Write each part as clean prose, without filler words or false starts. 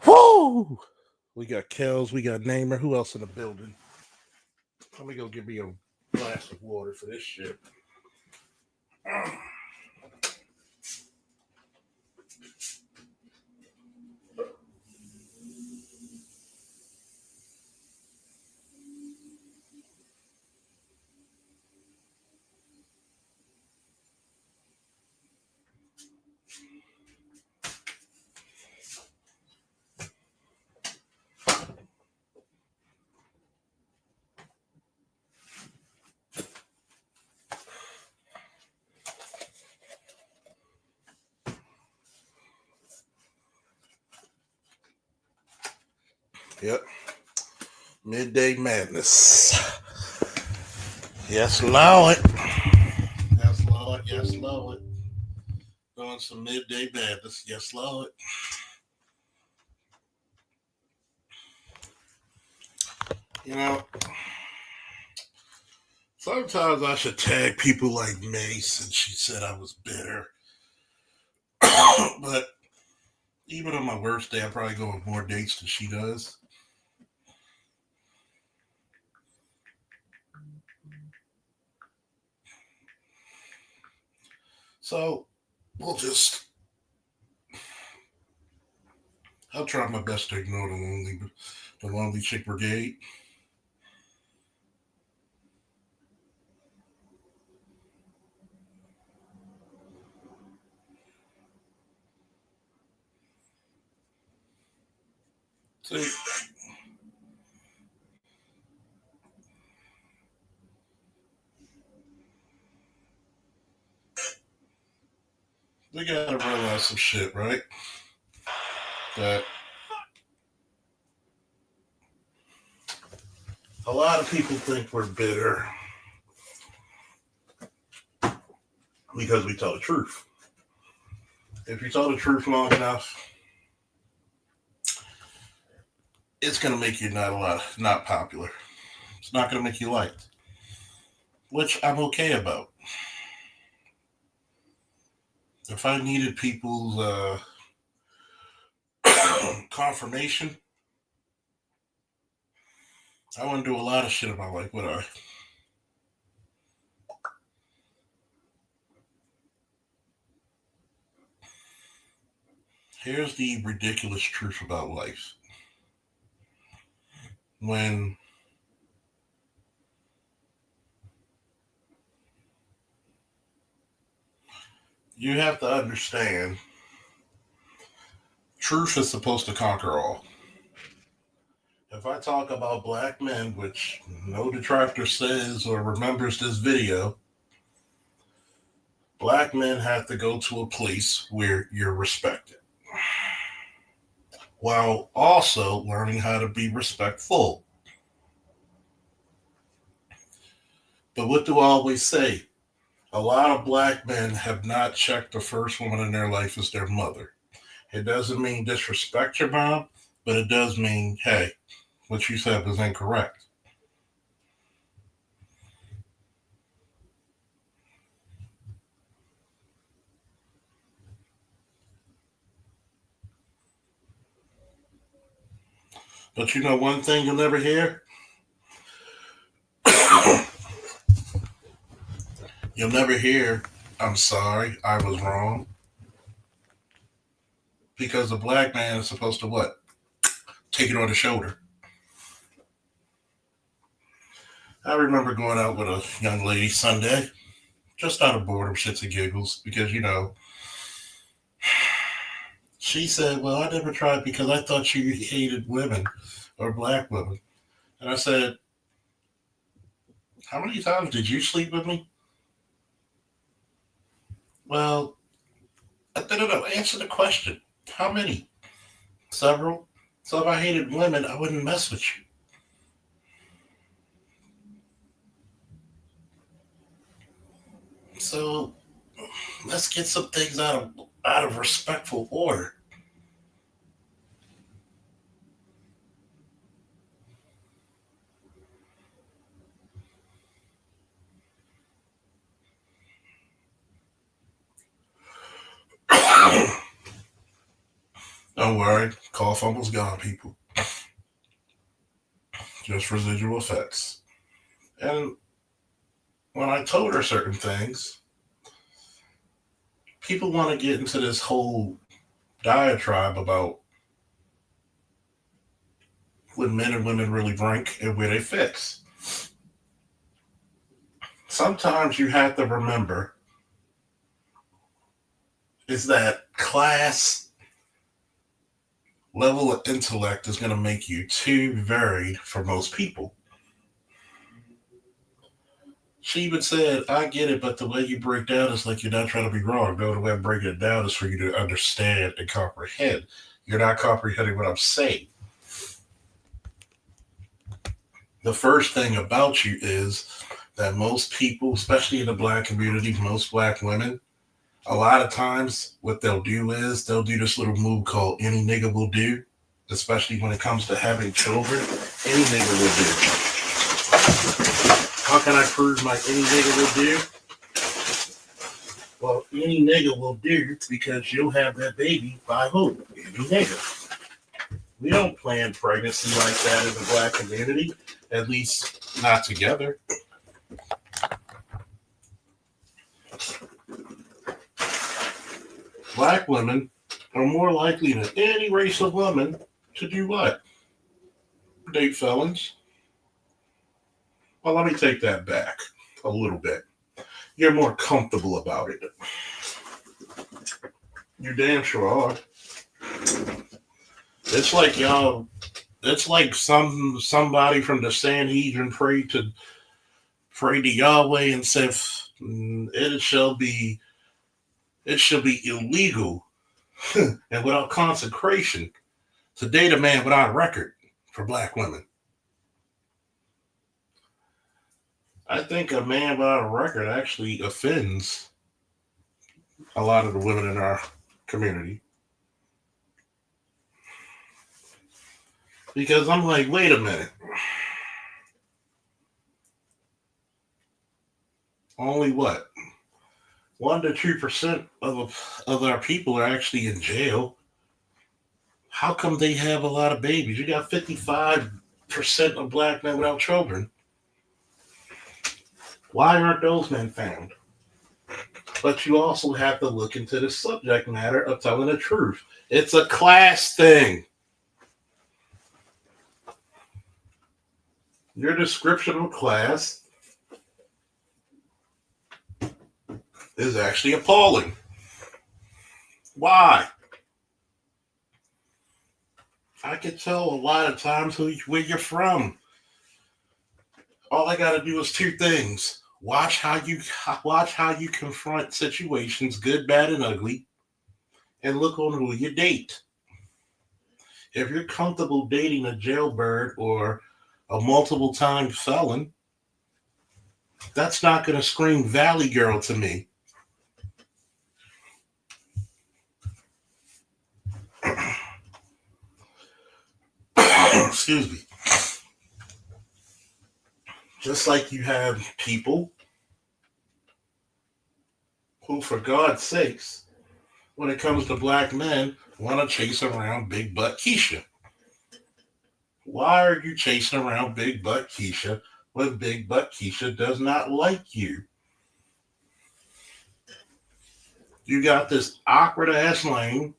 Woo! We got Kells, we got Namer. Who else in the building? Let me go get me a glass of water for this shit. Yep. Midday Madness. Yes, Lord. Yes, Lord. Yes, Lord. Doing some Midday Madness. Yes, Lord. You know, sometimes I should tag people like Mace, and she said I was bitter. But even on my worst day, I probably go on more dates than she does. So we'll just. I'll try my best to ignore the lonely chick brigade. See, they gotta realize some shit, right? That a lot of people think we're bitter because we tell the truth. If you tell the truth long enough, it's gonna make you not popular. It's not gonna make you liked, which I'm okay about. If I needed people's confirmation, I wouldn't do a lot of shit in my life, would I? Here's the ridiculous truth about life. When you have to understand, truth is supposed to conquer all. If I talk about black men, which no detractor says or remembers this video, black men have to go to a place where you're respected while also learning how to be respectful. But what do I always say? A lot of black men have not checked the first woman in their life as their mother. It doesn't mean disrespect your mom, but it does mean, hey, what you said was incorrect. But you know one thing you'll never hear? You'll never hear, I'm sorry, I was wrong. Because a black man is supposed to what? Take it on the shoulder. I remember going out with a young lady Sunday, just out of boredom, shits and giggles, because, she said, well, I never tried because I thought you hated women or black women. And I said, how many times did you sleep with me? Well, no. Answer the question. How many? Several. So if I hated women, I wouldn't mess with you. So let's get some things out of respectful order. Don't worry, cough almost gone, people. Just residual effects. And when I told her certain things, people want to get into this whole diatribe about when men and women really rank and where they fix. Sometimes you have to remember is that class level of intellect is going to make you too varied for most people. She even said, I get it, but the way you break down is like you're not trying to be wrong. No, the way I'm breaking it down is for you to understand and comprehend. You're not comprehending what I'm saying. The first thing about you is that most people, especially in the black community, most black women, a lot of times what they'll do is they'll do this little move called any nigga will do, especially when it comes to having children. Any nigga will do. How can I prove my any nigga will do? Well, any nigga will do because you'll have that baby by who? Any nigga. We don't plan pregnancy like that in the black community, at least not together. Black women are more likely than any race of women to do what? Date felons. Well, let me take that back a little bit. You're more comfortable about it. You damn sure are. It's like y'all. It's like somebody from the Sanhedrin prayed to Yahweh and said, "It shall be illegal and without consecration to date a man without a record for black women." I think a man without a record actually offends a lot of the women in our community. Because I'm like, wait a minute. Only what? 1 to 2% of our people are actually in jail. How come they have a lot of babies? You got 55% of black men without children. Why aren't those men found? But you also have to look into the subject matter of telling the truth. It's a class thing. Your description of class is actually appalling. Why? I can tell a lot of times where you're from. All I got to do is two things: watch how you confront situations, good, bad, and ugly, and look on who you date. If you're comfortable dating a jailbird or a multiple time felon, that's not going to scream Valley Girl to me. Excuse me. Just like you have people who, for God's sakes, when it comes to black men, want to chase around Big Butt Keisha. Why are you chasing around Big Butt Keisha when Big Butt Keisha does not like you? You got this awkward ass lane,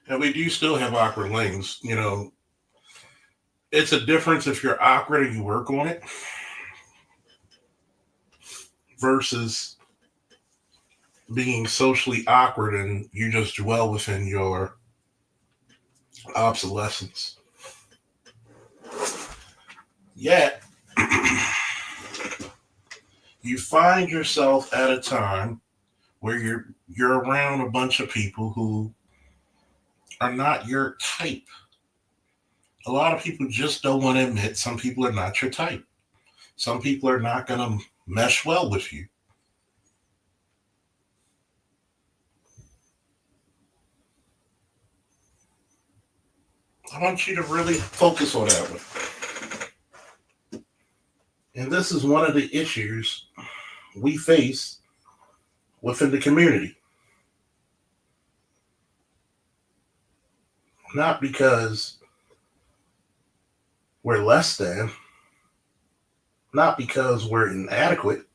and we do still have awkward lanes. You know, it's a difference if you're awkward and you work on it versus being socially awkward and you just dwell within your obsolescence. Yet, you find yourself at a time where you're around a bunch of people who are not your type. A lot of people just don't want to admit some people are not your type. Some people are not going to mesh well with you. I want you to really focus on that one. And this is one of the issues we face within the community. Not because we're less than, not because we're inadequate.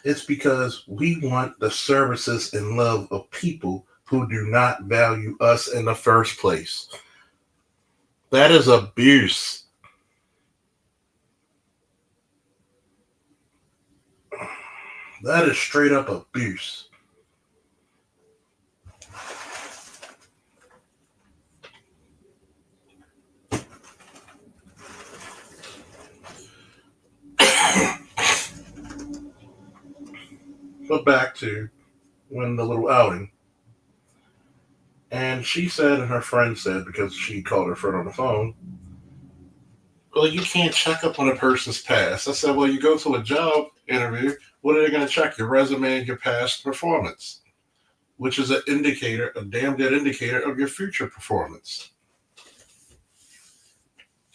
It's because we want the services and love of people who do not value us in the first place. That is abuse. That is straight up abuse. But back to when the little outing. And she said, and her friend said, because she called her friend on the phone, well, you can't check up on a person's past. I said, well, you go to a job interview, what are they going to check? Your resume and your past performance, which is an indicator, a damn good indicator of your future performance.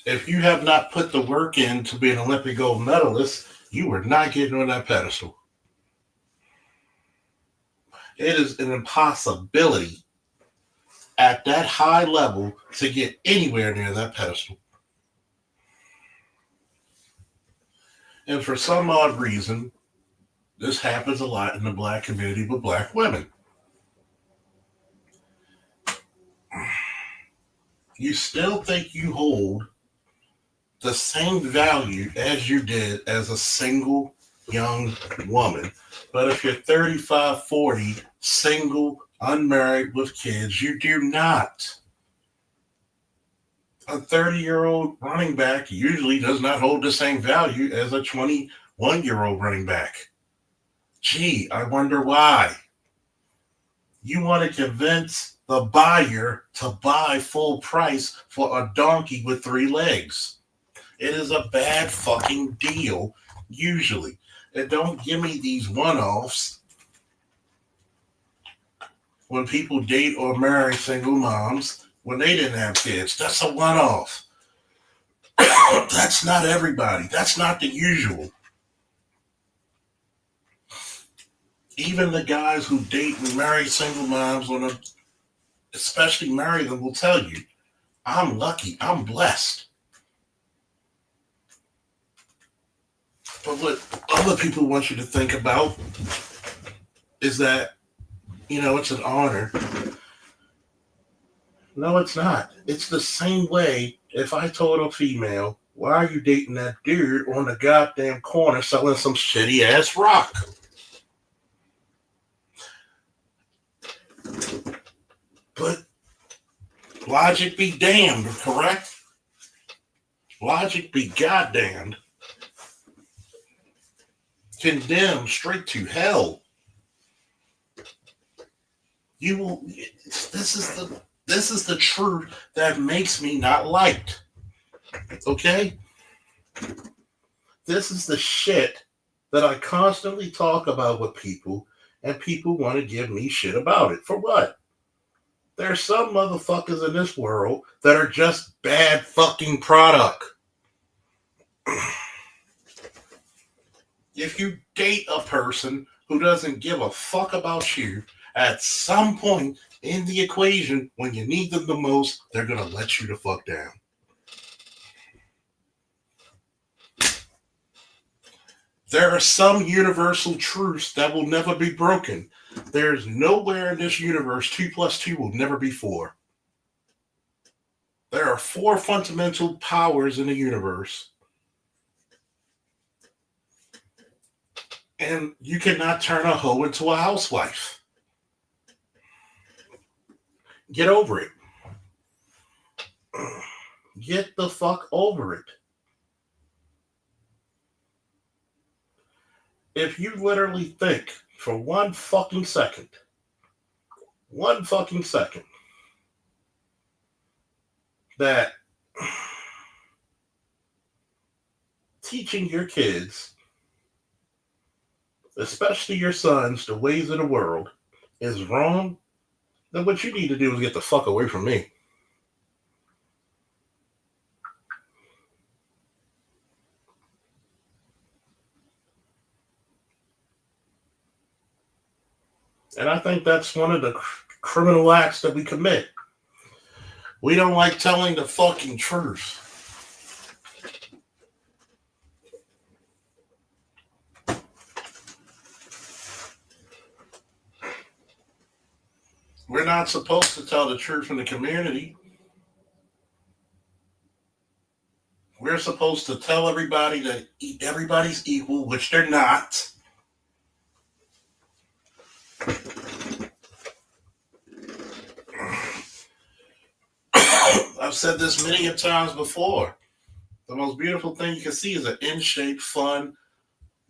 If you have not put the work in to be an Olympic gold medalist, you are not getting on that pedestal. It is an impossibility at that high level to get anywhere near that pedestal. And for some odd reason, this happens a lot in the black community with black women. You still think you hold the same value as you did as a single young woman. But if you're 35, 40, single, unmarried with kids, you do not. A 30-year-old running back usually does not hold the same value as a 21-year-old running back. Gee, I wonder why. You want to convince the buyer to buy full price for a donkey with 3 legs. It is a bad fucking deal, usually. And don't give me these one-offs when people date or marry single moms when they didn't have kids. That's a one-off. That's not everybody. That's not the usual. Even the guys who date and marry single moms, especially marry them, will tell you, I'm lucky, I'm blessed. But what other people want you to think about is that, it's an honor. No, it's not. It's the same way if I told a female, why are you dating that dude on the goddamn corner selling some shitty ass rock? But logic be damned, correct? Logic be goddamned. Condemned straight to hell. You will. This is the truth that makes me not liked. Okay? This is the shit that I constantly talk about with people, and people want to give me shit about it. For what? There's some motherfuckers in this world that are just bad fucking product. If you date a person who doesn't give a fuck about you, at some point in the equation, when you need them the most, they're going to let you the fuck down. There are some universal truths that will never be broken. There's nowhere in this universe 2 plus 2 will never be 4. There are 4 fundamental powers in the universe. And you cannot turn a hoe into a housewife. Get over it. Get the fuck over it. If you literally think for one fucking second, that teaching your kids, especially your sons, the ways of the world is wrong, then what you need to do is get the fuck away from me. And I think that's one of the criminal acts that we commit. We don't like telling the fucking truth. We're not supposed to tell the truth in the community. We're supposed to tell everybody that everybody's equal, which they're not. I've said this many a times before. The most beautiful thing you can see is an in shape, fun,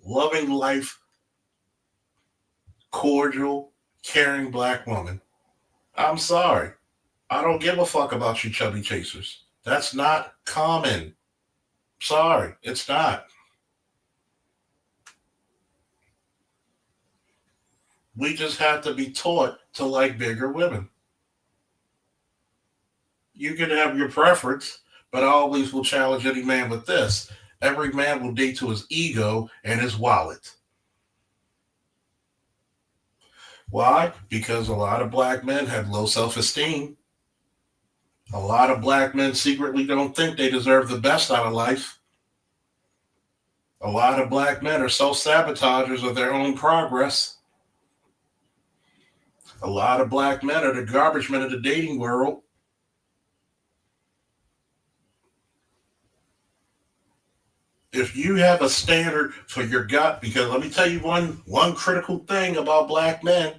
loving life, cordial, caring black woman. I'm sorry. I don't give a fuck about you chubby chasers. That's not common. Sorry, it's not. We just have to be taught to like bigger women. You can have your preference, but I always will challenge any man with this. Every man will date to his ego and his wallet. Why? Because a lot of black men have low self esteem. A lot of black men secretly don't think they deserve the best out of life. A lot of black men are self sabotagers of their own progress. A lot of black men are the garbage men of the dating world. If you have a standard for your gut, because let me tell you one critical thing about black men.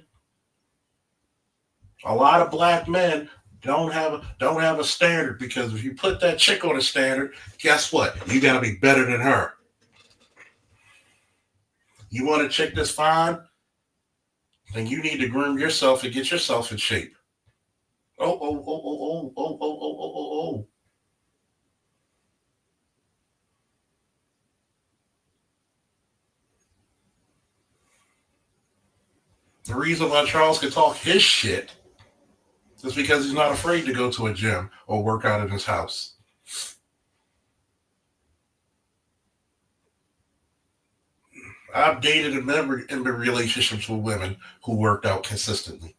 A lot of black men don't have a standard because if you put that chick on a standard, guess what? You gotta be better than her. You want a chick that's fine, then you need to groom yourself and get yourself in shape. Oh, oh, oh, oh, oh, oh, oh, oh, oh, oh, oh. The reason why Charles can talk his shit is because he's not afraid to go to a gym or work out in his house. I've dated and been in relationships with women who worked out consistently.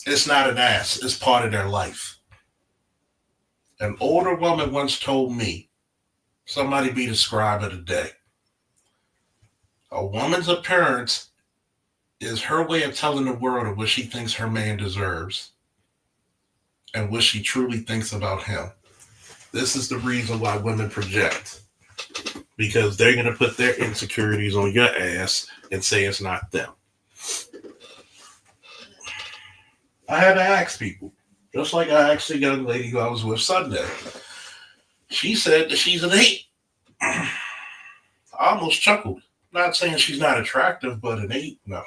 It's not an ass, it's part of their life. An older woman once told me, somebody be the scribe of the day. A woman's appearance is her way of telling the world of what she thinks her man deserves and what she truly thinks about him. This is the reason why women project. Because they're going to put their insecurities on your ass and say it's not them. I had to ask people, just like I asked the young lady who I was with Sunday. She said that she's an 8. I almost chuckled. Not saying she's not attractive, but an 8, no.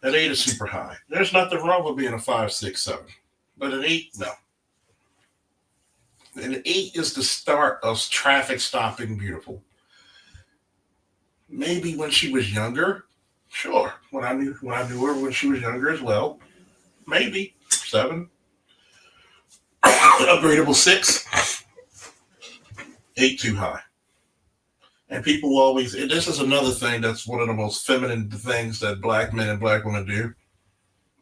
An 8 is super high. There's nothing wrong with being a 5, 6, 7. But an 8, no. An 8 is the start of traffic stopping beautiful. Maybe when she was younger, sure. When I knew her when she was younger as well, maybe 7. Upgradable 6. 8 too high. And people always, and this is another thing that's one of the most feminine things that black men and black women do,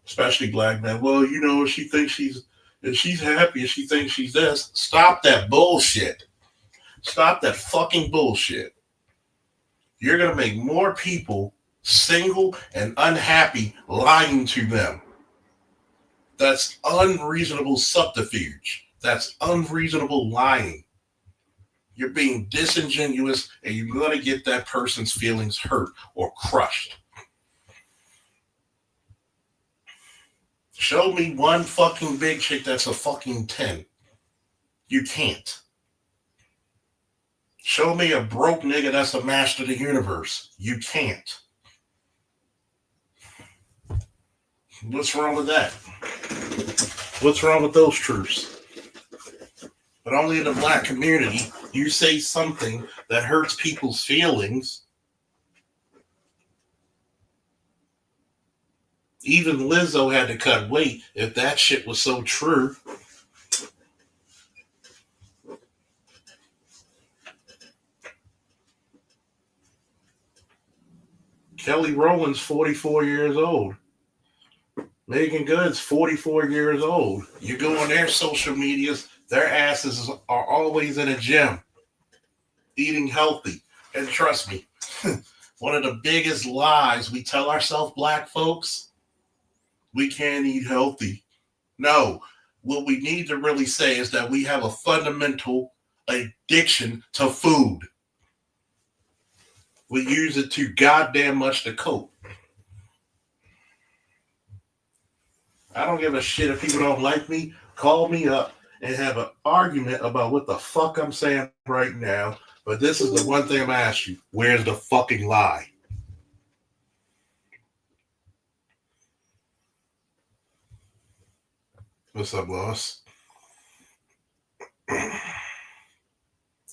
especially black men. Well, if she thinks if she's happy, if she thinks she's this, stop that bullshit. Stop that fucking bullshit. You're going to make more people single and unhappy lying to them. That's unreasonable subterfuge. That's unreasonable lying. You're being disingenuous and you're going to get that person's feelings hurt or crushed. Show me one fucking big chick that's a fucking 10. You can't. Show me a broke nigga that's a master of the universe. You can't. What's wrong with that? What's wrong with those truths? But only in the black community, you say something that hurts people's feelings. Even Lizzo had to cut weight if that shit was so true. Kelly Rowland's 44 years old. Megan Good's 44 years old. You go on their social medias, their asses are always in a gym, eating healthy. And trust me, one of the biggest lies we tell ourselves, black folks, we can't eat healthy. No, what we need to really say is that we have a fundamental addiction to food. We use it too goddamn much to cope. I don't give a shit if people don't like me. Call me up and have an argument about what the fuck I'm saying right now. But this is the one thing I'm gonna ask you. Where's the fucking lie? What's up, boss?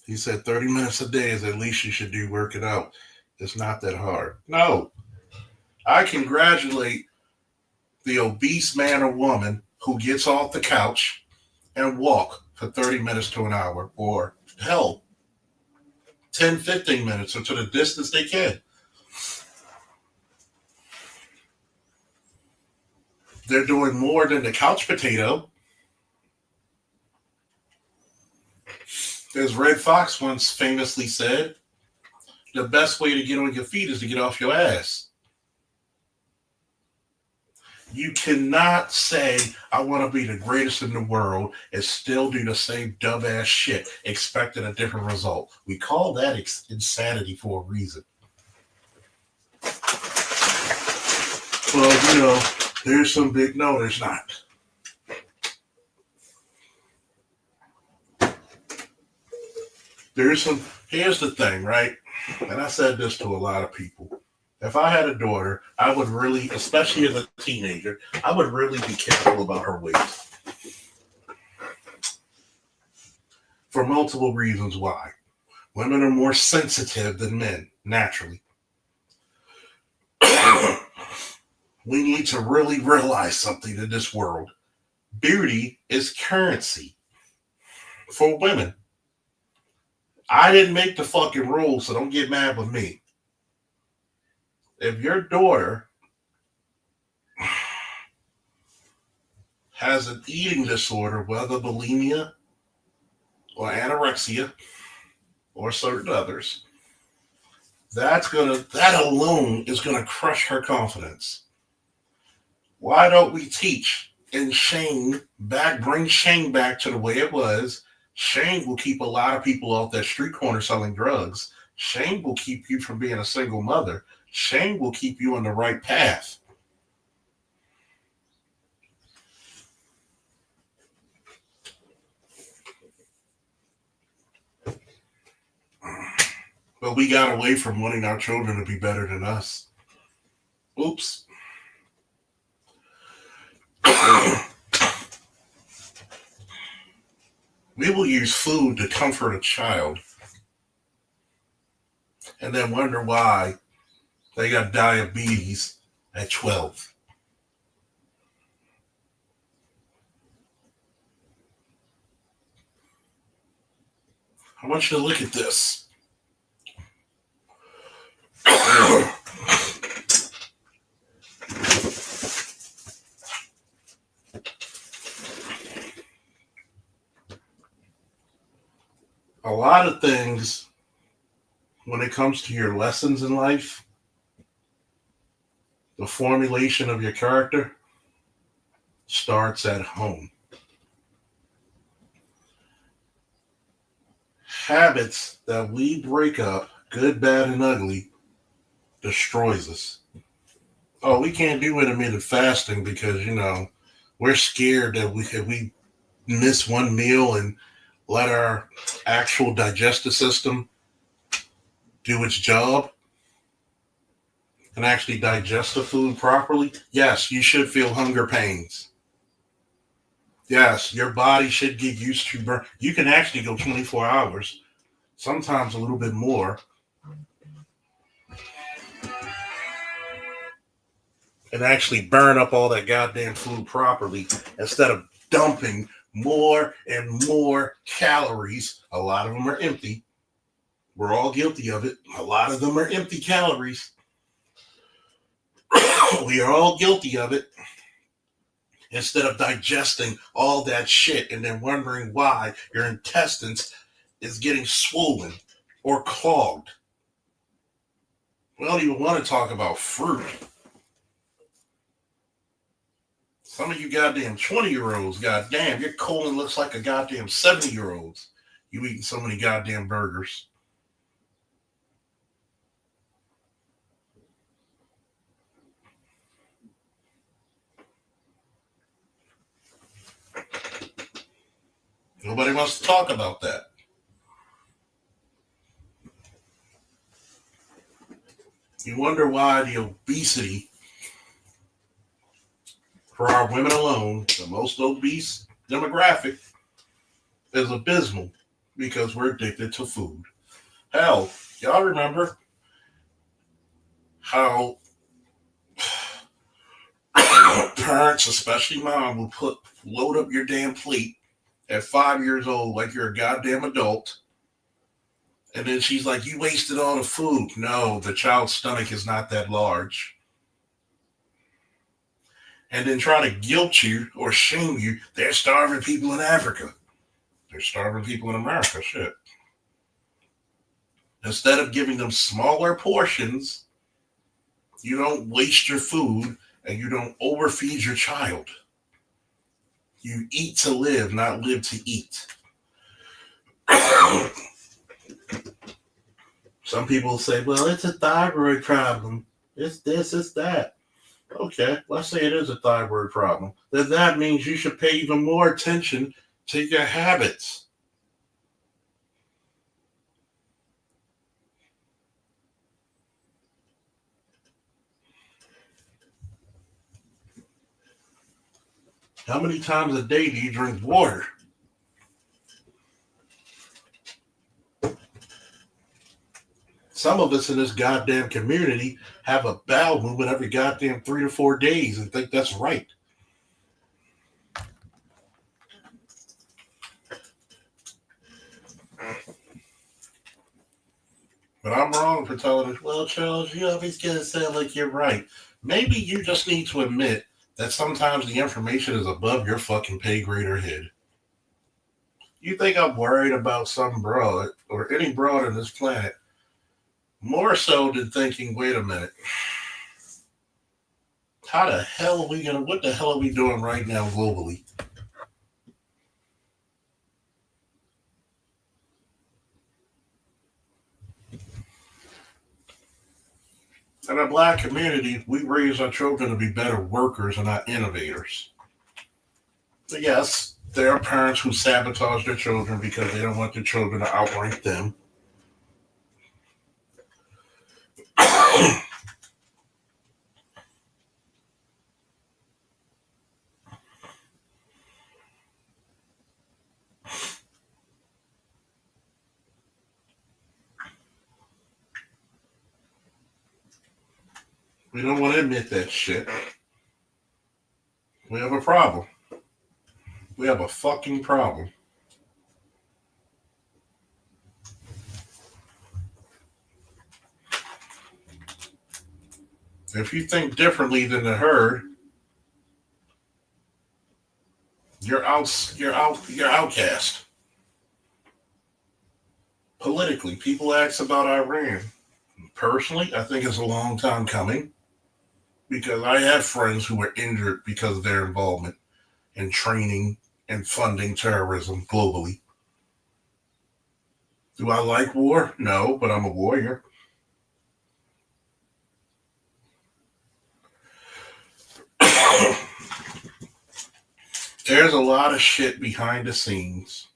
He said 30 minutes a day is at least you should do working out. It's not that hard. No. I congratulate the obese man or woman who gets off the couch and walk for 30 minutes to an hour, or hell, 10, 15 minutes, or to the distance they can. They're doing more than the couch potato. As Red Fox once famously said, the best way to get on your feet is to get off your ass. You cannot say, I want to be the greatest in the world and still do the same dumbass shit, expecting a different result. We call that insanity for a reason. Well, there's some big, no, there's not. Here's the thing, right? And I said this to a lot of people. If I had a daughter, I would really, especially as a teenager, I would really be careful about her weight. For multiple reasons why. Women are more sensitive than men, naturally. We need to really realize something in this world. Beauty is currency for women. I didn't make the fucking rules, so don't get mad with me. If your daughter has an eating disorder, whether bulimia or anorexia or certain others, that alone is gonna crush her confidence. Why don't we teach and bring shame back to the way it was? Shame will keep a lot of people off that street corner selling drugs. Shame will keep you from being a single mother. Shame will keep you on the right path. But we got away from wanting our children to be better than us. Oops. We will use food to comfort a child and then wonder why they got diabetes at 12. I want you to look at this. A lot of things, when it comes to your lessons in life, the formulation of your character starts at home. Habits that we break up, good, bad, and ugly, destroys us. Oh, we can't do intermittent fasting because, we're scared that if we miss one meal and let our actual digestive system do its job and actually digest the food properly, yes, you should feel hunger pains. Yes, your body should get used to burn. You can actually go 24 hours, sometimes a little bit more, and actually burn up all that goddamn food properly instead of dumping more and more calories. A lot of them are empty. We're all guilty of it. A lot of them are empty calories. We are all guilty of it. instead of digesting all that shit and then wondering why your intestines is getting swollen or clogged. We don't even want to talk about fruit. Some of you goddamn 20-year-olds, goddamn, your colon looks like a goddamn 70-year-old's. You eating so many goddamn burgers. Nobody wants to talk about that. You wonder why the obesity for our women alone, the most obese demographic, is abysmal because we're addicted to food. Hell, y'all remember how parents, especially mom, will load up your damn plate at 5 years old like you're a goddamn adult. And then she's like, you wasted all the food. No, the child's stomach is not that large. And then try to guilt you or shame you. They're starving people in Africa. They're starving people in America. Shit. Instead of giving them smaller portions, you don't waste your food and you don't overfeed your child. You eat to live, not live to eat. Some people say, well, it's a thyroid problem. It's this, it's that. Okay, let's say it is a thyroid problem. Then that means you should pay even more attention to your habits. How many times a day do you drink water? Some of us in this goddamn community have a bowel movement every goddamn 3 to 4 days and think that's right. But I'm wrong for telling us, well, Charles, you always gonna sound like you're right. Maybe you just need to admit that sometimes the information is above your fucking pay grade or head. You think I'm worried about some broad or any broad on this planet more so than thinking, wait a minute, how the hell are we gonna, what the hell are we doing right now globally? In our black community, we raise our children to be better workers and not innovators. But yes, there are parents who sabotage their children because they don't want their children to outrank them. We don't want to admit that shit. We have a problem. We have a fucking problem. If you think differently than the herd, you're outcast. Politically, people ask about Iran. Personally, I think it's a long time coming because I have friends who were injured because of their involvement in training and funding terrorism globally. Do I like war? No, but I'm a warrior. There's a lot of shit behind the scenes.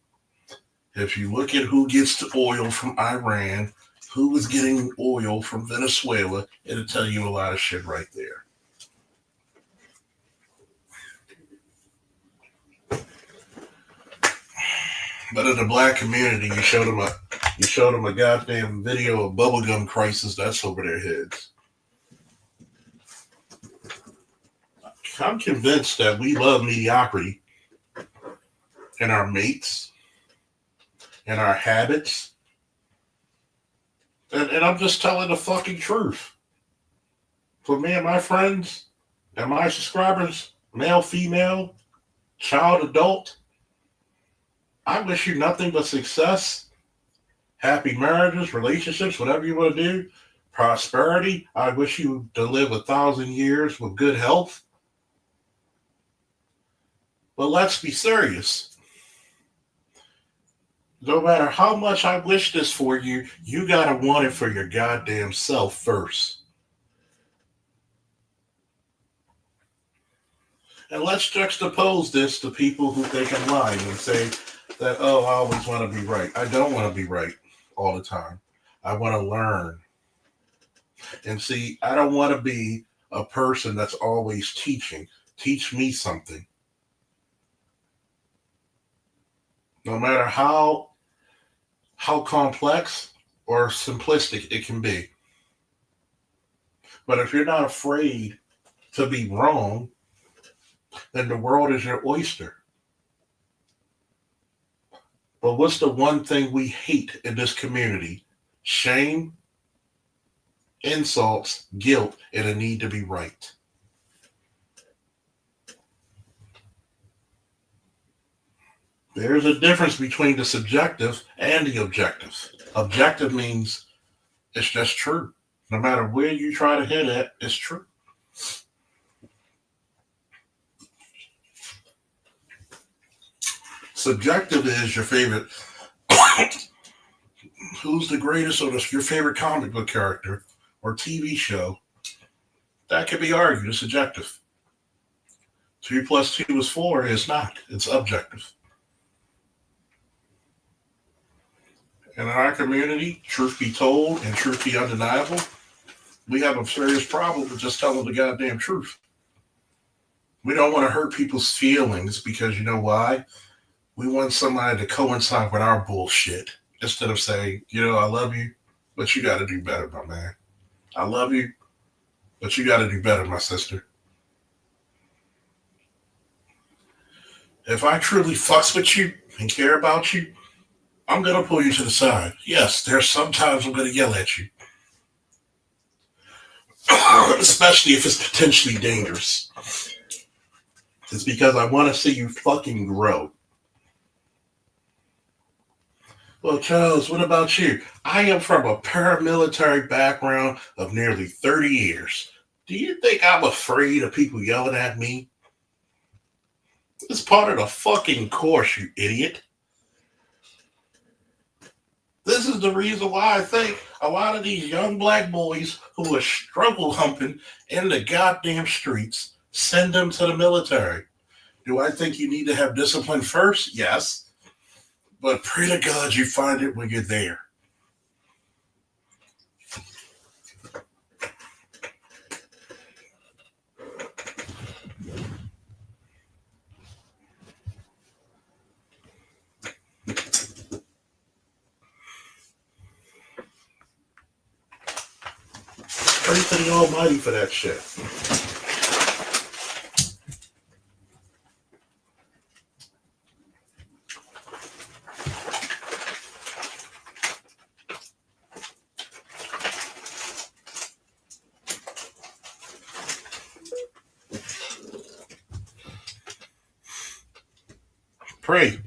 If you look at who gets the oil from Iran, who is getting oil from Venezuela, it'll tell you a lot of shit right there. But in the black community, you showed them a goddamn video of bubblegum crisis. That's over their heads. I'm convinced that we love mediocrity in our mates, in our habits. And I'm just telling the fucking truth. For me and my friends and my subscribers, male, female, child, adult, I wish you nothing but success, happy marriages, relationships, whatever you want to do, prosperity. I wish you to live 1,000 years with good health. But let's be serious. No matter how much I wish this for you, you gotta want it for your goddamn self first. And let's juxtapose this to people who think I'm lying and say that, oh, I always want to be right. I don't want to be right all the time. I want to learn. And see, I don't want to be a person that's always teaching. Teach me something. No matter how complex or simplistic it can be. But if you're not afraid to be wrong, then the world is your oyster. But what's the one thing we hate in this community? Shame, insults, guilt, and a need to be right. There's a difference between the subjective and the objective. Objective means it's just true. No matter where you try to hit at, it's true. Subjective is your favorite. Who's the greatest or your favorite comic book character or TV show? That can be argued. It's subjective. 2 plus 2 is 4. It's not. It's objective. And in our community, truth be told and truth be undeniable, we have a serious problem with just telling the goddamn truth. We don't want to hurt people's feelings because you know why? We want somebody to coincide with our bullshit instead of saying, I love you, but you got to do better, my man. I love you, but you got to do better, my sister. If I truly fucks with you and care about you, I'm going to pull you to the side. Yes, there's sometimes I'm going to yell at you, especially if it's potentially dangerous. It's because I want to see you fucking grow. Well, Charles, what about you? I am from a paramilitary background of nearly 30 years. Do you think I'm afraid of people yelling at me? It's part of the fucking course, you idiot. This is the reason why I think a lot of these young black boys who are struggle humping in the goddamn streets, send them to the military. Do I think you need to have discipline first? Yes. But pray to God you find it when you're there. Pray to the Almighty for that shit. Pray.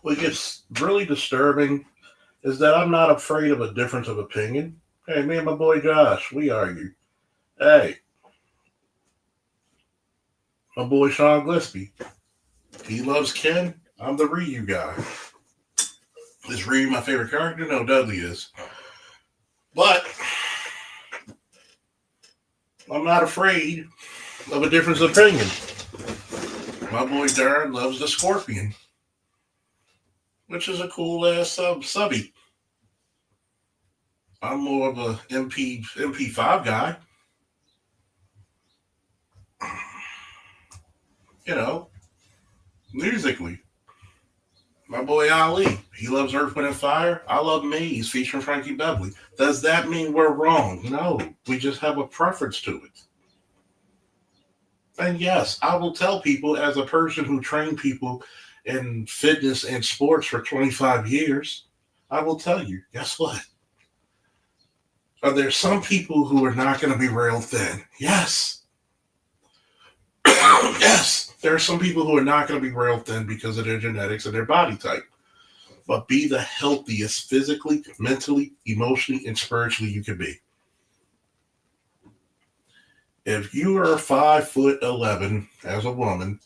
What gets really disturbing is that I'm not afraid of a difference of opinion. Hey, me and my boy Josh, we argue. Hey, my boy Sean Gillespie, he loves Ken. I'm the Ryu guy. Is Ryu my favorite character? No, Dudley is. But I'm not afraid of a difference of opinion. My boy Darren loves the Scorpion, which is a cool ass subby. I'm more of a MP5 guy. Musically. My boy Ali, he loves Earth, Wind, and Fire. I love Me. He's featuring Frankie Beverly. Does that mean we're wrong? No, we just have a preference to it. And yes, I will tell people as a person who trained people in fitness and sports for 25 years, I will tell you, guess what? Are there some people who are not going to be real thin? Yes. Yes. There are some people who are not going to be real thin because of their genetics and their body type. But be the healthiest physically, mentally, emotionally, and spiritually you can be. If you are 5'11" as a woman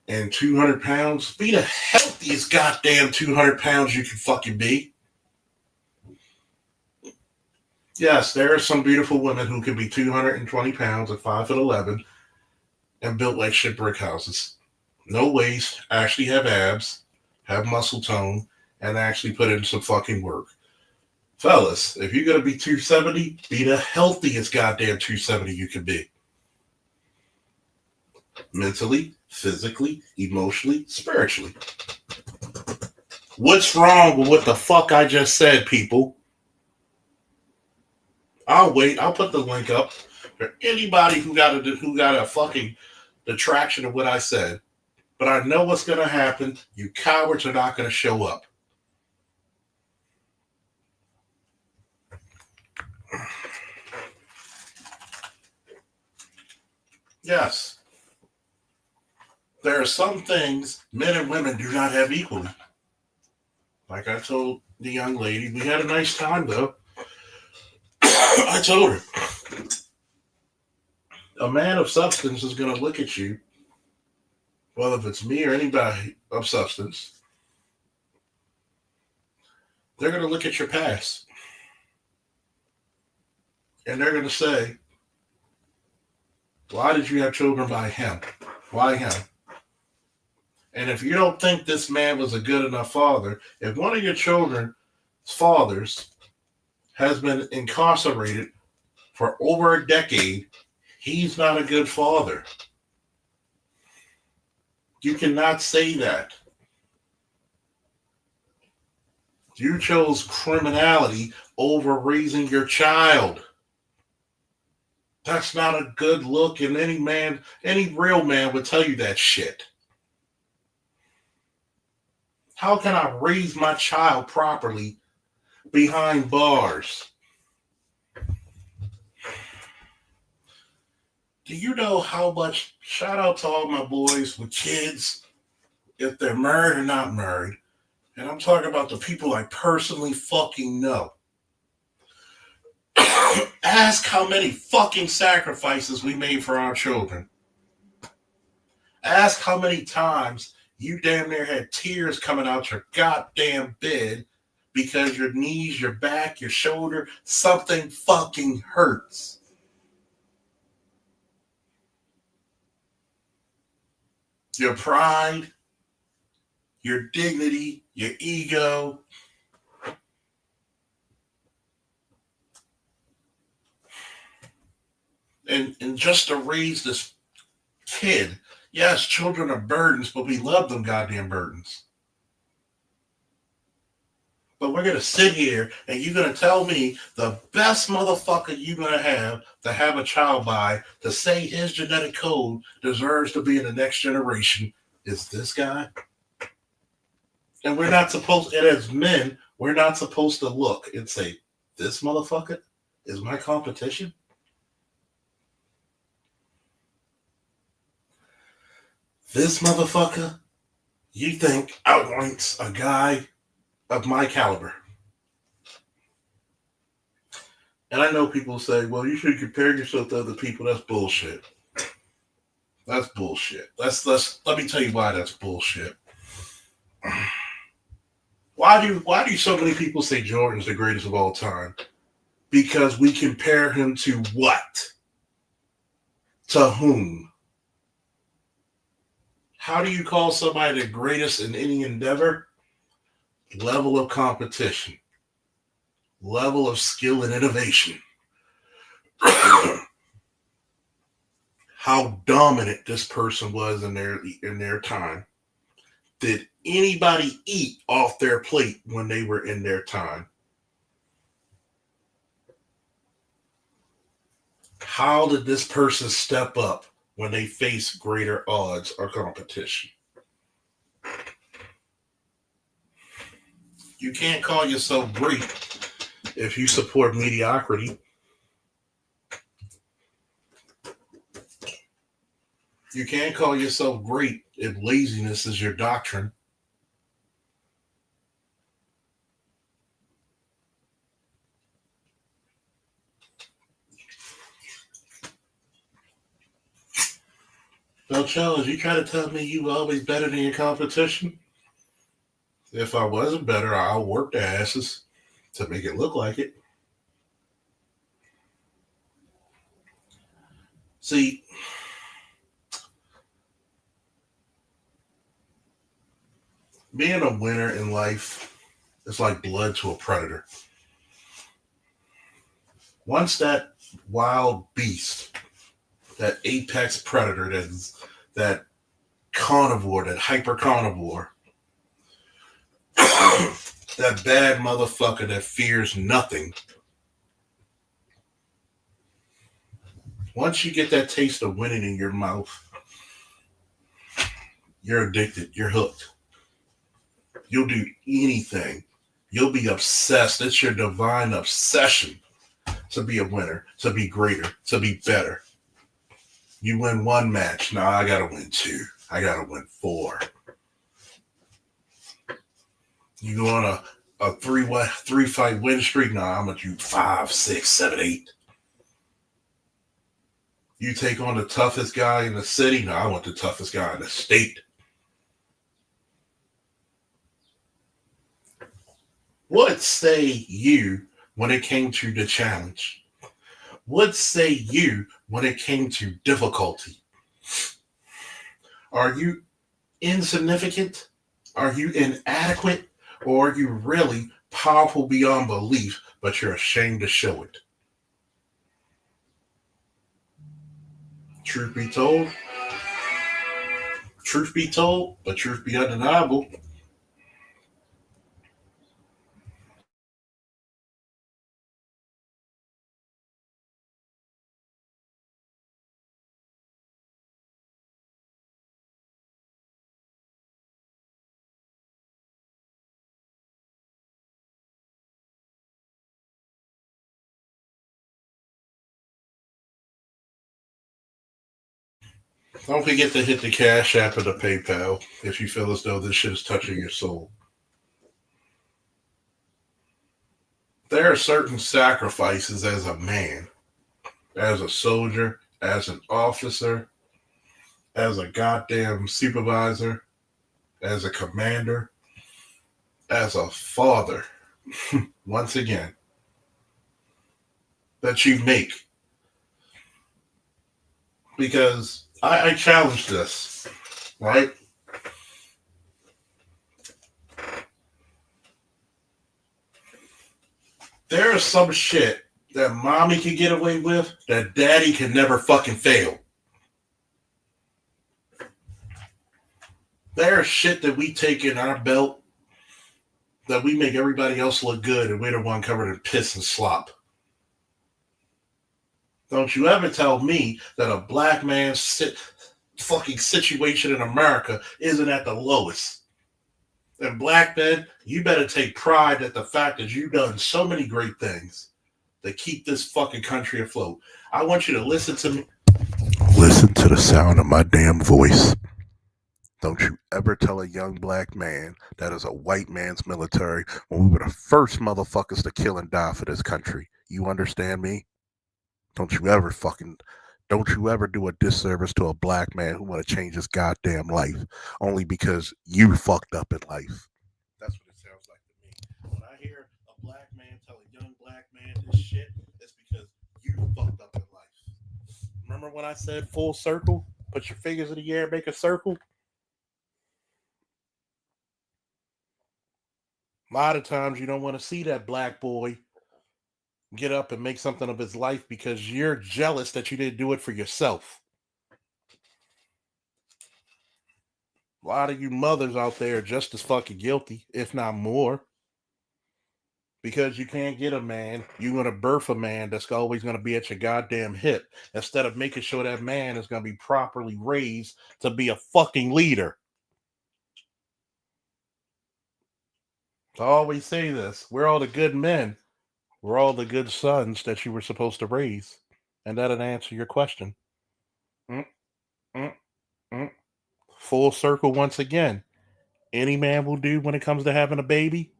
and 200 pounds, be the healthiest goddamn 200 pounds you can fucking be. Yes, there are some beautiful women who can be 220 pounds at 5'11" and built like shit brick houses. No waist, actually have abs, have muscle tone, and actually put in some fucking work. Fellas, if you're gonna be 270, be the healthiest goddamn 270 you can be. Mentally, physically, emotionally, spiritually. What's wrong with what the fuck I just said, people? I'll wait. I'll put the link up for anybody who got a fucking detraction of what I said. But I know what's gonna happen. You cowards are not gonna show up. Yes. There are some things men and women do not have equally. Like I told the young lady, we had a nice time though. I told her, a man of substance is going to look at you, well, if it's me or anybody of substance, they're going to look at your past and they're going to say, why did you have children by him? Why him? And if you don't think this man was a good enough father, if one of your children's fathers has been incarcerated for over a decade, he's not a good father. You cannot say that. You chose criminality over raising your child. That's not a good look, and any real man would tell you that shit. How can I raise my child properly behind bars? Do you know how much, shout out to all my boys with kids, if they're married or not married, and I'm talking about the people I personally fucking know. Ask how many fucking sacrifices we made for our children. Ask how many times you damn near had tears coming out your goddamn bed because your knees, your back, your shoulder, something fucking hurts. Your pride, your dignity, your ego. And just to raise this kid, yes, children are burdens, but we love them goddamn burdens. But we're going to sit here and you're going to tell me the best motherfucker you're going to have a child by to say his genetic code deserves to be in the next generation is this guy? And we're not supposed, and as men, we're not supposed to look and say, this motherfucker is my competition? This motherfucker, you think outranks a guy of my caliber? And I know people say, well, you should compare yourself to other people. That's bullshit. That's bullshit. Let me tell you why that's bullshit. Why do so many people say Jordan's the greatest of all time? Because we compare him to what? To whom? How do you call somebody the greatest in any endeavor? Level of competition. Level of skill and innovation. How dominant this person was in their time. Did anybody eat off their plate when they were in their time? How did this person step up when they face greater odds or competition? You can't call yourself great If you support mediocrity, you can't call yourself great if laziness is your doctrine. Now, challenge, you try to tell me you always better than your competition? If I wasn't better, I'll work their asses to make it look like it. See, being a winner in life is like blood to a predator. Once that wild beast, that apex predator, that carnivore, that hyper carnivore, that bad motherfucker that fears nothing. Once you get that taste of winning in your mouth, you're addicted. You're hooked. You'll do anything. You'll be obsessed. It's your divine obsession to be a winner, to be greater, to be better. You win one match. Now I gotta win two. I gotta win four. You go on a three fight win streak. Now I'm gonna do 5, 6, 7, 8. You take on the toughest guy in the city. Now I want the toughest guy in the state. What say you when it came to the challenge? What say you when it came to difficulty? Are you insignificant? Are you inadequate? Or are you really powerful beyond belief, but you're ashamed to show it? Truth be told, but truth be undeniable. Don't forget to hit the Cash App or the PayPal if you feel as though this shit is touching your soul. There are certain sacrifices as a man, as a soldier, as an officer, as a goddamn supervisor, as a commander, as a father, once again, that you make. Because I challenge this, right? There is some shit that mommy can get away with that daddy can never fucking fail. There is shit that we take in our belt that we make everybody else look good and we're the one covered in piss and slop. Don't you ever tell me that a black man's fucking situation in America isn't at the lowest. And black men, you better take pride at the fact that you've done so many great things that keep this fucking country afloat. I want you to listen to me. Listen to the sound of my damn voice. Don't you ever tell a young black man that is a white man's military when we were the first motherfuckers to kill and die for this country. You understand me? Don't you ever do a disservice to a black man who want to change his goddamn life only because you fucked up in life. That's what it sounds like to me. When I hear a black man tell a young black man this shit, it's because you fucked up in life. Remember when I said full circle? Put your fingers in the air, make a circle. A lot of times you don't want to see that black boy get up and make something of his life because you're jealous that you didn't do it for yourself. A lot of you mothers out there are just as fucking guilty, if not more. Because you can't get a man, you're going to birth a man that's always going to be at your goddamn hip instead of making sure that man is going to be properly raised to be a fucking leader. I always say this, we're all the good men, were all the good sons that you were supposed to raise? And that'll answer your question. Mm, mm, mm. Full circle once again. Any man will do when it comes to having a baby.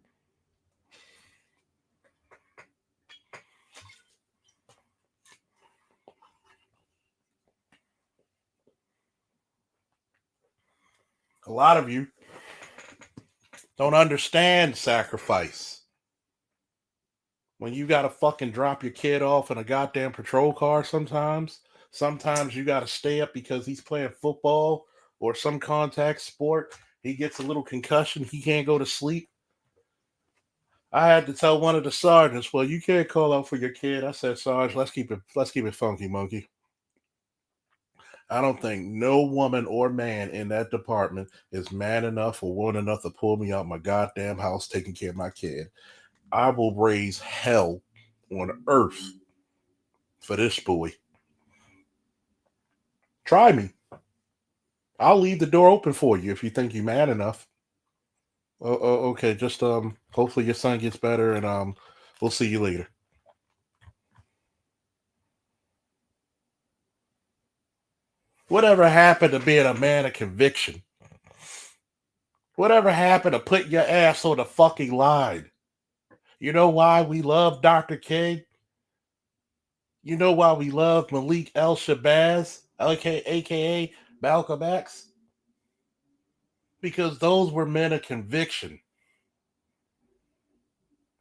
A lot of you don't understand sacrifice. When you gotta fucking drop your kid off in a goddamn patrol car sometimes you gotta stay up because he's playing football or some contact sport. He gets a little concussion, he can't go to sleep. I had to tell one of the sergeants, well, you can't call out for your kid. I said, Sarge, let's keep it funky, monkey. I don't think no woman or man in that department is man enough or woman enough to pull me out my goddamn house taking care of my kid. I will raise hell on earth for this boy. Try me. I'll leave the door open for you if you think you're man enough. Okay. Just hopefully your son gets better, and we'll see you later. Whatever happened to being a man of conviction? Whatever happened to putting your ass on the fucking line? You know why we love Dr. King? You know why we love Malik El Shabazz, aka Malcolm X? Because those were men of conviction.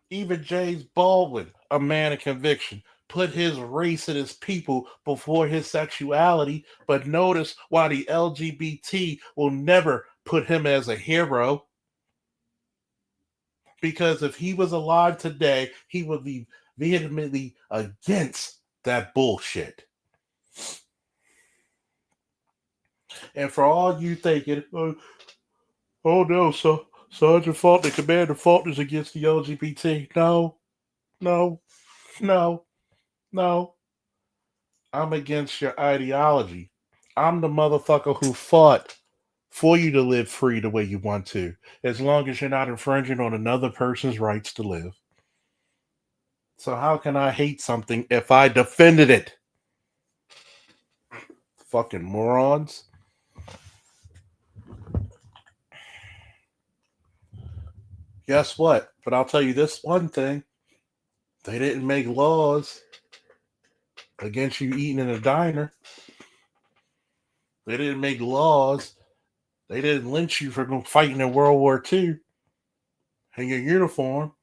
Even James Baldwin, a man of conviction, put his race and his people before his sexuality. But notice why the LGBT will never put him as a hero. Because if he was alive today, he would be vehemently against that bullshit. And for all you thinking, oh no, so Sergeant Faulkner, Commander Faulkner's against the LGBT. No, no, no, no. I'm against your ideology. I'm the motherfucker who fought for you to live free the way you want to, as long as you're not infringing on another person's rights to live. So how can I hate something if I defended it? Fucking morons. Guess what? But I'll tell you this one thing. They didn't make laws against you eating in a diner. They didn't make laws. They didn't lynch you for fighting in World War II in your uniform.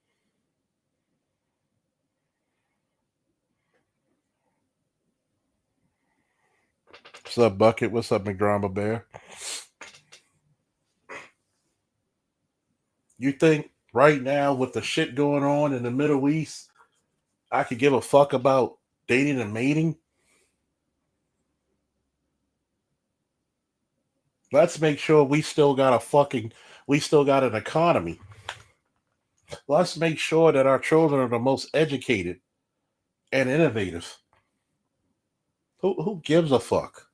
What's up, Bucket? What's up, McDrama Bear? You think right now with the shit going on in the Middle East, I could give a fuck about dating and mating? Let's make sure we still got an economy. Let's make sure that our children are the most educated and innovative. Who gives a fuck?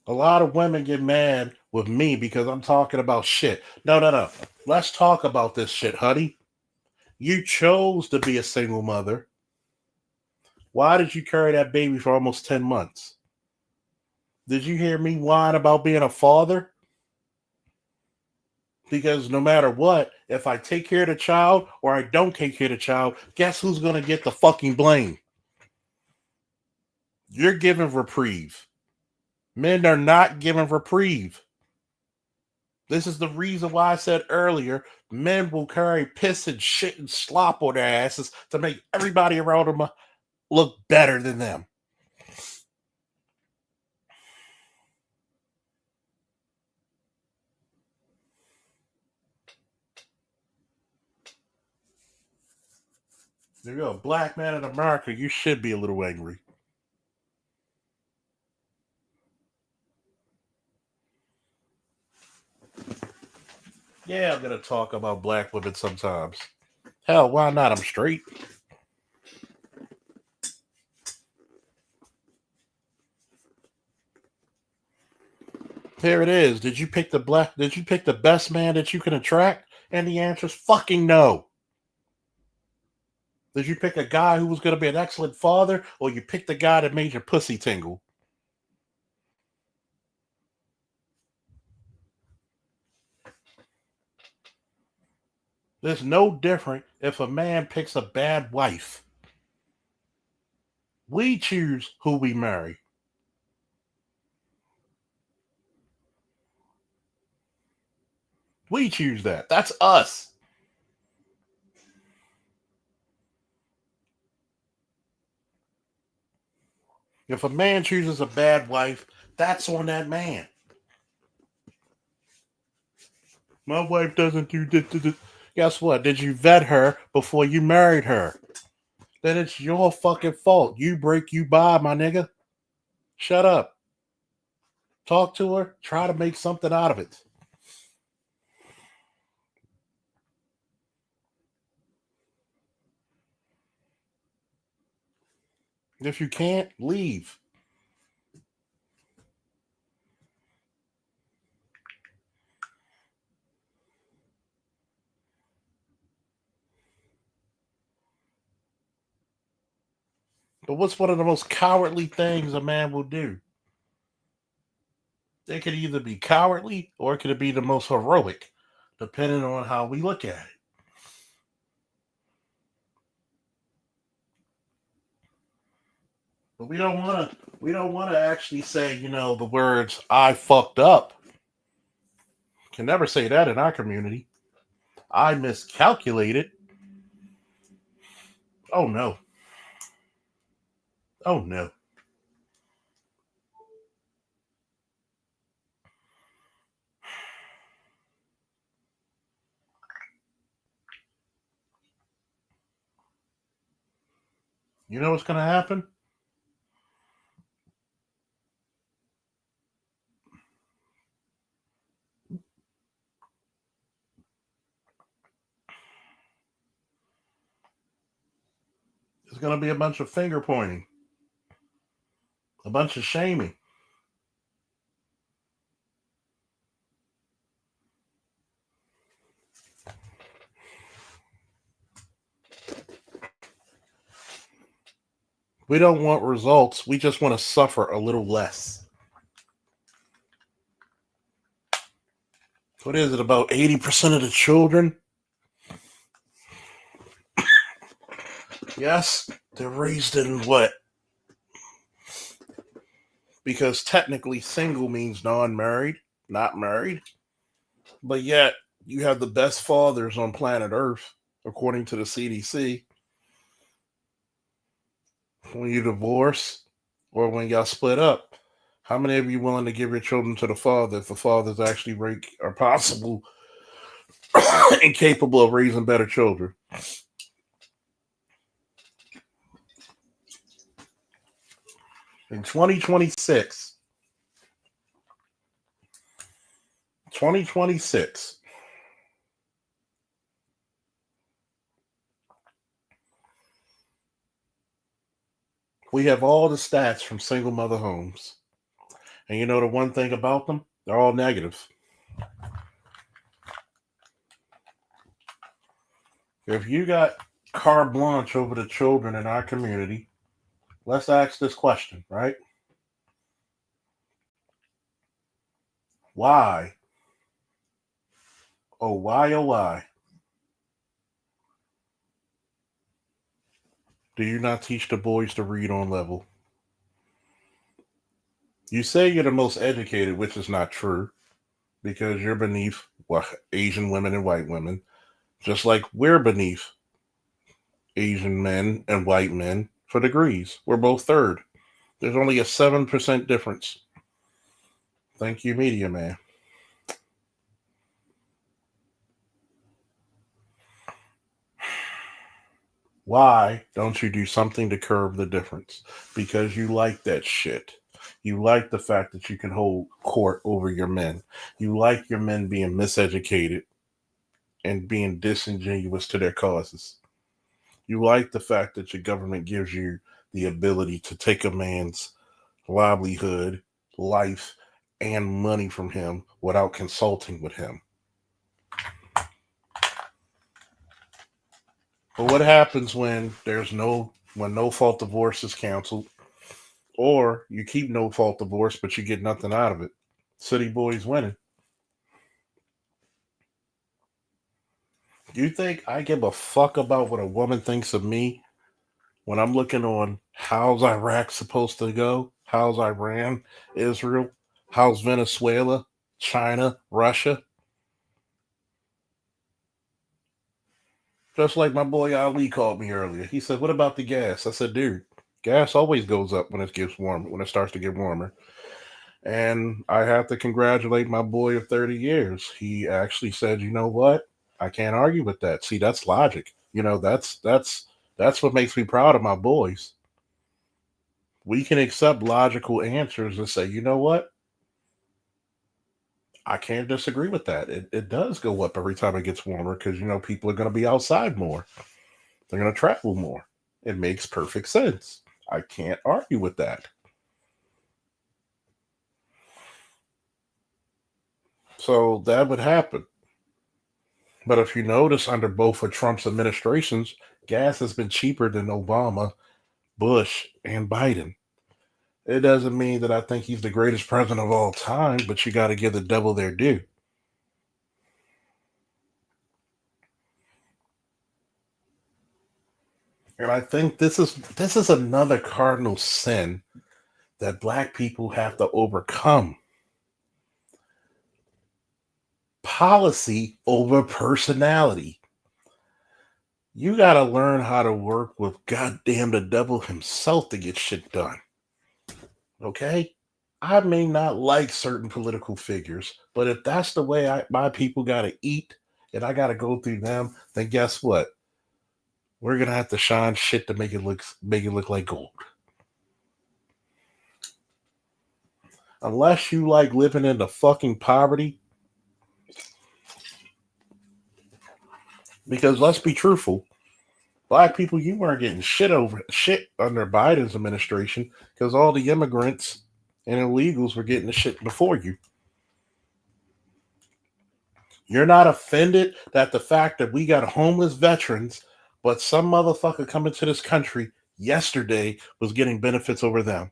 A lot of women get mad with me because I'm talking about shit. No. Let's talk about this shit, honey. You chose to be a single mother. Why did you carry that baby for almost 10 months? Did you hear me whine about being a father? Because no matter what, if I take care of the child or I don't take care of the child, guess who's going to get the fucking blame? You're giving reprieve. Men are not given reprieve. This is the reason why I said earlier, men will carry piss and shit and slop on their asses to make everybody around them look better than them. There you go. Black man in America, you should be a little angry. Yeah, I'm going to talk about black women sometimes. Hell, why not? I'm straight. Here it is. Did you pick the best man that you can attract? And the answer is fucking no. Did you pick a guy who was going to be an excellent father, or you picked the guy that made your pussy tingle? There's no different if a man picks a bad wife. We choose who we marry. We choose that. That's us. If a man chooses a bad wife, that's on that man. My wife doesn't do this. Guess what? Did you vet her before you married her? Then it's your fucking fault. You break, you buy, my nigga. Shut up. Talk to her. Try to make something out of it. If you can't, leave. But what's one of the most cowardly things a man will do? It could either be cowardly or it could be the most heroic, depending on how we look at it. But we don't want to actually say, the words "I fucked up." Can never say that in our community. I miscalculated. Oh no. Oh no. You know what's gonna happen? There's gonna be a bunch of finger pointing, a bunch of shaming. We don't want results. We just want to suffer a little less. What is it? About 80% of the children? Yes, they're raised in what? Because technically, single means non married, not married. But yet, you have the best fathers on planet Earth, according to the CDC. When you divorce or when y'all split up, how many of you willing to give your children to the father if the fathers actually are possible and capable of raising better children? In 2026, we have all the stats from single mother homes. And you know the one thing about them? They're all negative. If you got carte blanche over the children in our community, let's ask this question, right? Why? Oh, why do you not teach the boys to read on level? You say you're the most educated, which is not true because you're beneath Asian women and white women, just like we're beneath Asian men and white men for degrees. We're both third. There's only a 7% difference. Thank you, Media Man. Why don't you do something to curb the difference? Because you like that shit. You like the fact that you can hold court over your men. You like your men being miseducated and being disingenuous to their causes. You like the fact that your government gives you the ability to take a man's livelihood, life, and money from him without consulting with him. But what happens when no fault divorce is canceled, or you keep no fault divorce but you get nothing out of it? City boys winning. Do you think I give a fuck about what a woman thinks of me when I'm looking on how's Iraq supposed to go? How's Iran, Israel? How's Venezuela, China, Russia? Just like my boy Ali called me earlier. He said, "What about the gas?" I said, "Dude, gas always goes up when it gets warm, when it starts to get warmer." And I have to congratulate my boy of 30 years. He actually said, "You know what? I can't argue with that. See, that's logic. That's what makes me proud of my boys. We can accept logical answers and say, you know what? I can't disagree with that. It does go up every time it gets warmer because, people are going to be outside more. They're going to travel more. It makes perfect sense. I can't argue with that." So that would happen. But if you notice, under both of Trump's administrations, gas has been cheaper than Obama, Bush, and Biden. It doesn't mean that I think he's the greatest president of all time, but you got to give the devil their due. And I think this is another cardinal sin that black people have to overcome. Policy over personality. You got to learn how to work with goddamn the devil himself to get shit done. Okay? I may not like certain political figures, but if that's the way my people got to eat and I got to go through them, then guess what? We're going to have to shine shit to make it look like gold. Unless you like living in the fucking poverty, because let's be truthful, black people, you weren't getting shit under Biden's administration because all the immigrants and illegals were getting the shit before you. You're not offended that the fact that we got homeless veterans, but some motherfucker coming to this country yesterday was getting benefits over them.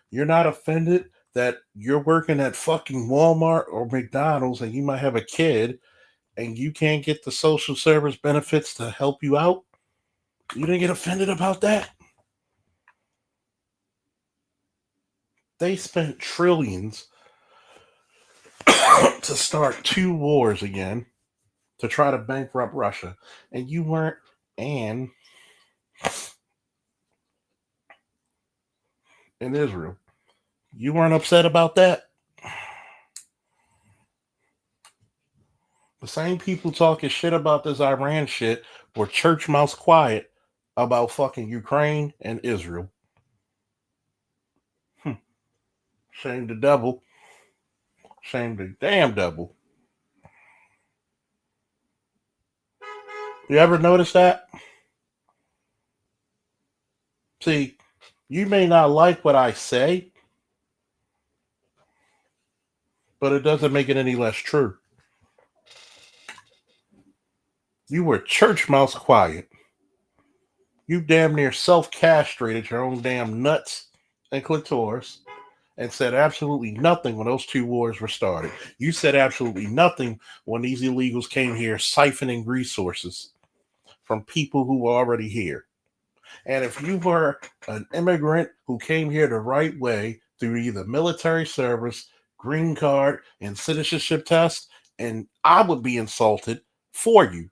You're not offended that you're working at fucking Walmart or McDonald's and you might have a kid and you can't get the social service benefits to help you out. You didn't get offended about that. They spent trillions to start two wars again to try to bankrupt Russia. And you weren't, and in Israel, you weren't upset about that. The same people talking shit about this Iran shit were church mouse quiet about fucking Ukraine and Israel. Shame the devil. Shame the damn devil. You ever notice that? See, you may not like what I say, but it doesn't make it any less true. You were church mouse quiet. You damn near self castrated your own damn nuts and clitoris and said absolutely nothing when those two wars were started. You said absolutely nothing when these illegals came here siphoning resources from people who were already here. And if you were an immigrant who came here the right way through either military service, green card, and citizenship test, and I would be insulted for you.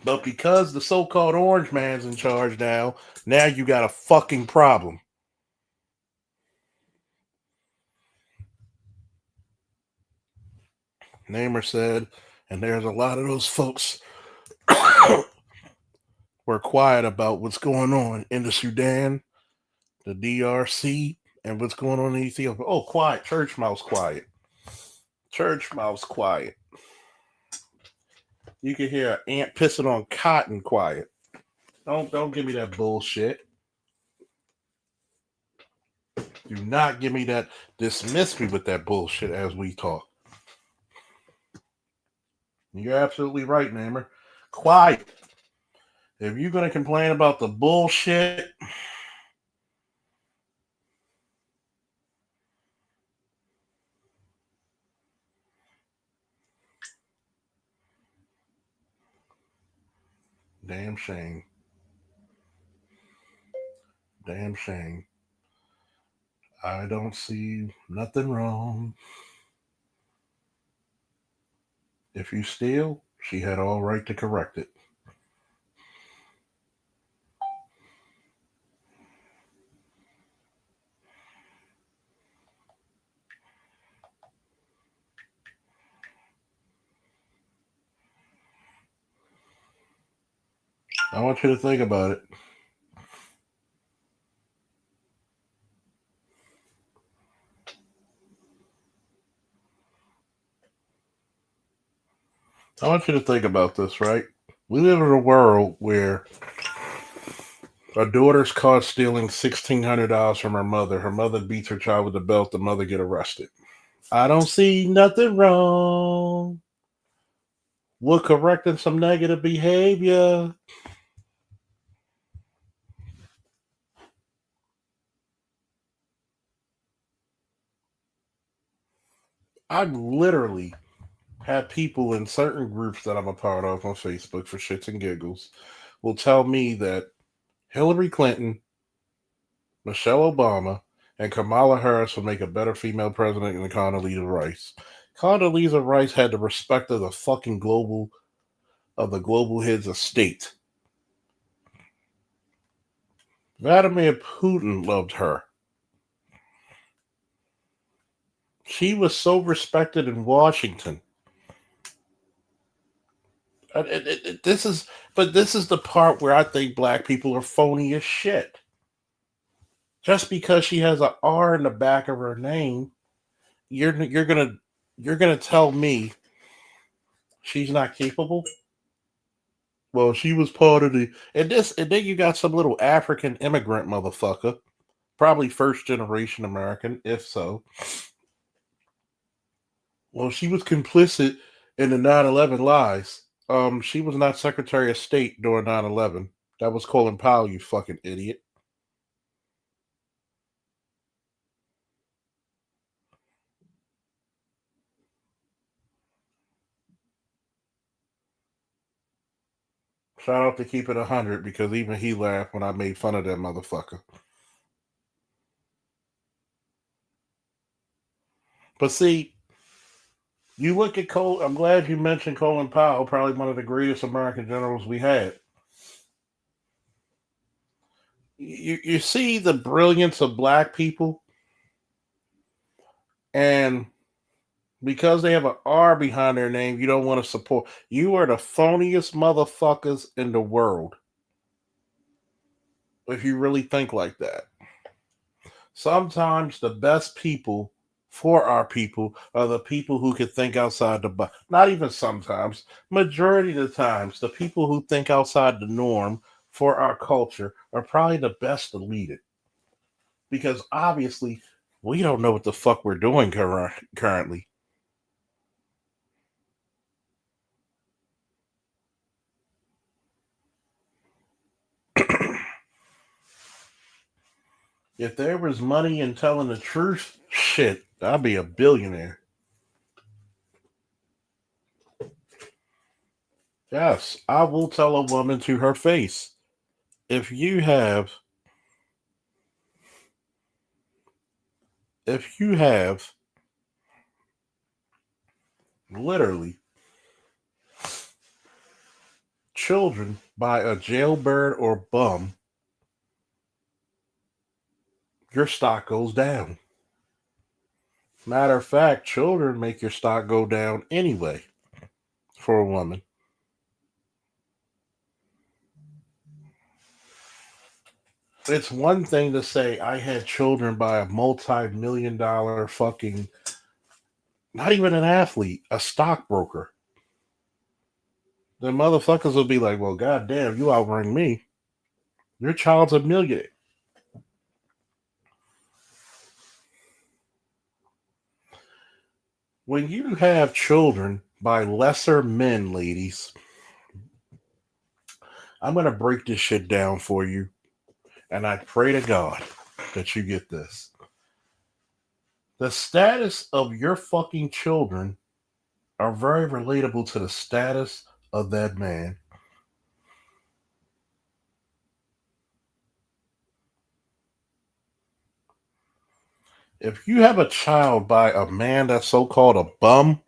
But because the so-called orange man's in charge now you got a fucking problem. Namer said, and there's a lot of those folks were quiet about what's going on in the Sudan, the DRC, and what's going on in Ethiopia. Oh, quiet. Church mouse quiet. Church mouse quiet. You can hear an ant pissing on cotton quiet. Don't give me that bullshit. Do not give me that. Dismiss me with that bullshit as we talk. You're absolutely right, Namer. Quiet. If you're going to complain about the bullshit, damn shame. Damn shame. I don't see nothing wrong. If you steal, she had all right to correct it. I want you to think about it. I want you to think about this, right? We live in a world where a daughter's caught stealing $1,600 from her mother. Her mother beats her child with a belt. The mother get arrested. I don't see nothing wrong with correcting some negative behavior. I've literally had people in certain groups that I'm a part of on Facebook for shits and giggles will tell me that Hillary Clinton, Michelle Obama, and Kamala Harris will make a better female president than Condoleezza Rice. Condoleezza Rice had the respect of the fucking global heads of state. Vladimir Putin loved her. She was so respected in Washington. This is, but this is the part where I think black people are phony as shit. Just because she has an R in the back of her name, you're gonna tell me she's not capable. Well, she was part of the and then you got some little African immigrant motherfucker, probably first generation American, if so. Well, she was complicit in the 9/11 lies. She was not Secretary of State during 9/11. That was Colin Powell, you fucking idiot. Shout out to Keep It 100 because even he laughed when I made fun of that motherfucker. But see, you look at Cole. I'm glad you mentioned Colin Powell, probably one of the greatest American generals we had. You see the brilliance of black people, and because they have an R behind their name, you don't want to support. You are the phoniest motherfuckers in the world if you really think like that. Sometimes the best people for our people are the people who can think outside the box. Not even sometimes, majority of the times, the people who think outside the norm for our culture are probably the best to lead it. Because obviously, we don't know what the fuck we're doing currently. If there was money in telling the truth, shit, I'd be a billionaire. Yes, I will tell a woman to her face. If you have if you have literally children by a jailbird or bum, your stock goes down. Matter of fact, children make your stock go down anyway for a woman. It's one thing to say I had children by a multi-million dollar fucking, not even an athlete, a stockbroker. The motherfuckers will be like, well, goddamn, you outrank me. Your child's a millionaire. When you have children by lesser men, ladies. I'm going to break this shit down for you, and I pray to God that you get this. The status of your fucking children are very relatable to the status of that man. If you have a child by a man that's so called a bum,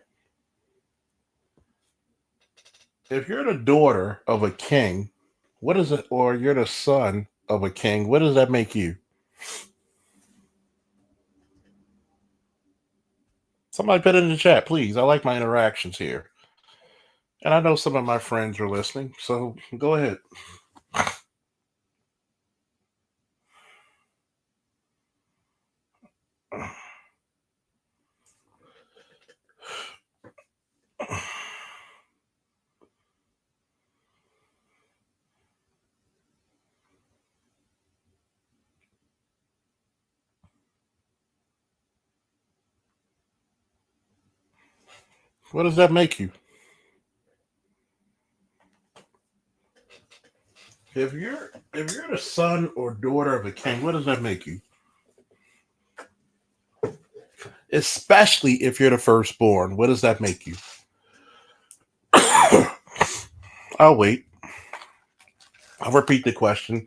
if you're the daughter of a king, what is it, or you're the son of a king, what does that make you? Somebody put it in the chat, please. I like my interactions here. And I know some of my friends are listening, so go ahead. What does that make you? If you're the son or daughter of a king, what does that make you? Especially if you're the firstborn, what does that make you? I'll wait. I'll repeat the question.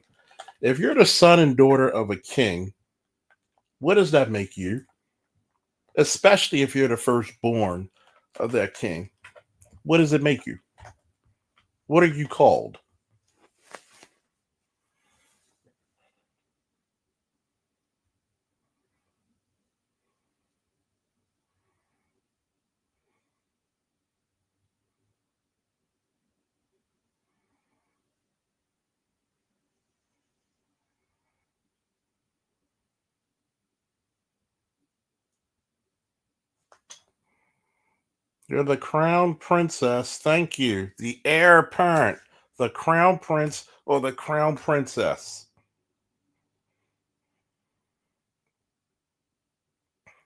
If you're the son and daughter of a king, what does that make you? Especially if you're the firstborn of that king, what does it make you? What are you called? You're the crown princess. Thank you. The heir apparent, the crown prince or the crown princess.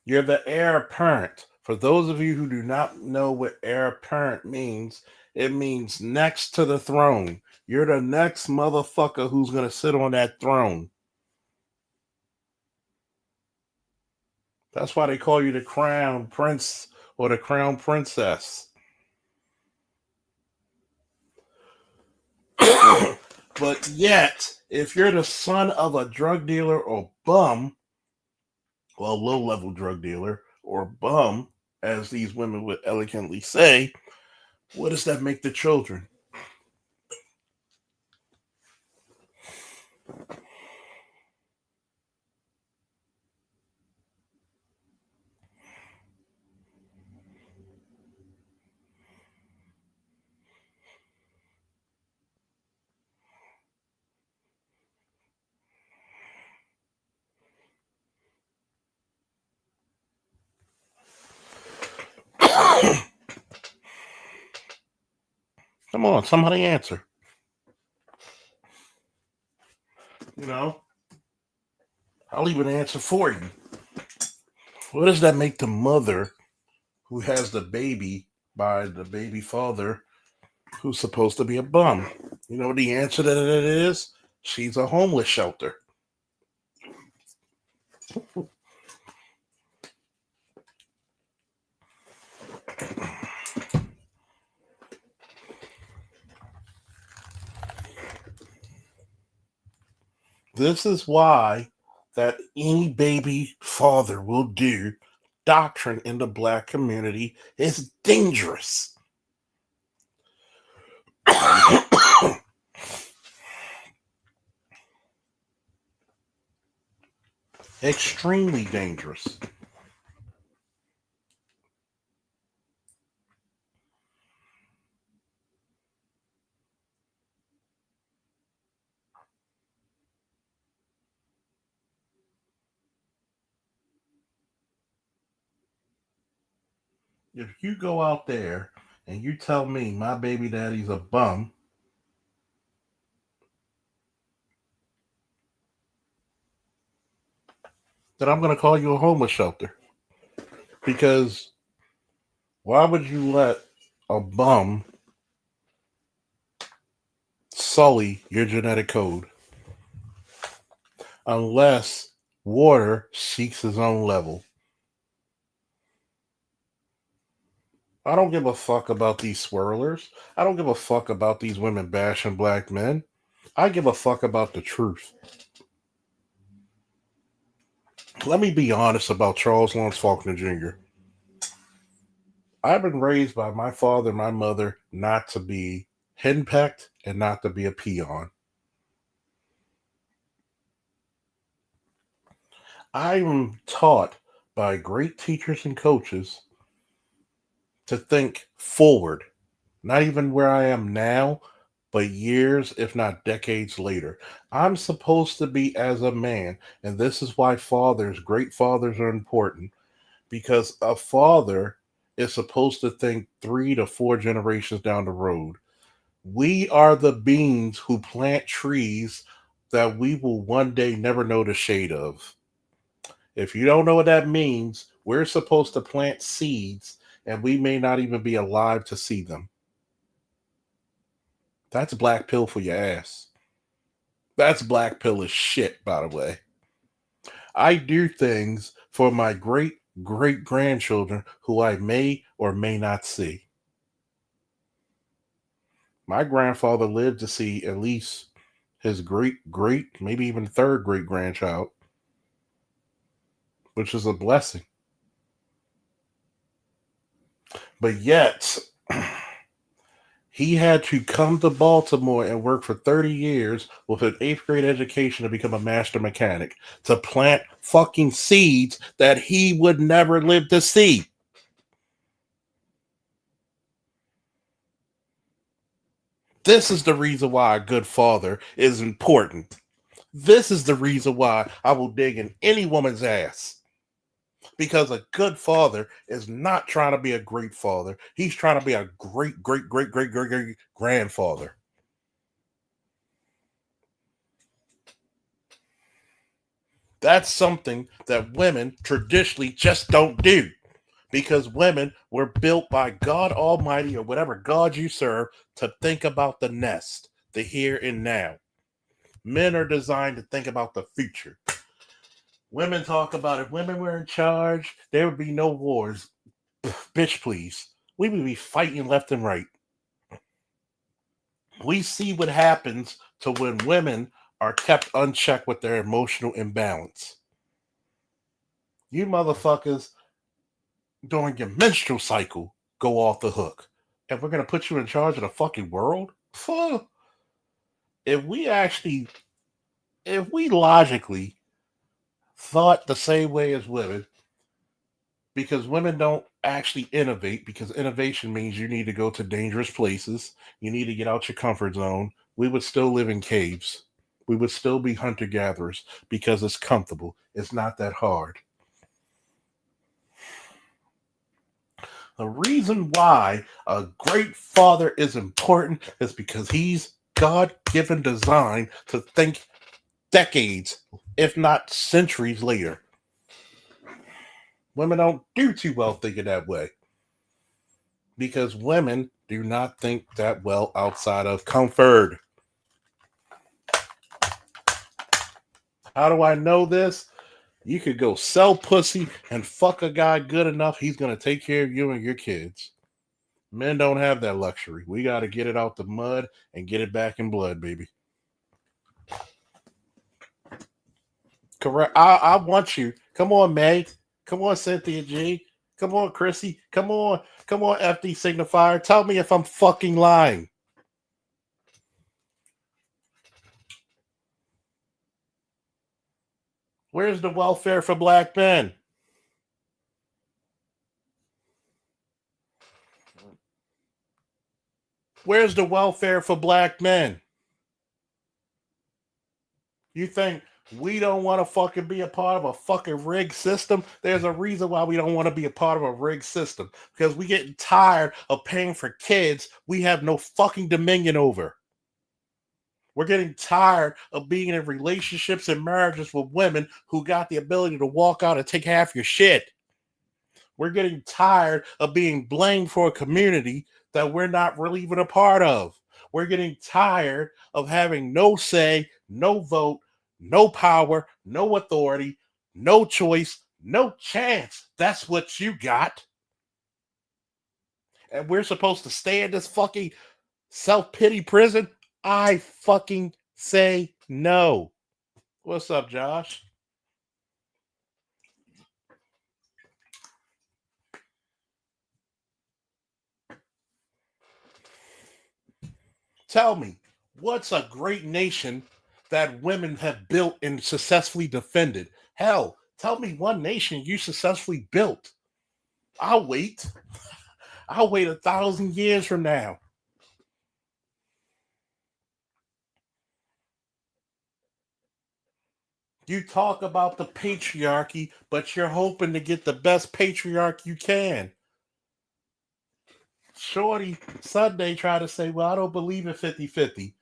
You're the heir apparent. For those of you who do not know what heir apparent means, it means next to the throne. You're the next motherfucker who's going to sit on that throne. That's why they call you the crown prince or the crown princess. But yet, if you're the son of a drug dealer or bum, well, low level drug dealer or bum, as these women would elegantly say, what does that make the children? Come on, somebody answer. You know, I'll even answer for you. What does that make the mother who has the baby by the baby father who's supposed to be a bum? You know what the answer to that is? She's a homeless shelter. This is why that any baby father will do doctrine in the black community is dangerous. Extremely dangerous. If you go out there and you tell me my baby daddy's a bum, then I'm going to call you a homeless shelter. Because why would you let a bum sully your genetic code unless water seeks its own level. I don't give a fuck about these swirlers. I don't give a fuck about these women bashing black men. I give a fuck about the truth. Let me be honest about Charles Lawrence Faulkner Jr. I've been raised by my father and my mother not to be henpecked and not to be a peon. I'm taught by great teachers and coaches to think forward, not even where I am now, but years, if not decades later. I'm supposed to be as a man, and this is why fathers, great fathers, are important because a father is supposed to think 3 to 4 generations down the road. We are the beings who plant trees that we will one day never know the shade of. If you don't know what that means, we're supposed to plant seeds and we may not even be alive to see them. That's black pill for your ass. That's black pill as shit, by the way. I do things for my great great grandchildren who I may or may not see. My grandfather lived to see at least his great, maybe even third great grandchild, which is a blessing. But yet, he had to come to Baltimore and work for 30 years with an 8th grade education to become a master mechanic, to plant fucking seeds that he would never live to see. This is the reason why a good father is important. This is the reason why I will dig in any woman's ass. Because a good father is not trying to be a great father. He's trying to be a great grandfather. That's something that women traditionally just don't do because women were built by God Almighty or whatever God you serve to think about the nest, the here and now. Men are designed to think about the future. Women talk about if women were in charge, there would be no wars. Bitch, please. We would be fighting left and right. We see what happens to when women are kept unchecked with their emotional imbalance. You motherfuckers during your menstrual cycle go off the hook. And we're going to put you in charge of the fucking world? Fuck. If we logically thought the same way as women, because women don't actually innovate, because innovation means you need to go to dangerous places, you need to get out your comfort zone, we would still live in caves. We would still be hunter gatherers because it's comfortable. It's not that hard. The reason why a great father is important is because he's God given design to think decades, if not centuries later. Women don't do too well thinking that way because women do not think that well outside of comfort. How do I know this? You could go sell pussy and fuck a guy good enough, he's going to take care of you and your kids. Men don't have that luxury. We got to get it out the mud and get it back in blood, baby. Correct. I want you. Come on, May. Come on, Cynthia G. Come on, Chrissy. Come on, FD Signifier. Tell me if I'm fucking lying. Where's the welfare for black men? Where's the welfare for black men? You think we don't want to fucking be a part of a fucking rigged system? There's a reason why we don't want to be a part of a rigged system. Because we getting tired of paying for kids we have no fucking dominion over. We're getting tired of being in relationships and marriages with women who got the ability to walk out and take half your shit. We're getting tired of being blamed for a community that we're not really even a part of. We're getting tired of having no say, no vote, no power, no authority, no choice, no chance. That's what you got. And we're supposed to stay in this fucking self pity prison? I fucking say no. What's up, Josh? Tell me, what's a great nation that women have built and successfully defended? Hell, tell me one nation you successfully built. I'll wait. I'll wait 1,000 years from now. You talk about the patriarchy, but you're hoping to get the best patriarch you can. Shorty Sunday tried to say, well, I don't believe in 50-50.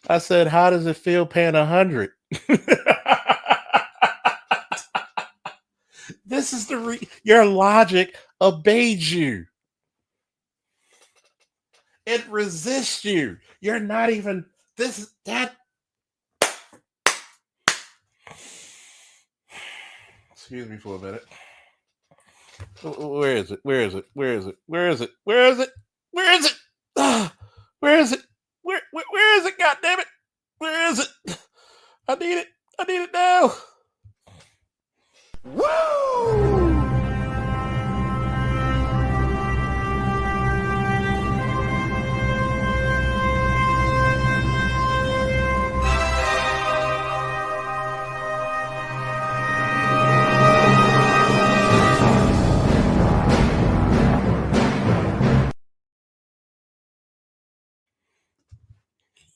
I said, how does it feel paying 100? This is your logic obeys you. It resists you. You're not even that. Excuse me for a minute. Where is it? Where is it? Where is it? Where is it? Where is it? Where is it? Where is it? Where is it? God damn it! Where is it? I need it. I need it now. Woo!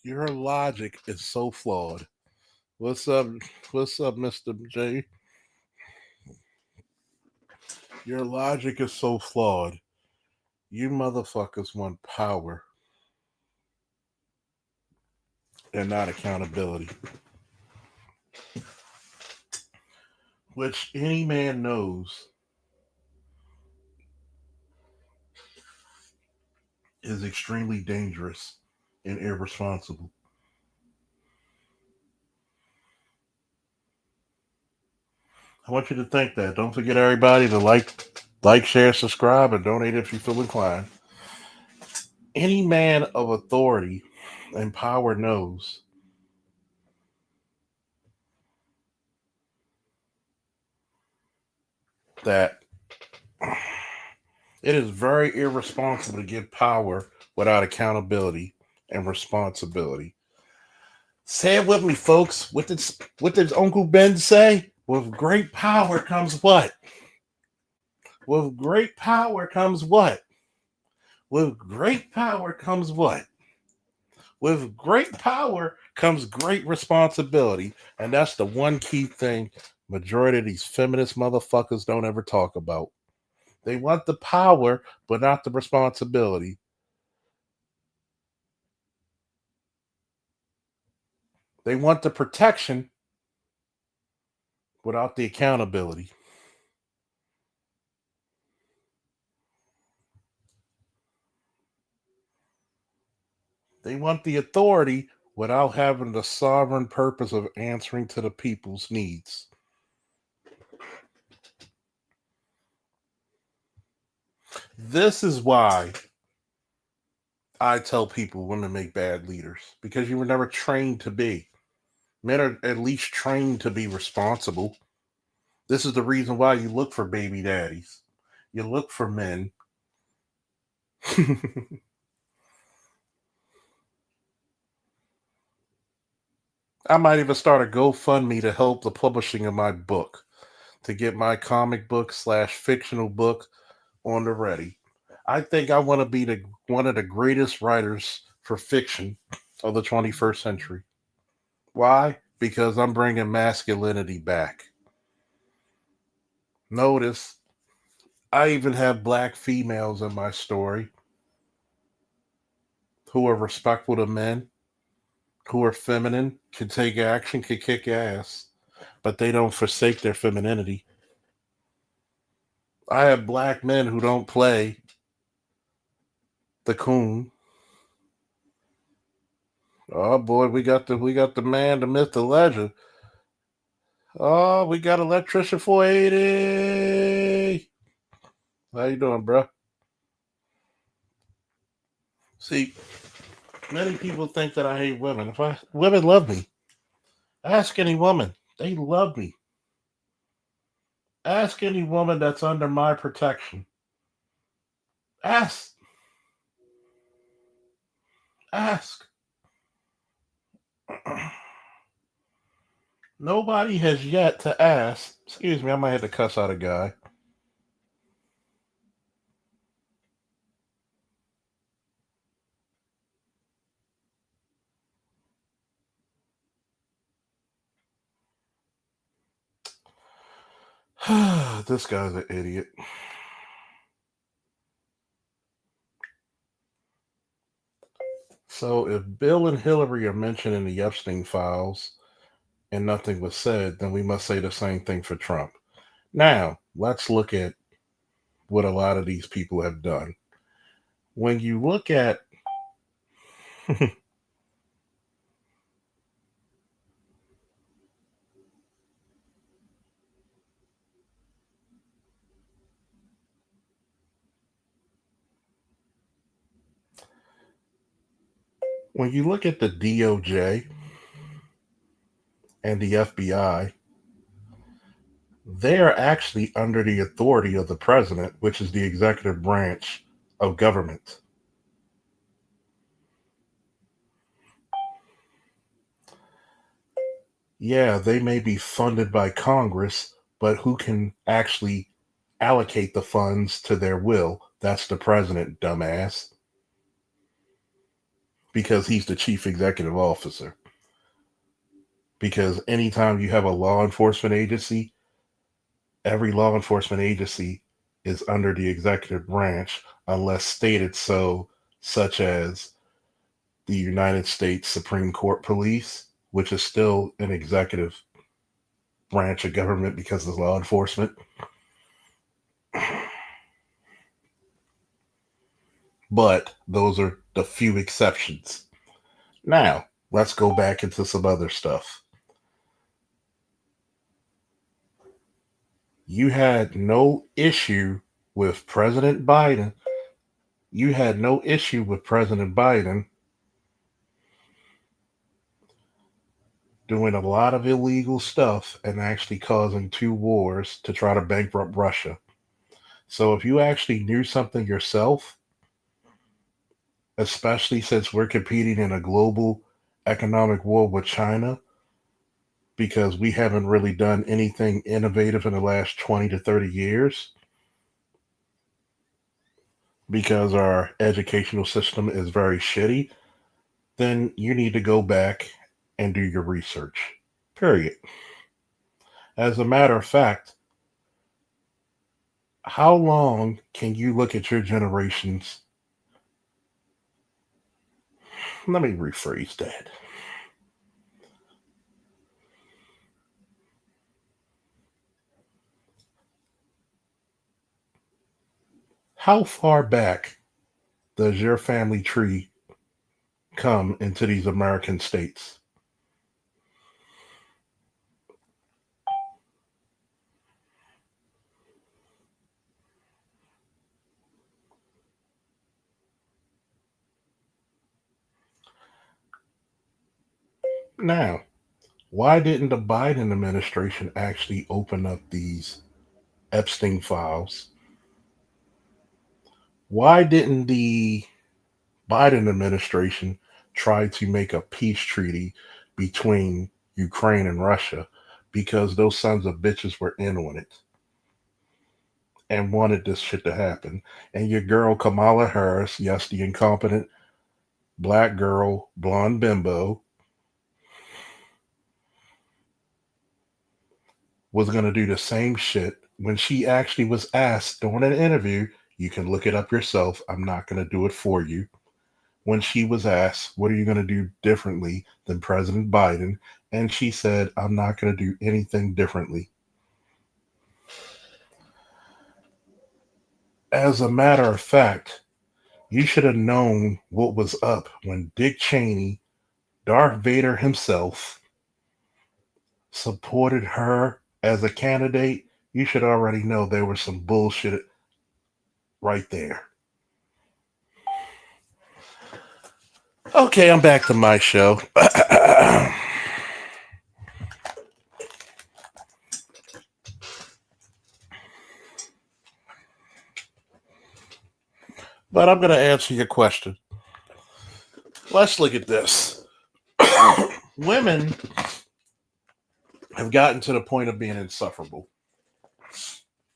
Your logic is so flawed. What's up? What's up, Mr. J? Your logic is so flawed. You motherfuckers want power and not accountability. Which any man knows is extremely dangerous and irresponsible. I want you to think that. Don't forget everybody to like, share, subscribe, and donate if you feel inclined. Any man of authority and power knows that it is very irresponsible to give power without accountability and responsibility. Say it with me, folks. What did Uncle Ben say? With great power comes what? With great power comes what? With great power comes what? With great power comes great responsibility. And that's the one key thing majority of these feminist motherfuckers don't ever talk about. They want the power, but not the responsibility. They want the protection without the accountability. They want the authority without having the sovereign purpose of answering to the people's needs. This is why I tell people women make bad leaders, because you were never trained to be. Men are at least trained to be responsible. This is the reason why you look for baby daddies. You look for men. I might even start a GoFundMe to help the publishing of my book, to get my comic book / fictional book on the ready. I think I want to be one of the greatest writers for fiction of the 21st century. Why? Because I'm bringing masculinity back. Notice, I even have black females in my story who are respectful to men, who are feminine, can take action, can kick ass, but they don't forsake their femininity. I have black men who don't play the coon. Oh boy, we got the man, the myth, the legend. Oh, we got electrician 480. How you doing, bro? See, many people think that I hate women. If I women love me, ask any woman. They love me. Ask any woman that's under my protection. Ask, ask. Nobody has yet to ask. Excuse me, I might have to cuss out a guy. This guy's an idiot. So if Bill and Hillary are mentioned in the Epstein files and nothing was said, then we must say the same thing for Trump. Now, let's look at what a lot of these people have done. When you look at when you look at the DOJ and the FBI, they are actually under the authority of the president, which is the executive branch of government. Yeah, they may be funded by Congress, but who can actually allocate the funds to their will? That's the president, dumbass, because he's the chief executive officer. Because anytime you have a law enforcement agency, every law enforcement agency is under the executive branch unless stated so, such as the United States Supreme Court Police, which is still an executive branch of government because of law enforcement. But those are the few exceptions. Now, let's go back into some other stuff. You had no issue with President Biden. You had no issue with President Biden doing a lot of illegal stuff and actually causing two wars to try to bankrupt Russia. So if you actually knew something yourself, especially since we're competing in a global economic war with China, because we haven't really done anything innovative in the last 20 to 30 years, because our educational system is very shitty, then you need to go back and do your research. Period. As a matter of fact, how long can you look at your generations? Let me rephrase that. How far back does your family tree come into these American states? Now, why didn't the Biden administration actually open up these Epstein files? Why didn't the Biden administration try to make a peace treaty between Ukraine and Russia? Because those sons of bitches were in on it and wanted this shit to happen. And your girl Kamala Harris, yes, the incompetent black girl, blonde bimbo, was going to do the same shit when she actually was asked during an interview. You can look it up yourself. I'm not going to do it for you. When she was asked, what are you going to do differently than President Biden? And she said, I'm not going to do anything differently. As a matter of fact, You should have known what was up when Dick Cheney, Darth Vader himself, supported her as a candidate. You should already know there was some bullshit right there. Okay, I'm back to my show. But I'm going to answer your question. Let's look at this. Women have gotten to the point of being insufferable.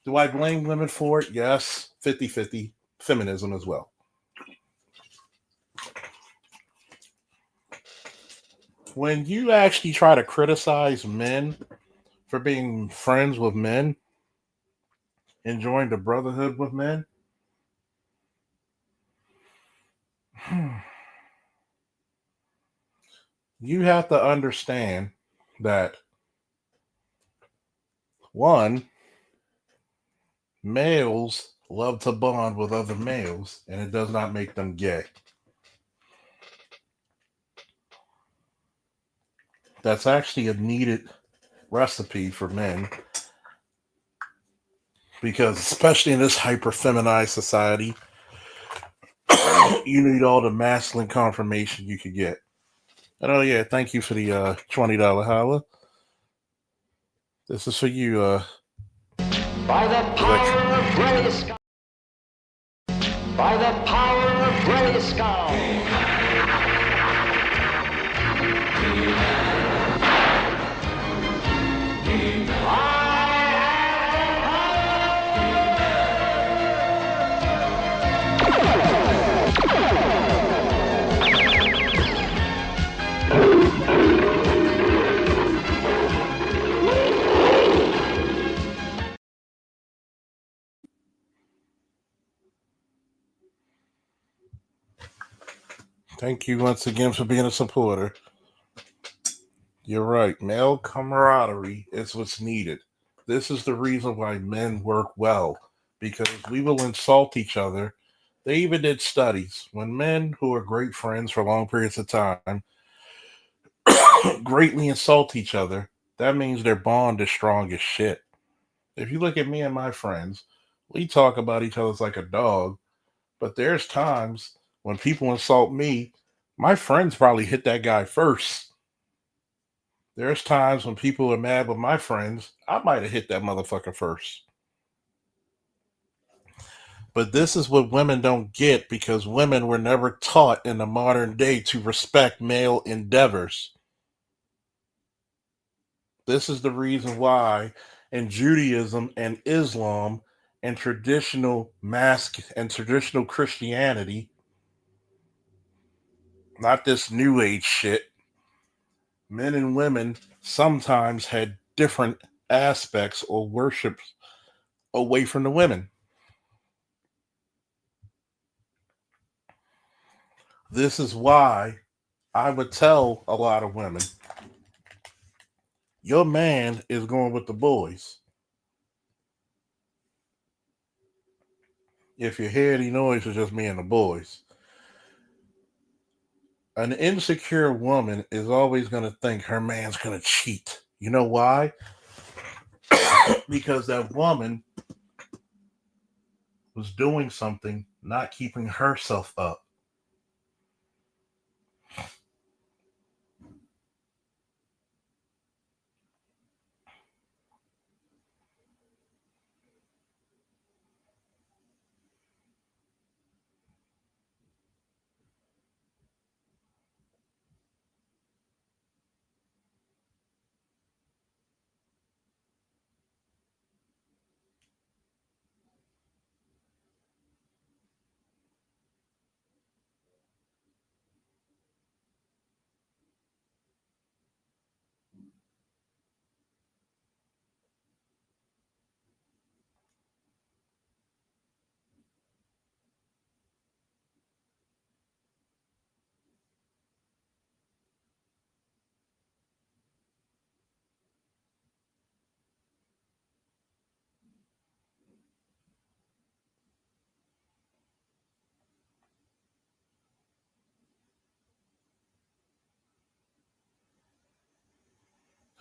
Do I blame women for it? Yes. 50-50. Feminism as well. When you actually try to criticize men for being friends with men, enjoying the brotherhood with men, you have to understand that one, males love to bond with other males, and it does not make them gay. That's actually a needed recipe for men because, especially in this hyper feminized society, you need all the masculine confirmation you could get. And oh, yeah, thank you for the $20 holla. This is for you, By the power of Grayskull. By the power of Grayskull. thank you once again for being a supporter. You're right. Male camaraderie is what's needed. This is the reason why men work well because we will insult each other. They even did studies. When men who are great friends for long periods of time greatly insult each other, that means their bond is strong as shit. If you look at me and my friends, we talk about each other like a dog, but there's times when people insult me, my friends probably hit that guy first. There's times when people are mad with my friends, I might have hit that motherfucker first. But this is what women don't get because women were never taught in the modern day to respect male endeavors. This is the reason why in Judaism and Islam and traditional Christianity, not this new age shit, men and women sometimes had different aspects or worships away from the women. This is why I would tell a lot of women, your man is going with the boys. If you hear any noise, it's just me and the boys. An insecure woman is always going to think her man's going to cheat. You know why? Because that woman was doing something, not keeping herself up.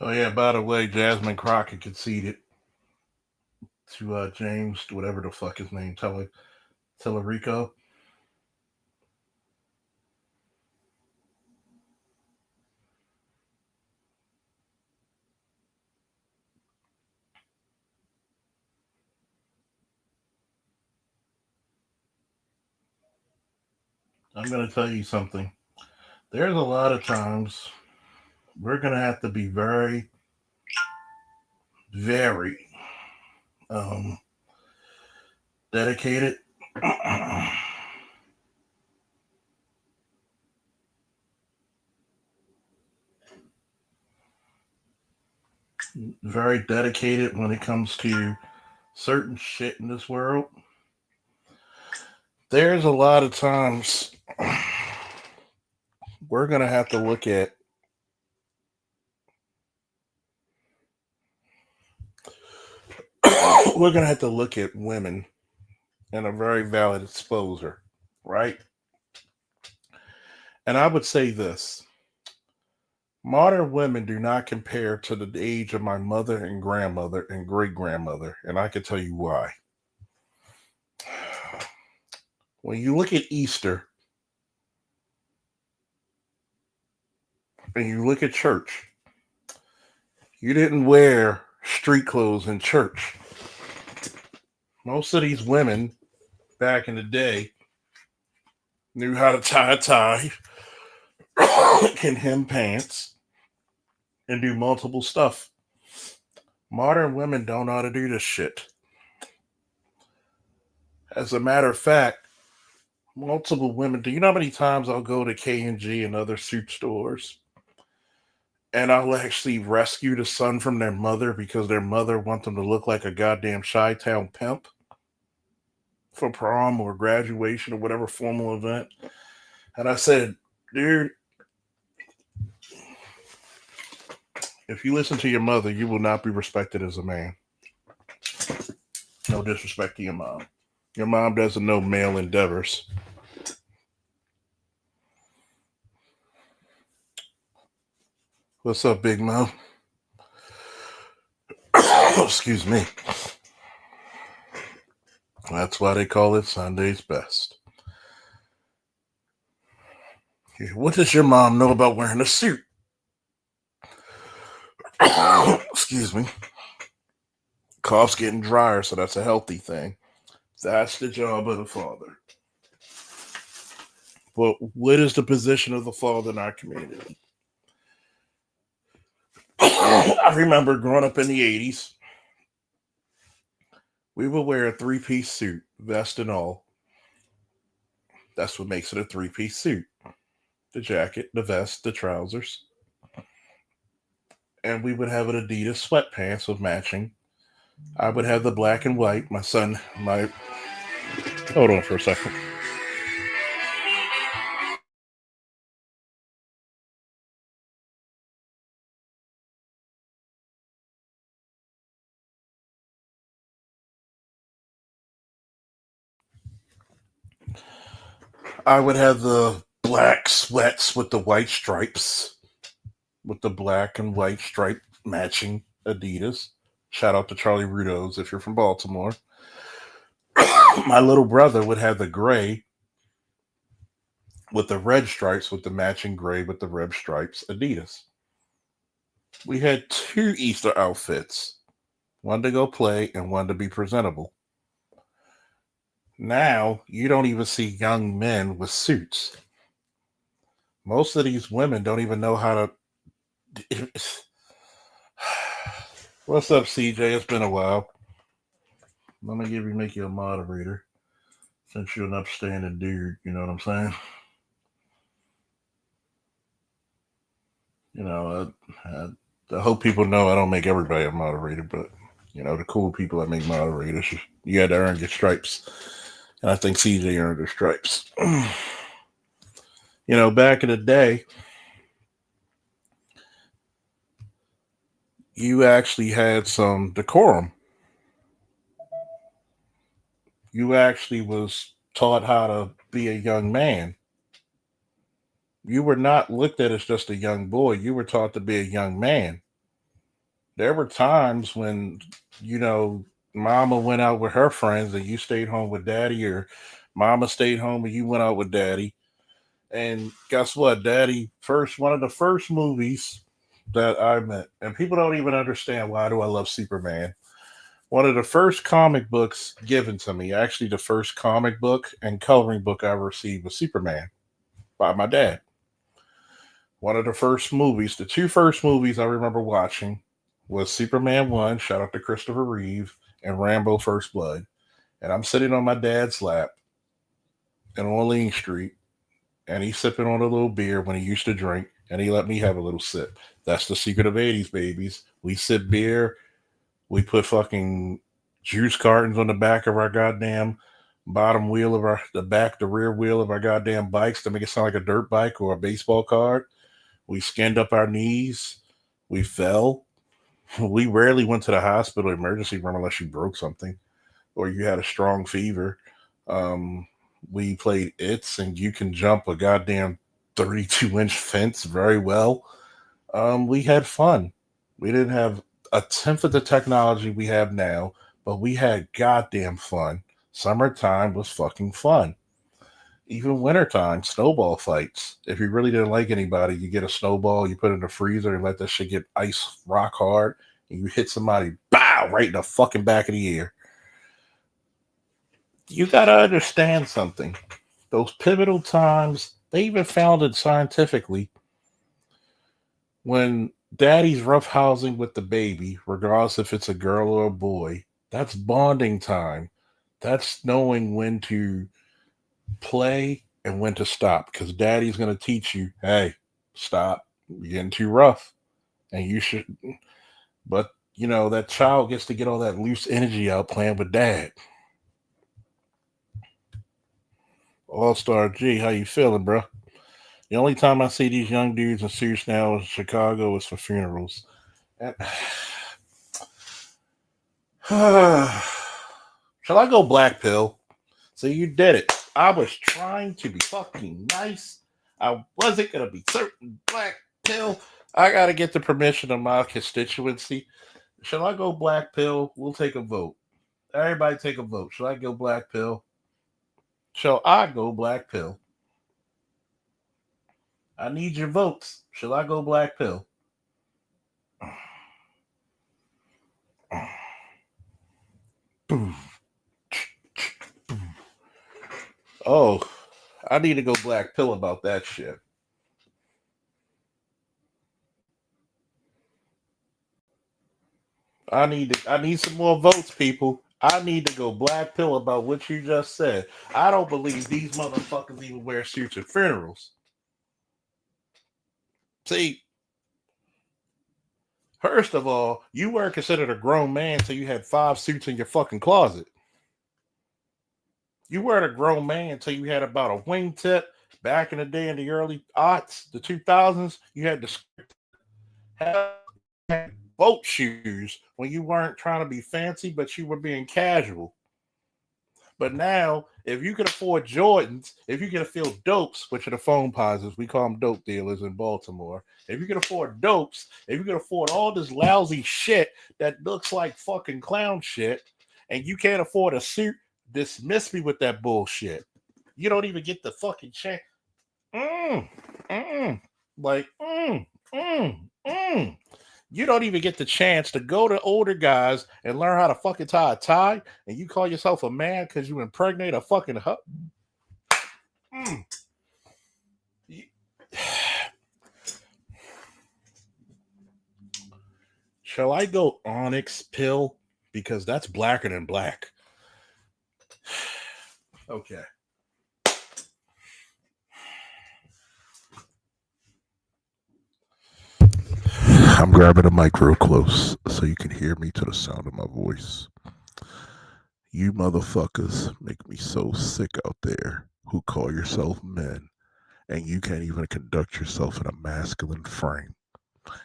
Oh yeah, by the way, Jasmine Crockett conceded to James, whatever the fuck his name, Tellerico. I'm gonna tell you something. There's a lot of times we're gonna have to be very, very um, dedicated. Very dedicated when it comes to certain shit in this world. There's a lot of times we're gonna have to look at we're gonna have to look at women in a very valid exposure, right? And I would say this: modern women do not compare to the age of my mother and grandmother and great grandmother, and I can tell you why. When you look at Easter and you look at church, you didn't wear street clothes in church. Most of these women back in the day knew how to tie a tie, can hem pants, and do multiple stuff. Modern women don't know how to do this shit. As a matter of fact, multiple women. Do you know how many times I'll go to K&G and other suit stores and I'll actually rescue the son from their mother because their mother wants them to look like a goddamn Chi-Town pimp for prom or graduation or whatever formal event? And I said, dude, if you listen to your mother, you will not be respected as a man. No disrespect to your mom. Your mom doesn't know male endeavors. What's up, Big Mo? Excuse me. That's why they call it Sunday's Best. What does your mom know about wearing a suit? Excuse me. Cough's getting drier, so that's a healthy thing. That's the job of the father. But what is the position of the father in our community? I remember growing up in the 80s, we would wear a three-piece suit, vest and all. That's what makes it a three-piece suit: the jacket, the vest, the trousers. And we would have an Adidas sweatpants with matching. I would have the black and white. My hold on for a second. I would have the black sweats with the white stripes, with the black and white stripe matching Adidas. Shout out to Charlie Rudos if you're from Baltimore. My little brother would have the gray with the red stripes with the matching gray with the red stripes Adidas. We had two Easter outfits, one to go play and one to be presentable. Now you don't even see young men with suits. Most of these women don't even know how to. What's up, CJ? It's been a while. Let me make you a moderator since you're an upstanding dude. You know what I'm saying? You know, I hope people know I don't make everybody a moderator, but the cool people that make moderators, you had to earn your stripes, and I think CJ earned her stripes. Back in the day, you actually had some decorum. You actually was taught how to be a young man. You were not looked at as just a young boy. You were taught to be a young man. There were times when, you know, mama went out with her friends and you stayed home with daddy, or mama stayed home and you went out with daddy. And guess what? Daddy first one of the first movies that I met, and people don't even understand why do I love Superman. One of the first comic books given to me, actually the first comic book and coloring book I ever received was Superman by my dad. One of the first movies, the two first movies I remember watching was Superman 1, shout out to Christopher Reeve, and Rambo First Blood. And I'm sitting on my dad's lap in Orleans Street, and he's sipping on a little beer when he used to drink, and he let me have a little sip. That's the secret of 80s babies. We sip beer, we put fucking juice cartons on the back of our goddamn bottom wheel of the rear wheel of our goddamn bikes to make it sound like a dirt bike or a baseball card. We skinned up our knees. We fell. We rarely went to the hospital emergency room unless you broke something or you had a strong fever. Um, we played It's and You Can Jump a goddamn 32-inch fence very well. We had fun. We didn't have a tenth of the technology we have now, but we had goddamn fun. Summertime was fucking fun. Even wintertime, snowball fights. If you really didn't like anybody, you get a snowball, you put it in the freezer and let that shit get ice rock hard, and you hit somebody, bow, right in the fucking back of the ear. You gotta understand something. Those pivotal times, they even found it scientifically when daddy's roughhousing with the baby, regardless if it's a girl or a boy, that's bonding time. That's knowing when to play and when to stop because daddy's going to teach you, hey, stop, you're getting too rough, and you should. But you know that child gets to get all that loose energy out playing with dad. All Star G, how you feeling, bro? The only time I see these young dudes in suits now in Chicago is for funerals. And- Shall I go black pill? So you did it. I was trying to be fucking nice. I wasn't gonna be certain black pill. I gotta get the permission of my constituency. Shall I go black pill? We'll take a vote. Everybody take a vote. Shall I go black pill? Shall I go black pill? I need your votes. Shall I go black pill? Oh, I need to go black pill about that shit. I need some more votes, people. I need to go black pill about what you just said. I don't believe these motherfuckers even wear suits at funerals. See, first of all, you weren't considered a grown man until you had 5 suits in your fucking closet. You weren't a grown man until you had about a wingtip. Back in the day, in the early aughts, the 2000s, you had to have boat shoes when you weren't trying to be fancy, but you were being casual. But now, if you can afford Jordans, if you can afford dopes, which are the phone positives, we call them dope dealers in Baltimore. If you can afford dopes, if you can afford all this lousy shit that looks like fucking clown shit, and you can't afford a suit, dismiss me with that bullshit. You don't even get the fucking chance. Mm, mm, like, you don't even get the chance to go to older guys and learn how to fucking tie a tie, and you call yourself a man because you impregnate a fucking Mm. Shall I go onyx pill? Because that's blacker than black. Okay. I'm grabbing a mic real close so you can hear me to the sound of my voice. You motherfuckers make me so sick out there who call yourself men and you can't even conduct yourself in a masculine frame.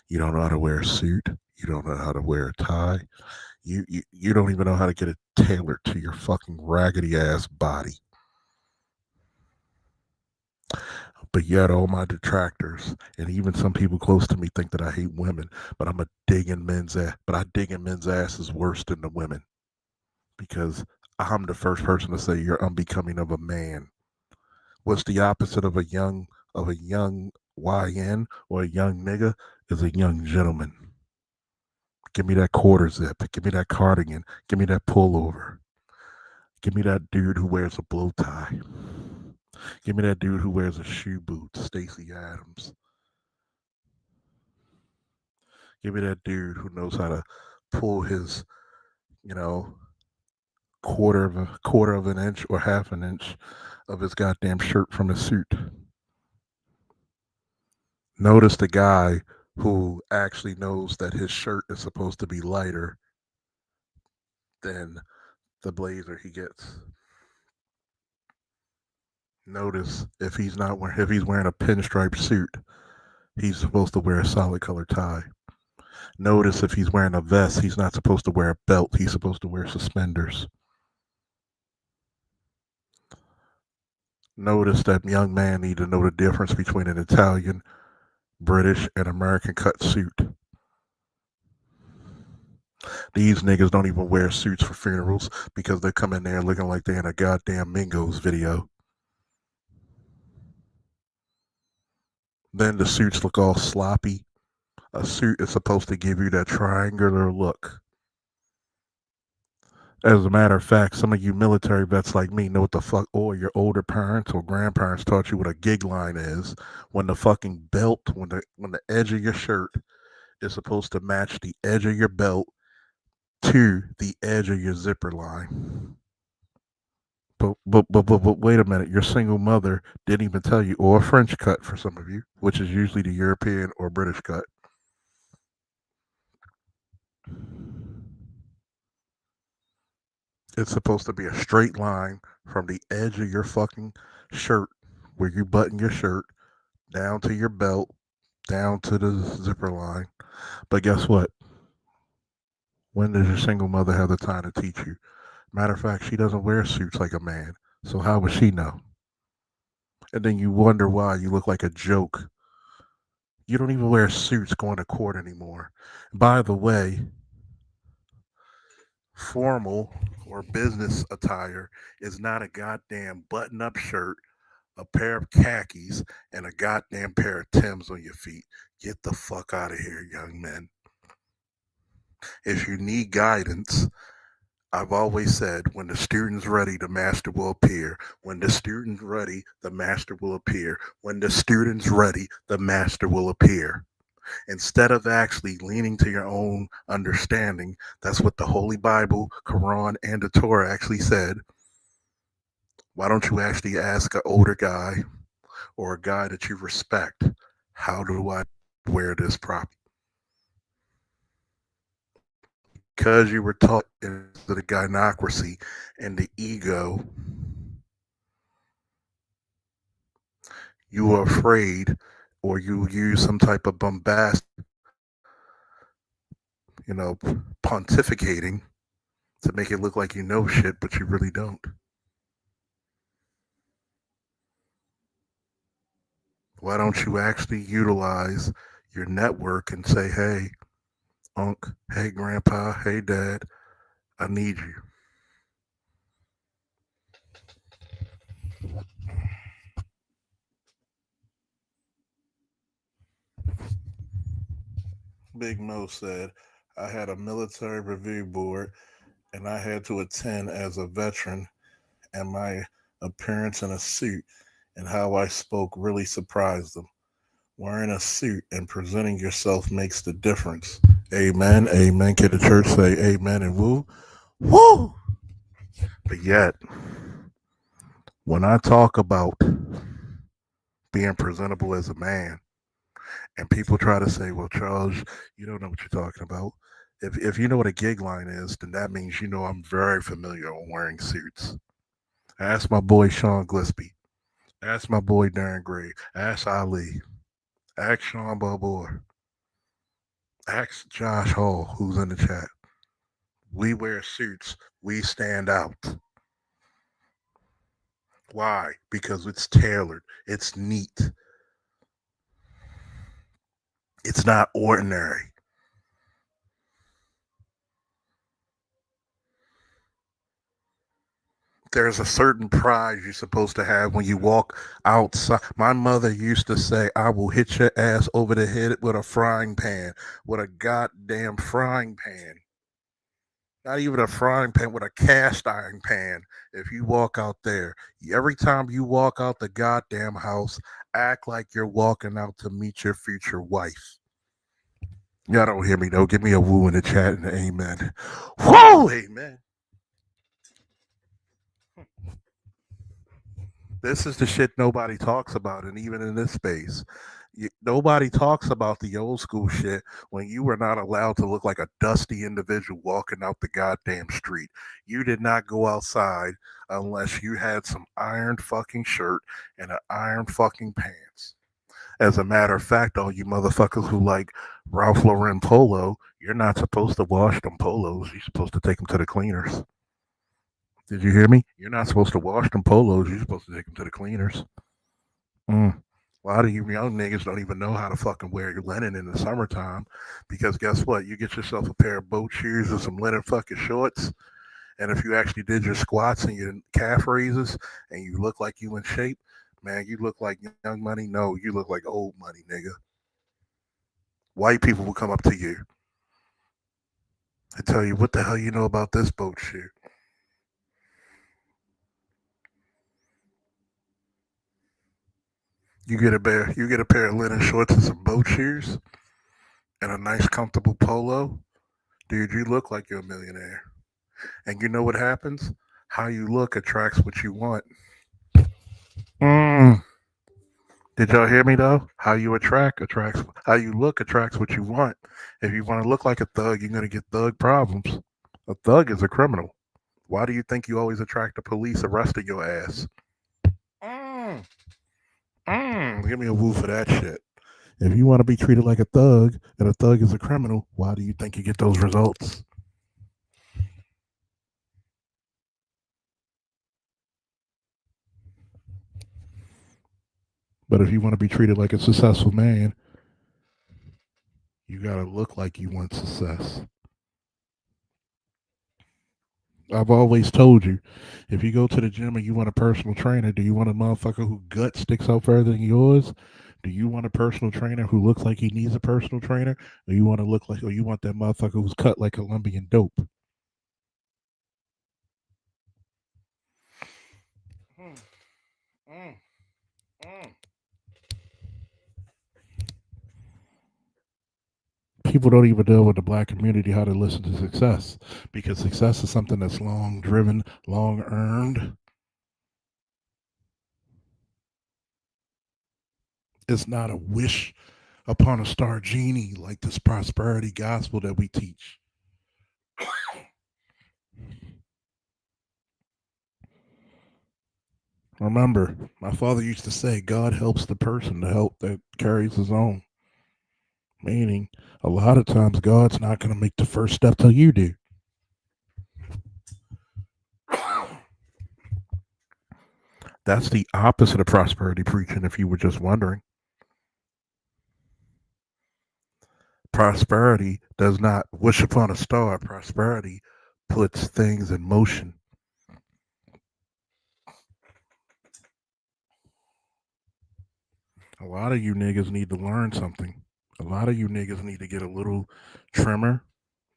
You don't know how to wear a suit. You don't know how to wear a tie. You don't even know how to get it tailored to your fucking raggedy ass body. But yet all my detractors and even some people close to me think that I hate women, but I'm a dig in men's ass. But I dig in men's asses worse than the women because I'm the first person to say you're unbecoming of a man. What's the opposite of a young YN or a young nigga is a young gentleman. Give me that quarter zip. Give me that cardigan. Give me that pullover. Give me that dude who wears a blow tie. Give me that dude who wears a shoe boot, Stacey Adams. Give me that dude who knows how to pull his, quarter of an inch or half an inch of his goddamn shirt from his suit. Notice the guy who actually knows that his shirt is supposed to be lighter than the blazer he gets. Notice if he's wearing a pinstripe suit, he's supposed to wear a solid color tie. Notice if he's wearing a vest, he's not supposed to wear a belt. He's supposed to wear suspenders. Notice that young man need to know the difference between an Italian, British, and American cut suit. These niggas don't even wear suits for funerals because they come in there looking like they're in a goddamn Mingos video. Then the suits look all sloppy. A suit is supposed to give you that triangular look. As a matter of fact, some of you military vets like me know what the fuck, or your older parents or grandparents taught you what a gig line is. When the fucking belt, when the edge of your shirt is supposed to match the edge of your belt to the edge of your zipper line. But wait a minute, your single mother didn't even tell you, or a French cut for some of you, which is usually the European or British cut. It's supposed to be a straight line from the edge of your fucking shirt, where you button your shirt, down to your belt, down to the zipper line. But guess what? When does your single mother have the time to teach you? Matter of fact, she doesn't wear suits like a man. So how would she know? And then you wonder why you look like a joke. You don't even wear suits going to court anymore. By the way, formal or business attire is not a goddamn button up shirt, a pair of khakis, and a goddamn pair of Timbs on your feet. Get the fuck out of here, young men. If you need guidance, I've always said, when the student's ready, the master will appear. When the student's ready, the master will appear. When the student's ready, the master will appear. Instead of actually leaning to your own understanding, that's what the Holy Bible, Quran, and the Torah actually said. Why don't you actually ask an older guy or a guy that you respect, how do I wear this properly? Because you were taught into the gynocracy and the ego, you are afraid, or you use some type of bombastic, pontificating to make it look like you know shit, but you really don't. Why don't you actually utilize your network and say, hey, Unc, hey, Grandpa, hey, Dad, I need you. Big Mo said, I had a military review board and I had to attend as a veteran, and my appearance in a suit and how I spoke really surprised them. Wearing a suit and presenting yourself makes the difference. Amen. Amen. Can the church say amen and woo? Woo! But yet, when I talk about being presentable as a man, and people try to say, well, Charles, you don't know what you're talking about. If you know what a gig line is, then that means you know I'm very familiar on wearing suits. Ask my boy Sean Gillespie. Ask my boy Darren Gray. Ask Ali. Ask Sean Balboa. Ask Josh Hall, who's in the chat. We wear suits. We stand out. Why? Because it's tailored. It's neat. It's not ordinary. There's a certain pride you're supposed to have when you walk outside. My mother used to say, I will hit your ass over the head with a frying pan, with a goddamn frying pan. Not even a frying pan, with a cast iron pan. If you walk out there, every time you walk out the goddamn house, act like you're walking out to meet your future wife. Y'all don't hear me though. Give me a woo in the chat and amen. Whoa, amen. This is the shit nobody talks about, and even in this space, nobody talks about the old school shit when you were not allowed to look like a dusty individual walking out the goddamn street. You did not go outside unless you had some ironed fucking shirt and an iron fucking pants. As a matter of fact, all you motherfuckers who like Ralph Lauren polo, you're not supposed to wash them polos. You're supposed to take them to the cleaners. Did you hear me? You're not supposed to wash them polos. You're supposed to take them to the cleaners. A lot of you young niggas don't even know how to fucking wear your linen in the summertime because guess what? You get yourself a pair of boat shoes and some linen fucking shorts. And if you actually did your squats and your calf raises and you look like you in shape, man, you look like young money. No, you look like old money, nigga. White people will come up to you and tell you, what the hell you know about this boat shoe? You get a pair of linen shorts and some boat shoes and a nice comfortable polo. Dude, you look like you're a millionaire. And you know what happens? How you look attracts what you want. Mm. Did y'all hear me though? How you attracts how you look attracts what you want. If you want to look like a thug, you're gonna get thug problems. A thug is a criminal. Why do you think you always attract the police arresting your ass? Give me a woo for that shit. If you want to be treated like a thug and a thug is a criminal, why do you think you get those results? But if you want to be treated like a successful man, you got to look like you want success. I've always told you, if you go to the gym and you want a personal trainer, do you want a motherfucker whose gut sticks out further than yours? Do you want a personal trainer who looks like he needs a personal trainer? Or you want to look like, or you want that motherfucker who's cut like Colombian dope? People don't even know with the black community how to listen to success because success is something that's long driven, long earned. It's not a wish upon a star genie like this prosperity gospel that we teach. Remember, my father used to say, God helps the person to help that carries his own. Meaning, a lot of times God's not going to make the first step till you do. That's the opposite of prosperity preaching, if you were just wondering. Prosperity does not wish upon a star. Prosperity puts things in motion. A lot of you niggas need to learn something. A lot of you niggas need to get a little trimmer,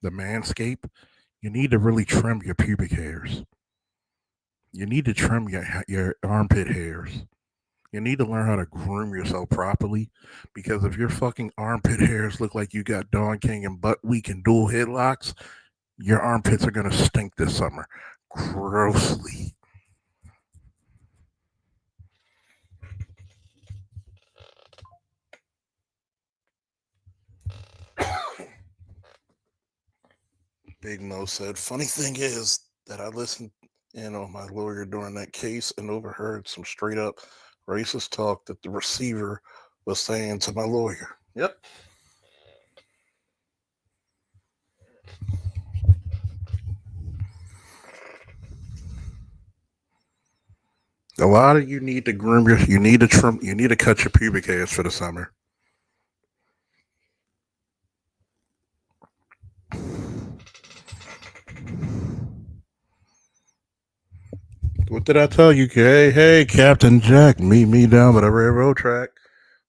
the Manscaped. You need to really trim your pubic hairs. You need to trim your armpit hairs. You need to learn how to groom yourself properly because if your fucking armpit hairs look like you got Don King and Butt Week and dual headlocks, your armpits are going to stink this summer. Grossly. Big Mo said, funny thing is that I listened in on my lawyer during that case and overheard some straight up racist talk that the receiver was saying to my lawyer. Yep. A lot of you need to groom you need to cut your pubic hairs for the summer. What did I tell you? Hey, Captain Jack, meet me down by the railroad track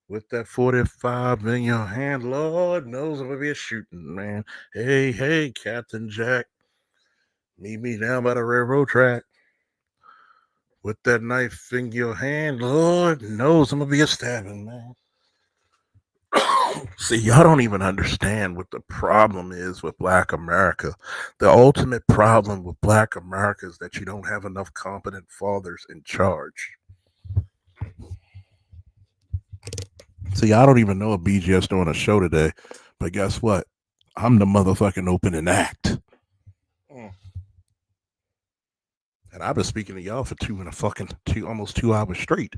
with that 45 in your hand. Lord knows I'm gonna be a shooting, man. Hey, Captain Jack, meet me down by the railroad track with that knife in your hand. Lord knows I'm gonna be a stabbing, man. See, y'all don't even understand what the problem is with Black America. The ultimate problem with Black America is that you don't have enough competent fathers in charge. See, I don't even know if BGS doing a show today, but guess what? I'm the motherfucking opening act. And I've been speaking to y'all for almost 2 hours straight.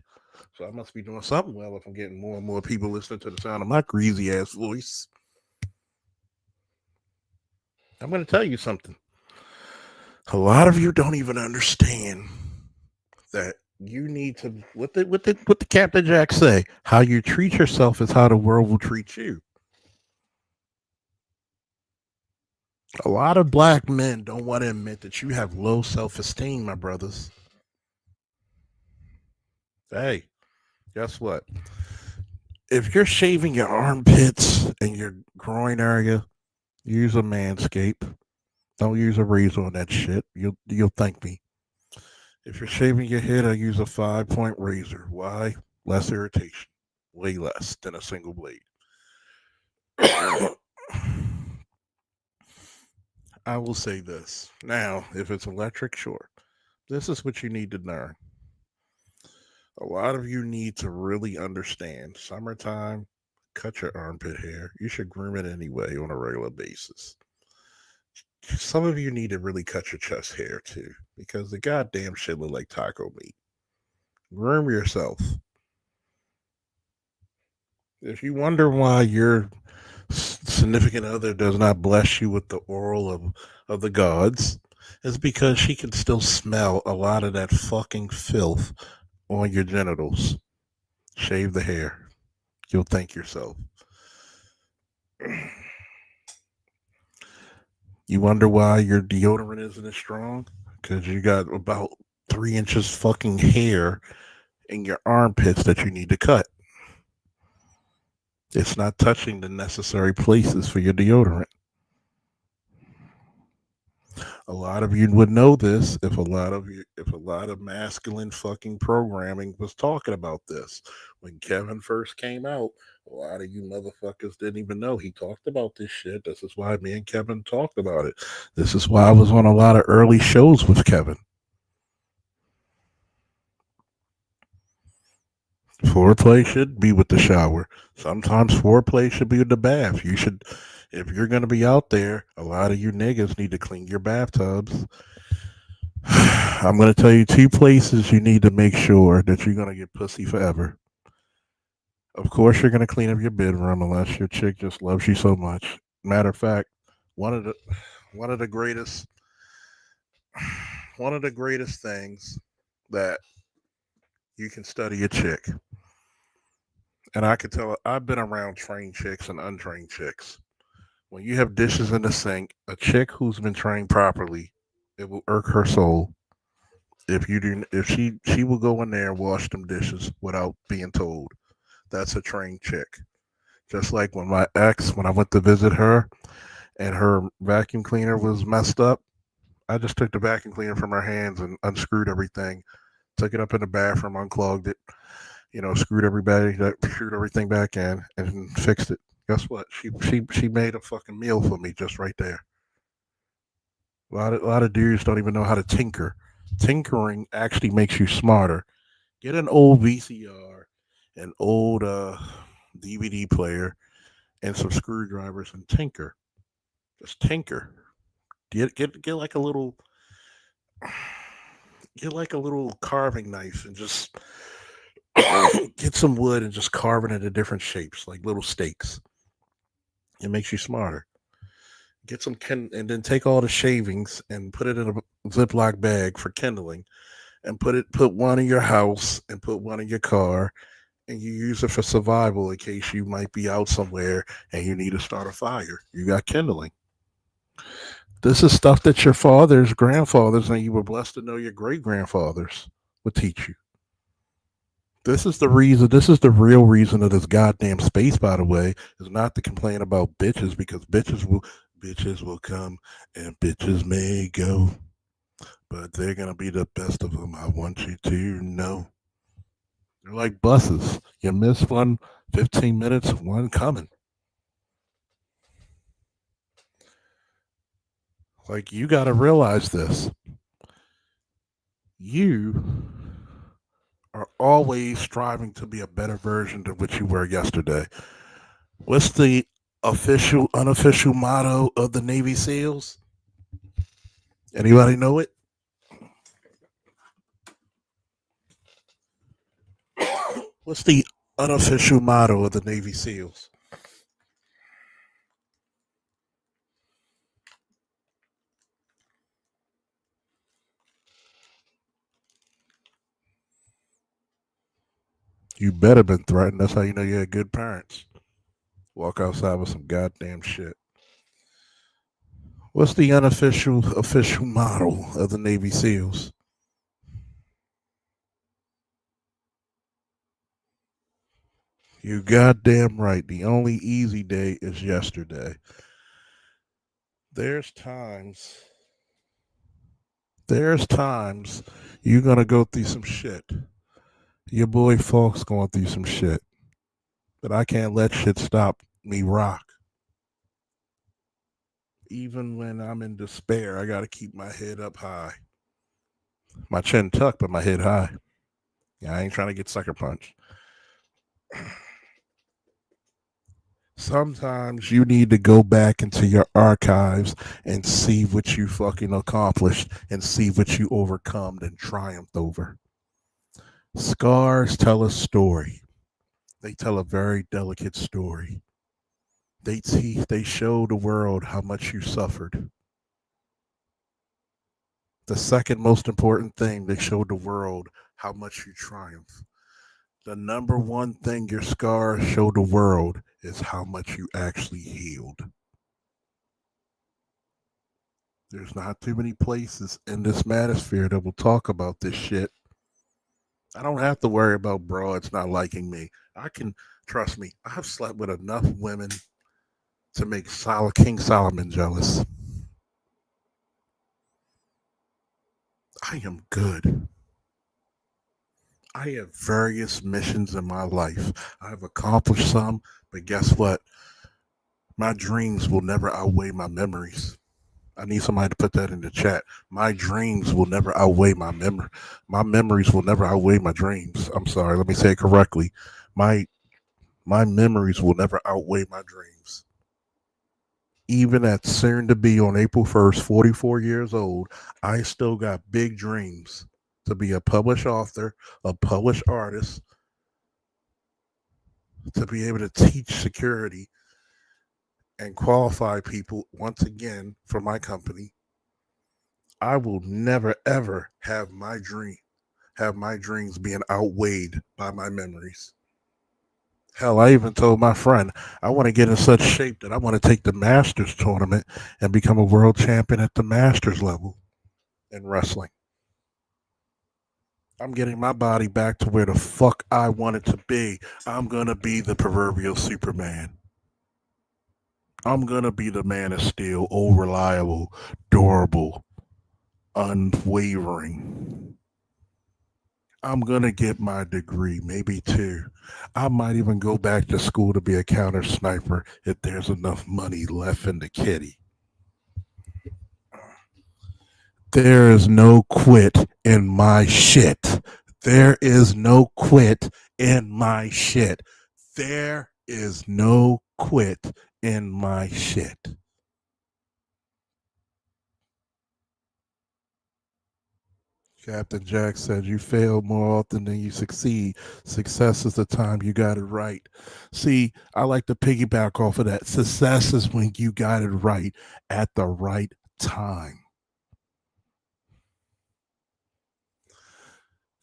So I must be doing something well if I'm getting more and more people listening to the sound of my greasy ass voice. I'm going to tell you something. A lot of you don't even understand that you need to what the Captain Jack say. How you treat yourself is how the world will treat you. A lot of black men don't want to admit that you have low self-esteem, my brothers. Hey, guess what? If you're shaving your armpits and your groin area, use a Manscape. Don't use a razor on that shit. You'll thank me. If you're shaving your head, I use a 5-point razor. Why? Less irritation. Way less than a single blade. I will say this. Now, if it's electric, sure. This is what you need to learn. A lot of you need to really understand. Summertime, cut your armpit hair. You should groom it anyway on a regular basis. Some of you need to really cut your chest hair too, because the goddamn shit look like taco meat. Groom yourself. If you wonder why your significant other does not bless you with the oil of the gods, it's because she can still smell a lot of that fucking filth on your genitals. Shave the hair. You'll thank yourself. You wonder why your deodorant isn't as strong? Because you got about 3 inches fucking hair in your armpits that you need to cut. It's not touching the necessary places for your deodorant. A lot of you would know this if a lot of masculine fucking programming was talking about this. When Kevin first came out, a lot of you motherfuckers didn't even know he talked about this shit. This is why me and Kevin talked about it. This is why I was on a lot of early shows with Kevin. Foreplay should be with the shower. Sometimes foreplay should be with the bath. You should, if you're going to be out there, a lot of you niggas need to clean your bathtubs. I'm going to tell you 2 places you need to make sure that you're going to get pussy forever. Of course, you're going to clean up your bedroom unless your chick just loves you so much. Matter of fact, one of the greatest things that you can study a chick. And I can tell I've been around trained chicks and untrained chicks. When you have dishes in the sink, a chick who's been trained properly, it will irk her soul. If she will go in there and wash them dishes without being told. That's a trained chick. Just like when my ex, when I went to visit her and her vacuum cleaner was messed up, I just took the vacuum cleaner from her hands and unscrewed everything, took it up in the bathroom, unclogged it, screwed everything back in and fixed it. Guess what? She made a fucking meal for me just right there. A lot of dudes don't even know how to tinker. Tinkering actually makes you smarter. Get an old VCR, an old DVD player, and some screwdrivers and tinker. Just tinker. Get like a little carving knife and just get some wood and just carve it into different shapes, like little steaks. It makes you smarter. Get some and then take all the shavings and put it in a Ziploc bag for kindling, and put one in your house and put one in your car, and you use it for survival in case you might be out somewhere and you need to start a fire. You got kindling. This is stuff that your fathers, grandfathers, and you were blessed to know your great grandfathers would teach you. This is the reason. This is the real reason of this goddamn space. By the way, is not to complain about bitches because bitches will come and bitches may go, but they're gonna be the best of them. I want you to know. They're like buses. You miss one, 15 minutes, one coming. Like you got to realize this. You are always striving to be a better version of what you were yesterday. What's the official, unofficial motto of the Navy SEALs? Anybody know it? What's the unofficial motto of the Navy SEALs? You better been threatened. That's how you know you had good parents. Walk outside with some goddamn shit. What's the unofficial official motto of the Navy SEALs? You goddamn right. The only easy day is yesterday. There's times. There's times you're gonna go through some shit. Your boy Falk's going through some shit. But I can't let shit stop me rock. Even when I'm in despair, I gotta keep my head up high. My chin tucked, but my head high. Yeah, I ain't trying to get sucker punched. Sometimes you need to go back into your archives and see what you fucking accomplished and see what you overcome and triumphed over. Scars tell a story. They tell a very delicate story. They show the world how much you suffered. The second most important thing, they show the world how much you triumph. The number one thing your scars show the world is how much you actually healed. There's not too many places in this manosphere that will talk about this shit. I don't have to worry about broads not liking me. I can, trust me, I've slept with enough women to make King Solomon jealous. I am good. I have various missions in my life. I've accomplished some, but guess what? My dreams will never outweigh my memories. I need somebody to put that in the chat. My dreams will never outweigh my memory. My memories will never outweigh my dreams. I'm sorry, let me say it correctly. My memories will never outweigh my dreams. Even at soon to be on April 1st, 44 years old, I still got big dreams to be a published author, a published artist, to be able to teach security and qualify people once again for my company. I will never ever have my dreams being outweighed by my memories. Hell, I even told my friend I want to get in such shape that I want to take the Masters tournament and become a world champion at the Masters level in wrestling. I'm getting my body back to where the fuck I want it to be. I'm going to be the proverbial Superman. I'm going to be the man of steel, old, reliable, durable, unwavering. I'm going to get my degree, maybe two. I might even go back to school to be a counter sniper if there's enough money left in the kitty. There is no quit in my shit. There is no quit in my shit. There is no quit in my shit. Captain Jack said, you fail more often than you succeed. Success is the time you got it right. See, I like to piggyback off of that. Success is when you got it right at the right time.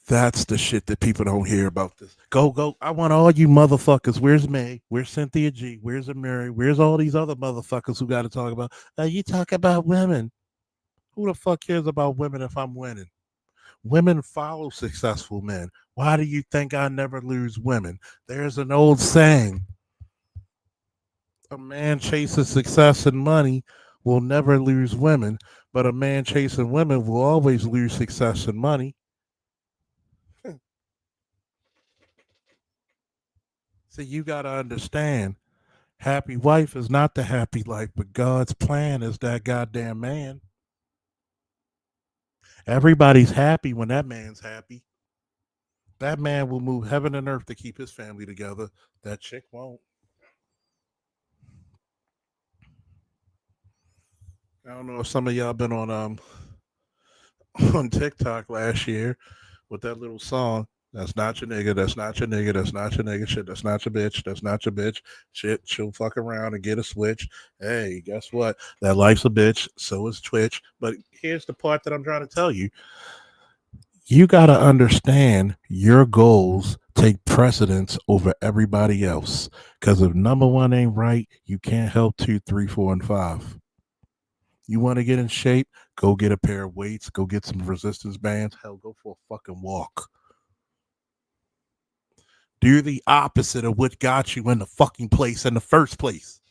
That's the shit that people don't hear about this. Go. I want all you motherfuckers. Where's May? Where's Cynthia G? Where's Amiri? Where's all these other motherfuckers who got to talk about? You talk about women. Who the fuck cares about women if I'm winning? Women follow successful men. Why do you think I never lose women? There's an old saying: a man chasing success and money will never lose women, but a man chasing women will always lose success and money. So you got to understand, happy wife is not the happy life, but God's plan is that goddamn man. Everybody's happy when that man's happy. That man will move heaven and earth to keep his family together. That chick won't. I don't know if some of y'all been on on TikTok last year with that little song. That's not your nigga. That's not your nigga. That's not your nigga. Shit. That's not your bitch. That's not your bitch. Shit. She'll fuck around and get a switch. Hey, guess what? That life's a bitch. So is Twitch. But here's the part that I'm trying to tell you. You got to understand your goals take precedence over everybody else. Because if number one ain't right, you can't help 2, 3, 4, and 5. You want to get in shape? Go get a pair of weights. Go get some resistance bands. Hell, go for a fucking walk. Do the opposite of what got you in the fucking place in the first place.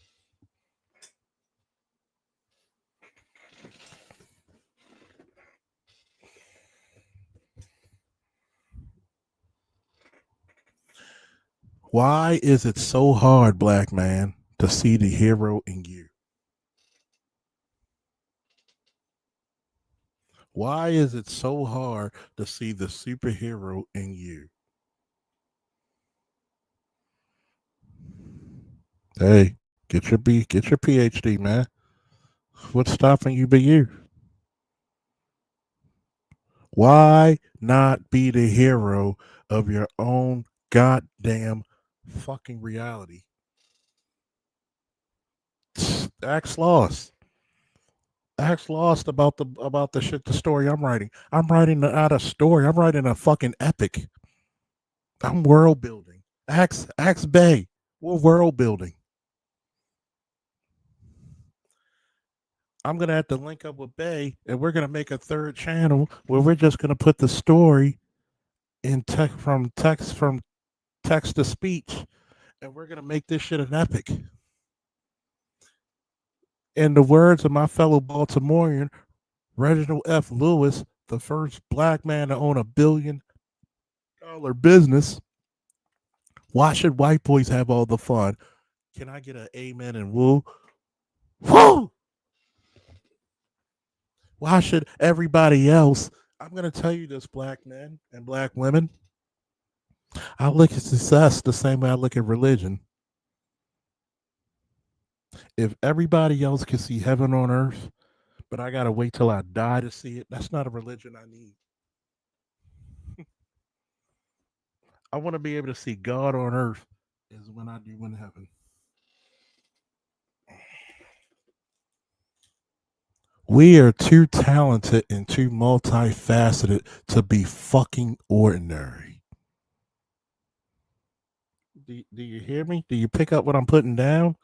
Why is it so hard, black man, to see the hero in you? Why is it so hard to see the superhero in you? Hey, get your PhD, man. What's stopping you but you? Why not be the hero of your own goddamn fucking reality? Ask Lost. Ask Lost about the story I'm writing. I'm writing not a story. I'm writing a fucking epic. I'm world building. Ask Bay. We're world building. I'm gonna have to link up with Bay, and we're gonna make a third channel where we're just gonna put the story in text to speech, and we're gonna make this shit an epic. In the words of my fellow Baltimorean, Reginald F. Lewis, the first black man to own $1 billion business, why should white boys have all the fun? Can I get an amen and woo? Woo! Why should everybody else? I'm going to tell you this, black men and black women. I look at success the same way I look at religion. If everybody else can see heaven on earth, but I got to wait till I die to see it, that's not a religion I need. I want to be able to see God on earth is when I do in heaven. We are too talented and too multifaceted to be fucking ordinary. Do you hear me? Do you pick up what I'm putting down?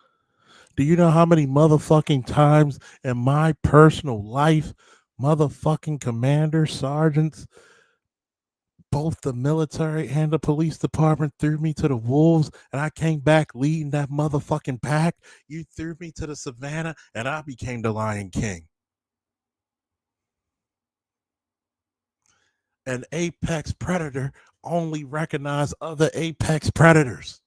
Do you know how many motherfucking times in my personal life, motherfucking commanders, sergeants, both the military and the police department threw me to the wolves and I came back leading that motherfucking pack? You threw me to the savannah and I became the Lion King. An apex predator only recognize other apex predators.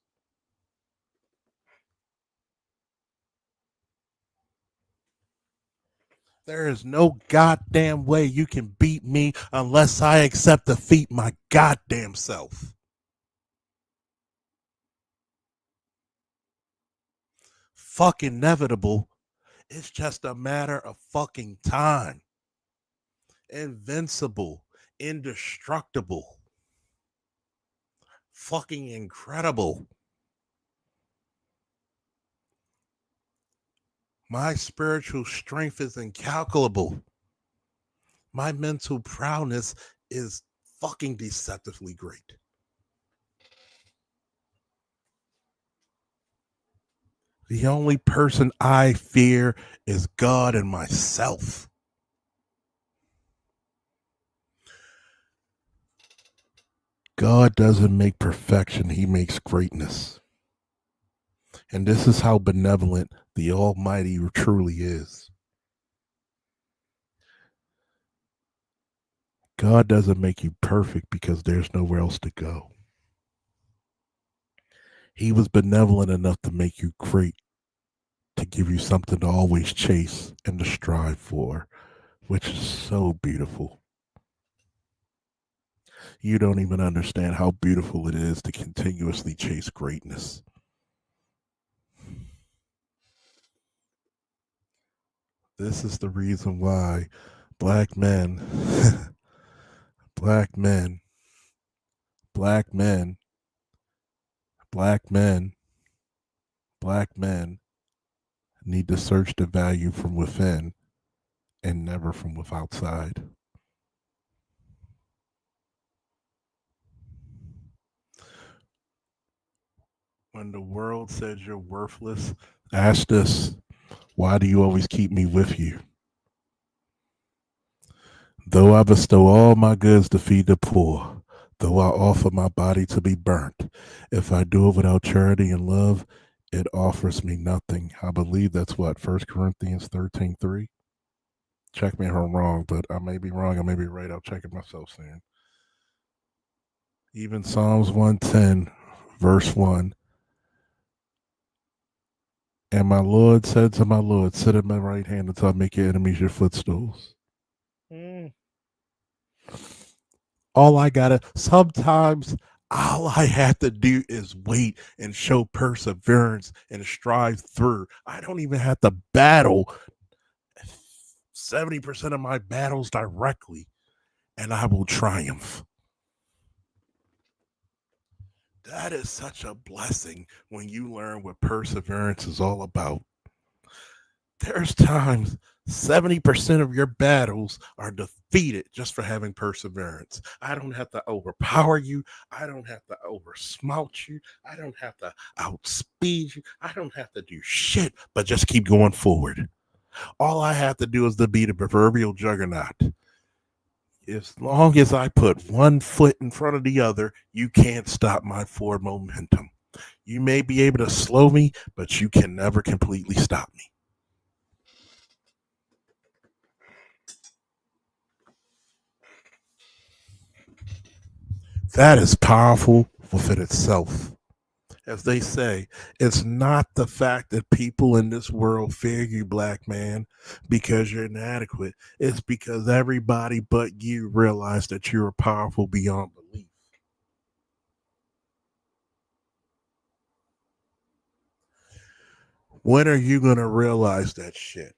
There is no goddamn way you can beat me unless I accept defeat my goddamn self. Fucking inevitable. It's just a matter of fucking time. Invincible, indestructible, fucking incredible. My spiritual strength is incalculable. My mental prowess is fucking deceptively great. The only person I fear is God and myself. God doesn't make perfection, he makes greatness. And this is how benevolent the Almighty truly is. God doesn't make you perfect because there's nowhere else to go. He was benevolent enough to make you great, to give you something to always chase and to strive for, which is so beautiful. You don't even understand how beautiful it is to continuously chase greatness. This is the reason why black men, black men, black men, black men, black men need to search the value from within and never from outside. When the world says you're worthless, ask this: why do you always keep me with you? Though I bestow all my goods to feed the poor, though I offer my body to be burnt, if I do it without charity and love, it offers me nothing. I believe that's what, 1 Corinthians 13:3. Check me if I'm wrong, but I may be wrong, I may be right. I'll check it myself soon. Even Psalms 110, verse 1. And my Lord said to my Lord, sit at my right hand until I make your enemies your footstools. Sometimes all I have to do is wait and show perseverance and strive through. I don't even have to battle 70% of my battles directly, and I will triumph. That is such a blessing when you learn what perseverance is all about. There's times 70% of your battles are defeated just for having perseverance. I don't have to overpower you. I don't have to oversmelt you. I don't have to outspeed you. I don't have to do shit, but just keep going forward. All I have to do is to be the proverbial juggernaut. As long as I put one foot in front of the other, you can't stop my forward momentum. You may be able to slow me, but you can never completely stop me. That is powerful within itself. As they say, it's not the fact that people in this world fear you, black man, because you're inadequate. It's because everybody but you realize that you're powerful beyond belief. When are you going to realize that shit?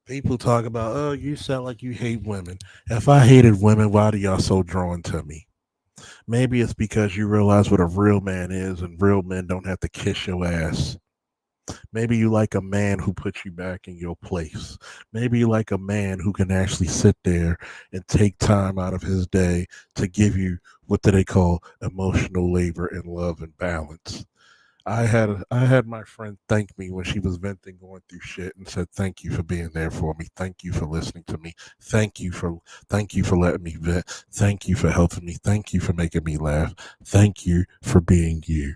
People talk about, oh, you sound like you hate women. If I hated women, why do y'all so drawn to me? Maybe it's because you realize what a real man is, and real men don't have to kiss your ass. Maybe you like a man who puts you back in your place. Maybe you like a man who can actually sit there and take time out of his day to give you what do they call emotional labor and love and balance. I had my friend thank me when she was venting, going through shit, and said, "Thank you for being there for me. Thank you for listening to me. Thank you for letting me vent. Thank you for helping me. Thank you for making me laugh. Thank you for being you."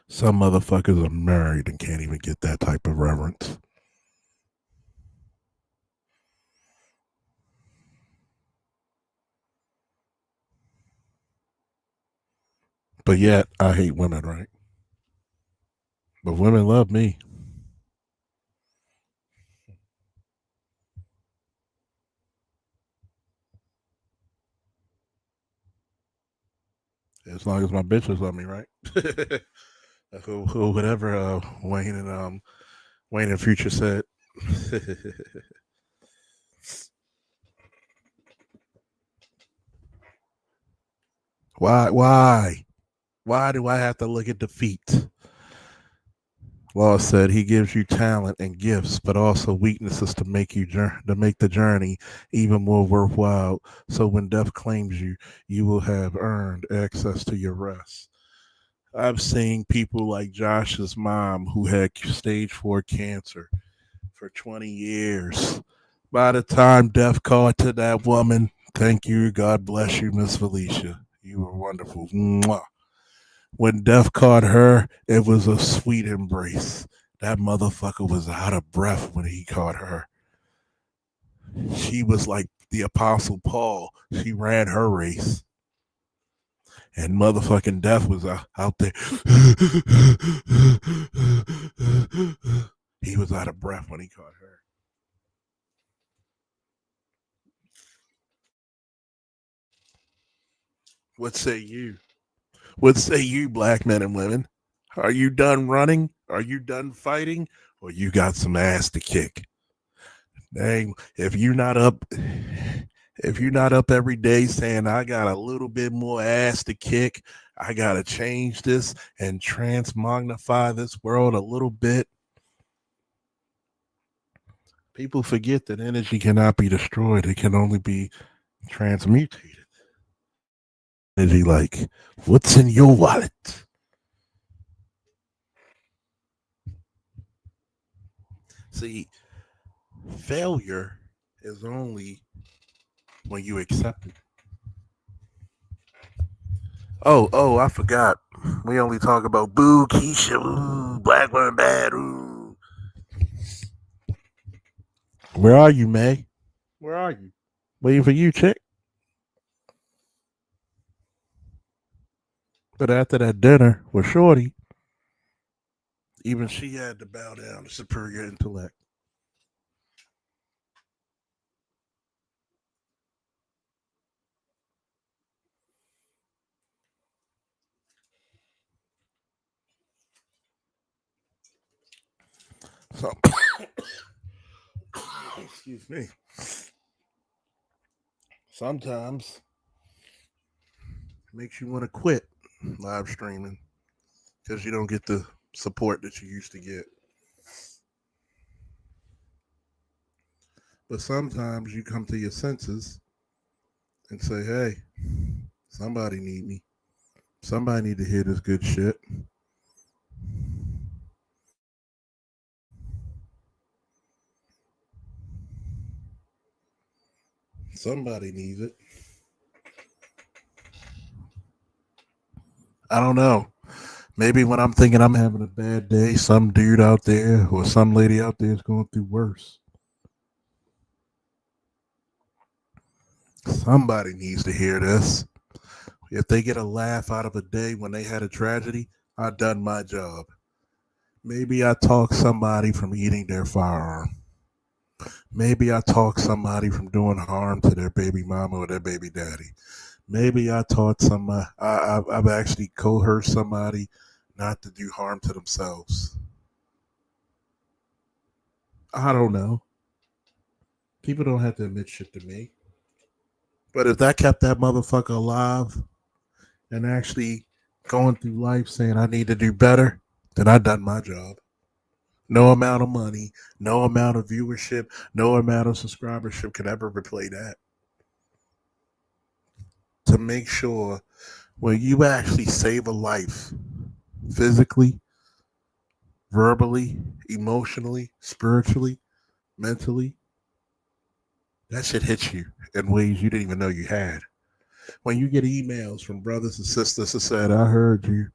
Some motherfuckers are married and can't even get that type of reverence. But yet, I hate women, right? But women love me. As long as my bitches love me, right? Whatever Wayne and Future said. Why? Why do I have to look at defeat? Law said he gives you talent and gifts, but also weaknesses to make the journey even more worthwhile. So when death claims you, you will have earned access to your rest. I've seen people like Josh's mom who had stage 4 cancer for 20 years. By the time death called to that woman, thank you, God bless you, Miss Felicia. You were wonderful. Mwah. When death caught her, it was a sweet embrace. That motherfucker was out of breath when he caught her. She was like the Apostle Paul. She ran her race. And motherfucking death was out there. He was out of breath when he caught her. What say you? What say you, black men and women? Are you done running? Are you done fighting? Or you got some ass to kick? Dang, if you're not up every day saying I got a little bit more ass to kick, I gotta change this and transmagnify this world a little bit. People forget that energy cannot be destroyed, it can only be transmutated. Energy like, what's in your wallet? See, failure is only when you accept it. Oh, I forgot. We only talk about boo, Keisha, ooh, black woman bad, ooh. Where are you, May? Where are you? Waiting for you, chick. But after that dinner with Shorty, even she had to bow down to superior intellect. So, excuse me. Sometimes makes you want to quit live streaming because you don't get the support that you used to get. But sometimes you come to your senses and say, "Hey, somebody need me. Somebody need to hear this good shit." Somebody needs it. I don't know. Maybe when I'm thinking I'm having a bad day, some dude out there or some lady out there is going through worse. Somebody needs to hear this. If they get a laugh out of a day when they had a tragedy, I done my job. Maybe I talk somebody from eating their firearm. Maybe I talk somebody from doing harm to their baby mama or their baby daddy. Maybe I taught somebody. I've actually coerced somebody not to do harm to themselves. I don't know. People don't have to admit shit to me. But if that kept that motherfucker alive and actually going through life saying I need to do better, then I done my job. No amount of money, no amount of viewership, no amount of subscribership could ever replay that. To make sure when you actually save a life physically, verbally, emotionally, spiritually, mentally, that shit hits you in ways you didn't even know you had. When you get emails from brothers and sisters that said, I heard you,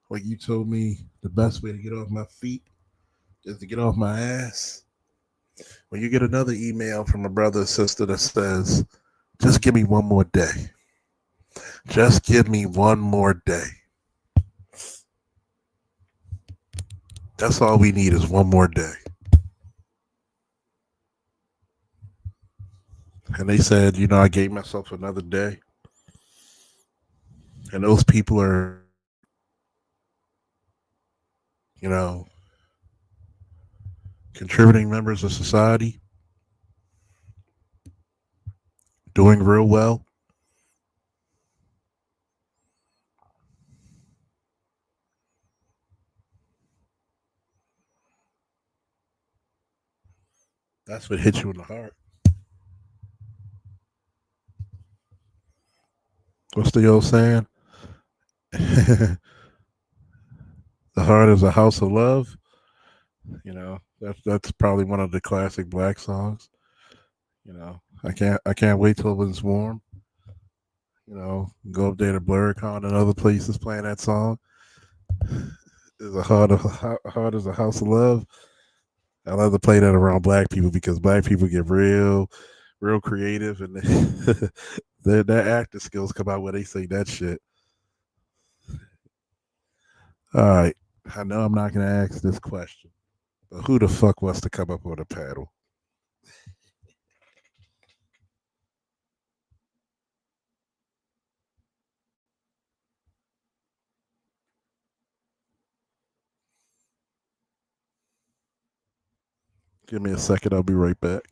like you told me the best way to get off my feet is to get off my ass. When you get another email from a brother or sister that says, just give me one more day. Just give me one more day. That's all we need is one more day. And they said, I gave myself another day. And those people are, you know, contributing members of society, doing real well. That's what hits you in the heart. What's the old saying? The heart is a house of love. That's probably one of the classic black songs. I can't wait till it's warm. Go up there to Bluricon and other places playing that song. Is a heart is a house of love. I love to play that around black people because black people get real creative and their acting skills come out when they say that shit. All right, I know I'm not gonna ask this question, but who the fuck wants to come up with a paddle? Give me a second. I'll be right back.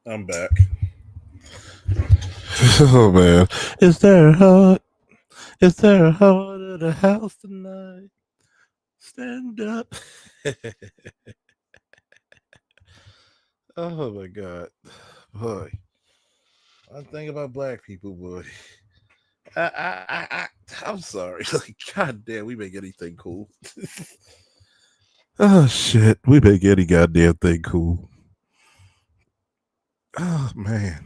I'm back. Oh man, is there a heart? Is there a heart at the house tonight? Stand up. Oh my god, boy. One thing about black people, boy. I'm sorry. Like, god damn, we make anything cool. Oh shit, we make any goddamn thing cool. Oh man.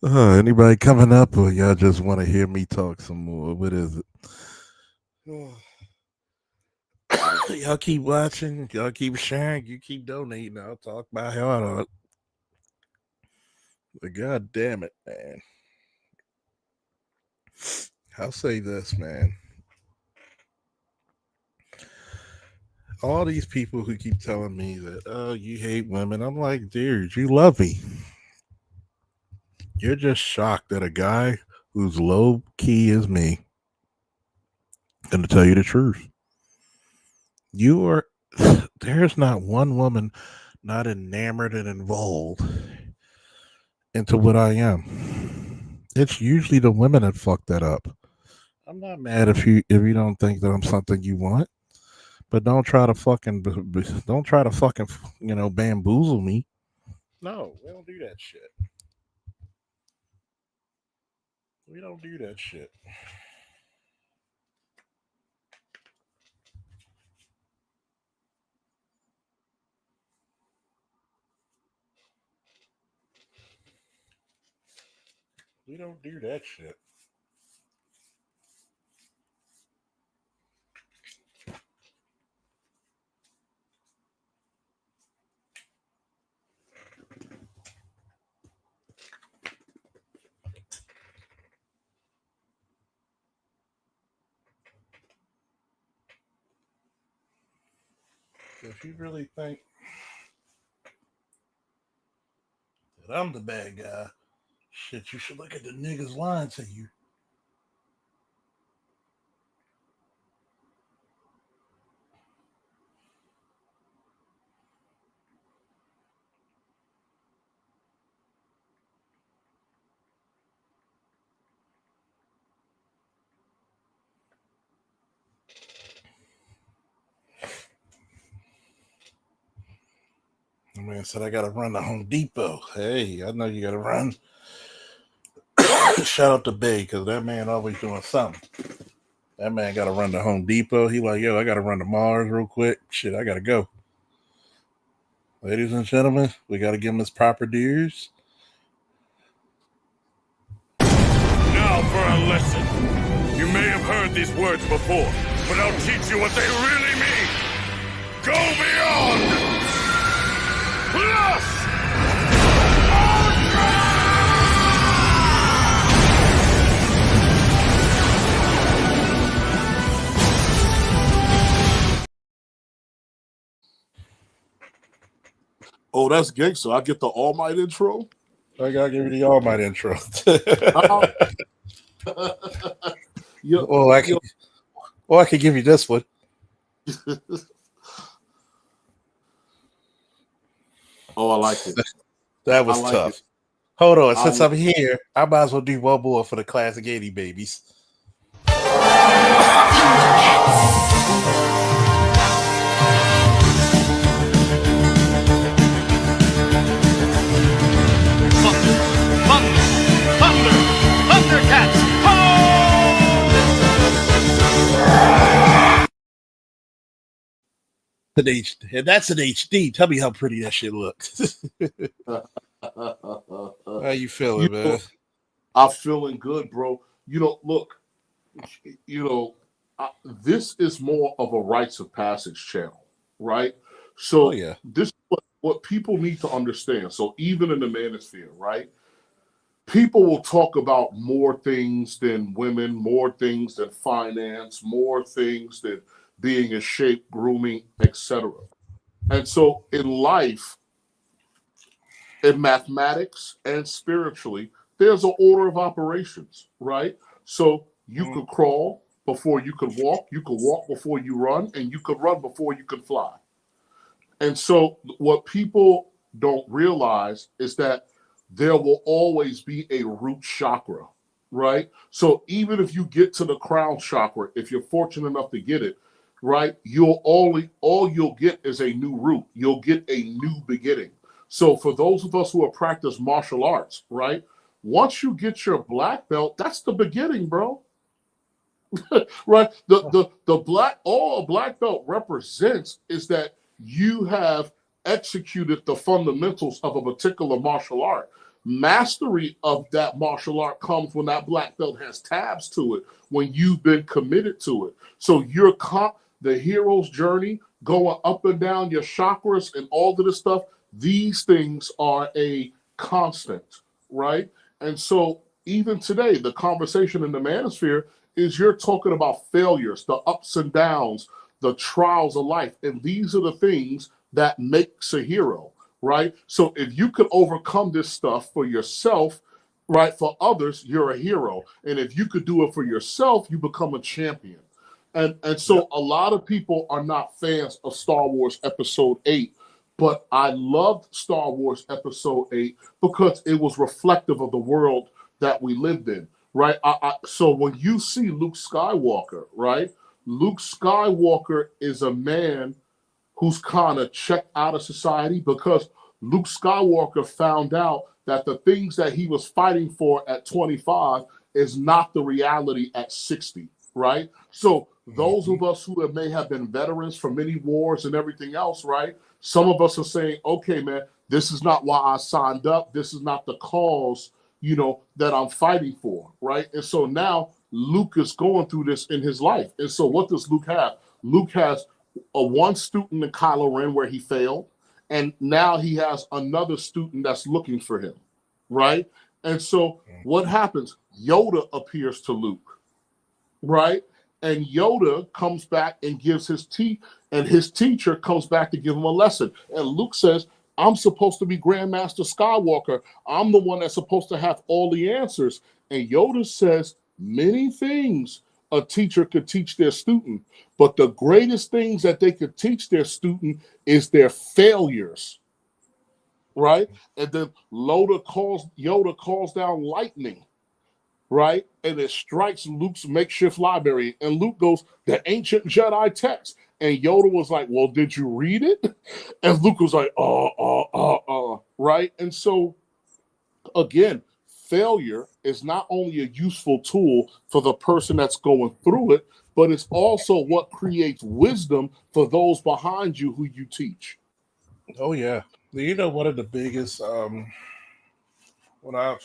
Anybody coming up, or y'all just want to hear me talk some more? What is it? Y'all keep watching. Y'all keep sharing. You keep donating. I'll talk my heart out. But god damn it, man. I'll say this, man. All these people who keep telling me that, oh, you hate women. I'm like, dude, you love me. You're just shocked that a guy who's low key as me, gonna tell you the truth. You are there's not one woman not enamored and involved into what I am. It's usually the women that fuck that up. I'm not mad if you don't think that I'm something you want, but don't try to fucking bamboozle me. No, we don't do that shit. We don't do that shit. We don't do that shit. If you really think that I'm the bad guy, shit, you should look at the niggas lying to you. The man said I gotta run to Home Depot. Hey, I know you gotta run. Shout out to Bay because that man always doing something. That man gotta run to Home Depot. He like, yo, I gotta run to Mars real quick. Shit, I gotta go. Ladies and gentlemen, we gotta give him his proper dues. Now for a lesson. You may have heard these words before, but I'll teach you what they really mean. Go beyond! Plus! Oh, that's gangster. I get the All Might intro. I gotta give you the All Might intro. Yo, Well, I could give you this one. Oh, I like it. That was I like tough. it. Hold on, since I'm here, I might as well do one more for the classic 80 babies. Thundercats! And that's an HD. Tell me how pretty that shit looks. How you feeling, man? I'm feeling good, bro. Look, this is more of a rites of passage channel, right? So Oh, yeah. this is what people need to understand. So even in the manosphere, right? People will talk about more things than women, more things than finance, more things than being in shape, grooming, etc. And so in life, in mathematics and spiritually, there's an order of operations, right? So you could crawl before you could walk before you run, and you could run before you could fly. And so what people don't realize is that there will always be a root chakra, right? So even if you get to the crown chakra, if you're fortunate enough to get it, right, all you'll get is a new root. You'll get a new beginning. So for those of us who have practiced martial arts, right, once you get your black belt, that's the beginning, bro. Right? The black, all a black belt represents is that you have executed the fundamentals of a particular martial art. Mastery of that martial art comes when that black belt has tabs to it, when you've been committed to it. So you're the hero's journey, going up and down your chakras and all of this stuff. These things are a constant, right? And so even today, the conversation in the manosphere is you're talking about failures, the ups and downs, the trials of life. And these are the things that makes a hero, right? So if you could overcome this stuff for yourself, right, for others, you're a hero. And if you could do it for yourself, you become a champion. And so a lot of people are not fans of Star Wars Episode 8, but I loved Star Wars Episode 8 because it was reflective of the world that we lived in, right? So when you see Luke Skywalker, right, Luke Skywalker is a man who's kind of checked out of society because Luke Skywalker found out that the things that he was fighting for at 25 is not the reality at 60, right? So those of us who may have been veterans for many wars and everything else, right? Some of us are saying, okay, man, this is not why I signed up. This is not the cause, that I'm fighting for, right? And so now Luke is going through this in his life. And so what does Luke have? Luke has a one student in Kylo Ren where he failed, and now he has another student that's looking for him, right? And so what happens? Yoda appears to Luke, right? And Yoda comes back and gives his teacher comes back to give him a lesson. And Luke says, I'm supposed to be Grandmaster Skywalker. I'm the one that's supposed to have all the answers. And Yoda says many things a teacher could teach their student, but the greatest things that they could teach their student is their failures. Right? And then Yoda calls down lightning. Right? And it strikes Luke's makeshift library. And Luke goes, the ancient Jedi text. And Yoda was like, well, did you read it? And Luke was like, right? And so, again, failure is not only a useful tool for the person that's going through it, but it's also what creates wisdom for those behind you who you teach. Oh yeah. You know, one of the biggest for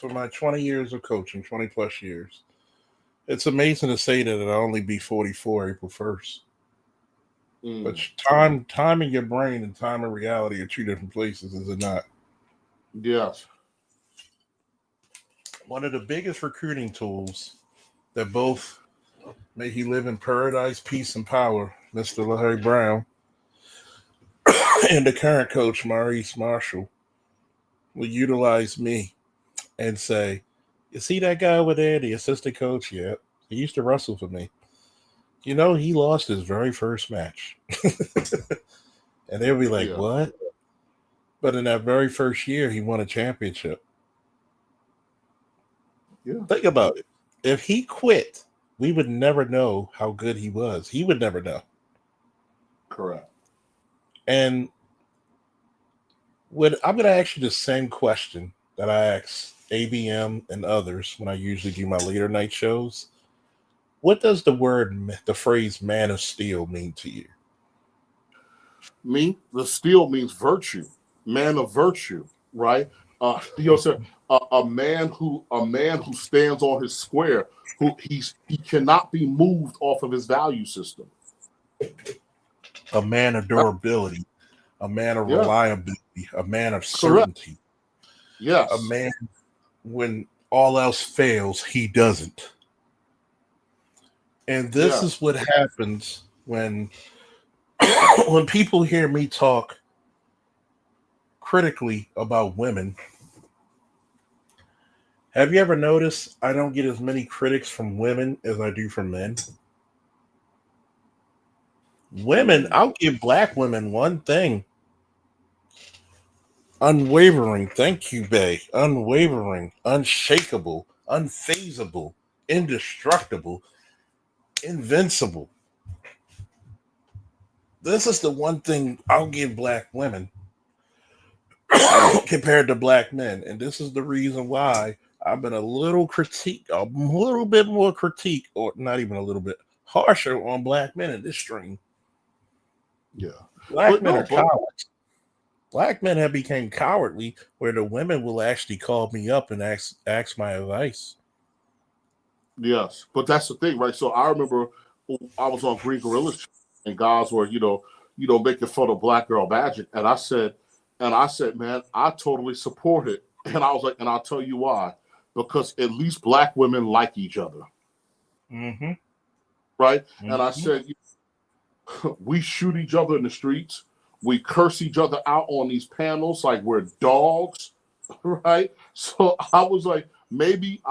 my 20 years of coaching, 20 plus years, it's amazing to say that I'll only be 44 April 1st. But time in your brain and time in reality are two different places, is it not? Yes. One of the biggest recruiting tools that both may he live in paradise, peace, and power, Mr. Larry Brown, and the current coach, Maurice Marshall, will utilize me and say, you see that guy over there, the assistant coach? Yeah, he used to wrestle for me. You know, he lost his very first match. And they'll be like, what? But in that very first year, he won a championship. Yeah. Think about it. If he quit, we would never know how good he was. He would never know. Correct. And I'm going to ask you the same question that I ask ABM and others when I usually do my later night shows. What does the phrase man of steel mean to you? The steel means virtue, man of virtue, right? A man who stands on his square, he cannot be moved off of his value system. A man of durability, a man of reliability, a man of certainty. Yes. A man, when all else fails, he doesn't. And this is what happens when people hear me talk critically about women. Have you ever noticed I don't get as many critics from women as I do from men? Women, I'll give black women one thing. Unwavering, thank you, Bay. Unwavering, unshakable, unfazable, indestructible, invincible. This is the one thing I'll give black women compared to black men. And this is the reason why I've been a little bit more critique, or not even a little bit, harsher on black men in this stream. Yeah. Black men are cowards. Black men have become cowardly where the women will actually call me up and ask my advice. Yes, but that's the thing, right? So I remember I was on Green Gorilla and guys were, making fun of Black Girl Magic. And I said, man, I totally support it. And I was like, and I'll tell you why. Because at least black women like each other. Mm-hmm. Right? Mm-hmm. And I said, we shoot each other in the streets. We curse each other out on these panels like we're dogs. Right? So I was like, maybe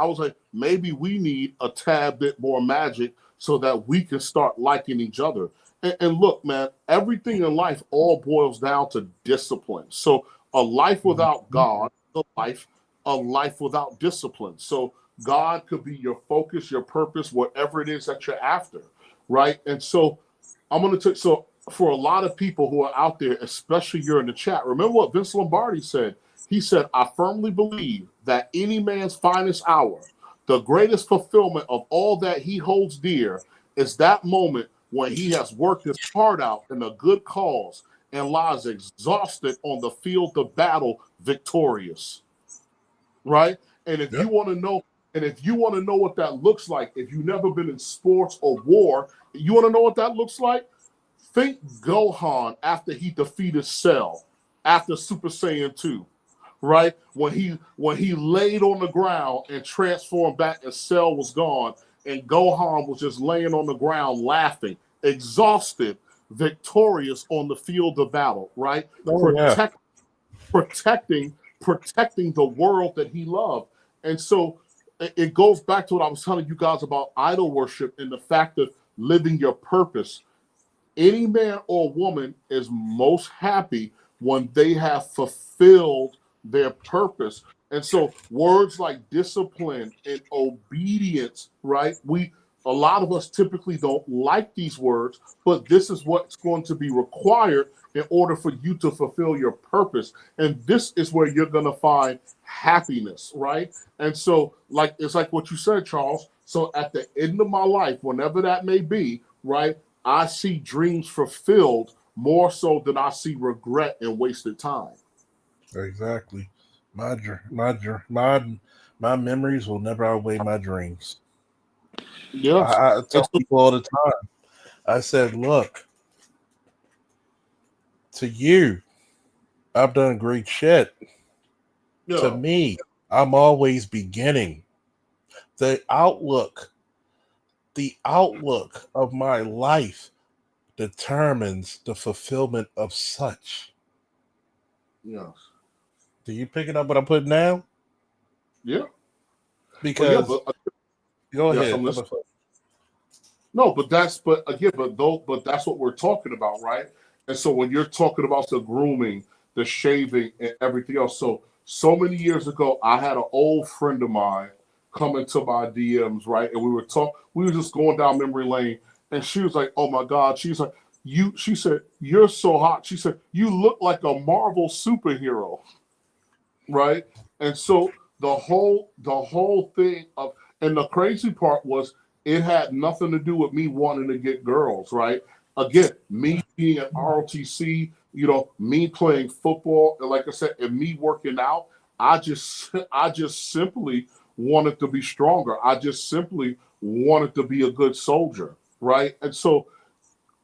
we need a tad bit more magic so that we can start liking each other. And look, man, everything in life all boils down to discipline. So a life without God is a life without discipline. So God could be your focus, your purpose, whatever it is that you're after, right? And so so for a lot of people who are out there, especially you're in the chat, remember what Vince Lombardi said. He said, I firmly believe that any man's finest hour, the greatest fulfillment of all that he holds dear, is that moment when he has worked his heart out in a good cause and lies exhausted on the field of battle victorious. Right? And if you want to know, what that looks like, if you've never been in sports or war, you want to know what that looks like? Think Gohan after he defeated Cell after Super Saiyan 2. Right? When he laid on the ground and transformed back and Cell was gone, and Gohan was just laying on the ground laughing, exhausted, victorious on the field of battle, right? Oh, yeah. Protecting the world that he loved. And so it goes back to what I was telling you guys about idol worship and the fact of living your purpose. Any man or woman is most happy when they have fulfilled their purpose. And so words like discipline and obedience, right? A lot of us typically don't like these words, but this is what's going to be required in order for you to fulfill your purpose. And this is where you're going to find happiness, right? And so, like, it's like what you said, Charles. So at the end of my life, whenever that may be, right, I see dreams fulfilled more so than I see regret and wasted time. Exactly. My memories will never outweigh my dreams. Yes. I tell people all the time. I said, look, to you, I've done great shit. Yeah. To me, I'm always beginning. The outlook of my life determines the fulfillment of such. Yes. Do you pick it up what I'm putting down? Yeah. Because go yes, ahead. No, but that's what we're talking about, right? And so when you're talking about the grooming, the shaving, and everything else, so many years ago, I had an old friend of mine come into my DMs, right? And we were just going down memory lane, and she was like, "Oh my God," she's like, she said, "You're so hot." She said, "You look like a Marvel superhero," right? And so the whole thing of, and the crazy part was, it had nothing to do with me wanting to get girls, right? Again, me being at ROTC, me playing football, and like I said, and me working out, I just simply wanted to be stronger. I just simply wanted to be a good soldier, right? And so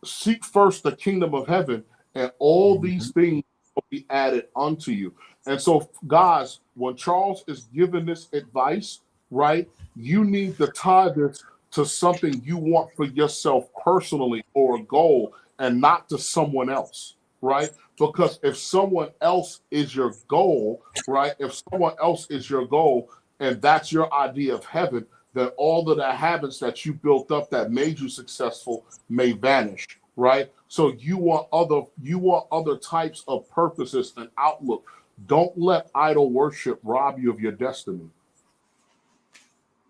seek first the kingdom of heaven, and all these things will be added unto you. And so, guys, when Charles is giving this advice, right, you need to tie this to something you want for yourself personally, or a goal, and not to someone else, right? Because if someone else is your goal, right, and that's your idea of heaven, then all of the habits that you built up that made you successful may vanish, right? So you want other types of purposes and outlook. Don't let idol worship rob you of your destiny.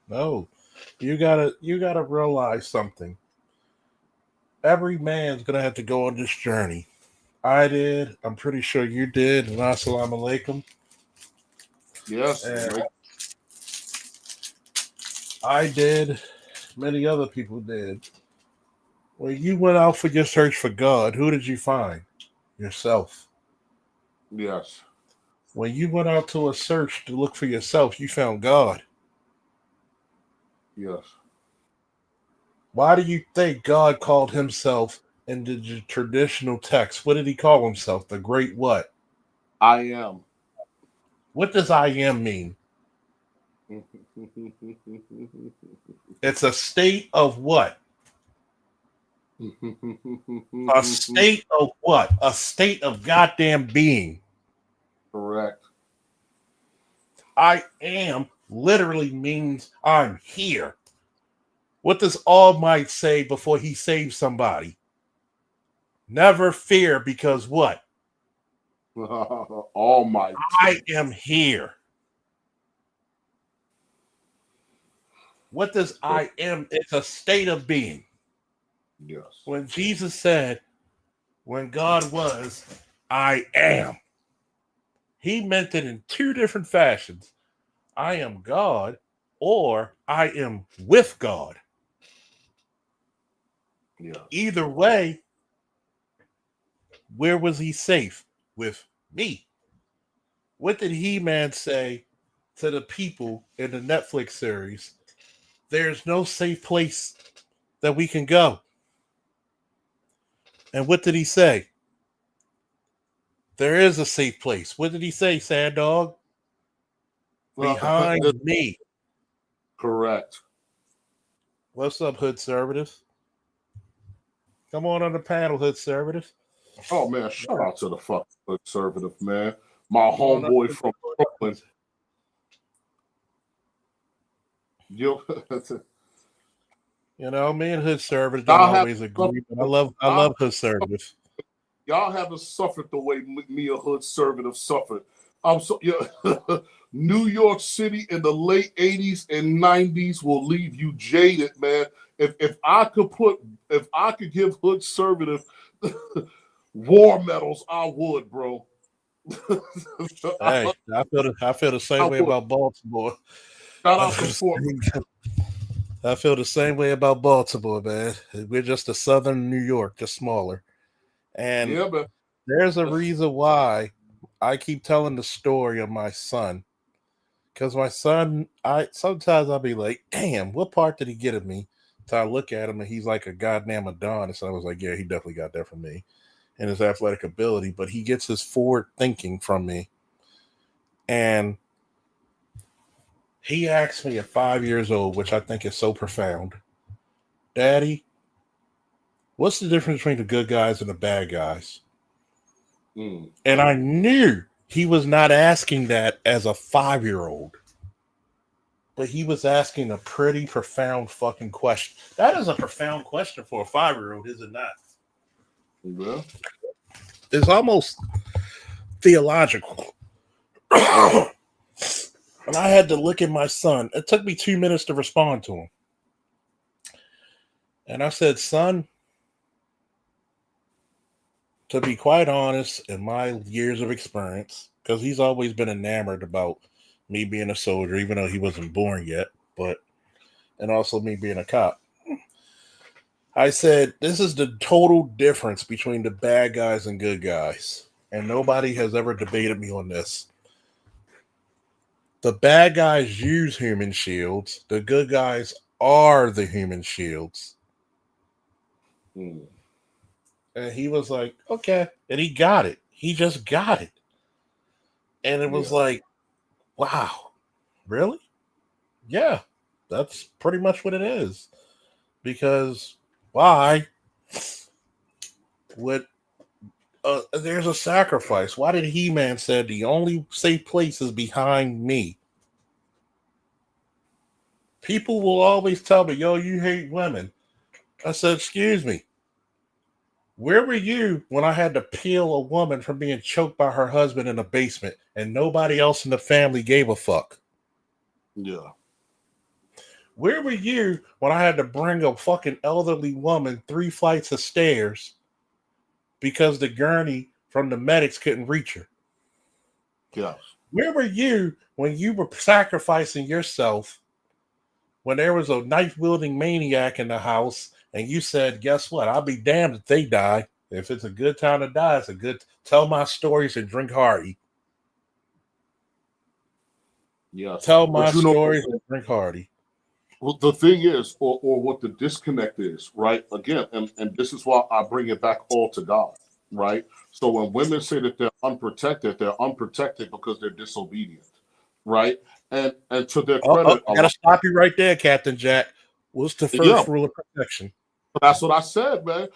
No, you gotta realize something. Every man's gonna have to go on this journey. I did. I'm pretty sure you did. And assalamu alaikum. Yes. And I did. Many other people did. When you went out for your search for God, who did you find? Yourself. Yes. When you went out to a search to look for yourself, you found God. Yes. Why do you think God called himself in the traditional text? What did he call himself? The great what? I am. What does I am mean? It's a state of what? A state of what? A state of goddamn being. Correct. I am literally means I'm here. What does Almighty say before he saves somebody? Never fear, because what? Almighty. I am here. What does I am? It's a state of being. Yes. When Jesus said, when God was, I am, he meant it in two different fashions. I am God, or I am with God. Yes. Either way, where was he safe? With me. What did He-Man say to the people in the Netflix series? There's no safe place that we can go. And what did he say? There is a safe place. What did he say, Sad Dog? Behind me. Correct. What's up, Hood Conservatives? Come on the panel, Hood Conservatives. Oh man, shout out to the fucking conservative, man. My Come on up, homeboy Hood from Conservatives. Brooklyn. Yo, You know, me and Hood Conservatives don't y'all have always agree, but I love Hood Conservatives. y'all haven't suffered the way me a hood conservative suffered. I'm so yeah. New York City in the late 80s and 90s will leave you jaded, man. If I could give hood conservative war medals, I would, bro. Hey, I feel the same way about Baltimore. Shout I out to feel, Fort. I feel the same way about Baltimore, man. We're just a southern New York, just smaller. And Yeah, man. there's a reason why I keep telling the story of my son. Because my son, sometimes I'll be like, damn, what part did he get of me? So I look at him and he's like a goddamn Adonis. And I was like, yeah, he definitely got that from me and his athletic ability, but he gets his forward thinking from me. And he asked me at 5 years old, which I think is so profound, Daddy, what's the difference between the good guys and the bad guys? Mm. And I knew he was not asking that as a 5-year-old, but he was asking a pretty profound fucking question. That is a profound question for a 5-year-old, is it not? Yeah. It's almost theological. And I had to look at my son. It took me 2 minutes to respond to him. And I said, son, to be quite honest, in my years of experience, because he's always been enamored about me being a soldier, even though he wasn't born yet, and also me being a cop. I said, this is the total difference between the bad guys and good guys. And nobody has ever debated me on this. The bad guys use human shields. The good guys are the human shields. Mm. And he was like, okay. And he got it. He just got it. And it was like, wow, really? Yeah, that's pretty much what it is. Because why would there's a sacrifice? Why did He-Man said the only safe place is behind me? People will always tell me, yo, you hate women. I said, excuse me. Where were you when I had to peel a woman from being choked by her husband in a basement and nobody else in the family gave a fuck? Yeah. Where were you when I had to bring a fucking elderly woman 3 flights of stairs because the gurney from the medics couldn't reach her? Yes. Where were you when you were sacrificing yourself when there was a knife-wielding maniac in the house and you said, guess what? I'll be damned if they die. If it's a good time to die, it's a good... Tell my stories and drink Hardy. Yes. Tell my stories and drink Hardy. Well, the thing is, or what the disconnect is, right? Again, and this is why I bring it back all to God, right? So when women say that they're unprotected because they're disobedient, right? And to their credit, I gotta stop you right there, Captain Jack. What's the first rule of protection? That's what I said, man.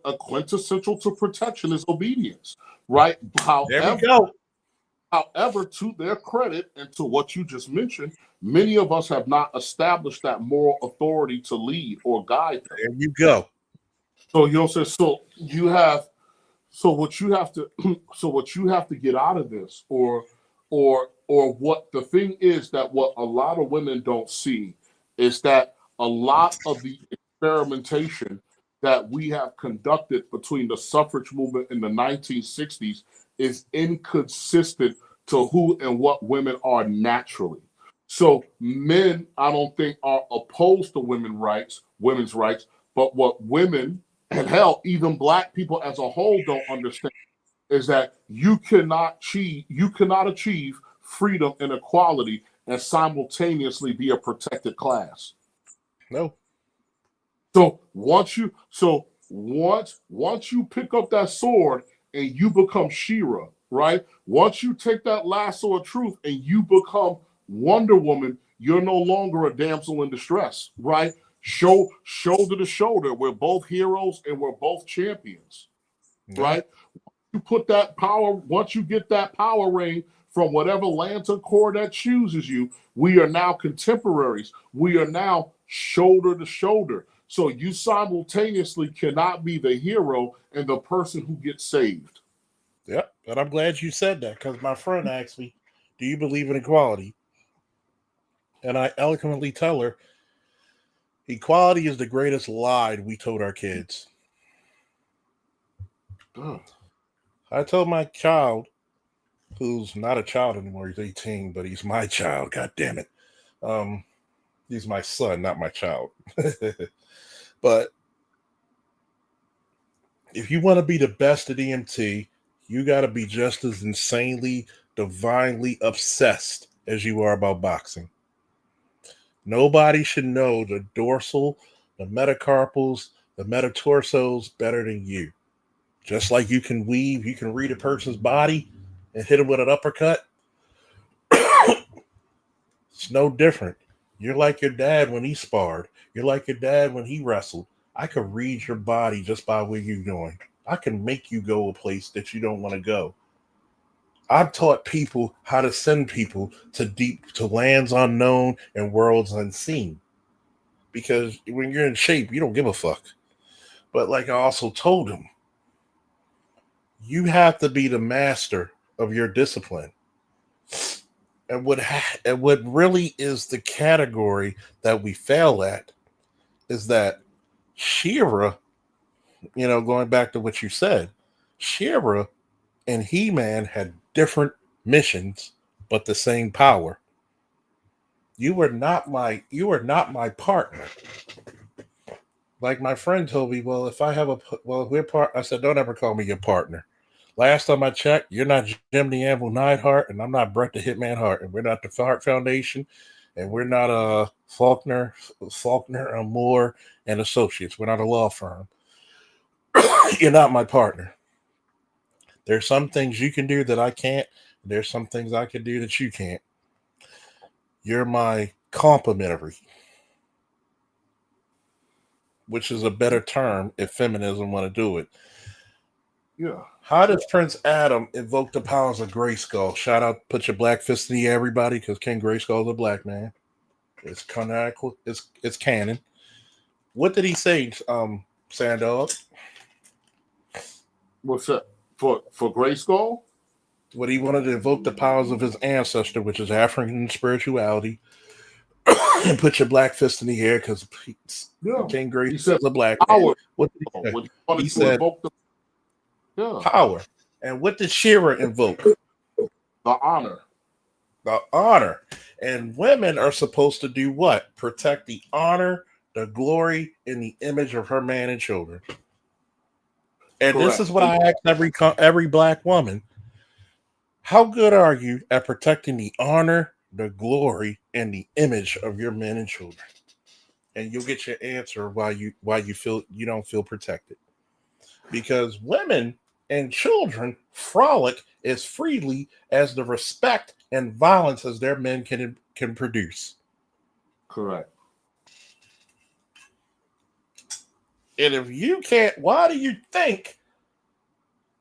A quintessential to protection is obedience, right? There we go. However, to their credit and to what you just mentioned, many of us have not established that moral authority to lead or guide them. There you go. So you know what I'm saying? So what you have to get out of this, or what the thing is that what a lot of women don't see is that a lot of the experimentation that we have conducted between the suffrage movement in the 1960s is inconsistent to who and what women are naturally. So men, I don't think, are opposed to women's rights, but what women, and hell, even black people as a whole don't understand is that you cannot achieve freedom and equality and simultaneously be a protected class. No. So once you pick up that sword and you become She-Ra, right? Once you take that lasso of truth and you become Wonder Woman, you're no longer a damsel in distress, right? shoulder to shoulder. We're both heroes and we're both champions, right? You put that power, once you get that power ring from whatever lantern core that chooses you, we are now contemporaries. We are now shoulder to shoulder. So you simultaneously cannot be the hero and the person who gets saved. Yep, and I'm glad you said that because my friend asked me, "Do you believe in equality?" And I eloquently tell her, equality is the greatest lie we told our kids. I told my child, who's not a child anymore, he's 18, but he's my child, god damn it. He's my son, not my child. But if you want to be the best at EMT, you got to be just as insanely, divinely obsessed as you are about boxing. Nobody should know the dorsal, the metacarpals, the metatarsos better than you. Just like you can weave, you can read a person's body and hit him with an uppercut. It's no different. You're like your dad when he sparred. You're like your dad when he wrestled. I could read your body just by where you're going. I can make you go a place that you don't want to go. I've taught people how to send people to lands unknown and worlds unseen. Because when you're in shape, you don't give a fuck. But like I also told them, you have to be the master of your discipline. And what really is the category that we fail at is that She-Ra, going back to what you said, She-Ra and He-Man had different missions, but the same power. You are not my partner. Like my friend told me, well, if I have I said, don't ever call me your partner. Last time I checked, you're not Jim the Anvil Neidhart, and I'm not Brett the Hitman Hart, and we're not the Hart Foundation, and we're not Faulkner, Moore, and Associates. We're not a law firm. You're not my partner. There's some things you can do that I can't. There's some things I can do that you can't. You're my complementary, which is a better term if feminism want to do it. Yeah. How does Prince Adam invoke the powers of Grayskull? Shout out, put your black fist in the air, everybody, because King Grayskull is a black man. It's canonical. It's canon. What did he say, Sandog? What's that? For Grayskull? What he wanted to invoke the powers of his ancestor, which is African spirituality, and put your black fist in the air because King Grayskull is a black man. What did he say? He said power. And what did She-Ra invoke? The honor. The honor. And women are supposed to do what? Protect the honor, the glory, and the image of her man and children. And Correct. This is what I ask every black woman. How good are you at protecting the honor, the glory, and the image of your men and children? And you'll get your answer why you feel you don't feel protected. Because women and children frolic as freely as the respect and violence as their men can produce. Correct. And if you can't, why do you think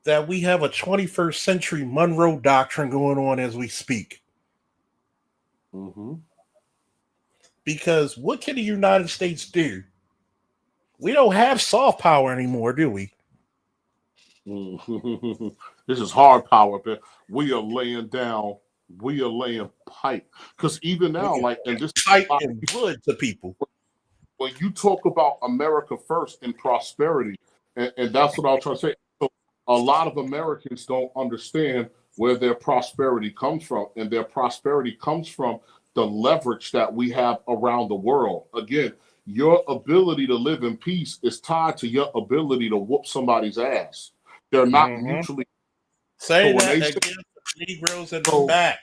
that we have a 21st century Monroe Doctrine going on as we speak? Mm-hmm. Because what can the United States do? We don't have soft power anymore, do we? This is hard power, but we are laying pipe. Because even now, and this pipe and blood to people. When you talk about America first and prosperity, and that's what I was trying to say. So a lot of Americans don't understand where their prosperity comes from, and their prosperity comes from the leverage that we have around the world. Again, your ability to live in peace is tied to your ability to whoop somebody's ass. They're not mutually. Say that against the Negroes in the back.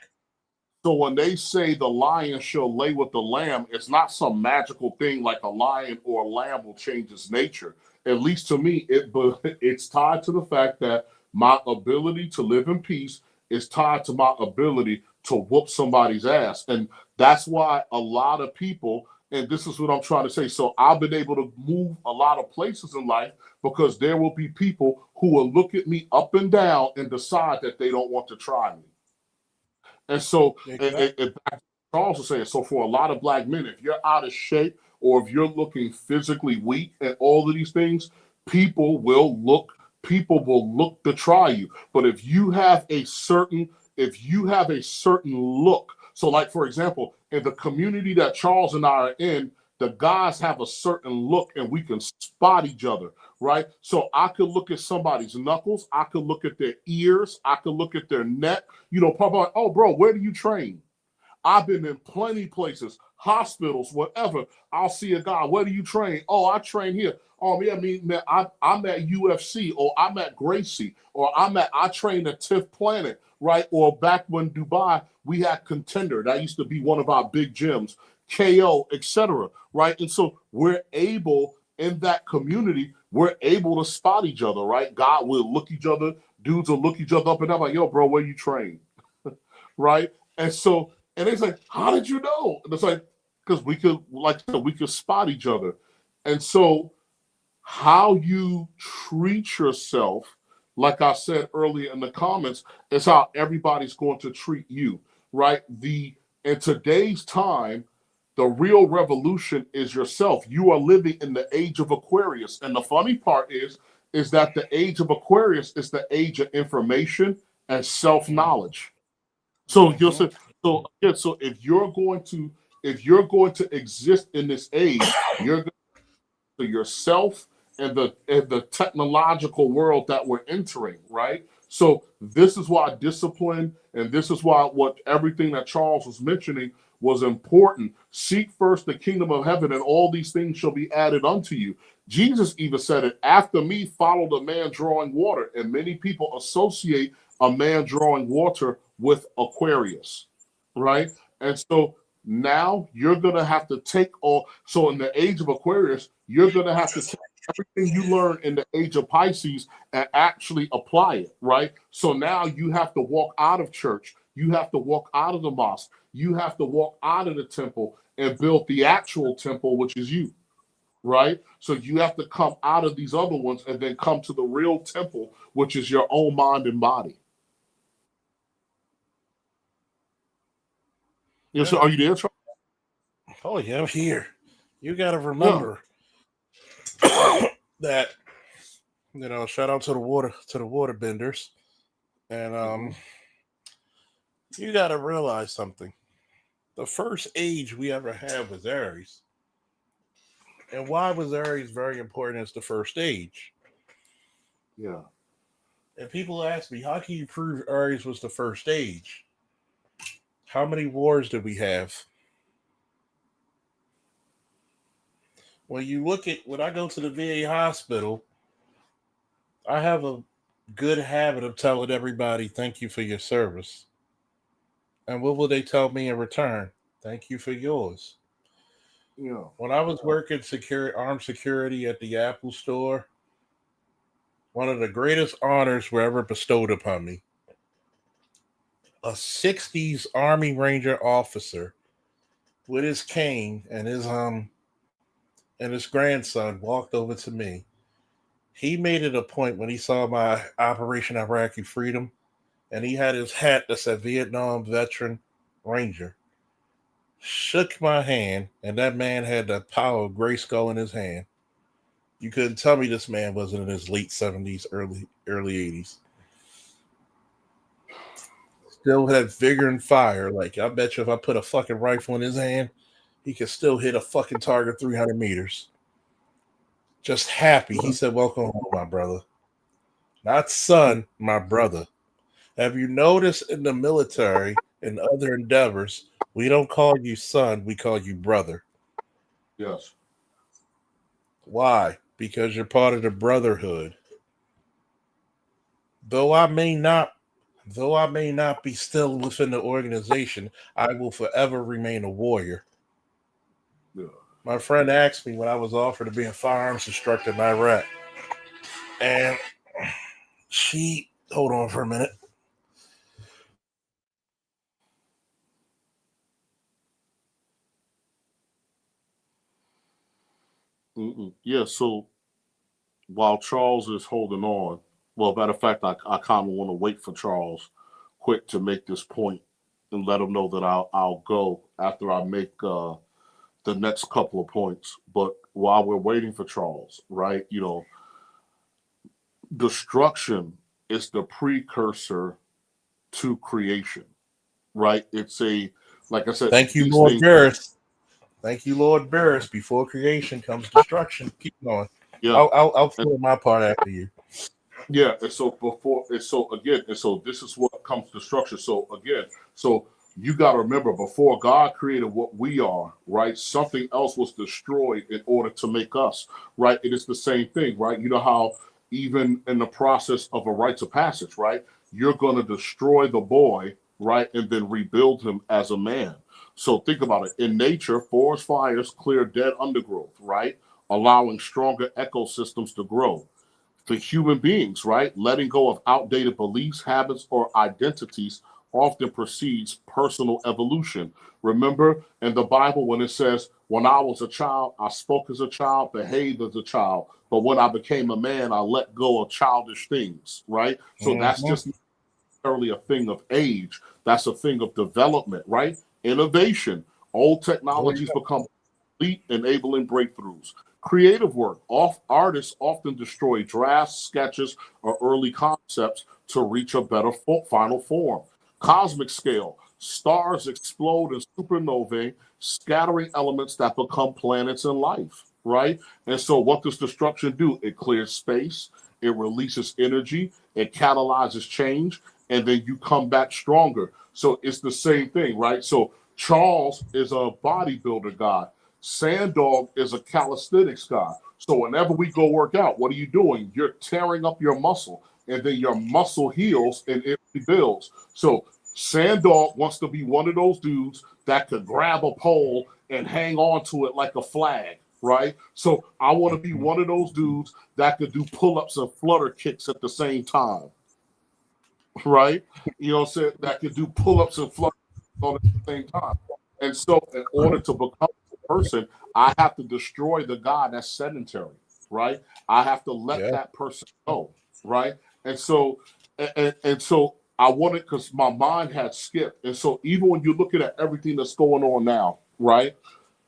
So when they say the lion shall lay with the lamb, it's not some magical thing like a lion or a lamb will change its nature. At least to me, it's tied to the fact that my ability to live in peace is tied to my ability to whoop somebody's ass. And that's why a lot of people And this is what I'm trying to say. So I've been able to move a lot of places in life because there will be people who will look at me up and down and decide that they don't want to try me. And so, Charles was saying, so for a lot of black men, if you're out of shape or if you're looking physically weak and all of these things, people will look, people will look to try you. But if you have a certain look, so like for example, in the community that Charles and I are in, the guys have a certain look and we can spot each other, right? So I could look at somebody's knuckles, I could look at their ears, I could look at their neck, probably like, oh bro, where do you train? I've been in plenty places, hospitals, whatever. I'll see a guy. Where do you train? Oh, I train here. Oh, yeah, I mean, man, I'm at UFC, or I'm at Gracie, or I train at TIFF Planet, right? Or back when Dubai, we had Contender. That used to be one of our big gyms, KO, etc. Right? And so we're able in that community, we're able to spot each other, right? God will look each other, dudes will look each other up and down, like, yo, bro, where you train? Right? And so, and it's like, how did you know? And it's like, because we could spot each other. And so how you treat yourself, like I said earlier in the comments, is how everybody's going to treat you, right? In today's time, the real revolution is yourself. You are living in the age of Aquarius. And the funny part is that the age of Aquarius is the age of information and self-knowledge. So you'll say, so again, so if you're going to exist in this age, you're going to yourself and the technological world that we're entering, right? So this is why discipline, and this is why what everything that Charles was mentioning was important. Seek first the kingdom of heaven, and all these things shall be added unto you. Jesus even said it, after me followed a man drawing water, and many people associate a man drawing water with Aquarius, right? And so now you're going to have to take all, so in the age of Aquarius, you're going to have to take everything you learn in the age of Pisces and actually apply it, right? So now you have to walk out of church. You have to walk out of the mosque. You have to walk out of the temple and build the actual temple, which is you, right? So you have to come out of these other ones and then come to the real temple, which is your own mind and body. Yeah. So are you there, Charles? Oh yeah, I'm here. You got to remember that, shout out to the water benders, and you got to realize something. The first age we ever had was Aries, and why was Aries very important as the first age? Yeah. And people ask me, how can you prove Aries was the first age? How many wars did we have? When I go to the VA hospital, I have a good habit of telling everybody, thank you for your service. And what will they tell me in return? Thank you for yours. Yeah. When I was working armed security at the Apple store, one of the greatest honors were ever bestowed upon me. A 60s Army Ranger officer with his cane and his grandson walked over to me. He made it a point when he saw my Operation Iraqi Freedom, and he had his hat that said Vietnam Veteran Ranger, shook my hand, and that man had the power of Grayskull in his hand. You couldn't tell me this man wasn't in his late 70s, early 80s. Still had vigor and fire. Like, I bet you if I put a fucking rifle in his hand, he could still hit a fucking target 300 meters. Just happy. He said, welcome home, my brother. Not son, my brother. Have you noticed in the military and other endeavors, we don't call you son, we call you brother. Yes. Why? Because you're part of the brotherhood. Though I may not be still within the organization, I will forever remain a warrior. Yeah. My friend asked me when I was offered to be a firearms instructor in Iraq. And hold on for a minute. Yeah, so while Charles is holding on, well, matter of fact, I kind of want to wait for Charles quick to make this point and let him know that I'll go after I make the next couple of points. But while we're waiting for Charles, right? Destruction is the precursor to creation, right? It's a, like I said, Thank you, these Lord things. Barris. Thank you, Lord Barris. Before creation comes destruction. Keep going. Yeah, I'll fill my part after you. yeah. And so this is what comes to structure. So again, so you got to remember, before God created what we are, right? Something else was destroyed in order to make us, right? It is the same thing, right? You know how even in the process of a rites of passage, right? You're going to destroy the boy, right? And then rebuild him as a man. So think about it. In nature, forest fires clear dead undergrowth, right? Allowing stronger ecosystems to grow. For human beings, right? Letting go of outdated beliefs, habits, or identities often precedes personal evolution. Remember in the Bible when it says, when I was a child, I spoke as a child, behaved as a child. But when I became a man, I let go of childish things, right? So that's just not necessarily a thing of age. That's a thing of development, right? Innovation. Old technologies become complete, enabling breakthroughs. Creative work. Artists often destroy drafts, sketches, or early concepts to reach a better final form. Cosmic scale. Stars explode in supernovae, scattering elements that become planets in life, right? And so what does destruction do? It clears space, it releases energy, it catalyzes change, and then you come back stronger. So it's the same thing, right? So Charles is a bodybuilder guy. Sandog is a calisthenics guy. So whenever we go work out, what are you doing? You're tearing up your muscle, and then your muscle heals and it rebuilds. So Sandog wants to be one of those dudes that could grab a pole and hang on to it like a flag, right? So I want to be one of those dudes that could do pull-ups and flutter kicks at the same time, right? You know what I'm saying? That could do pull-ups and flutter at the same time. And so in order to become a person, I have to destroy the guy that's sedentary, right? I have to let that person go, right? And so and so I wanted, because my mind had skipped. And so even when you're looking at everything that's going on now, right?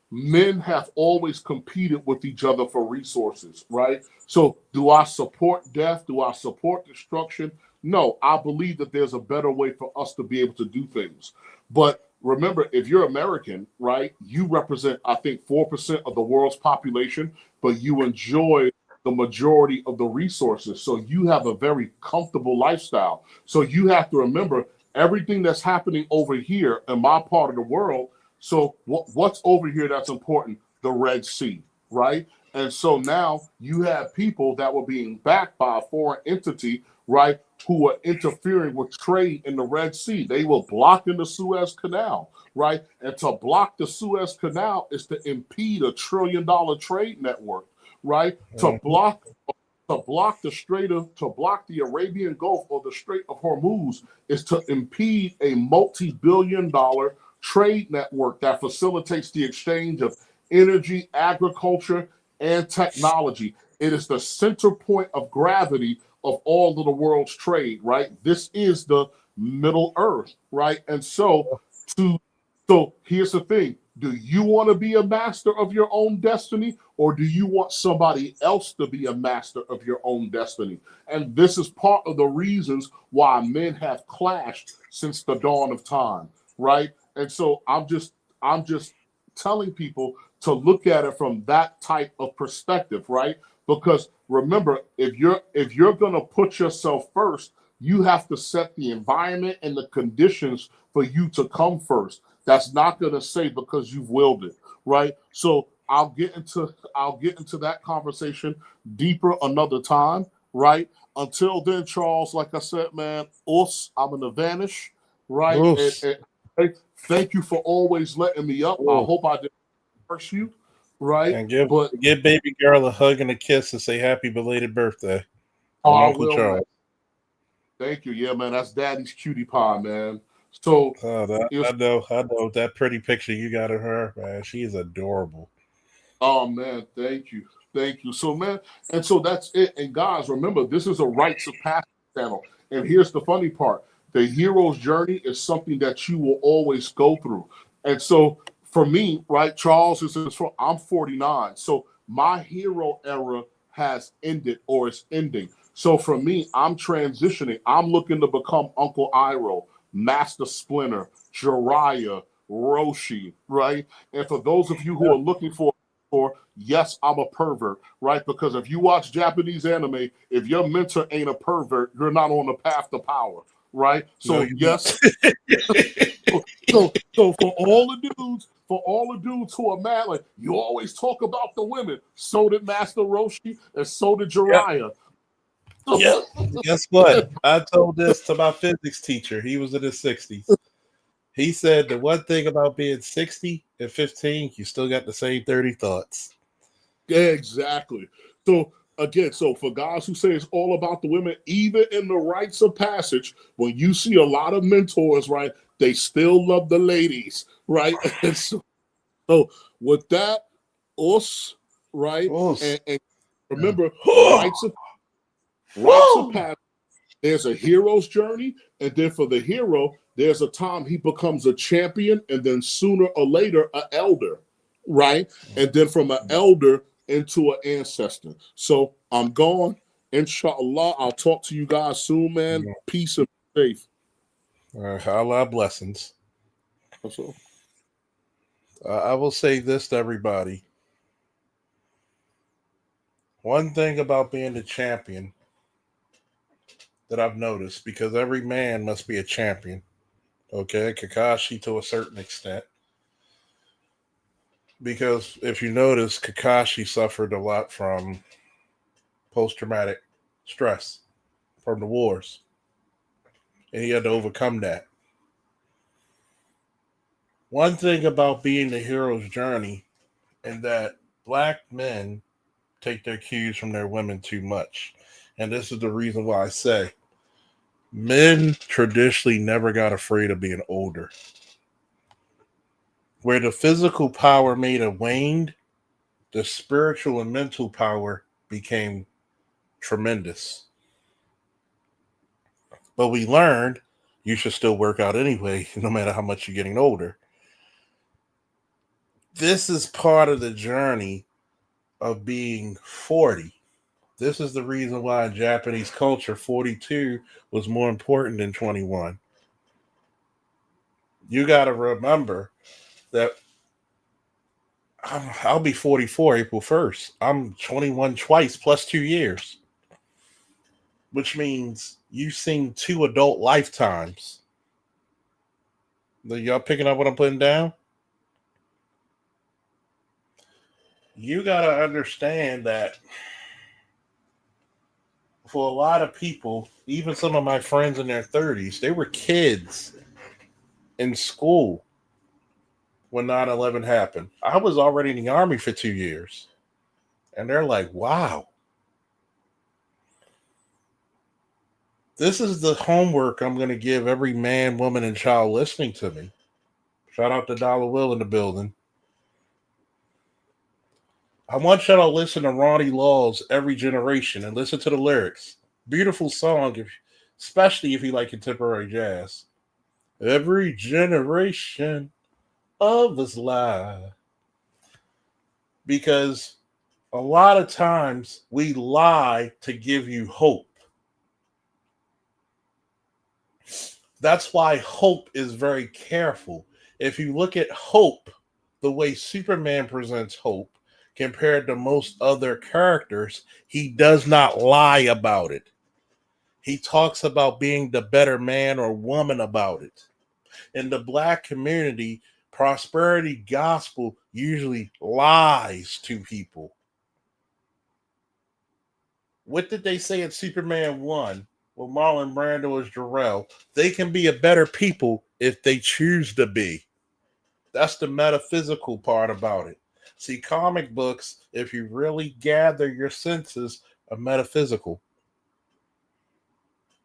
Men have always competed with each other for resources, right? So do I support death? Do I support destruction? No, I believe that there's a better way for us to be able to do things. But remember, if you're American, right, you represent, I think, 4% of the world's population, but you enjoy the majority of the resources. So you have a very comfortable lifestyle. So you have to remember everything that's happening over here in my part of the world. So what's over here that's important? The Red Sea, right? And so now you have people that were being backed by a foreign entity, right, who were interfering with trade in the Red Sea. They were blocking the Suez Canal, right? And to block the Suez Canal is to impede a $1 trillion trade network, right? To block the Arabian Gulf or the Strait of Hormuz is to impede a multi-billion-dollar trade network that facilitates the exchange of energy, agriculture, and technology. It is the center point of gravity of all of the world's trade, right? This is the Middle Earth, right? And so here's the thing. Do you want to be a master of your own destiny, or do you want somebody else to be a master of your own destiny? And this is part of the reasons why men have clashed since the dawn of time, right? And so I'm just telling people to look at it from that type of perspective, right? Because remember, if you're going to put yourself first, you have to set the environment and the conditions for you to come first. That's not going to say because you've willed it, right? So I'll get into that conversation deeper another time, right? Until then, Charles, like I said, man, I'm gonna vanish, right? And thank you for always letting me up. I hope I didn't hurt you, right? And give baby girl a hug and a kiss and say happy belated birthday from Uncle Charles. Man. Thank you. Yeah, man, that's Daddy's cutie pie, man. So I know that pretty picture you got of her, man. She is adorable. Oh man, thank you. Thank you. So, man, and so that's it. And guys, remember, this is a rites of passage channel. And here's the funny part: the hero's journey is something that you will always go through. And so, for me, right, Charles is from. I'm 49, so my hero era has ended or is ending. So for me, I'm transitioning. I'm looking to become Uncle Iroh, Master Splinter, Jiraiya, Roshi, right? And for those of you who are looking for yes, I'm a pervert, right? Because if you watch Japanese anime, if your mentor ain't a pervert, you're not on the path to power, right? So No, you yes, so for all the dudes who are mad, like you always talk about the women. So did Master Roshi, and so did Yep. Jiraiya. Yep. Guess what? I told this to my physics teacher. He was in his 60s. He said the one thing about being 60 and 15, you still got the same 30 thoughts. Exactly. So again, so for guys who say it's all about the women, even in the rites of passage, when you see a lot of mentors, right, they still love the ladies, right? And so with that, us, right, and remember rites of passage. There's a hero's journey, and then for the hero, there's a time he becomes a champion, and then sooner or later, an elder, right? And then from an elder into an ancestor. So I'm gone. Inshallah, I'll talk to you guys soon, man. Peace and safe. Allah blessings. So, I will say this to everybody. One thing about being the champion that I've noticed, because every man must be a champion. Okay, Kakashi to a certain extent. Because if you notice, Kakashi suffered a lot from post-traumatic stress from the wars. And he had to overcome that. One thing about being the hero's journey is that black men take their cues from their women too much. And this is the reason why I say men traditionally never got afraid of being older. Where the physical power may have waned, the spiritual and mental power became tremendous. But we learned you should still work out anyway, no matter how much you're getting older. This is part of the journey of being 40. This is the reason why in Japanese culture, 42 was more important than 21. You got to remember that I'll be 44 April 1st. I'm 21 twice plus 2 years, which means you've seen 2 adult lifetimes. Y'all picking up what I'm putting down? You got to understand that for a lot of people, even some of my friends in their 30s, they were kids in school when 9/11 happened. I was already in the Army for 2 years. And they're like, wow. This is the homework I'm going to give every man, woman, and child listening to me. Shout out to Dollar Will in the building. I want y'all to listen to Ronnie Law's Every Generation and listen to the lyrics. Beautiful song, especially if you like contemporary jazz. Every generation of us lie. Because a lot of times we lie to give you hope. That's why hope is very careful. If you look at hope, the way Superman presents hope compared to most other characters, he does not lie about it. He talks about being the better man or woman about it. In the black community, prosperity gospel usually lies to people. What did they say in Superman 1? Well, Marlon Brando is Jor-El. They can be a better people if they choose to be. That's the metaphysical part about it. See, comic books, if you really gather your senses, are metaphysical.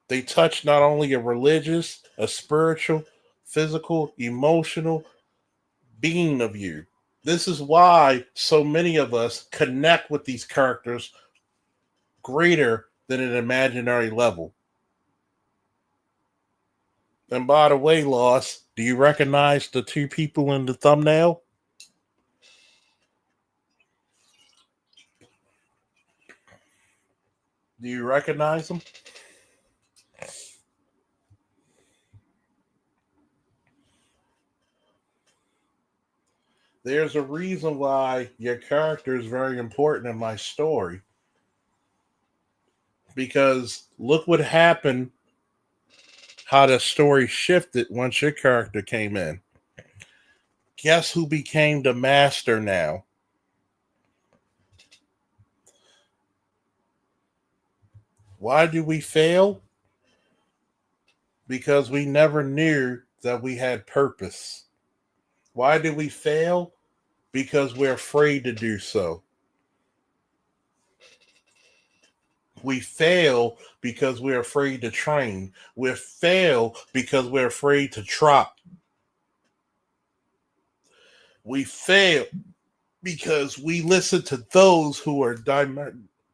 They touch not only a religious, a spiritual, physical, emotional being of you. This is why so many of us connect with these characters greater than an imaginary level. And by the way, Loss, do you recognize the two people in the thumbnail? Do you recognize them? There's a reason why your character is very important in my story. Because look what happened, how the story shifted once your character came in. Guess who became the master now? Why do we fail? Because we never knew that we had purpose. Why do we fail? Because we're afraid to do so. We fail because we're afraid to train. We fail because we're afraid to try. We fail because we listen to those who are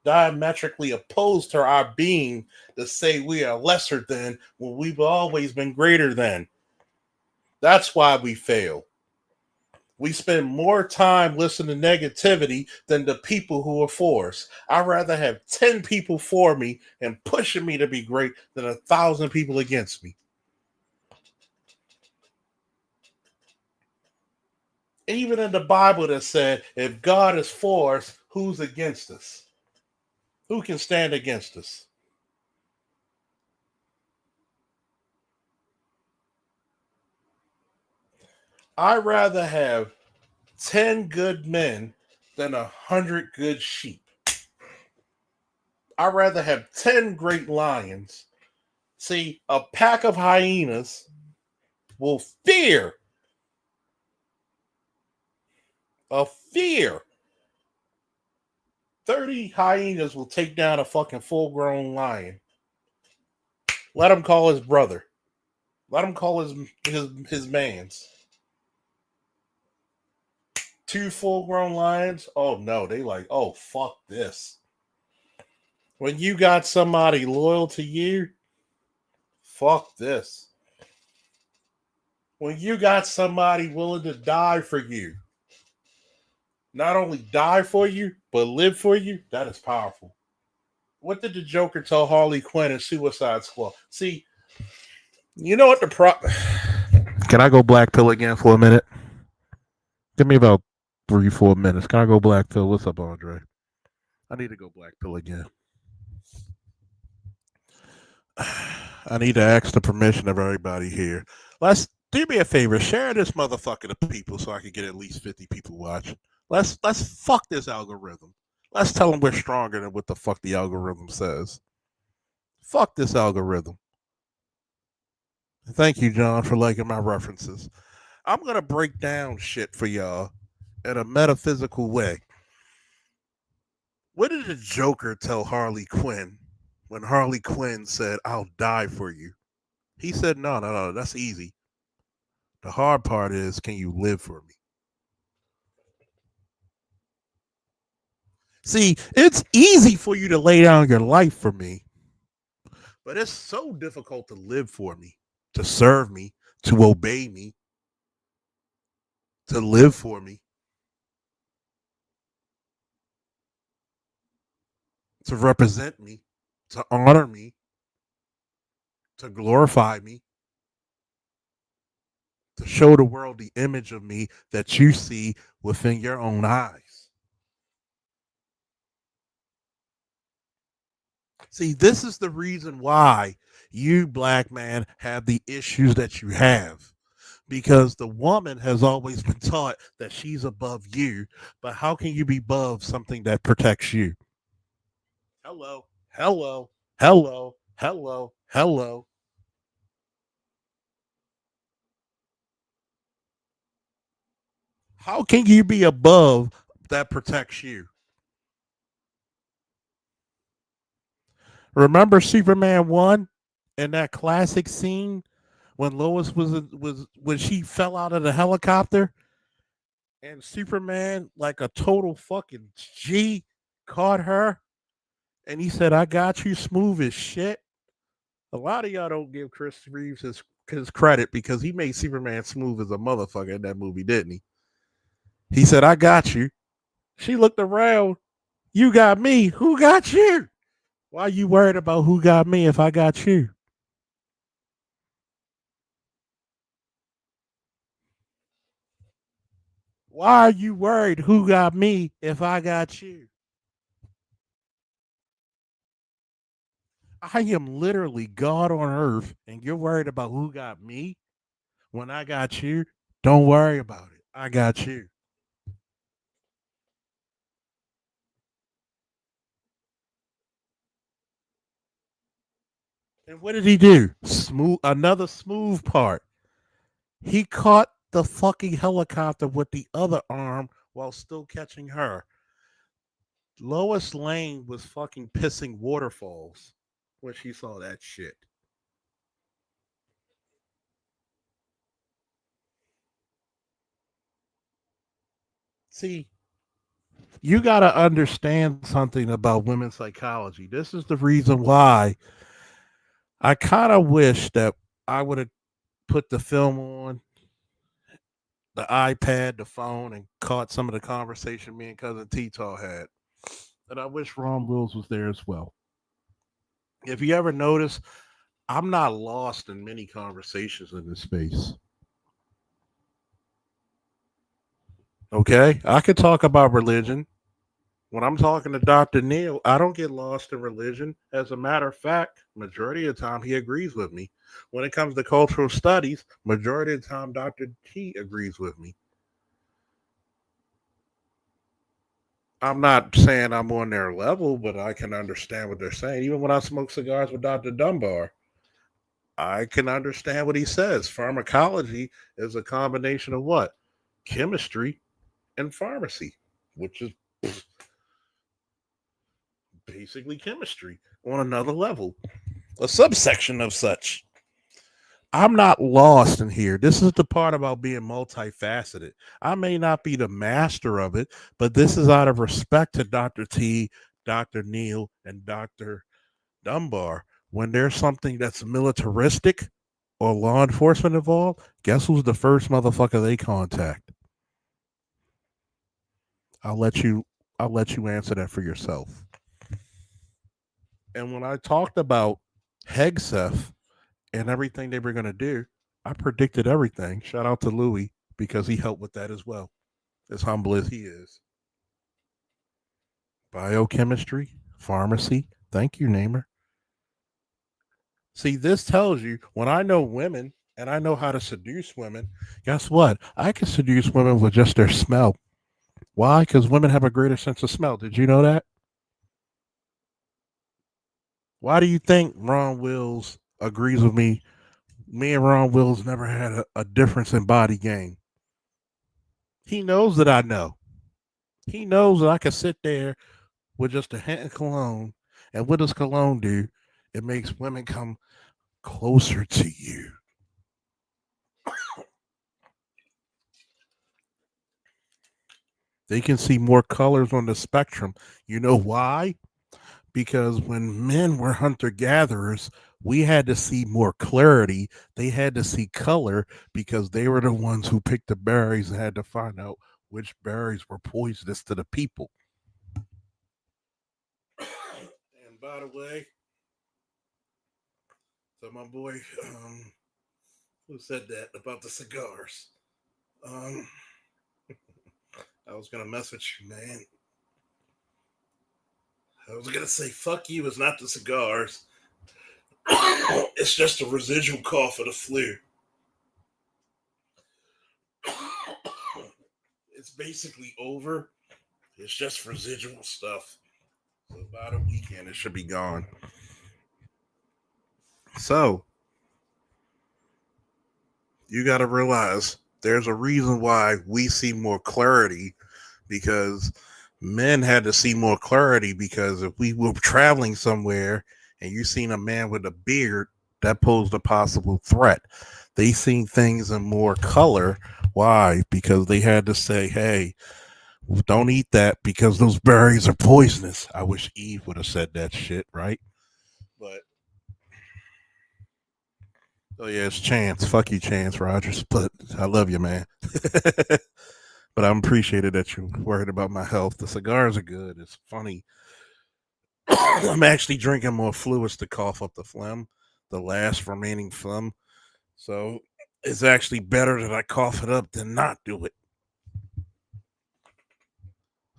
diametrically opposed to our being to say we are lesser than when we've always been greater than. That's why we fail. We spend more time listening to negativity than the people who are for us. I'd rather have 10 people for me and pushing me to be great than 1,000 people against me. Even in the Bible that said, if God is for us, who's against us? Who can stand against us? I'd rather have 10 good men than 100 good sheep. I'd rather have 10 great lions. See, a pack of hyenas will fear. A fear. 30 hyenas will take down a fucking full-grown lion. Let him call his brother. Let him call his mans. 2 full-grown lions? Oh no, they like, oh fuck this. When you got somebody loyal to you, fuck this. When you got somebody willing to die for you, not only die for you, but live for you, that is powerful. What did the Joker tell Harley Quinn in Suicide Squad? See, you know what the Can I go black pill again for a minute? Give me about 3-4 minutes. Can I go black pill? What's up, Andre? I need to go black pill again. I need to ask the permission of everybody here. Let's do me a favor. Share this motherfucker to people so I can get at least 50 people watching. Let's fuck this algorithm. Let's tell them we're stronger than what the fuck the algorithm says. Fuck this algorithm. Thank you, John, for liking my references. I'm going to break down shit for y'all in a metaphysical way. What did the Joker tell Harley Quinn when Harley Quinn said, I'll die for you? He said, no, that's easy. The hard part is, can you live for me? See, it's easy for you to lay down your life for me, but it's so difficult to live for me, to serve me, to obey me, to live for me, to represent me, to honor me, to glorify me, to show the world the image of me that you see within your own eyes. See, this is the reason why you, black man, have the issues that you have. Because the woman has always been taught that she's above you. But how can you be above something that protects you? Hello, hello, hello, hello, hello. How can you be above that protects you? Remember Superman 1 in that classic scene when Lois was when she fell out of the helicopter and Superman, like a total fucking G, caught her, and he said, "I got you, smooth as shit." A lot of y'all don't give Chris Reeves his credit because he made Superman smooth as a motherfucker in that movie, didn't he? He said, "I got you." She looked around. You got me. Who got you? Why are you worried about who got me if I got you? Why are you worried who got me if I got you? I am literally God on earth, and you're worried about who got me when I got you. Don't worry about it. I got you. And what did he do? Smooth, another smooth part. He caught the fucking helicopter with the other arm while still catching her. Lois Lane was fucking pissing waterfalls when she saw that shit. See, you got to understand something about women's psychology. This is the reason why I kind of wish that I would have put the film on the iPad, the phone, and caught some of the conversation me and cousin T-Taw had. And I wish Ron Wills was there as well. If you ever notice, I'm not lost in many conversations in this space. Okay, I could talk about religion. When I'm talking to Dr. Neil, I don't get lost in religion. As a matter of fact, majority of the time he agrees with me. When it comes to cultural studies, majority of the time Dr. T agrees with me. I'm not saying I'm on their level, but I can understand what they're saying. Even when I smoke cigars with Dr. Dunbar, I can understand what he says. Pharmacology is a combination of what? Chemistry and pharmacy, which is basically chemistry on another level, a subsection of such. I'm not lost in here. This is the part about being multifaceted. I may not be the master of it, but this is out of respect to Dr. T, Dr. Neil, and Dr. Dunbar. When there's something that's militaristic or law enforcement involved, guess who's the first motherfucker they contact? I'll let you answer that for yourself. And when I talked about Hegseth and everything they were going to do, I predicted everything. Shout out to Louis because he helped with that as well, as humble as he is. Biochemistry, pharmacy. Thank you, Namer. See, this tells you when I know women and I know how to seduce women, guess what? I can seduce women with just their smell. Why? Because women have a greater sense of smell. Did you know that? Why do you think Ron Wills agrees with me? Me and Ron Wills never had a difference in body game. He knows that I know. He knows that I can sit there with just a hint of cologne. And what does cologne do? It makes women come closer to you. They can see more colors on the spectrum. You know why? Because when men were hunter-gatherers, we had to see more clarity. They had to see color because they were the ones who picked the berries and had to find out which berries were poisonous to the people. And by the way, so my boy, who said that about the cigars? I was gonna message you, man. I was gonna say, fuck you, it's not the cigars. It's just a residual cough of the flu. It's basically over. It's just residual stuff. So about a weekend, it should be gone. So, you got to realize there's a reason why we see more clarity, because men had to see more clarity, because if we were traveling somewhere and you seen a man with a beard, that posed a possible threat. They seen things in more color Why? Because they had to say, hey, don't eat that because those berries are poisonous. I wish Eve would have said that shit, right? But oh yeah, it's Chance. Fuck you, Chance Rogers. But I love you, man. But I'm appreciated that you're worried about my health. The cigars are good. It's funny. I'm actually drinking more fluids to cough up the phlegm, the last remaining phlegm. So it's actually better that I cough it up than not do it.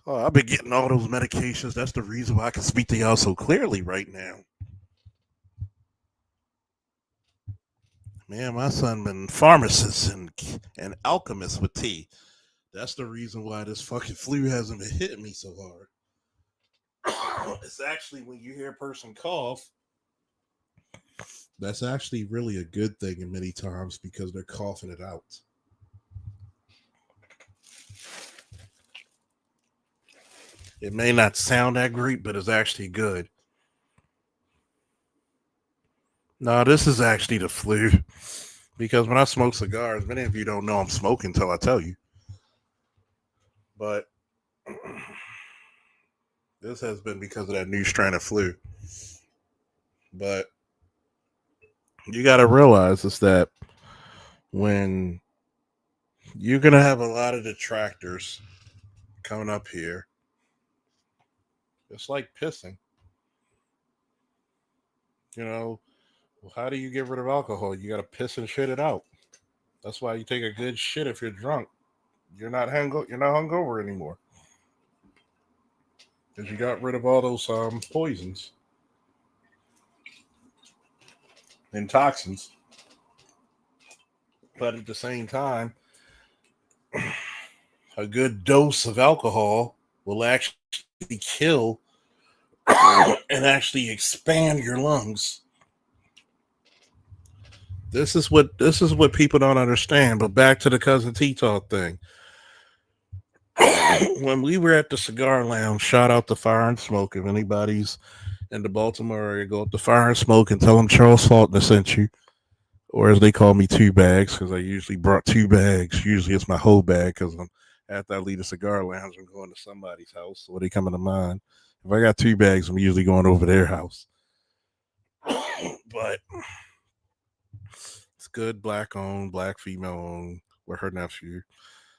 Oh, I've been getting all those medications. That's the reason why I can speak to y'all so clearly right now. Man, my son been pharmacist and alchemist with tea. That's the reason why this fucking flu hasn't been hitting me so hard. It's actually when you hear a person cough, that's actually really a good thing in many times because they're coughing it out. It may not sound that great, but it's actually good. No, this is actually the flu. Because when I smoke cigars, many of you don't know I'm smoking until I tell you. But this has been because of that new strain of flu. But you got to realize is that when you're going to have a lot of detractors coming up here, it's like pissing. You know, how do you get rid of alcohol? You got to piss and shit it out. That's why you take a good shit if you're drunk. You're not hungover anymore. Because you got rid of all those poisons and toxins. But at the same time, a good dose of alcohol will actually kill and actually expand your lungs. This is what people don't understand. But back to the Cousin T-Talk thing. When we were at the cigar lounge, shout out to Fire and Smoke. If anybody's in the Baltimore area, go up to Fire and Smoke and tell them Charles Faulkner sent you. Or as they call me, 2 bags, because I usually brought 2 bags. Usually it's my whole bag, because after I leave the cigar lounge, I'm going to somebody's house, or they coming to mine. If I got 2 bags, I'm usually going over their house. But it's good, black owned, black female owned, with her nephew.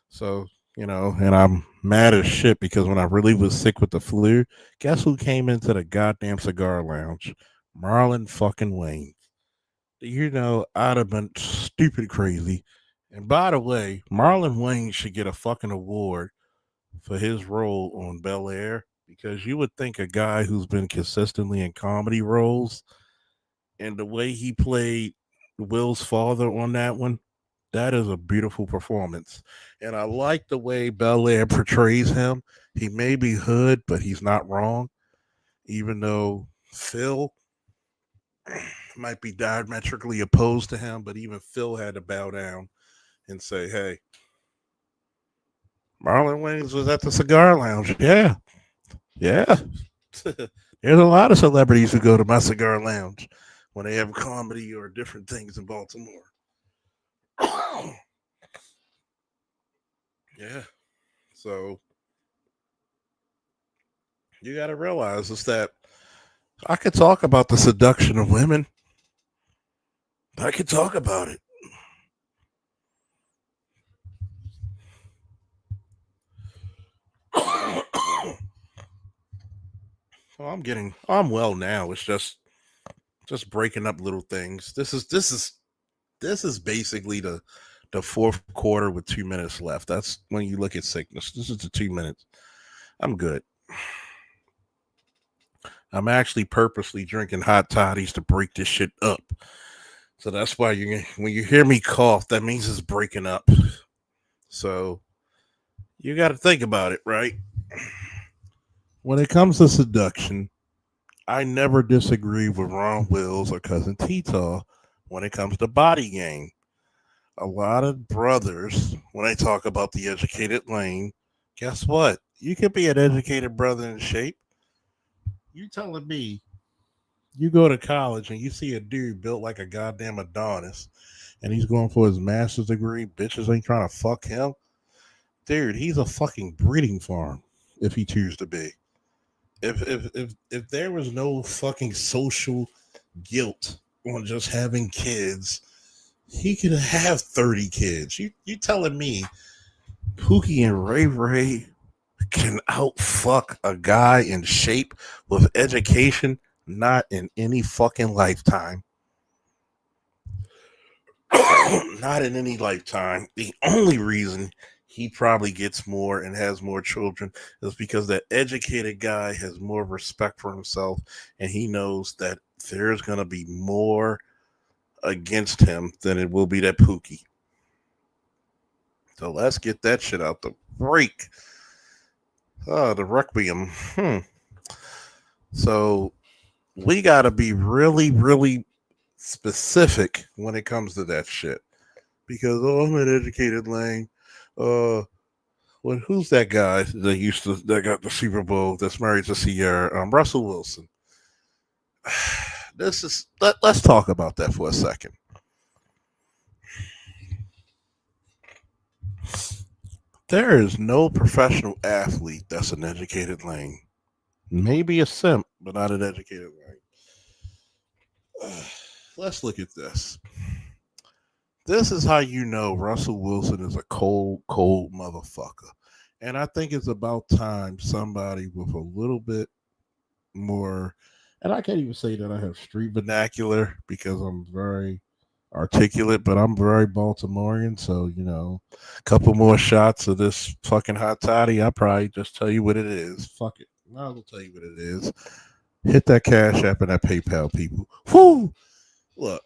So, you know, and I'm mad as shit because when I really was sick with the flu, guess who came into the goddamn cigar lounge? Marlon fucking Wayne. You know, I'd have been stupid crazy. And by the way, Marlon Wayne should get a fucking award for his role on Bel Air, because you would think a guy who's been consistently in comedy roles, and the way he played Will's father on that one, that is a beautiful performance. And I like the way Bel Air portrays him. He may be hood, but he's not wrong. Even though Phil might be diametrically opposed to him, but even Phil had to bow down and say, hey, Marlon Wayans was at the cigar lounge. Yeah. There's a lot of celebrities who go to my cigar lounge when they have comedy or different things in Baltimore. Yeah. So you got to realize is that I could talk about the seduction of women. I could talk about it. So I'm well now. It's just breaking up little things. This is basically the fourth quarter with 2 minutes left. That's when you look at sickness. This is the 2 minutes. I'm good. I'm actually purposely drinking hot toddies to break this shit up. So that's why when you hear me cough, that means it's breaking up. So you got to think about it, right? When it comes to seduction, I never disagree with Ron Wills or Cousin Tita when it comes to body game. A lot of brothers, when they talk about the educated lane, guess what? You could be an educated brother in shape. You telling me You go to college and you see a dude built like a goddamn Adonis, and he's going for his master's degree. Bitches ain't trying to fuck him, dude. He's a fucking breeding farm if he chooses to be. If there was no fucking social guilt on just having kids, he could have 30 kids. You telling me Pookie and Ray Ray can outfuck a guy in shape with education? Not in any fucking lifetime. Not in any lifetime. The only reason he probably gets more and has more children is because that educated guy has more respect for himself, and he knows that there's going to be more against him than it will be that Pookie. So let's get that shit out the break. The Requiem. So we got to be really, really specific when it comes to that shit. Because, I'm an educated Lang. Who's that guy that got the Super Bowl that's married to Sierra? Russell Wilson. Let's talk about that for a second. There is no professional athlete that's an educated Lang. Maybe a simp, but not an educated Lang. Let's look at this. This is how you know Russell Wilson is a cold motherfucker. And I think it's about time somebody with a little bit more, and I can't even say that I have street vernacular because I'm very articulate, but I'm very Baltimorean. So, a couple more shots of this fucking hot toddy, I'll probably just tell you what it is. Fuck it. I will tell you what it is. Hit that Cash App and that PayPal, people. Whoo! Look,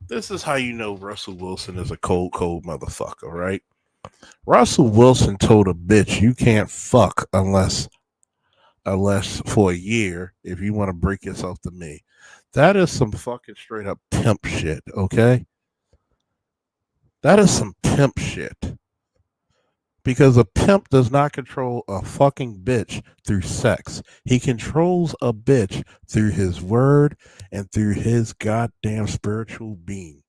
this is how you know Russell Wilson is a cold motherfucker, right? Russell Wilson told a bitch you can't fuck unless for a year if you want to break yourself to me. That is some fucking straight up pimp shit, okay? That is some pimp shit. Because a pimp does not control a fucking bitch through sex. He controls a bitch through his word and through his goddamn spiritual being.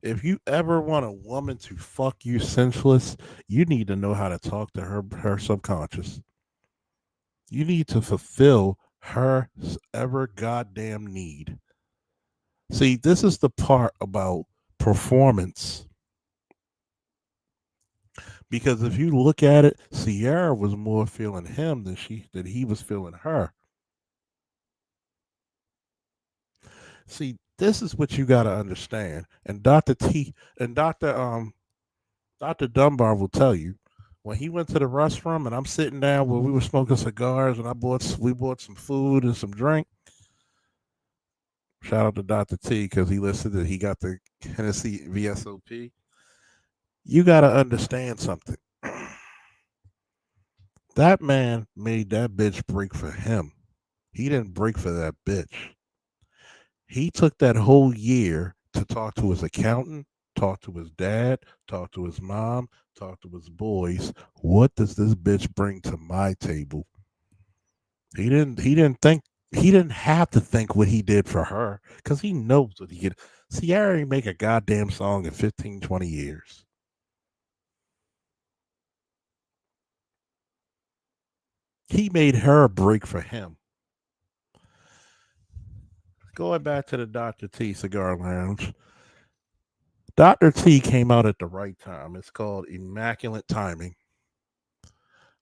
If you ever want a woman to fuck you senseless, you need to know how to talk to her subconscious. You need to fulfill her ever goddamn need. See, this is the part about performance. Because if you look at it, Sierra was more feeling him than he was feeling her. See, this is what you got to understand. And Dr. Dunbar will tell you, when he went to the restaurant and I'm sitting down where we were smoking cigars and we bought some food and some drink. Shout out to Dr. T because he listened and he got the Hennessy VSOP. You got to understand something. That man made that bitch break for him. He didn't break for that bitch. He took that whole year to talk to his accountant, talk to his dad, talk to his mom, talk to his boys. What does this bitch bring to my table? He didn't have to think what he did for her because he knows what he did. Sierra ain't make a goddamn song in 15, 20 years. He made her break for him. Going back to the Dr. T Cigar Lounge. Dr. T came out at the right time. It's called Immaculate Timing.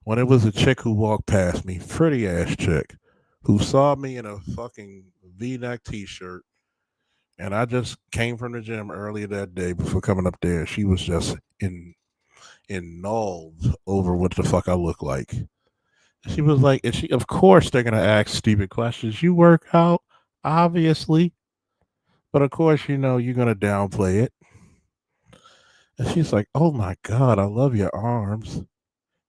When it was a chick who walked past me, pretty ass chick, who saw me in a fucking V-neck t-shirt, and I just came from the gym earlier that day before coming up there. She was just ennulled over what the fuck I look like. She was like, of course they're gonna ask stupid questions. You work out, obviously, but of course you're gonna downplay it. And she's like, "Oh my God, I love your arms."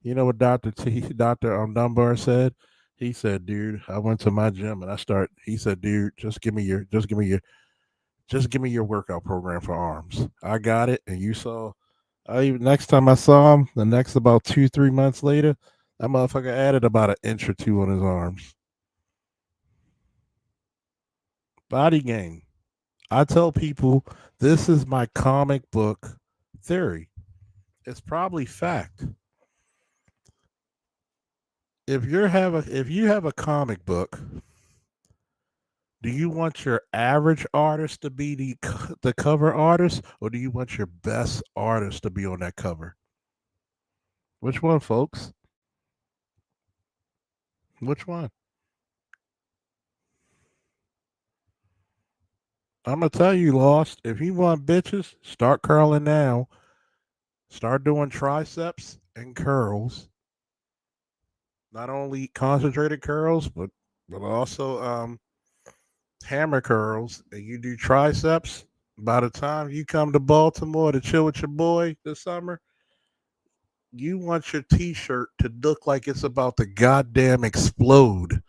You know what Dr. Dunbar said? He said, "Dude, I went to my gym and he said, dude, just give me your workout program for arms. I got it." And next time I saw him, the next about 2-3 months later, that motherfucker added about an inch or two on his arms. Body game. I tell people this is my comic book theory. It's probably fact. If you have a comic book, do you want your average artist to be the cover artist, or do you want your best artist to be on that cover? Which one, folks? Which one? I'm gonna tell you, Lost. If you want bitches, start curling now. Start doing triceps and curls. Not only concentrated curls, but also hammer curls. And you do triceps. By the time you come to Baltimore to chill with your boy this summer, you want your t-shirt to look like it's about to goddamn explode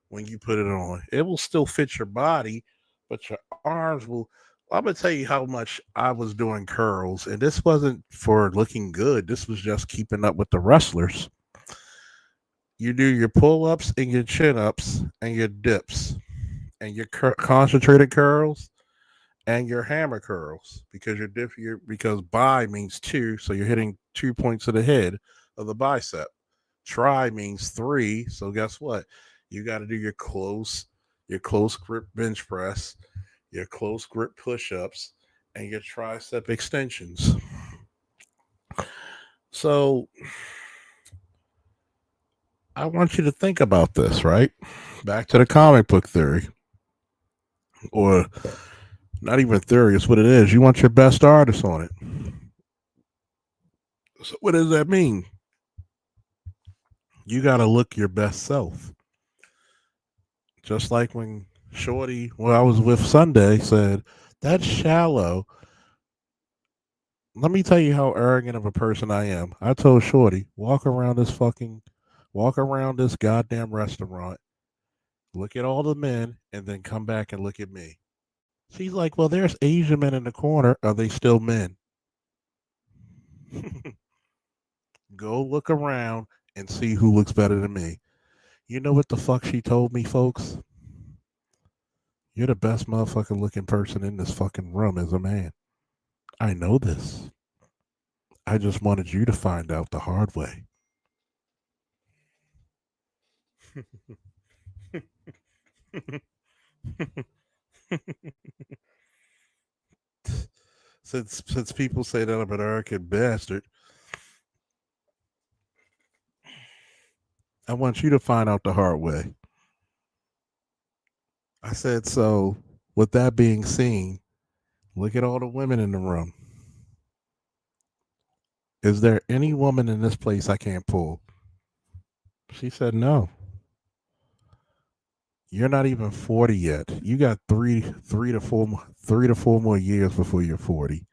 when you put it on. It will still fit your body, but your arms will. I'm gonna tell you how much I was doing curls, and this wasn't for looking good. This was just keeping up with the wrestlers. You do your pull-ups and your chin-ups and your dips and your concentrated curls and your hammer curls because because bi means two, so you're hitting 2 points of the head of the bicep. Tri means three, so guess what? You got to do your close grip bench press, your close grip push-ups, and your tricep extensions. So I want you to think about this, right? Back to the comic book theory. Or not even theory, it's what it is. You want your best artist on it. So what does that mean? You got to look your best self. Just like when Shorty, I was with Sunday, said, that's shallow. Let me tell you how arrogant of a person I am. I told Shorty, walk around this goddamn restaurant, look at all the men, and then come back and look at me. She's like, well, there's Asian men in the corner. Are they still men? Go look around and see who looks better than me. You know what the fuck she told me, folks? You're the best motherfucking looking person in this fucking room as a man. I know this. I just wanted you to find out the hard way. Since people say that I'm an arrogant bastard, I want you to find out the hard way. I said, so with that being seen, look at all the women in the room. Is there any woman in this place I can't pull? She said, no. You're not even 40 yet. You got three to four more years before you're 40.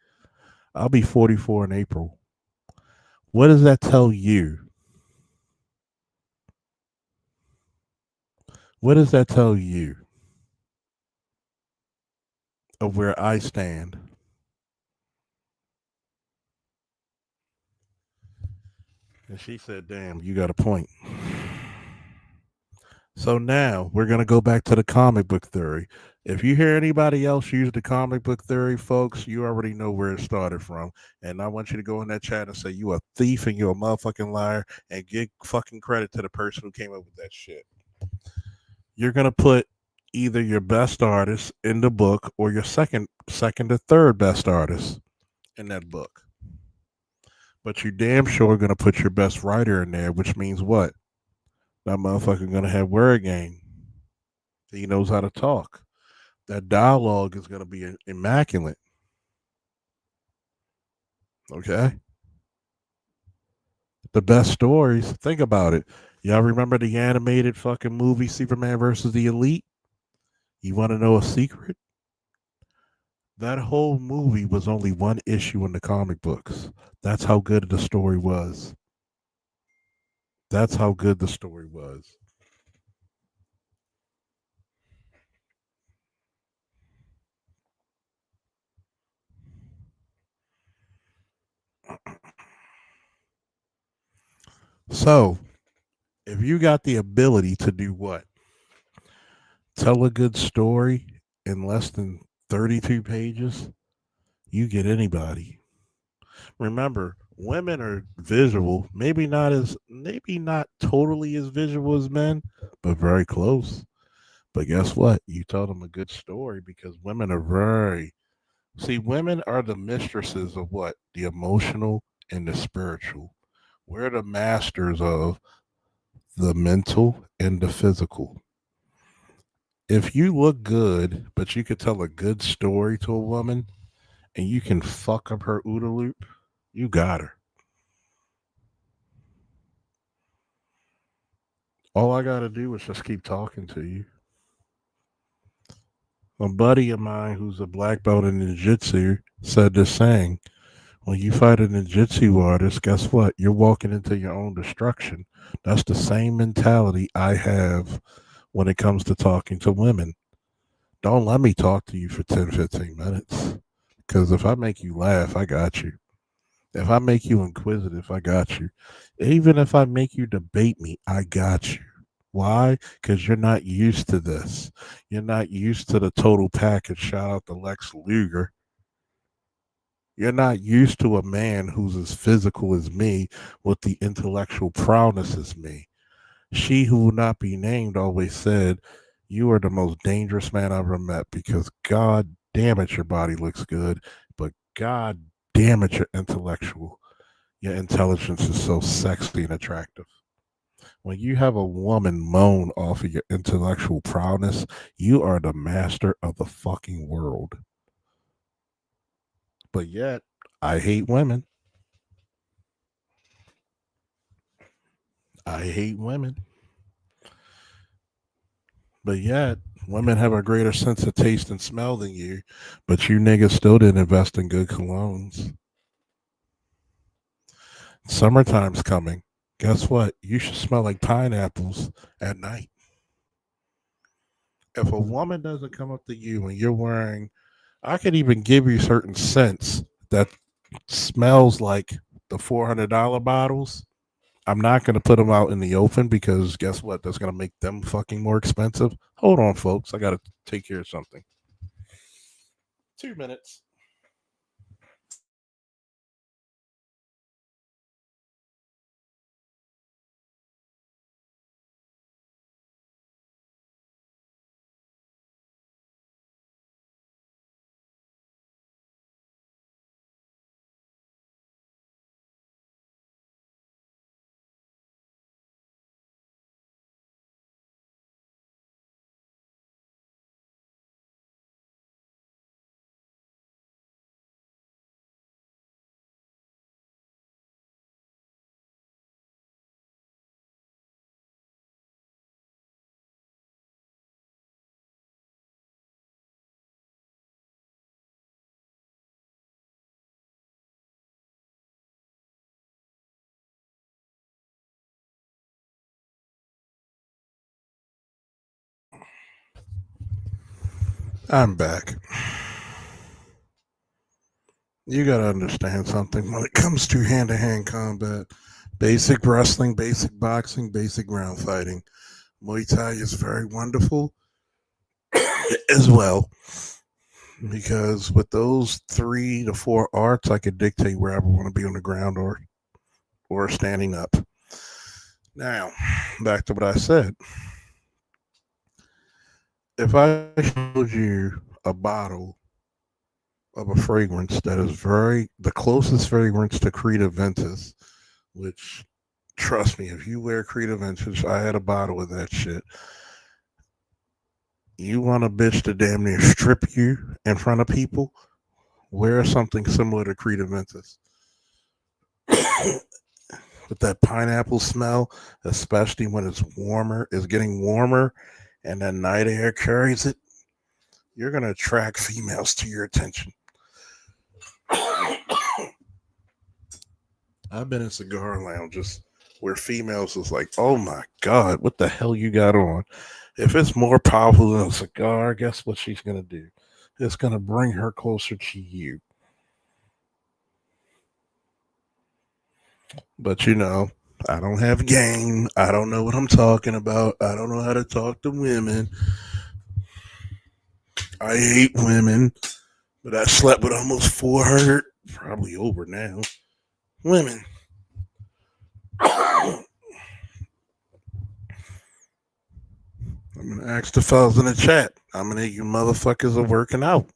I'll be 44 in April. What does that tell you? What does that tell you of where I stand? And she said, damn, you got a point. So now we're going to go back to the comic book theory. If you hear anybody else use the comic book theory, folks, you already know where it started from. And I want you to go in that chat and say, you a thief and you're a motherfucking liar, and give fucking credit to the person who came up with that shit. You're going to put either your best artist in the book or your second or third best artist in that book. But you damn sure going to put your best writer in there, which means what? That motherfucker going to have word game. He knows how to talk. That dialogue is going to be immaculate. Okay? The best stories, think about it. Y'all remember the animated fucking movie Superman versus the Elite? You want to know a secret? That whole movie was only one issue in the comic books. That's how good the story was. That's how good the story was. So, if you got the ability to do what? Tell a good story in less than 32 pages, you get anybody. Remember, women are visual, maybe not totally as visual as men, but very close. But guess what? You tell them a good story because women are the mistresses of what? The emotional and the spiritual. We're the masters of the mental and the physical. If you look good, but you could tell a good story to a woman and you can fuck up her OODA loop, you got her. All I got to do is just keep talking to you. A buddy of mine who's a black belt in jiu-jitsu said this saying, when you fight a jiu-jitsu artist, guess what? You're walking into your own destruction. That's the same mentality I have when it comes to talking to women. Don't let me talk to you for 10, 15 minutes. Because if I make you laugh, I got you. If I make you inquisitive, I got you. Even if I make you debate me, I got you. Why? Because you're not used to this. You're not used to the total package. Shout out to Lex Luger. You're not used to a man who's as physical as me with the intellectual prowess as me. She who will not be named always said, "You are the most dangerous man I've ever met because God damn it, your body looks good, but God damn it, you're intellectual. Your intelligence is so sexy and attractive." When you have a woman moan off of your intellectual prowess, you are the master of the fucking world. But yet, I hate women. I hate women. But yet, women have a greater sense of taste and smell than you, but you niggas still didn't invest in good colognes. Summertime's coming. Guess what? You should smell like pineapples at night. If a woman doesn't come up to you and you're wearing, I could even give you certain scents that smells like the $400 bottles. I'm not going to put them out in the open because guess what? That's going to make them fucking more expensive. Hold on, folks. I got to take care of something. 2 minutes. I'm back. You got to understand something when it comes to hand to hand combat. Basic wrestling, basic boxing, basic ground fighting. Muay Thai is very wonderful as well because with those 3 to 4 arts, I could dictate where I want to be on the ground or standing up. Now, back to what I said. If I showed you a bottle of a fragrance that is the closest fragrance to Creed Ventus, which trust me, if you wear Creed Ventus, I had a bottle of that shit. You want a bitch to damn near strip you in front of people? Wear something similar to Creed Ventus. With that pineapple smell, especially when it's warmer, it's getting warmer, and that night air carries it, you're going to attract females to your attention. I've been in cigar lounges where females is like, "Oh my God, what the hell you got on?" If it's more powerful than a cigar, guess what she's going to do? It's going to bring her closer to you. But I don't have game. I don't know what I'm talking about. I don't know how to talk to women. I hate women, but I slept with almost 400, probably over now, women. I'm gonna ask the fellas in the chat. How many of you motherfuckers are working out?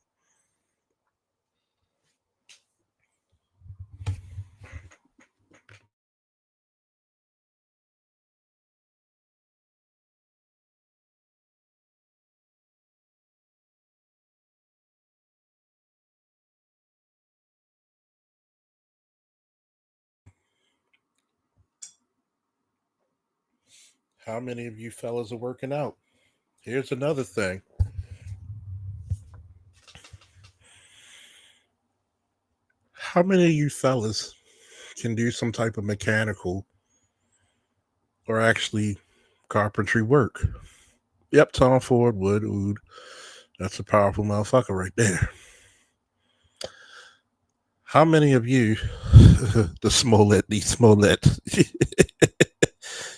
How many of you fellas are working out? Here's another thing. How many of you fellas can do some type of mechanical or actually carpentry work? Yep, Tom Ford, wood, ood. That's a powerful motherfucker right there. How many of you, the Smollett,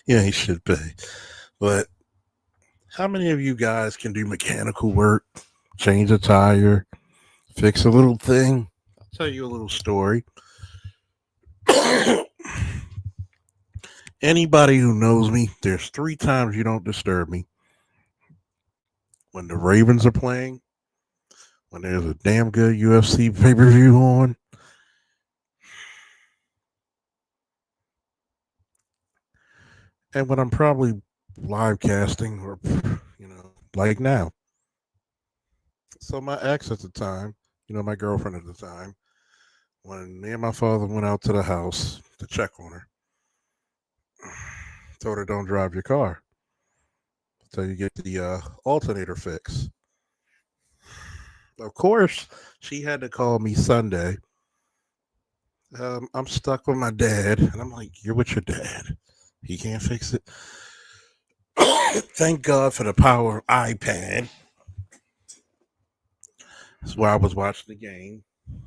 yeah, he should pay. But how many of you guys can do mechanical work, change a tire, fix a little thing? I'll tell you a little story. Anybody who knows me, there's 3 times you don't disturb me. When the Ravens are playing, when there's a damn good UFC pay-per-view on, and when I'm probably live casting or, like now. So my ex at the time, my girlfriend at the time, when me and my father went out to the house to check on her, told her don't drive your car until you get the alternator fix. Of course, she had to call me Sunday. I'm stuck with my dad, and I'm like, "You're with your dad. He can't fix it." Thank God for the power of iPad. That's why I was watching the game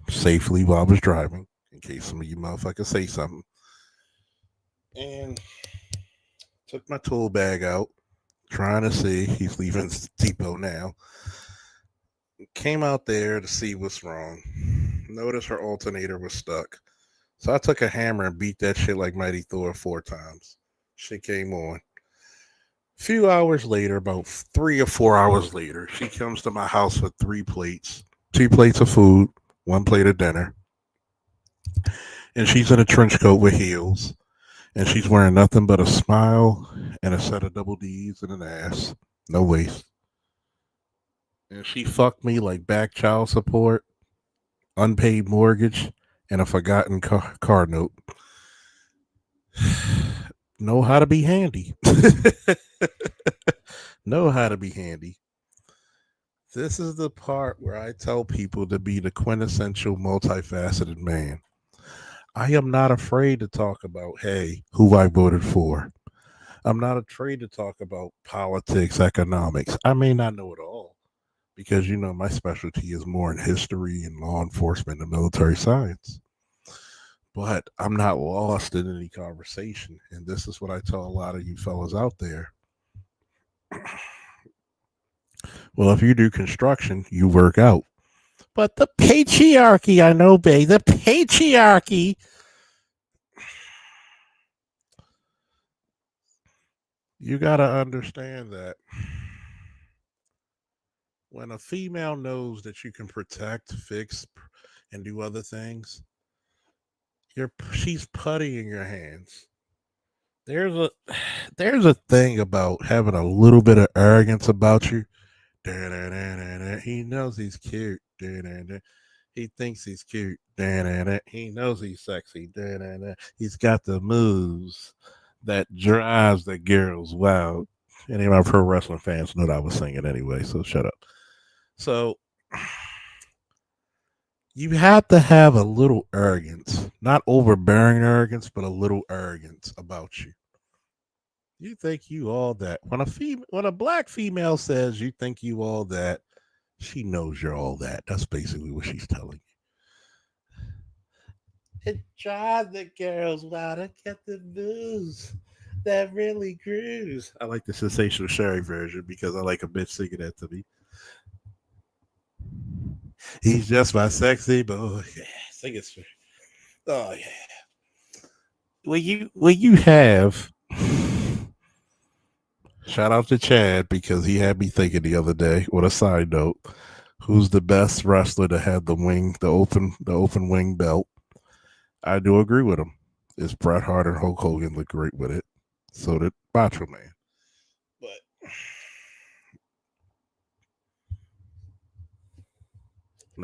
safely while I was driving, in case some of you motherfuckers say something. And took my tool bag out, trying to see. He's leaving depot now. Came out there to see what's wrong. Noticed her alternator was stuck. So I took a hammer and beat that shit like Mighty Thor 4 times. Shit came on. A few hours later, about 3 or 4 hours later, she comes to my house with 3 plates, 2 plates of food, 1 plate of dinner. And she's in a trench coat with heels. And she's wearing nothing but a smile and a set of double D's and an ass. No waist. And she fucked me like back child support, unpaid mortgage, and a forgotten car note. Know how to be handy. Know how to be handy. This is the part where I tell people to be the quintessential multifaceted man. I am not afraid to talk about, hey, who I voted for. I'm not afraid to talk about politics, economics. I may not know it all because, my specialty is more in history and law enforcement and military science. But I'm not lost in any conversation. And this is what I tell a lot of you fellas out there. Well, if you do construction, you work out. But the patriarchy, I know, babe, the patriarchy. You got to understand that when a female knows that you can protect, fix, and do other things, she's putty in your hands. There's a thing about having a little bit of arrogance about you. He knows he's cute. He thinks he's cute. He knows he's sexy. He's got the moves that drives the girls wild. Any of my pro wrestling fans know that I was singing anyway, so shut up. So you have to have a little arrogance, not overbearing arrogance, but a little arrogance about you. You think you all that. When a black female says you think you all that, she knows you're all that. That's basically what she's telling you. It drives the girls wild. I get the booze that really grooves. I like the Sensational Sherry version because I like a bitch singing that to me. He's just my sexy boy. Yeah, sing it. Oh yeah. Will you have shout out to Chad because he had me thinking the other day. With a side note, who's the best wrestler to have the open wing belt? I do agree with him. It's Bret Hart and Hulk Hogan look great with it. So did Macho Man. But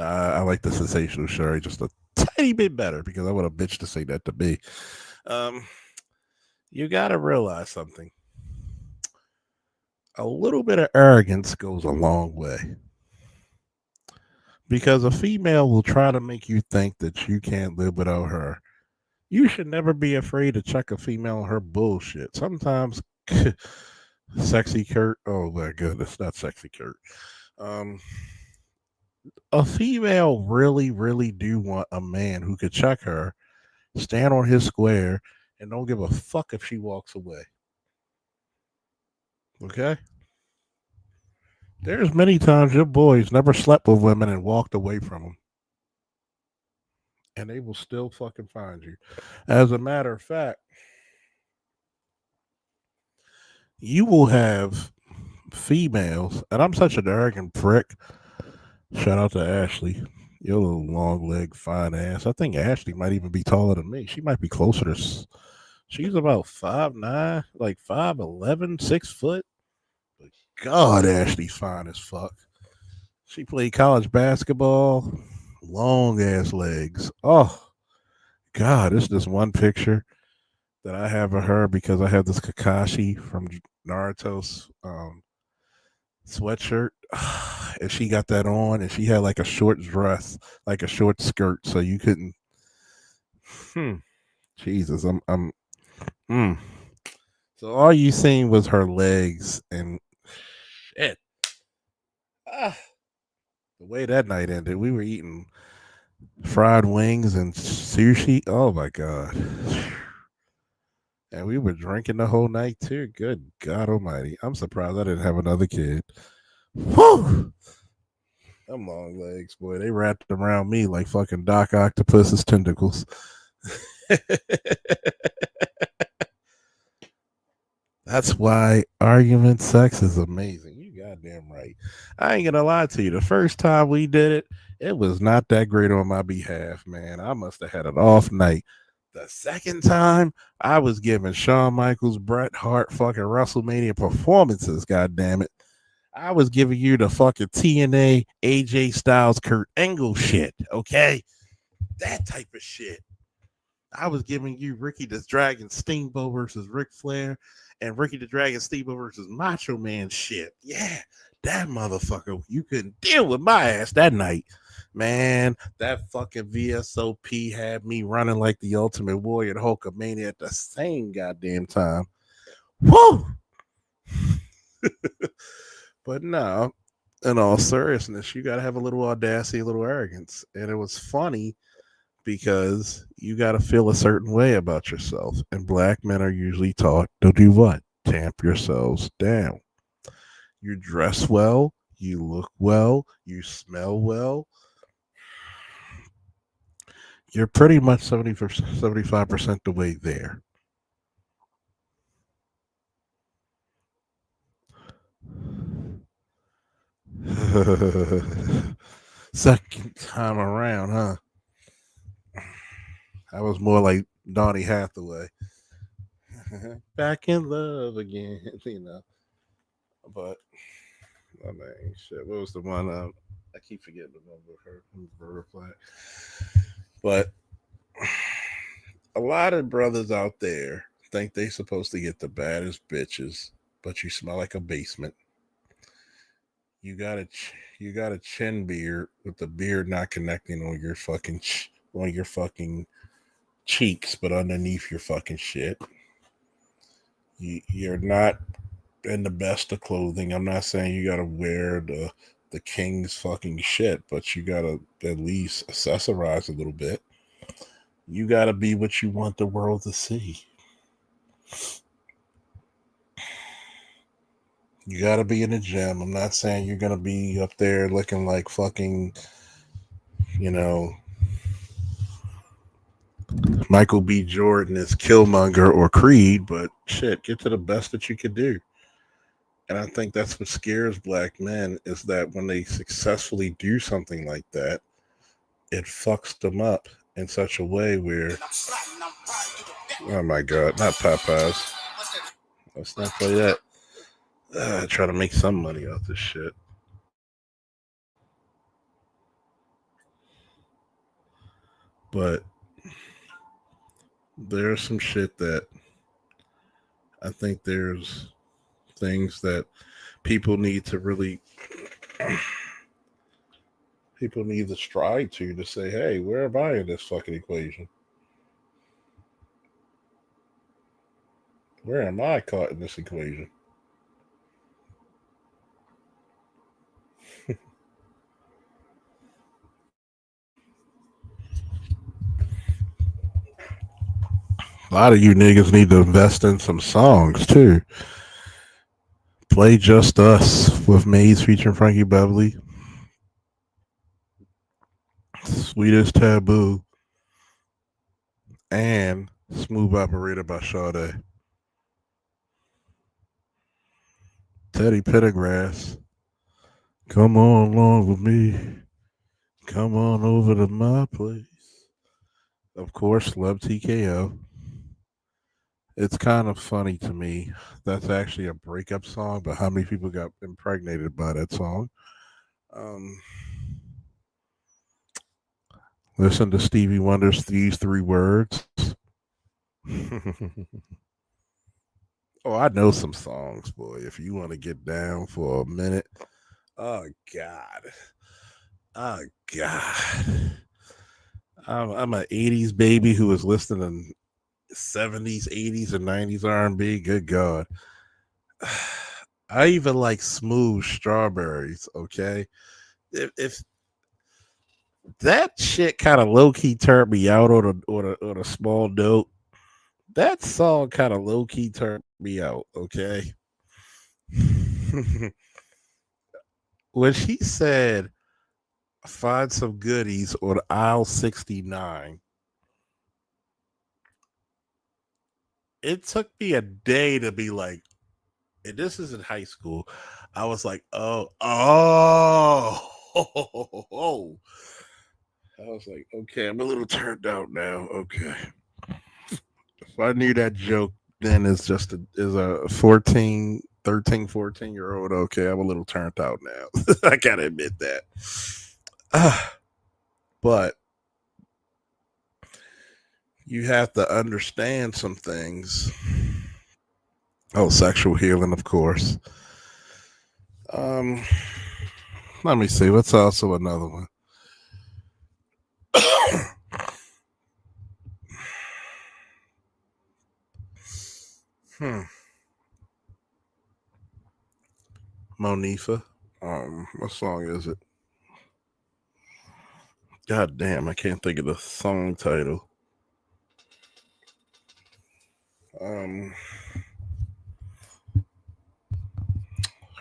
I like the sensational Sherry just a tiny bit better because I want a bitch to say that to me. You got to realize something. A little bit of arrogance goes a long way. Because a female will try to make you think that you can't live without her. You should never be afraid to check a female on her bullshit. Sometimes sexy Kurt, oh my goodness, not sexy Kurt. A female really do want a man who could check her, stand on his square, and don't give a fuck if she walks away. Okay? There's many times your boys never slept with women and walked away from them. And they will still fucking find you. As a matter of fact, you will have females, and I'm such an arrogant prick. Shout out to Ashley. Your little long leg, fine ass. I think Ashley might even be taller than me. She might be closer to. She's about 5'9", like 5'11", 6 foot. But God, Ashley's fine as fuck. She played college basketball. Long ass legs. Oh, God, it's this one picture that I have of her because I have this Kakashi from Naruto's sweatshirt. And she got that on, and she had like a short dress, like a short skirt, so you couldn't. Jesus, So all you seen was her legs and shit. The way that night ended, we were eating fried wings and sushi. Oh my God. And we were drinking the whole night too. Good God Almighty. I'm surprised I didn't have another kid. Whew. Them long legs, boy. They wrapped around me like fucking Doc Octopus's tentacles. That's why argument sex is amazing. You goddamn right. I ain't gonna lie to you. The first time we did it, it was not that great on my behalf, man. I must have had an off night. The second time, I was giving Shawn Michaels, Bret Hart fucking WrestleMania performances, goddamn it. I was giving you the fucking TNA, AJ Styles, Kurt Angle shit, okay? That type of shit. I was giving you Ricky the Dragon Steamboat versus Ric Flair and Ricky the Dragon Steamboat versus Macho Man shit. Yeah, that motherfucker. You couldn't deal with my ass that night. Man, that fucking VSOP had me running like the Ultimate Warrior and Hulkamania at the same goddamn time. Woo! But no, in all seriousness, you got to have a little audacity, a little arrogance. And it was funny because you got to feel a certain way about yourself. And black men are usually taught to do what? Tamp yourselves down. You dress well, you look well, you smell well. You're pretty much 75% the way there. Second time around, huh? I was more like Donnie Hathaway. Back in love again, you know. But oh man, shit. What was the one? I keep forgetting the number of her reply. But a lot of brothers out there think they supposed to get the baddest bitches, but you smell like a basement. You got a chin beard with the beard not connecting on your fucking cheeks, but underneath your fucking shit. You're not in the best of clothing. I'm not saying you gotta wear the king's fucking shit, but you gotta at least accessorize a little bit. You gotta be what you want the world to see. You gotta be in the gym. I'm not saying you're gonna be up there looking like fucking you know, Michael B. Jordan is Killmonger or Creed, but shit, get to the best that you could do. And I think that's what scares black men is that when they successfully do something like that, it fucks them up in such a way where, oh my God, not Popeyes. Let's not play that. Try to make some money off this shit. But there's some shit that I think there's things that people need to really strive to say, hey, where am I in this fucking equation? Where am I caught in this equation? A lot of you niggas need to invest in some songs too. Play Just Us with Maze featuring Frankie Beverly. Sweet as Taboo. And Smooth Operator by Sade. Teddy Pendergrass. Come on along with me. Come on over to my place. Of course, Love TKO. It's kind of funny to me. That's actually a breakup song, but how many people got impregnated by that song? Listen to Stevie Wonder's These Three Words. Oh, I know some songs, boy. If you want to get down for a minute. Oh, God. Oh, God. I'm an 80s baby who was listening to 70s, 80s, and 90s R&B. Good God. I even like Smooth Strawberries, okay? If that shit kind of low-key turned me out on a small note, that song kind of low-key turned me out, okay? When she said, find some goodies on aisle 69, it took me a day to be like, and this is in high school. I was like, oh. I was like, okay, I'm a little turned out now. Okay. If I knew that joke then is a 13, 14 year old, okay, I'm a little turned out now. I gotta admit that. But you have to understand some things. Oh, sexual healing, of course. Let me see. What's also another one? Monifa. What song is it? God damn, I can't think of the song title.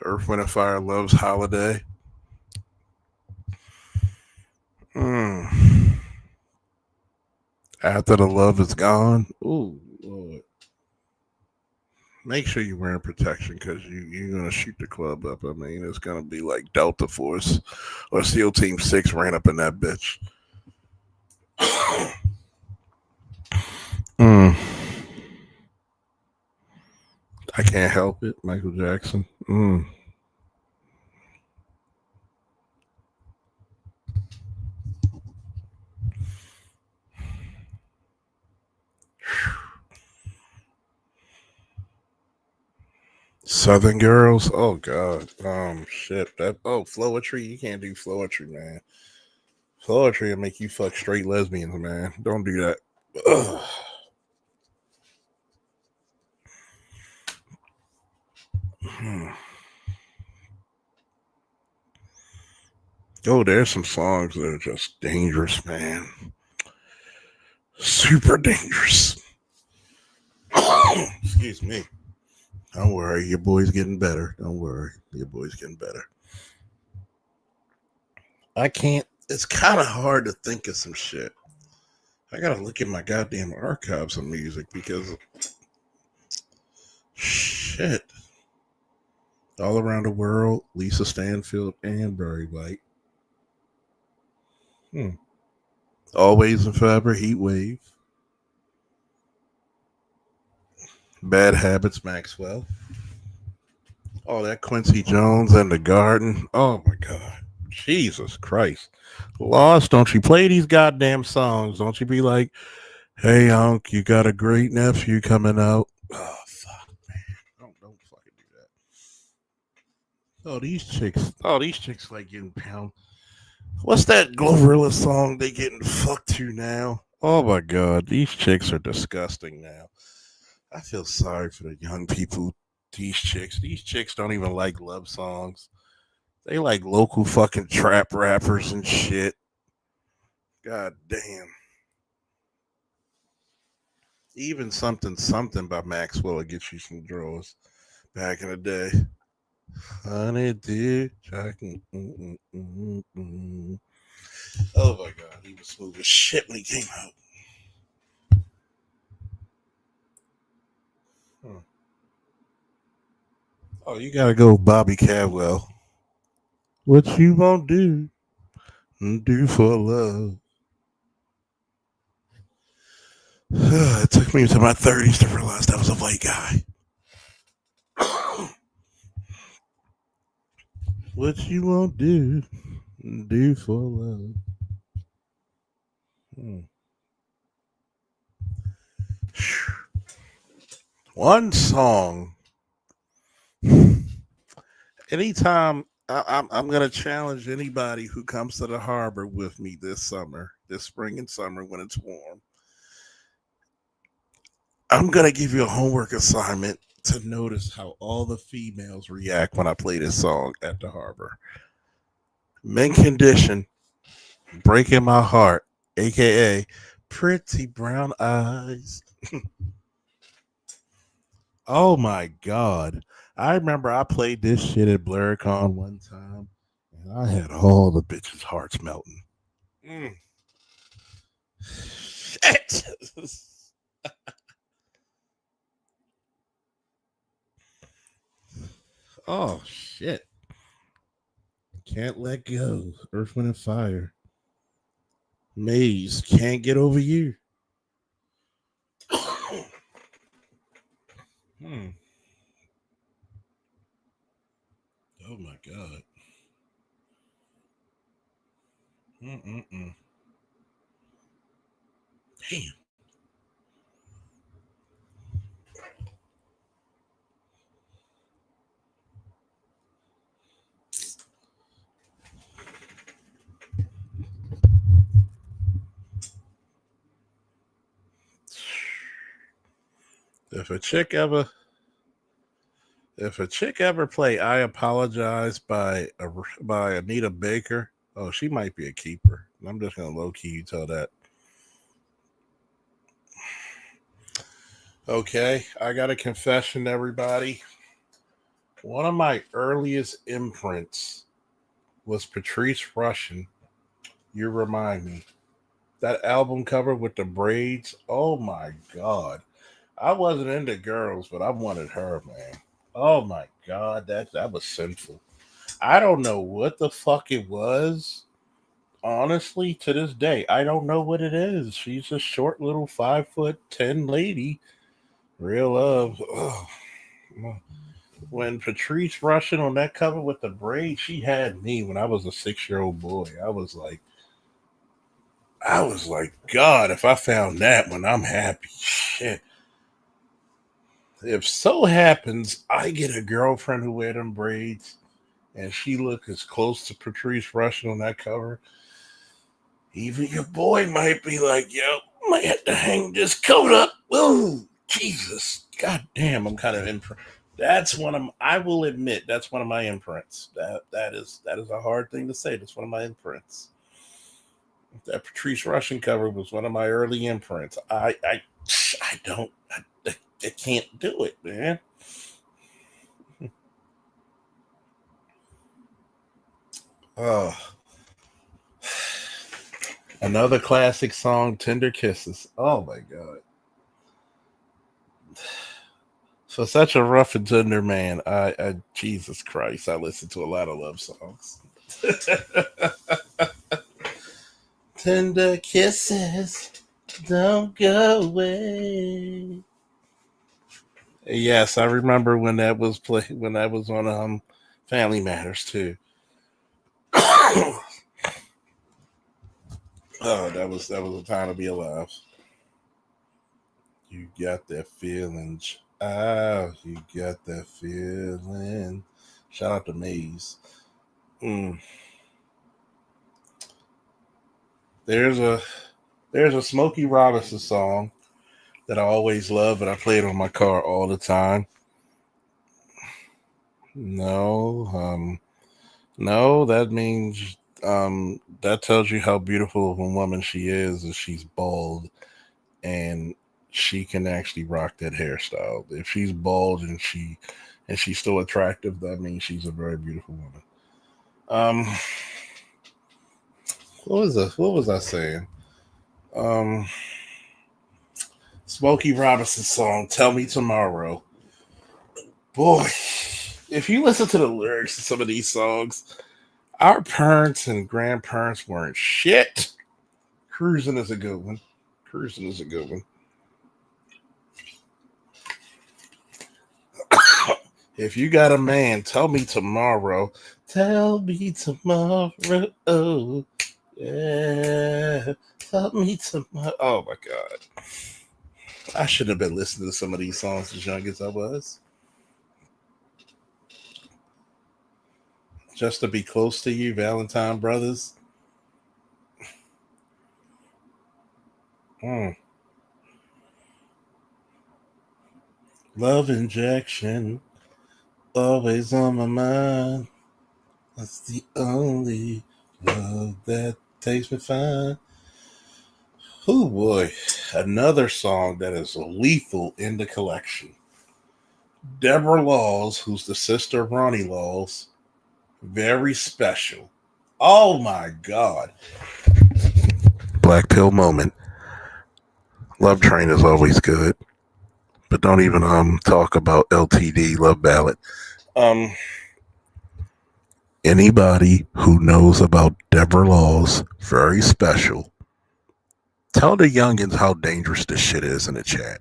Earth, Wind, and Fire Loves Holiday. After the Love Is Gone. Ooh, Lord. Make sure you're wearing protection because you're going to shoot the club up. I mean, it's going to be like Delta Force or SEAL Team 6 ran up in that bitch. I Can't Help It, Michael Jackson. Southern Girls. Oh God. Shit. Flowetry. You can't do Flowetry, man. Flowetry will make you fuck straight lesbians, man. Don't do that. Ugh. Oh, there's some songs that are just dangerous, man. Super dangerous. Excuse me. Don't worry, your boy's getting better. Don't worry, your boy's getting better. I can't it's kind of hard to think of some shit. I gotta look at my goddamn archives of music because shit. All Around the World, Lisa Stanfield, and Barry White. Always and Forever, Heat Wave. Bad Habits, Maxwell. Oh, that Quincy Jones and The Garden. Oh my God. Jesus Christ. Lost, don't you play these goddamn songs? Don't you be like, hey, Unc, you got a great nephew coming out. Oh, fuck, man. Don't fucking do that. These chicks like getting pound. What's that Glorilla song they getting fucked to now? Oh my God. These chicks are disgusting now. I feel sorry for the young people. These chicks don't even like love songs. They like local fucking trap rappers and shit. God damn. Even something by Maxwell will get you some draws back in the day. Honey, dear, oh my God, he was smooth as shit when he came out. Oh, you gotta go, Bobby Caldwell. What you won't do for love. It took me to my 30s to realize that was a white guy. What you won't do for love. One song. Anytime I'm gonna challenge anybody who comes to the harbor with me this spring and summer when it's warm. I'm gonna give you a homework assignment to notice how all the females react when I play this song at the harbor. Mint Condition, Breaking My Heart, aka Pretty Brown Eyes. Oh my God. I remember I played this shit at BlurCon one time and I had all the bitches' hearts melting. Shit. Oh shit. Can't Let Go. Earth, Wind, and Fire. Maze, Can't Get Over You. Oh my God. Damn. If a chick ever play "I Apologize" by Anita Baker, oh, she might be a keeper. I'm just gonna low key tell that. Okay, I got a confession, everybody. One of my earliest imprints was Patrice Rushen. You Remind Me. That album cover with the braids. Oh my God. I wasn't into girls, but I wanted her, man. Oh my God, that was sinful. I don't know what the fuck it was. Honestly, to this day, I don't know what it is. She's a short little 5'10" lady. Real love. Ugh. When Patrice Rushen on that cover with the braid, she had me when I was a 6-year-old boy. I was like, God, if I found that one, I'm happy. Shit. If so happens I get a girlfriend who wear them braids and she look as close to Patrice Rushen on that cover, even your boy might be like, yo, might have to hang this coat up. Ooh, Jesus. God damn, I'm kind of impressed. I will admit that's one of my imprints. That is a hard thing to say. That's one of my imprints. That Patrice Rushen cover was one of my early imprints. I can't do it, man. Oh. Another classic song, Tender Kisses. Oh my God. For such a rough and tender man, I Jesus Christ, I listen to a lot of love songs. Tender kisses, don't go away. Yes, I remember when that was when that was on Family Matters too. Oh, that was a time to be alive. You got that feeling. You got that feeling. Shout out to Maze. Mm. There's a Smokey Robinson song that I always love, and I play it on my car all the time. No, that means that tells you how beautiful of a woman she is, and she's bald, and she can actually rock that hairstyle. If she's bald and she's still attractive, that means she's a very beautiful woman. What was I saying? Smokey Robinson song, Tell Me Tomorrow. Boy, if you listen to the lyrics to some of these songs, our parents and grandparents weren't shit. Cruising is a good one. If you got a man, tell me tomorrow. Tell me tomorrow. Oh, yeah. Tell me tomorrow. Oh my God. I should have been listening to some of these songs as young as I was. Just to be close to you, Valentine Brothers. Love injection. Always on my mind. That's the only love that takes me fine. Oh boy, another song that is lethal in the collection. Deborah Laws, who's the sister of Ronnie Laws, Very Special. Oh my God. Black Pill moment. Love Train is always good, but don't even talk about LTD Love Ballad. Anybody who knows about Deborah Laws, Very Special, tell the youngins how dangerous this shit is in the chat.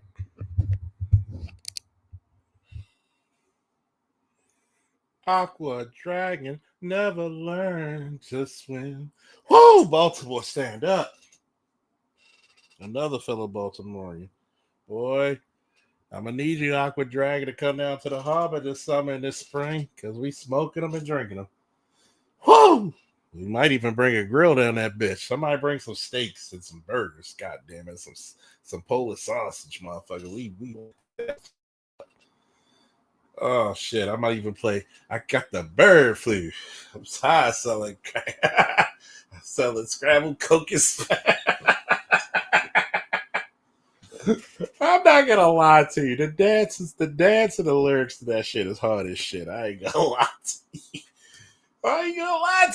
Aqua Dragon never learned to swim. Whoa, Baltimore, stand up. Another fellow Baltimorean. Boy, I'm going to need you, Aqua Dragon, to come down to the harbor this summer and this spring, because we smoking them and drinking them. Whoa! We might even bring a grill down that bitch. Somebody bring some steaks and some burgers. God damn it. Some Polish sausage, motherfucker. We Oh shit, I might even play I got the bird flu. I'm tired selling selling scrambled cookies. I'm not gonna lie to you. The dance and the lyrics to that shit is hard as shit. I ain't gonna lie to you. I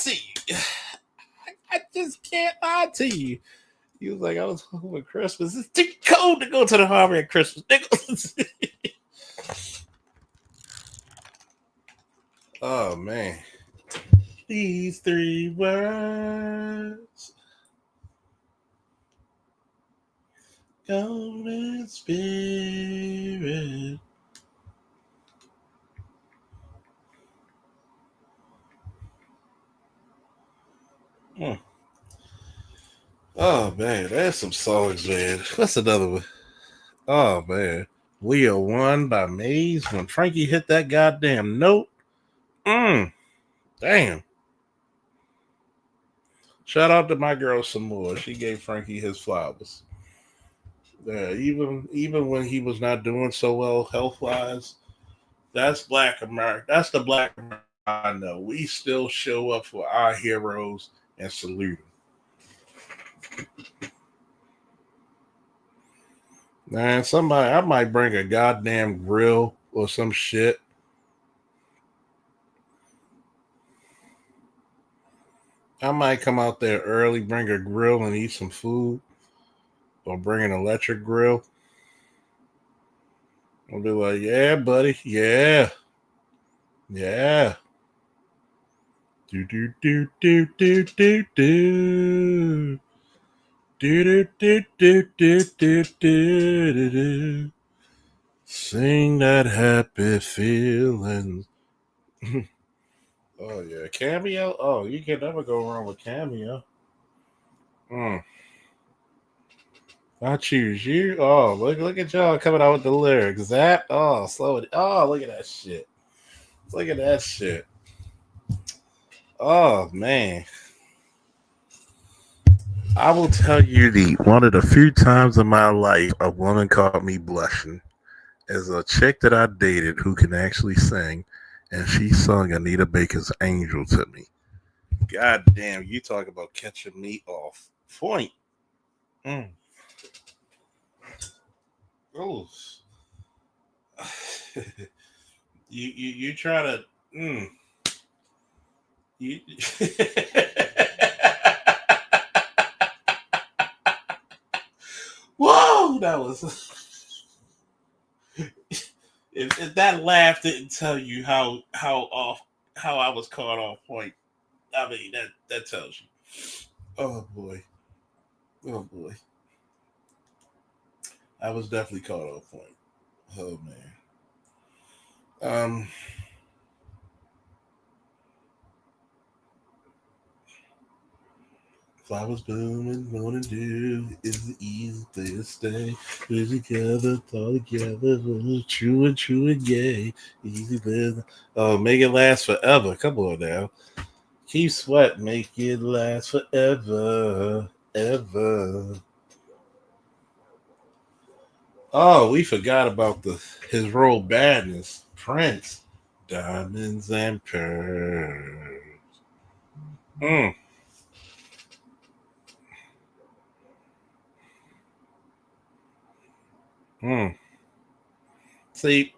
just can't lie to you. He was like, I was home at Christmas. It's too cold to go to the harbor at Christmas, nigga. Oh man. These three words. Golden Spirit. Oh man, there's some songs, man. What's another one? Oh man. We Are One by Maze. When Frankie hit that goddamn note. Damn. Shout out to my girl some more. She gave Frankie his flowers. Yeah, even when he was not doing so well health wise, that's Black America. That's the Black America I know. We still show up for our heroes and salute them. Man, I might bring a goddamn grill or some shit. I might come out there early, bring a grill, and eat some food, or bring an electric grill. I'll be like, yeah, buddy, yeah, yeah. Do do do do do do do. Do do do do do do do do. Sing that happy feeling. Oh yeah, Cameo. Oh, you can never go wrong with Cameo. Mm. I choose you. Oh, look at y'all coming out with the lyrics. That slow it. Oh, look at that shit. Look at that shit. Oh man, I will tell you the one of the few times in my life a woman caught me blushing is a chick that I dated who can actually sing, and she sung Anita Baker's "Angel" to me. God damn, you talk about catching me off point. Mm. Oh, you try to you. Whoa, that was if that laugh didn't tell you how I was caught off point. I mean that tells you. Oh boy, oh boy, I was definitely caught off point. Oh man. Um, flowers blooming, morning dew is the easy place to stay. We're together, all together, true and gay. Easy living. Oh, make it last forever. Come on now. Keep sweat, make it last forever, ever. Oh, we forgot about his role badness. Prince. Diamonds and pearls. Mm, mm. See,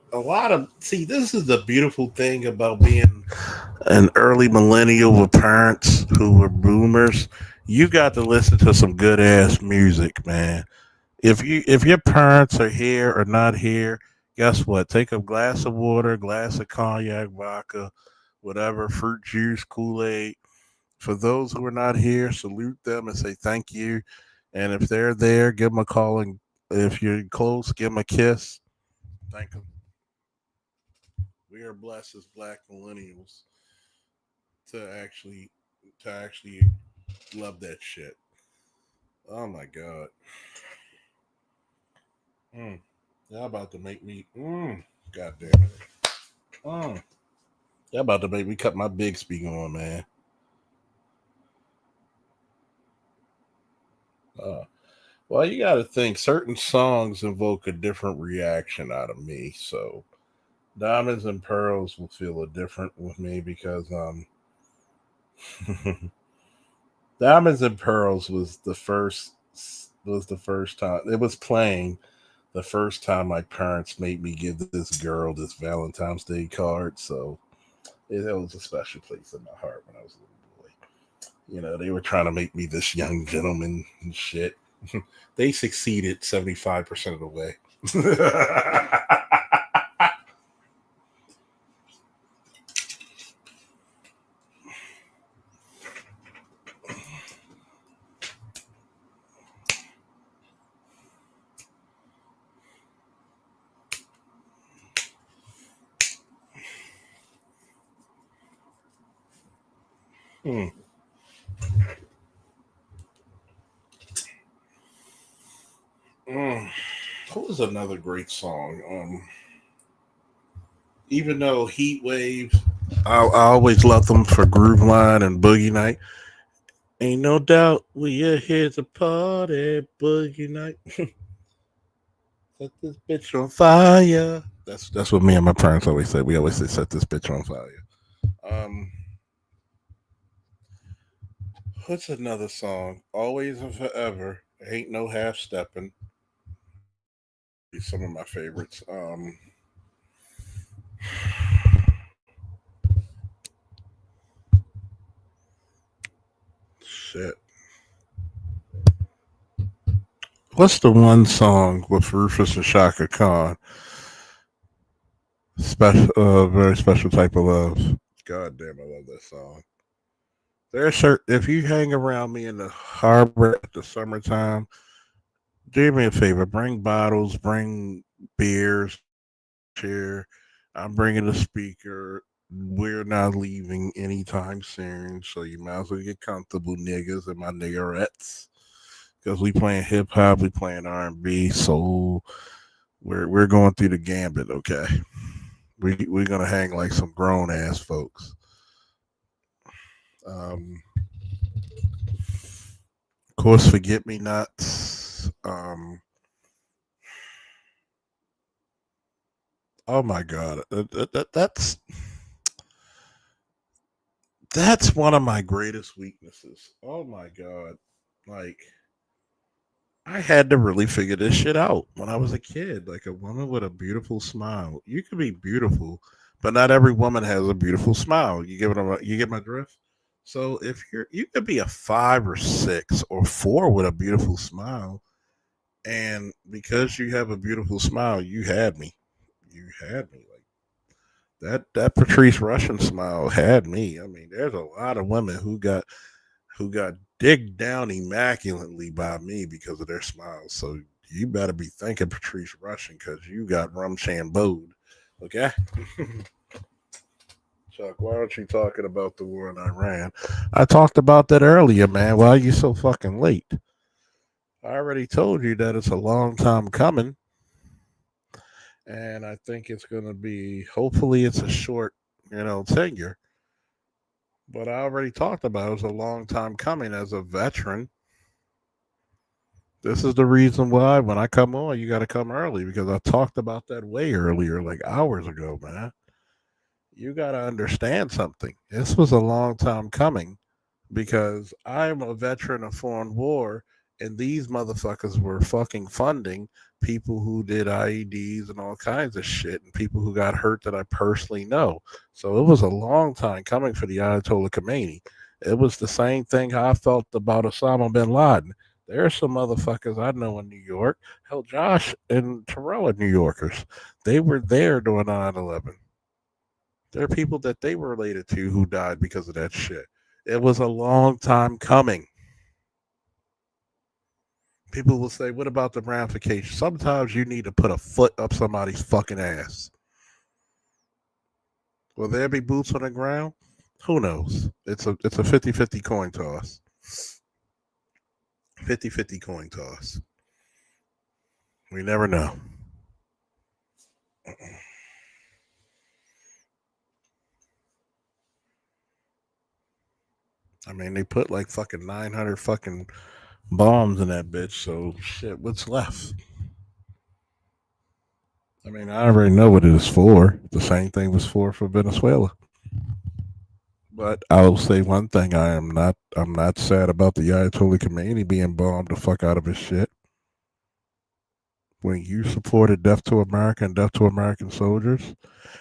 this is the beautiful thing about being an early millennial with parents who were boomers. You got to listen to some good ass music, man. If your parents are here or not here, guess what? Take a glass of water, glass of cognac, vodka, whatever, fruit juice, Kool Aid. For those who are not here, salute them and say thank you. And if they're there, give them a call. And if you're close, give them a kiss. Thank them. We are blessed as Black millennials to actually to actually love that shit. Oh my god. Mm. Y'all about to make me. God damn it. Mm. Y'all about to make me cut my big speaker on, man. Uh, well, you got to think certain songs invoke a different reaction out of me. So, Diamonds and Pearls will feel a different with me because Diamonds and Pearls was the first time it was playing the first time my parents made me give this girl this Valentine's Day card. So it was a special place in my heart when I was a little boy. You know, they were trying to make me this young gentleman and shit. They succeeded 75% of the way. Hmm. Mm. What was another great song? Even though Heat Wave, I always loved them for Groove Line and Boogie Night. Ain't no doubt we are here to party, Boogie Night. Set this bitch on fire. That's what me and my parents always say. We always say set this bitch on fire. Um, what's another song? Always and forever. Ain't no half stepping. Some of my favorites. shit. What's the one song with Rufus and Shaka Khan? Special, very special type of love. God damn, I love that song. There's certain, if you hang around me in the harbor at the summertime, do me a favor, bring bottles, bring beers here. I'm bringing a speaker. We're not leaving anytime soon, so you might as well get comfortable, niggas and my niggerettes. Because we playing hip hop, we playing R&B, soul. We're going through the gambit, okay? We're gonna hang like some grown ass folks. Of course, forget me nots. Oh my god, that's one of my greatest weaknesses. Oh my god, like I had to really figure this shit out when I was a kid. Like a woman with a beautiful smile, you can be beautiful, but not every woman has a beautiful smile. You get my drift. So if you could be a 5 or 6 or 4 with a beautiful smile, and because you have a beautiful smile, you had me. You had me like that Patrice Russian smile had me. I mean, there's a lot of women who got digged down immaculately by me because of their smiles. So you better be thanking Patrice Russian because you got rum shamboed. Okay? Chuck, why aren't you talking about the war in Iran? I talked about that earlier, man. Why are you so fucking late? I already told you that it's a long time coming. And I think it's going to be, hopefully, it's a short, tenure. But I already talked about it was a long time coming as a veteran. This is the reason why when I come on, you got to come early because I talked about that way earlier, like hours ago, man. You got to understand something. This was a long time coming because I'm a veteran of foreign war and these motherfuckers were fucking funding people who did IEDs and all kinds of shit and people who got hurt that I personally know. So it was a long time coming for the Ayatollah Khomeini. It was the same thing how I felt about Osama bin Laden. There are some motherfuckers I know in New York. Hell, Josh and Terrell are New Yorkers. They were there during 9/11. There are people that they were related to who died because of that shit. It was a long time coming. People will say, what about the ramifications? Sometimes you need to put a foot up somebody's fucking ass. Will there be boots on the ground? Who knows? It's a 50-50 coin toss. 50-50 coin toss. We never know. I mean, they put like fucking 900 fucking bombs in that bitch, so shit, what's left? I mean, I already know what it is for. The same thing was for Venezuela. But I'll say one thing: I'm not sad about the Ayatollah Khomeini being bombed the fuck out of his shit. When you supported death to America and death to American soldiers,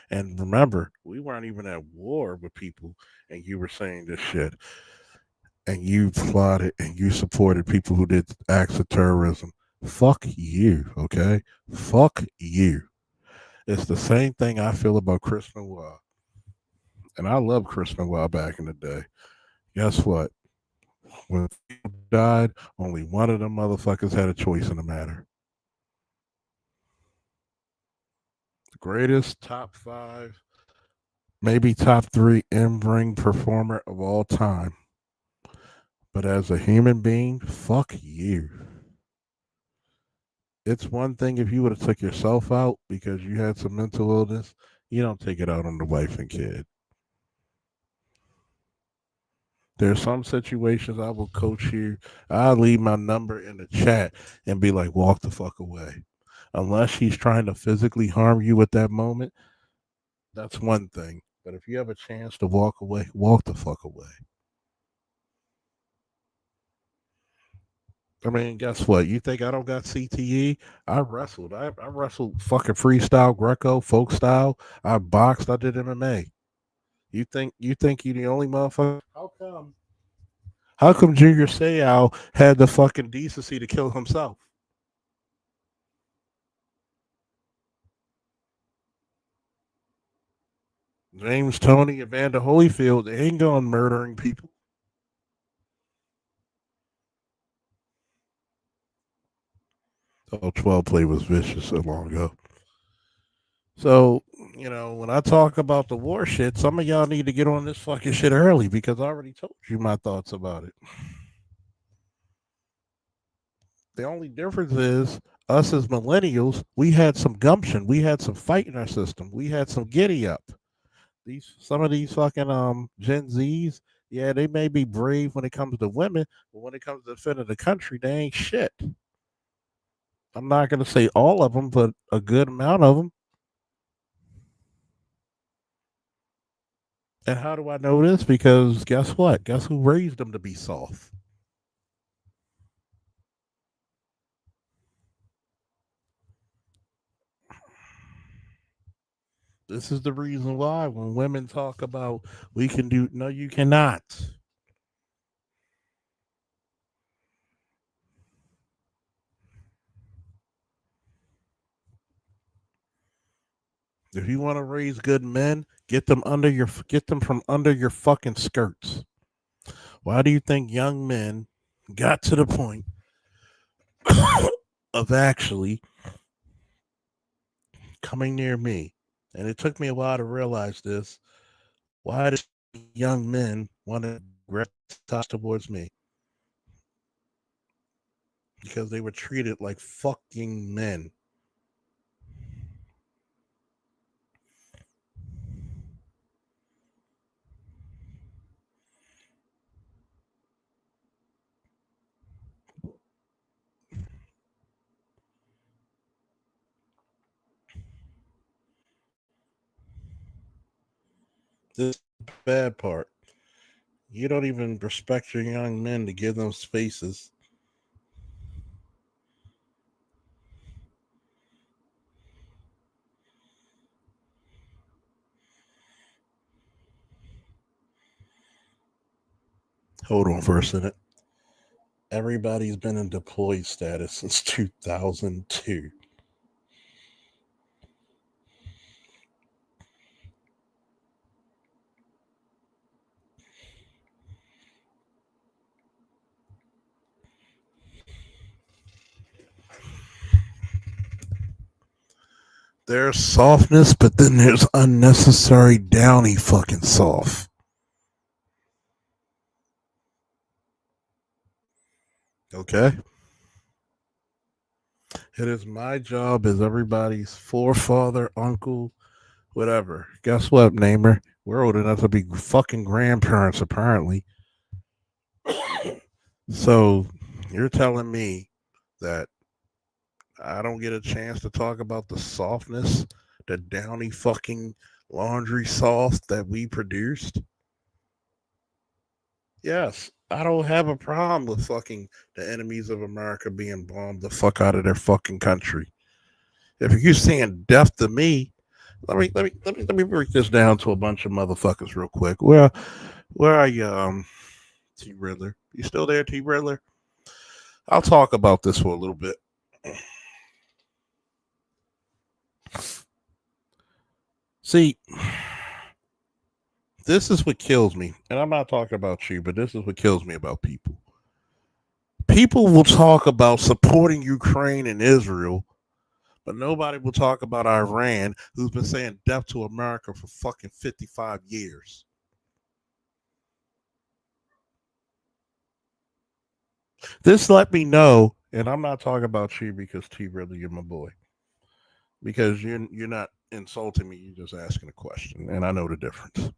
and remember, we weren't even at war with people, and you were saying this shit, and you plotted and you supported people who did acts of terrorism. Fuck you, okay? Fuck you. It's the same thing I feel about Chris Noir. And I love Chris Noir back in the day. Guess what? When people died, only one of them motherfuckers had a choice in the matter. The greatest top 5, maybe top 3 in-ring performer of all time. But as a human being, fuck you. It's one thing if you would have took yourself out because you had some mental illness. You don't take it out on the wife and kid. There's some situations I will coach you. I'll leave my number in the chat and be like, walk the fuck away. Unless he's trying to physically harm you at that moment, that's one thing. But if you have a chance to walk away, walk the fuck away. I mean, guess what? You think I don't got CTE? I wrestled. I wrestled fucking freestyle, Greco, folk style. I boxed. I did MMA. You think you're the only motherfucker? How come Junior Seau had the fucking decency to kill himself? James Tony, Evander Holyfield, they ain't going murdering people. Oh, 12 play was vicious so long ago. So, when I talk about the war shit, some of y'all need to get on this fucking shit early because I already told you my thoughts about it. The only difference is us as millennials, we had some gumption, we had some fight in our system, we had some giddy up. Some of these fucking Gen Zs, yeah, they may be brave when it comes to women, but when it comes to defending the country, they ain't shit. I'm not gonna say all of them, but a good amount of them. And how do I know this? Because guess what? Guess who raised them to be soft? This is the reason why when women talk about we can do, no, you cannot. If you want to raise good men, get them from under your fucking skirts. Why do you think young men got to the point of actually coming near me? And it took me a while to realize this. Why did young men want to gravitate towards me? Because they were treated like fucking men. This is the bad part. You don't even respect your young men to give them spaces. Hold on for a second. Everybody's been in deployed status since 2002. There's softness, but then there's unnecessary downy fucking soft. Okay? It is my job as everybody's forefather, uncle, whatever. Guess what, Namer? We're old enough to be fucking grandparents, apparently. So you're telling me that I don't get a chance to talk about the softness, the downy fucking laundry soft that we produced? Yes, I don't have a problem with fucking the enemies of America being bombed the fuck out of their fucking country. If you're saying death to me, let me break this down to a bunch of motherfuckers real quick. Where are you, T Riddler? You still there, T Riddler? I'll talk about this for a little bit. See, this is what kills me, and I'm not talking about you, but this is what kills me about people. People will talk about supporting Ukraine and Israel, but nobody will talk about Iran, who's been saying death to America for fucking 55 years. This let me know, and I'm not talking about you because T really you're my boy. Because you're not insulting me, you're just asking a question, and I know the difference.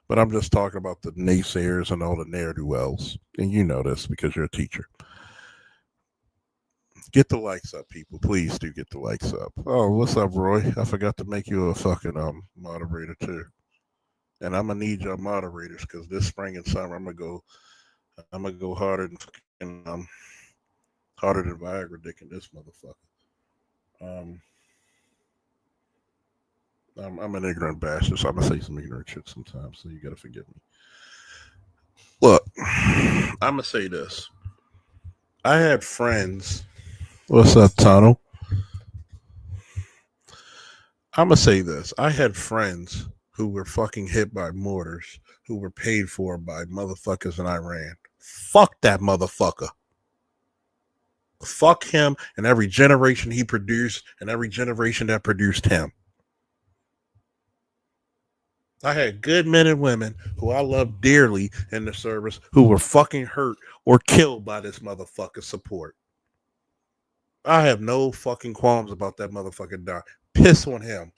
But I'm just talking about the naysayers and all the ne'er-do-wells, and you know this because you're a teacher. Get the likes up, people. Please do get the likes up. Oh, what's up, Roy? I forgot to make you a fucking moderator too. And I'm gonna need your moderators because this spring and summer I'm gonna go harder than harder than Viagra dick in this motherfucker. I'm an ignorant bastard, so I'm gonna say some ignorant shit sometimes, so you gotta forgive me. Look, I'm gonna say this. I had friends. What's up, Tunnel? I'm gonna say this. I had friends who were fucking hit by mortars, who were paid for by motherfuckers in Iran. Fuck that motherfucker. Fuck him and every generation he produced and every generation that produced him. I had good men and women who I loved dearly in the service who were fucking hurt or killed by this motherfucker's support. I have no fucking qualms about that motherfucking die. Piss on him.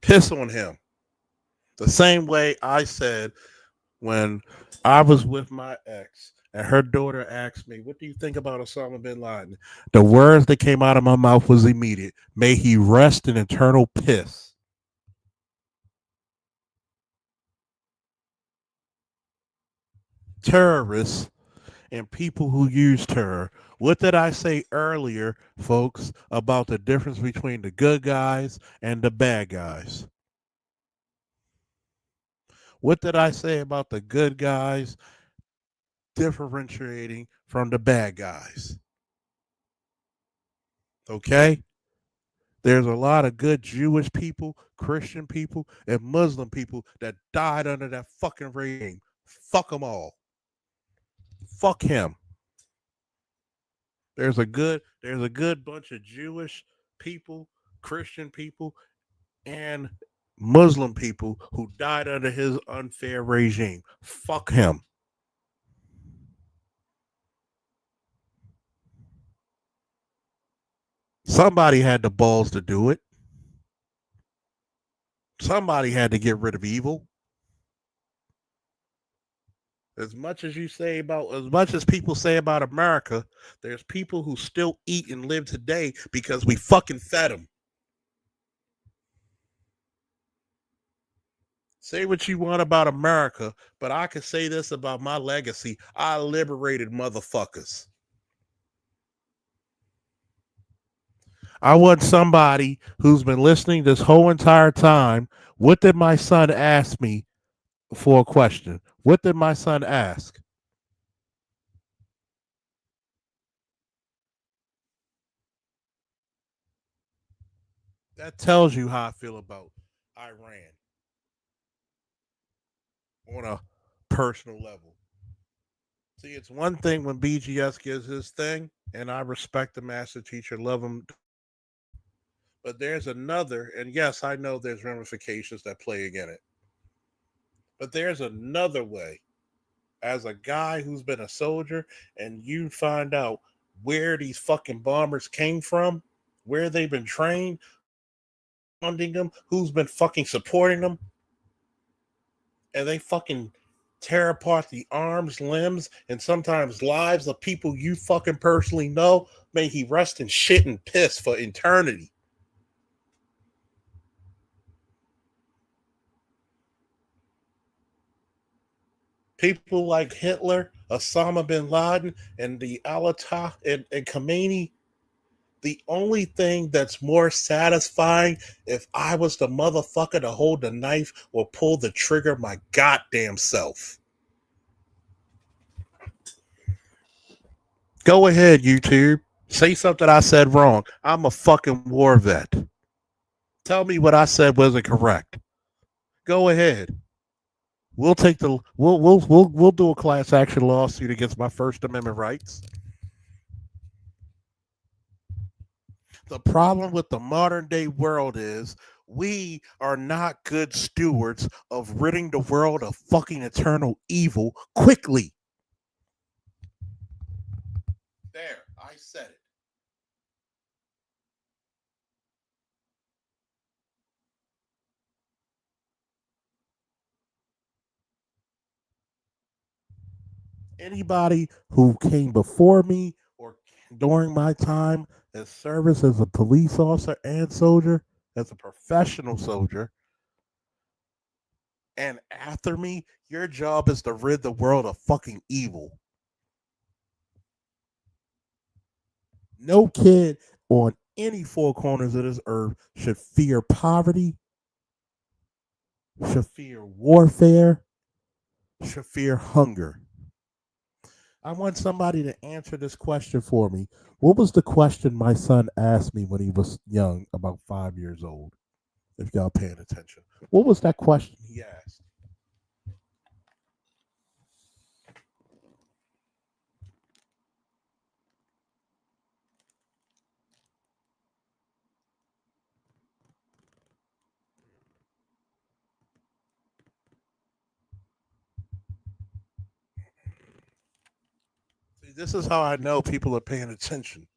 Piss on him. The same way I said when I was with my ex and her daughter asked me, "What do you think about Osama bin Laden?" The words that came out of my mouth was immediate. May he rest in eternal piss. Terrorists and people who use terror. What did I say earlier, folks, about the difference between the good guys and the bad guys? What did I say about the good guys differentiating from the bad guys? Okay? There's a lot of good Jewish people, Christian people, and Muslim people that died under that fucking regime. Fuck them all. Fuck him. There's a good bunch of Jewish people, Christian people, and Muslim people who died under his unfair regime. Fuck him. Somebody had the balls to do it. Somebody had to get rid of evil. As much as people say about America, there's people who still eat and live today because we fucking fed them. Say what you want about America, but I can say this about my legacy. I liberated motherfuckers. I want somebody who's been listening this whole entire time. What did my son ask me for a question? What did my son ask? That tells you how I feel about Iran on a personal level. See, it's one thing when BGS gives his thing, and I respect the master teacher, love him. But there's another, and yes, I know there's ramifications that play against it. But there's another way. As a guy who's been a soldier, and you find out where these fucking bombers came from, where they've been trained, funding them, who's been fucking supporting them, and they fucking tear apart the arms, limbs, and sometimes lives of people you fucking personally know. May he rest in shit and piss for eternity. People like Hitler, Osama bin Laden, and the Al-Qaeda and Khomeini. The only thing that's more satisfying if I was the motherfucker to hold the knife or pull the trigger my goddamn self. Go ahead, YouTube. Say something I said wrong. I'm a fucking war vet. Tell me what I said wasn't correct. Go ahead. We'll do a class action lawsuit against my First Amendment rights. The problem with the modern day world is we are not good stewards of ridding the world of fucking eternal evil quickly. There, I said it. Anybody who came before me or during my time as service as a police officer and soldier, as a professional soldier, and after me, your job is to rid the world of fucking evil. No kid on any four corners of this earth should fear poverty, Shafir warfare, Shafir hunger. I want somebody to answer this question for me. What was the question my son asked me when he was young, about 5 years old? If y'all paying attention, what was that question he asked? See, this is how I know people are paying attention.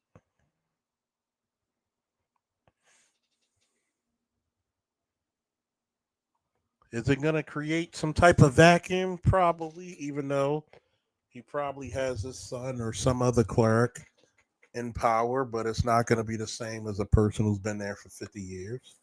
Is it going to create some type of vacuum? Probably, even though he probably has his son or some other cleric in power, but it's not going to be the same as a person who's been there for 50 years.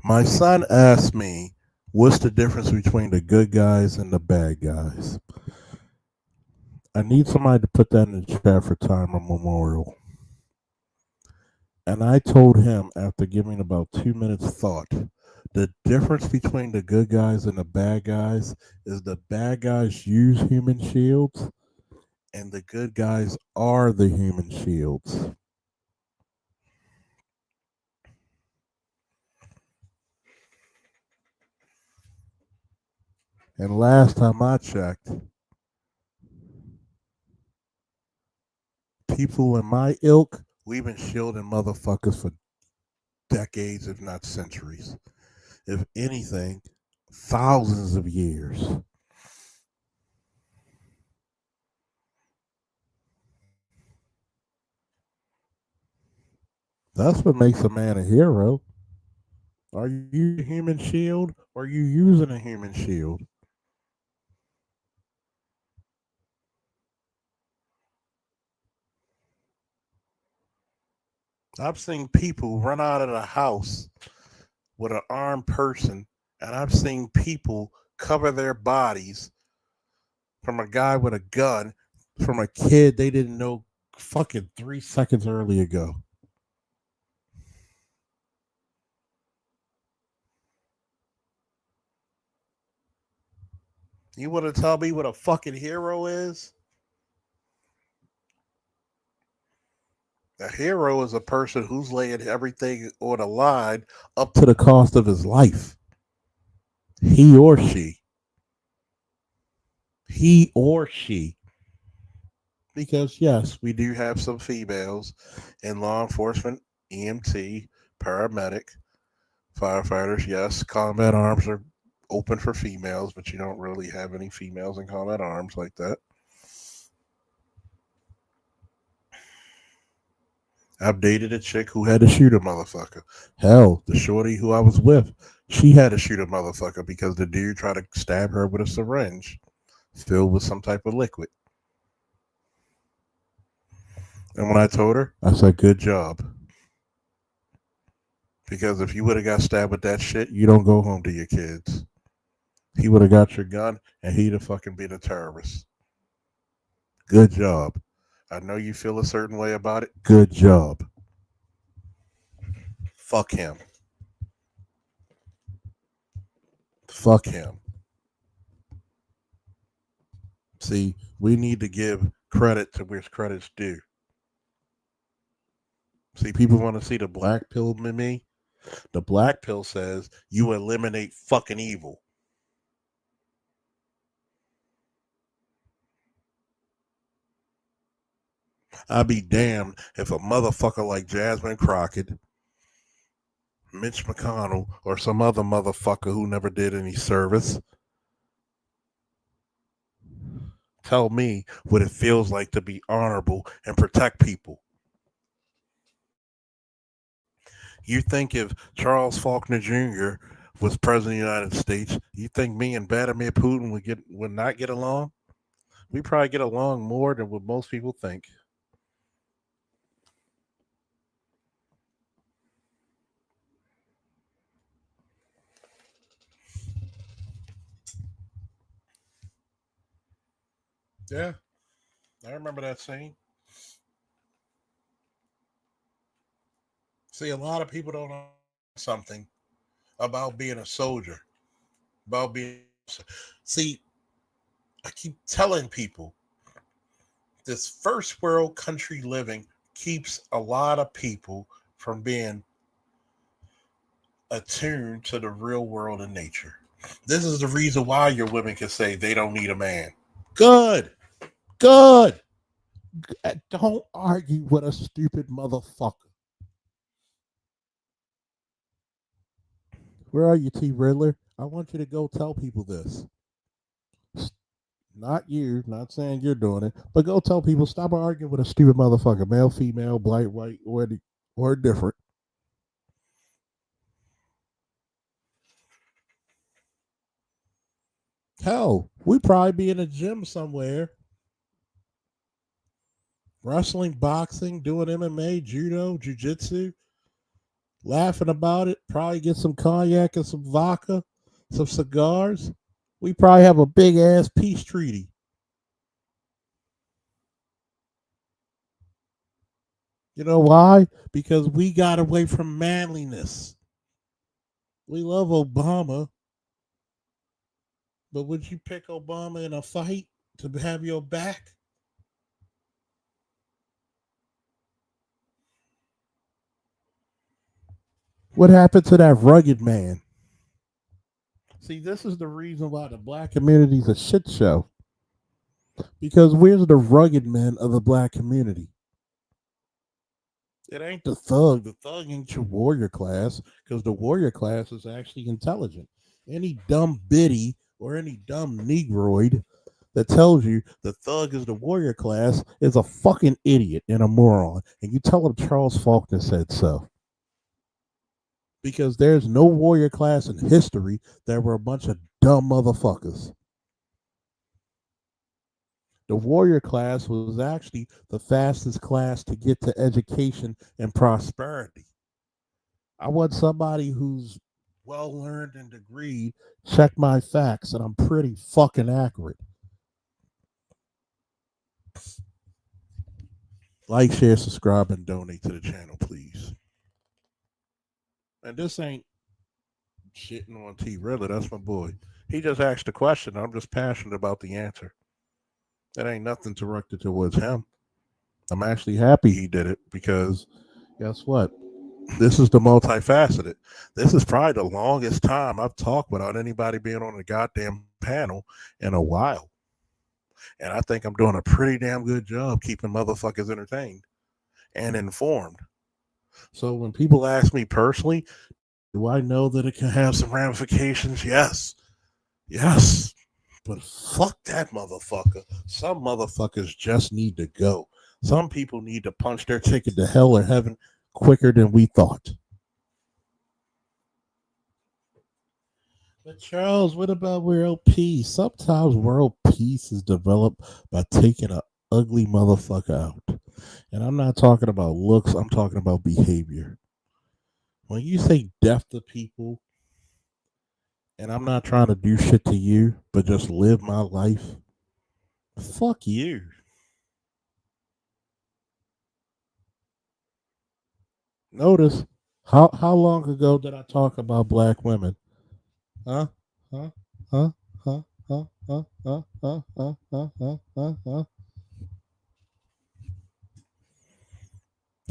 My son asked me, what's the difference between the good guys and the bad guys? I need somebody to put that in the chat for time of memorial. And I told him, after giving about 2 minutes thought, the difference between the good guys and the bad guys is the bad guys use human shields and the good guys are the human shields. And last time I checked, people in my ilk, we've been shielding motherfuckers for decades, if not centuries. If anything, thousands of years. That's what makes a man a hero. Are you a human shield or are you using a human shield? I've seen people run out of the house with an armed person, and I've seen people cover their bodies from a guy with a gun from a kid they didn't know fucking 3 seconds early ago. You want to tell me what a fucking hero is? A hero is a person who's laying everything on the line up to the cost of his life. He or she. He or she. Because, yes, we do have some females in law enforcement, EMT, paramedic, firefighters. Yes, combat arms are open for females, but you don't really have any females in combat arms like that. I've dated a chick who had to shoot a motherfucker. Hell, the shorty who I was with, she had to shoot a motherfucker because the dude tried to stab her with a syringe filled with some type of liquid. And when I told her, I said, good job. Because if you would have got stabbed with that shit, you don't go home to your kids. He would have got your gun and he'd have fucking been a terrorist. Good job. I know you feel a certain way about it. Good job. Fuck him. Fuck him. See, we need to give credit to where credit's due. See, people want to see the black pill in me. The black pill says you eliminate fucking evil. I'd be damned if a motherfucker like Jasmine Crockett, Mitch McConnell, or some other motherfucker who never did any service tell me what it feels like to be honorable and protect people. You think if Charles Faulkner Jr. was president of the United States, you think me and Vladimir Putin would not get along? We probably get along more than what most people think. Yeah, I remember that scene. See, a lot of people don't know something about being a soldier, about being. See, I keep telling people this first world country living keeps a lot of people from being attuned to the real world and nature. This is the reason why your women can say they don't need a man. Good. Good. Don't argue with a stupid motherfucker. Where are you, T. Riddler? I want you to go tell people this. Not you, not saying you're doing it, but go tell people stop arguing with a stupid motherfucker, male, female, black, white, or different. Hell, we probably be in a gym somewhere. Wrestling, boxing, doing MMA, judo, jiu-jitsu, laughing about it, probably get some cognac and some vodka, some cigars. We probably have a big ass peace treaty. You know why? Because we got away from manliness. We love Obama, but would you pick Obama in a fight to have your back? What happened to that rugged man? See, this is the reason why the black community is a shit show. Because where's the rugged men of the black community? It ain't the thug. The thug ain't your warrior class, because the warrior class is actually intelligent. Any dumb biddy or any dumb negroid that tells you the thug is the warrior class is a fucking idiot and a moron. And you tell them Charles Faulkner said so. Because there's no warrior class in history that were a bunch of dumb motherfuckers. The warrior class was actually the fastest class to get to education and prosperity. I want somebody who's well learned and degreed. Check my facts, and I'm pretty fucking accurate. Like, share, subscribe, and donate to the channel, please. And this ain't shitting on T. Riddler. That's my boy. He just asked a question. I'm just passionate about the answer. That ain't nothing directed towards him. I'm actually happy he did it because guess what? This is the multifaceted. This is probably the longest time I've talked without anybody being on the goddamn panel in a while. And I think I'm doing a pretty damn good job keeping motherfuckers entertained and informed. So when people ask me personally, do I know that it can have some ramifications? Yes. Yes. But fuck that motherfucker. Some motherfuckers just need to go. Some people need to punch their ticket to hell or heaven quicker than we thought. But Charles, what about world peace? Sometimes world peace is developed by taking an ugly motherfucker out. And I'm not talking about looks, I'm talking about behavior. When you say death to people, and I'm not trying to do shit to you, but just live my life, fuck you. Notice, how long ago did I talk about black women? Huh? Huh? Huh? Huh? Huh? Huh? Huh? Huh? Huh? Huh? Huh? Huh?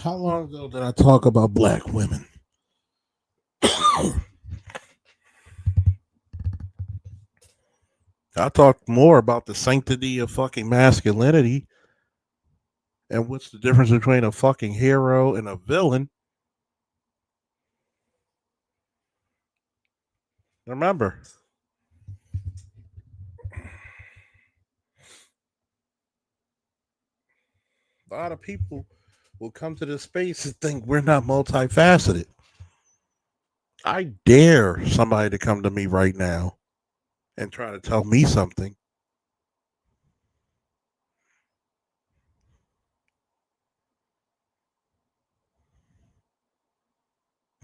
How long ago did I talk about black women? I talked more about the sanctity of fucking masculinity and what's the difference between a fucking hero and a villain. Remember, a lot of people will come to this space and think we're not multifaceted. I dare somebody to come to me right now and try to tell me something.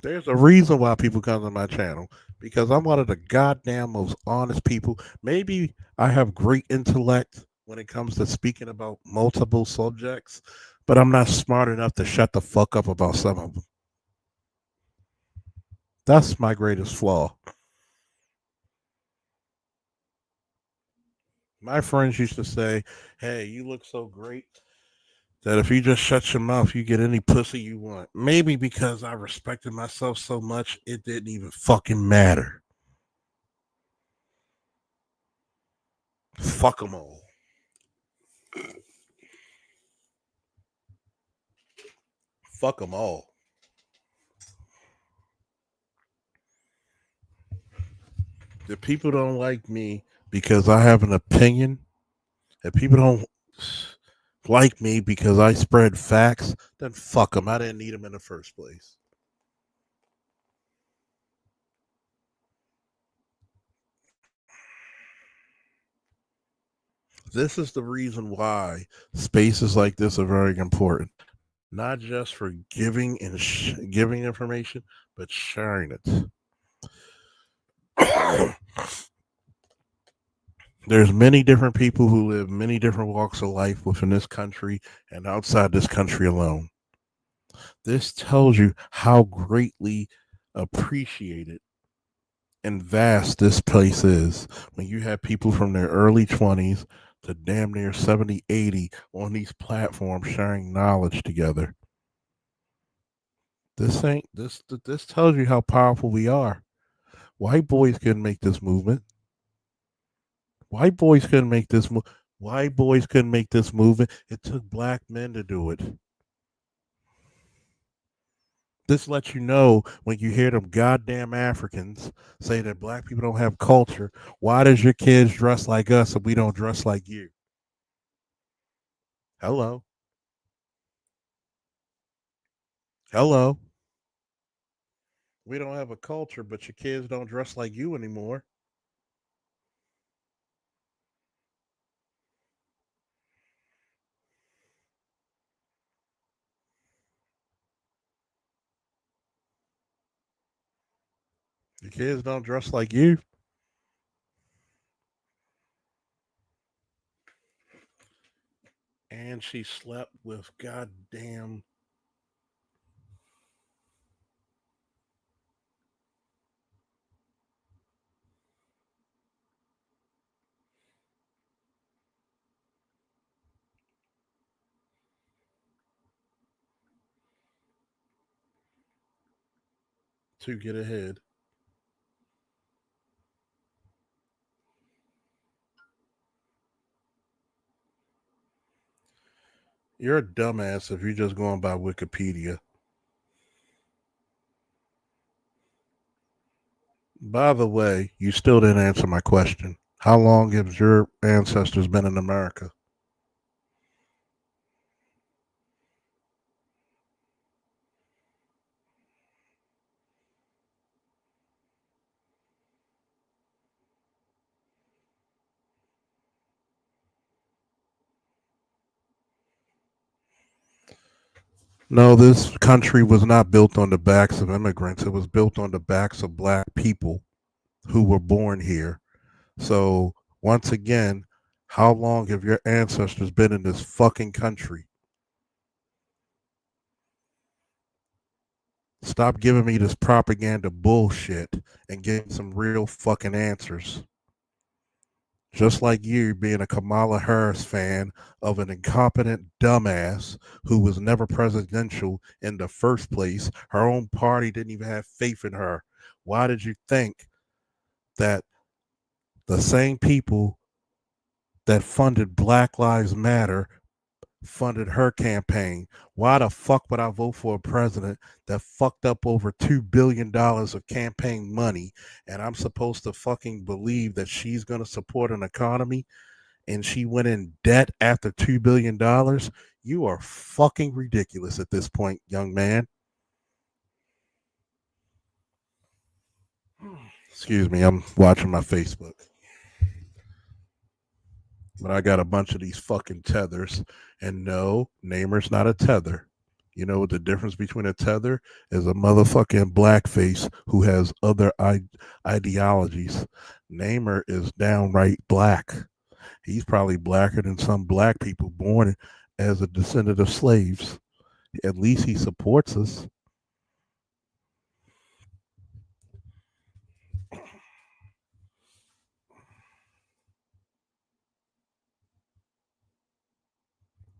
There's a reason why people come to my channel, because I'm one of the goddamn most honest people. Maybe I have great intellect when it comes to speaking about multiple subjects, but I'm not smart enough to shut the fuck up about some of them. That's my greatest flaw. My friends used to say, "Hey, you look so great that if you just shut your mouth, you get any pussy you want." Maybe because I respected myself so much, it didn't even fucking matter. Fuck them all. Fuck them all. If people don't like me because I have an opinion, if people don't like me because I spread facts, then fuck them. I didn't need them in the first place. This is the reason why spaces like this are very important. Not just for giving and giving information, but sharing it. There's many different people who live many different walks of life within this country and outside this country alone. This tells you how greatly appreciated and vast this place is when you have people from their early 20s to damn near 70, 80 on these platforms sharing knowledge together. This tells you how powerful we are. White boys couldn't make this movement. White boys couldn't make this move. White boys couldn't make this movement. It took black men to do it. This lets you know when you hear them goddamn Africans say that black people don't have culture. Why does your kids dress like us and we don't dress like you? Hello. Hello. We don't have a culture, but your kids don't dress like you anymore. Your kids don't dress like you. And she slept with goddamn to get ahead. You're a dumbass if you're just going by Wikipedia. By the way, you still didn't answer my question. How long have your ancestors been in America? No, this country was not built on the backs of immigrants. It was built on the backs of black people who were born here. So, once again, how long have your ancestors been in this fucking country? Stop giving me this propaganda bullshit and give me some real fucking answers. Just like you being a Kamala Harris fan of an incompetent dumbass who was never presidential in the first place. Her own party didn't even have faith in her. Why did you think that the same people that funded Black Lives Matter funded her campaign? Why the fuck would I vote for a president that fucked up over $2 billion of campaign money and I'm supposed to fucking believe that she's going to support an economy and she went in debt after $2 billion? You are fucking ridiculous at this point, young man. Excuse me, I'm watching my Facebook. But I got a bunch of these fucking tethers. And no, Namer's not a tether. You know what the difference between a tether is? A motherfucking blackface who has other ideologies. Namer is downright black. He's probably blacker than some black people born as a descendant of slaves. At least he supports us.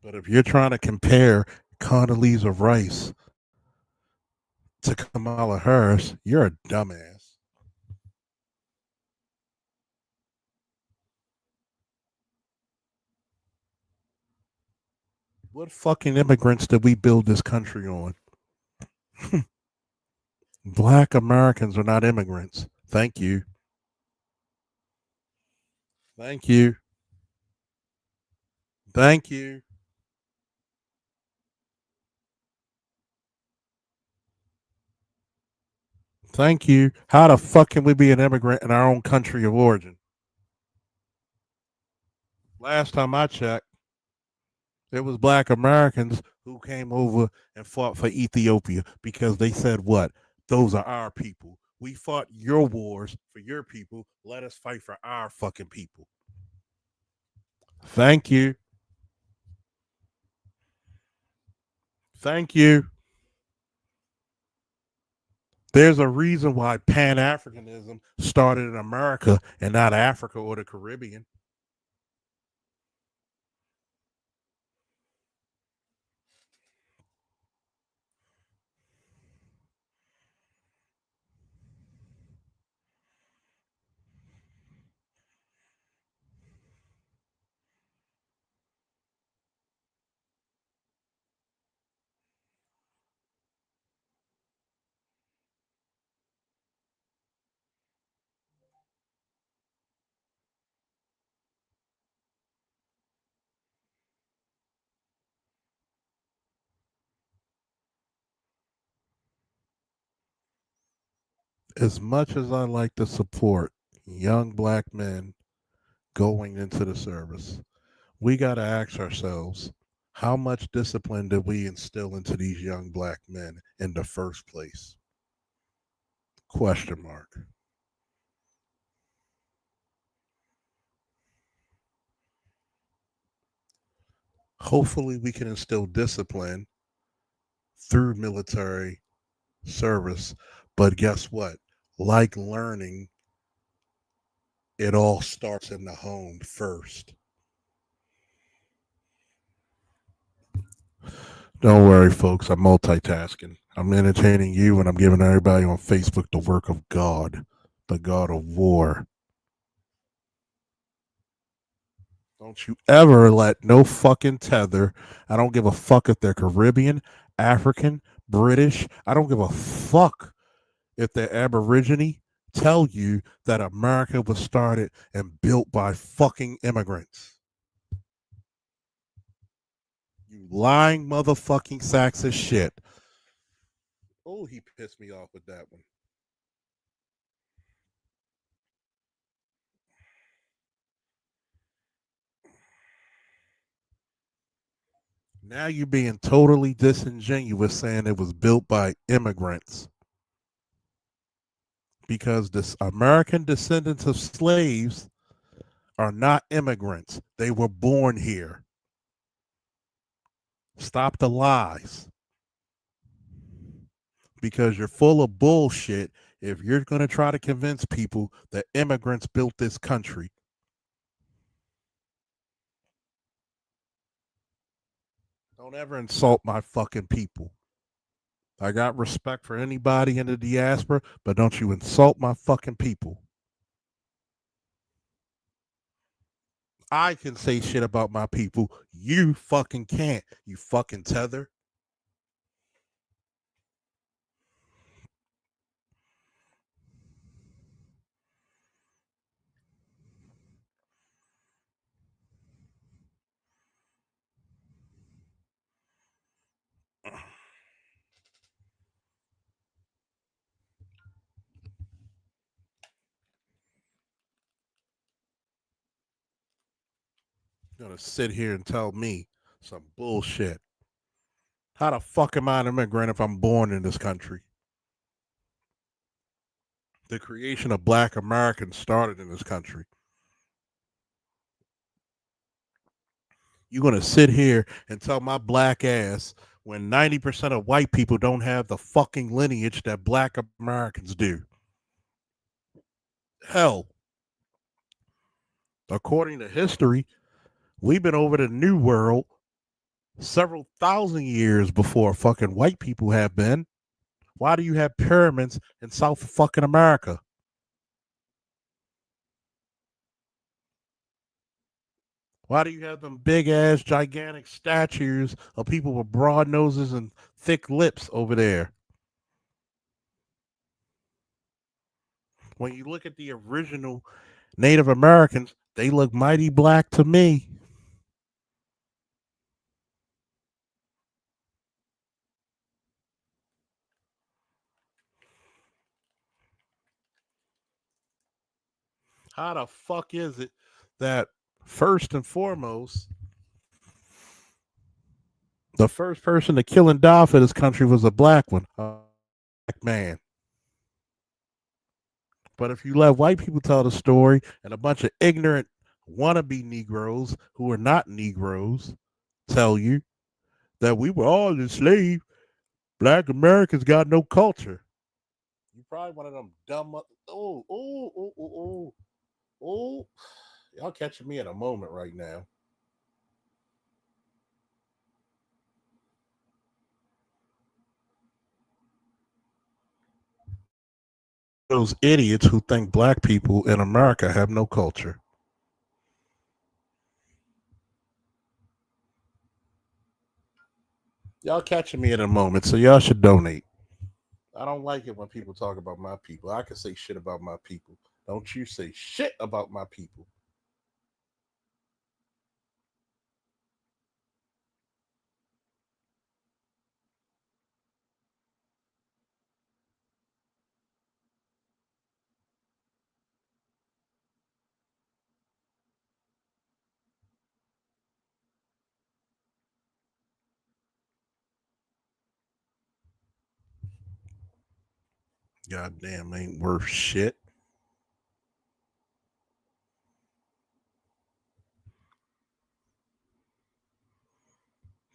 But if you're trying to compare Condoleezza Rice to Kamala Harris, you're a dumbass. What fucking immigrants did we build this country on? Black Americans are not immigrants. Thank you. Thank you. Thank you. Thank you. How the fuck can we be an immigrant in our own country of origin? Last time I checked, it was black Americans who came over and fought for Ethiopia because they said, what? Those are our people. We fought your wars for your people. Let us fight for our fucking people. Thank you. Thank you. There's a reason why Pan Africanism started in America and not Africa or the Caribbean. As much as I like to support young black men going into the service, we got to ask ourselves, how much discipline did we instill into these young black men in the first place? Question mark. Hopefully, we can instill discipline through military service. But guess what? Like learning, it all starts in the home first. Don't worry, folks. I'm multitasking. I'm entertaining you and I'm giving everybody on Facebook the work of God, the God of war. Don't you ever let no fucking tether. I don't give a fuck if they're Caribbean, African, British. I don't give a fuck if they're Aborigine. Tell you that America was started and built by fucking immigrants. You lying motherfucking sacks of shit. Oh, he pissed me off with that one. Now you're being totally disingenuous saying it was built by immigrants. Because the American descendants of slaves are not immigrants. They were born here. Stop the lies. Because you're full of bullshit if you're going to try to convince people that immigrants built this country. Don't ever insult my fucking people. I got respect for anybody in the diaspora, but don't you insult my fucking people. I can say shit about my people. You fucking can't. You fucking tether. Gonna sit here and tell me some bullshit. How the fuck am I an immigrant if I'm born in this country? The creation of black Americans started in this country. You're gonna sit here and tell my black ass when 90% of white people don't have the fucking lineage that black Americans do. Hell, according to history, we've been over the New World several thousand years before fucking white people have been. Why do you have pyramids in South fucking America? Why do you have them big ass gigantic statues of people with broad noses and thick lips over there? When you look at the original Native Americans, they look mighty black to me. How the fuck is it that first and foremost, the first person to kill and die for this country was a black one, a black man? But if you let white people tell the story and a bunch of ignorant wannabe Negroes who are not Negroes tell you that we were all enslaved, black Americans got no culture. You probably one of them dumb. Oh. Y'all catching me in a moment right now. Those idiots who think black people in America have no culture. Y'all catching me in a moment, so y'all should donate. I don't like it when people talk about my people. I can say shit about my people. Don't you say shit about my people. Goddamn, ain't worth shit.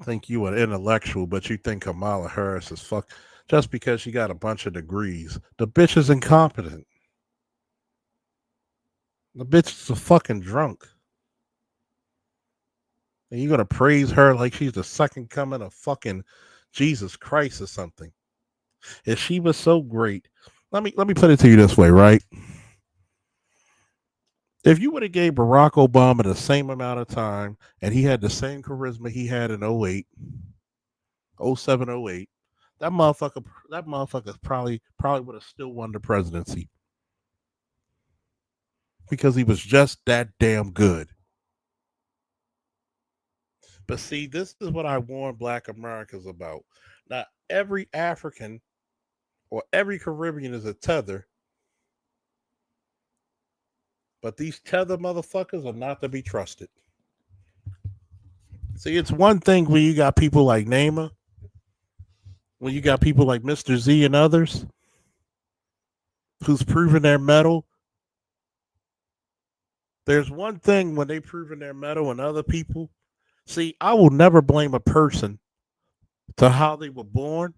Think you an intellectual, but you think Kamala Harris is fuck just because she got a bunch of degrees. The bitch is incompetent. The bitch is a fucking drunk. And you're gonna praise her like she's the second coming of fucking Jesus Christ or something. If she was so great, let me put it to you this way, right? If you would have gave Barack Obama the same amount of time and he had the same charisma he had in 08, 07, 08, that motherfucker probably would have still won the presidency. Because he was just that damn good. But see, this is what I warn black Americans about. Not every African or every Caribbean is a tether, but these tether motherfuckers are not to be trusted. See, it's one thing when you got people like Neymar, when you got people like Mr. Z and others who's proven their mettle. There's one thing when they proven their mettle and other people. See, I will never blame a person to how they were born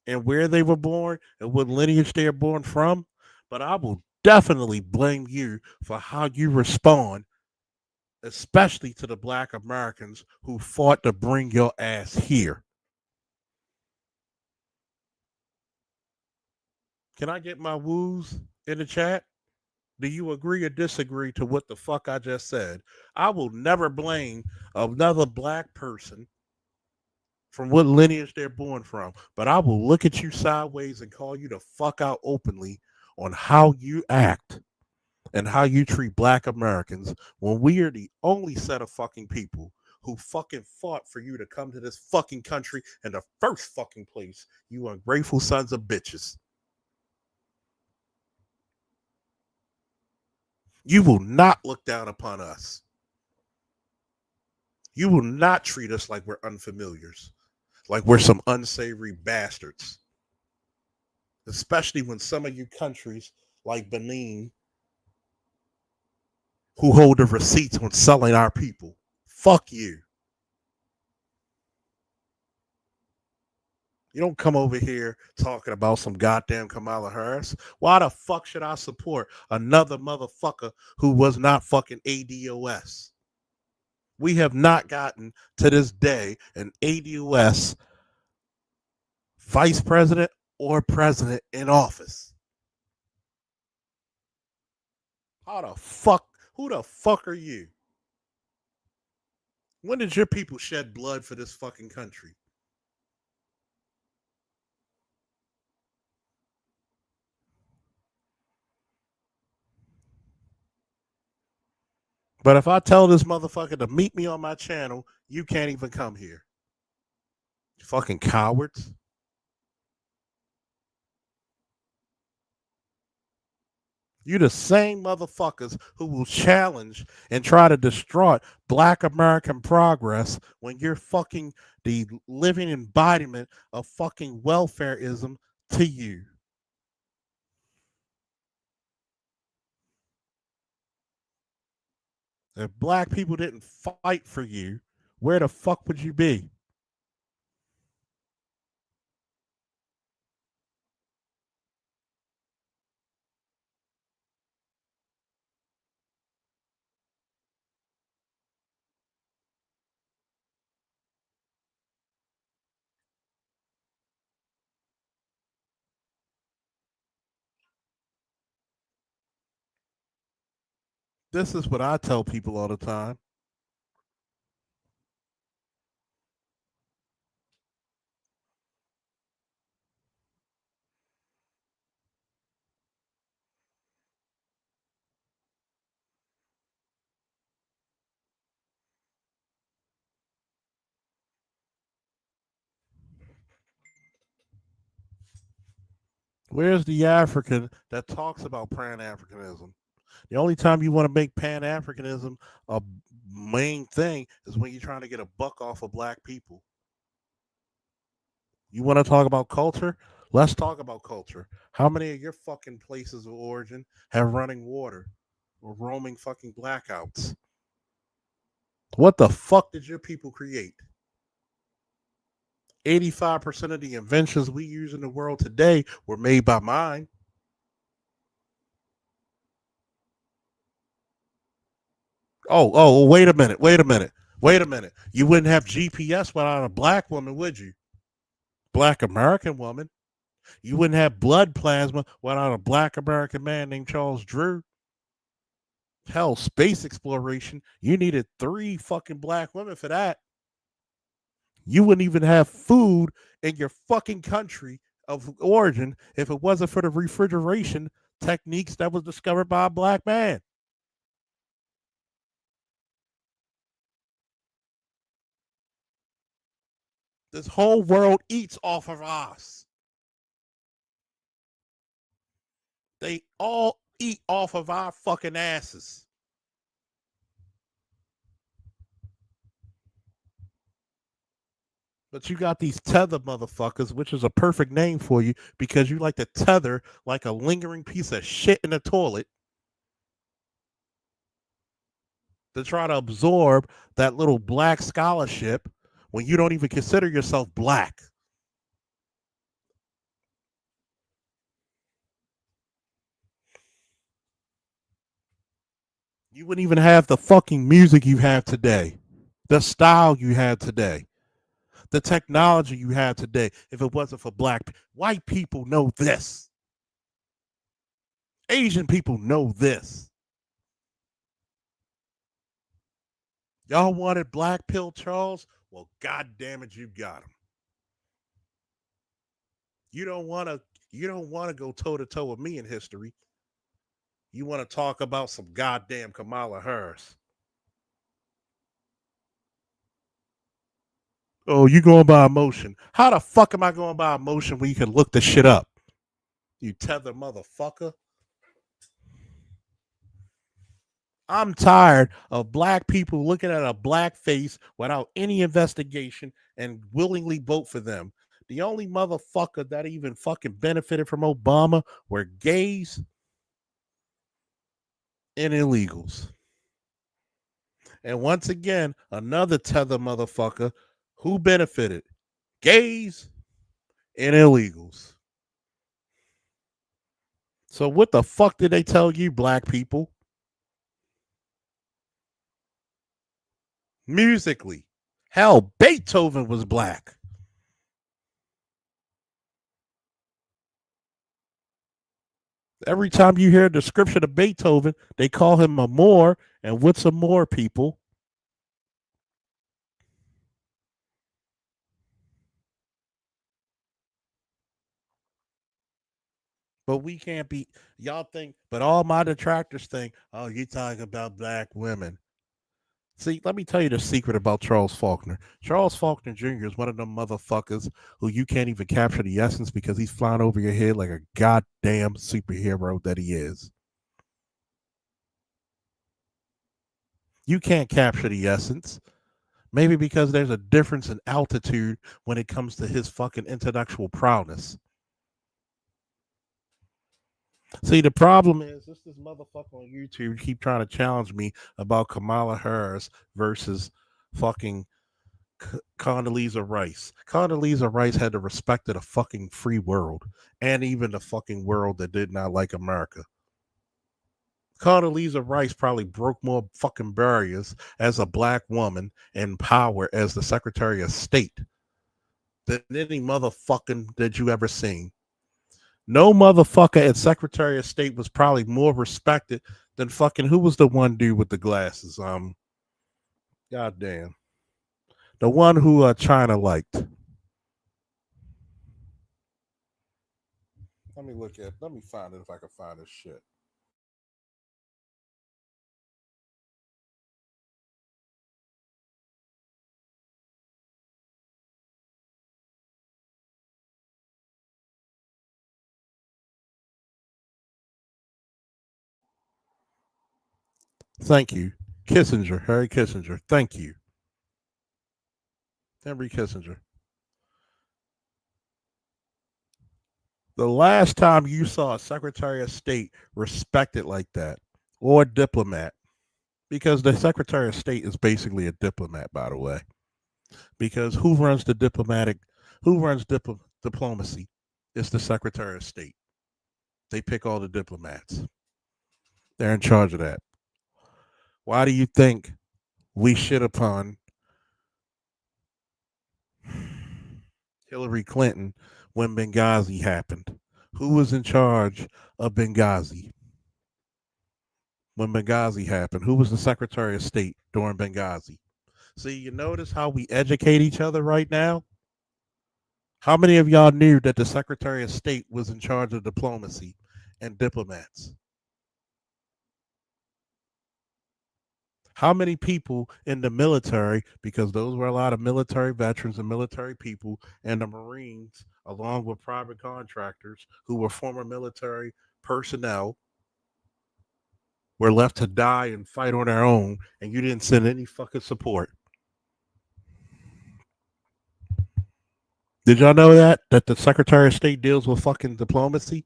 and where they were born and what lineage they are born from, but I will definitely blame you for how you respond, especially to the black Americans who fought to bring your ass here. Can I get my woos in the chat? Do you agree or disagree to what the fuck I just said? I will never blame another black person from what lineage they're born from, but I will look at you sideways and call you the fuck out openly on how you act and how you treat black Americans when we are the only set of fucking people who fucking fought for you to come to this fucking country in the first fucking place, you ungrateful sons of bitches. You will not look down upon us. You will not treat us like we're unfamiliars, like we're some unsavory bastards. Especially when some of you countries like Benin, who hold the receipts on selling our people, fuck you. You don't come over here talking about some goddamn Kamala Harris. Why the fuck should I support another motherfucker who was not fucking ADOS? We have not gotten to this day an ADOS vice president or president in office. How the fuck? Who the fuck are you? When did your people shed blood for this fucking country? But if I tell this motherfucker to meet me on my channel, you can't even come here. You fucking cowards. You the same motherfuckers who will challenge and try to destroy Black American progress when you're fucking the living embodiment of fucking welfareism to you. If black people didn't fight for you, where the fuck would you be? This is what I tell people all the time. Where's the African that talks about Pan-Africanism? The only time you want to make Pan-Africanism a main thing is when you're trying to get a buck off of black people. You want to talk about culture? Let's talk about culture. How many of your fucking places of origin have running water or roaming fucking blackouts? What the fuck did your people create? 85% of the inventions we use in the world today were made by mine. Oh, wait a minute. You wouldn't have GPS without a black woman, would you? Black American woman. You wouldn't have blood plasma without a black American man named Charles Drew. Hell, space exploration, you needed 3 fucking black women for that. You wouldn't even have food in your fucking country of origin if it wasn't for the refrigeration techniques that was discovered by a black man. This whole world eats off of us. They all eat off of our fucking asses. But you got these tether motherfuckers, which is a perfect name for you because you like to tether like a lingering piece of shit in the toilet to try to absorb that little black scholarship when you don't even consider yourself black. You wouldn't even have the fucking music you have today, the style you have today, the technology you have today if it wasn't for black people. White people know this. Asian people know this. Y'all wanted black pill Charles? Well, God damn it, you got him. You don't want to go toe to toe with me in history. You want to talk about some goddamn Kamala Harris. Oh, you going by emotion. How the fuck am I going by emotion when you can look the shit up? You tether motherfucker. I'm tired of black people looking at a black face without any investigation and willingly vote for them. The only motherfucker that even fucking benefited from Obama were gays and illegals. And once again, another tether motherfucker who benefited gays and illegals. So what the fuck did they tell you, black people? musically. Hell, Beethoven was black. Every time you hear a description of Beethoven, they call him a Moor. And what's a Moor, people? But we can't be, y'all think, but all my detractors think, oh, you talking about black women. See, let me tell you the secret about Charles Faulkner. Charles Faulkner Jr. is one of them motherfuckers who you can't even capture the essence because he's flying over your head like a goddamn superhero that he is. You can't capture the essence. Maybe because there's a difference in altitude when it comes to his fucking intellectual prowess. See, the problem is this motherfucker on YouTube keep trying to challenge me about Kamala Harris versus fucking Condoleezza Rice. Condoleezza Rice had the respect of the fucking free world and even the fucking world that did not like America. Condoleezza Rice probably broke more fucking barriers as a black woman in power as the Secretary of State than any motherfucking that you ever seen. No motherfucker at Secretary of State was probably more respected than fucking who was the one dude with the glasses? Goddamn. The one who China liked. Let me find it if I can find this shit. Thank you. Kissinger, Harry Kissinger. Thank you. Henry Kissinger. The last time you saw a Secretary of State respected like that, or a diplomat, because the Secretary of State is basically a diplomat, by the way. Because who runs diplomacy? It's the Secretary of State. They pick all the diplomats. They're in charge of that. Why do you think we shit upon Hillary Clinton when Benghazi happened? Who was in charge of Benghazi when Benghazi happened? Who was the Secretary of State during Benghazi? See, you notice how we educate each other right now? How many of y'all knew that the Secretary of State was in charge of diplomacy and diplomats? How many people in the military, because those were a lot of military veterans and military people, and the Marines, along with private contractors who were former military personnel, were left to die and fight on their own, and you didn't send any fucking support? Did y'all know that the Secretary of State deals with fucking diplomacy?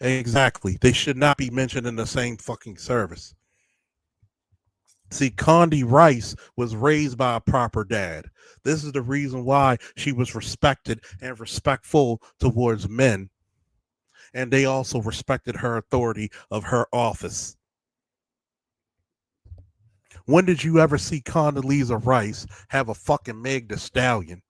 Exactly. They should not be mentioned in the same fucking service. See, Condi Rice was raised by a proper dad. This is the reason why she was respected and respectful towards men. And they also respected her authority of her office. When did you ever see Condoleezza Rice have a fucking Meg Thee Stallion?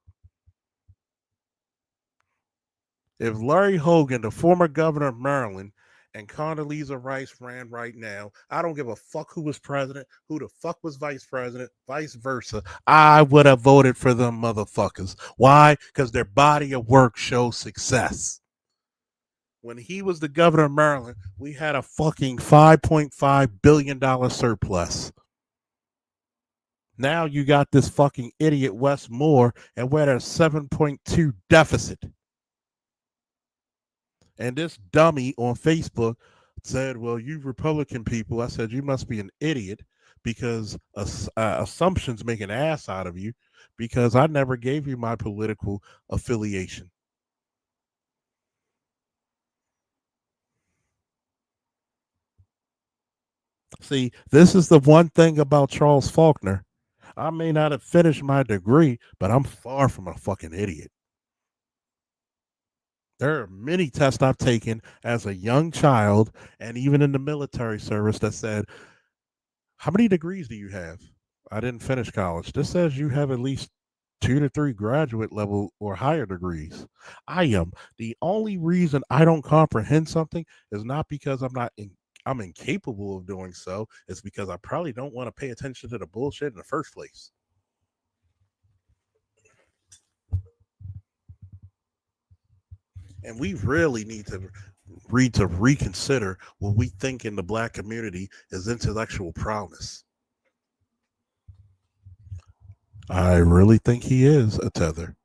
If Larry Hogan, the former governor of Maryland, and Condoleezza Rice ran right now, I don't give a fuck who was president, who the fuck was vice president, vice versa. I would have voted for them motherfuckers. Why? Because their body of work shows success. When he was the governor of Maryland, we had a fucking $5.5 billion surplus. Now you got this fucking idiot Wes Moore, and we're at a 7.2 deficit. And this dummy on Facebook said, well, you Republican people, I said, you must be an idiot because assumptions make an ass out of you because I never gave you my political affiliation. See, this is the one thing about Charles Faulkner. I may not have finished my degree, but I'm far from a fucking idiot. There are many tests I've taken as a young child and even in the military service that said, how many degrees do you have? I didn't finish college. This says you have at least 2 to 3 graduate level or higher degrees. I am. The only reason I don't comprehend something is not because I'm incapable of doing so. It's because I probably don't want to pay attention to the bullshit in the first place. And we really need to reconsider what we think in the black community is intellectual prowess. I really think he is a tether.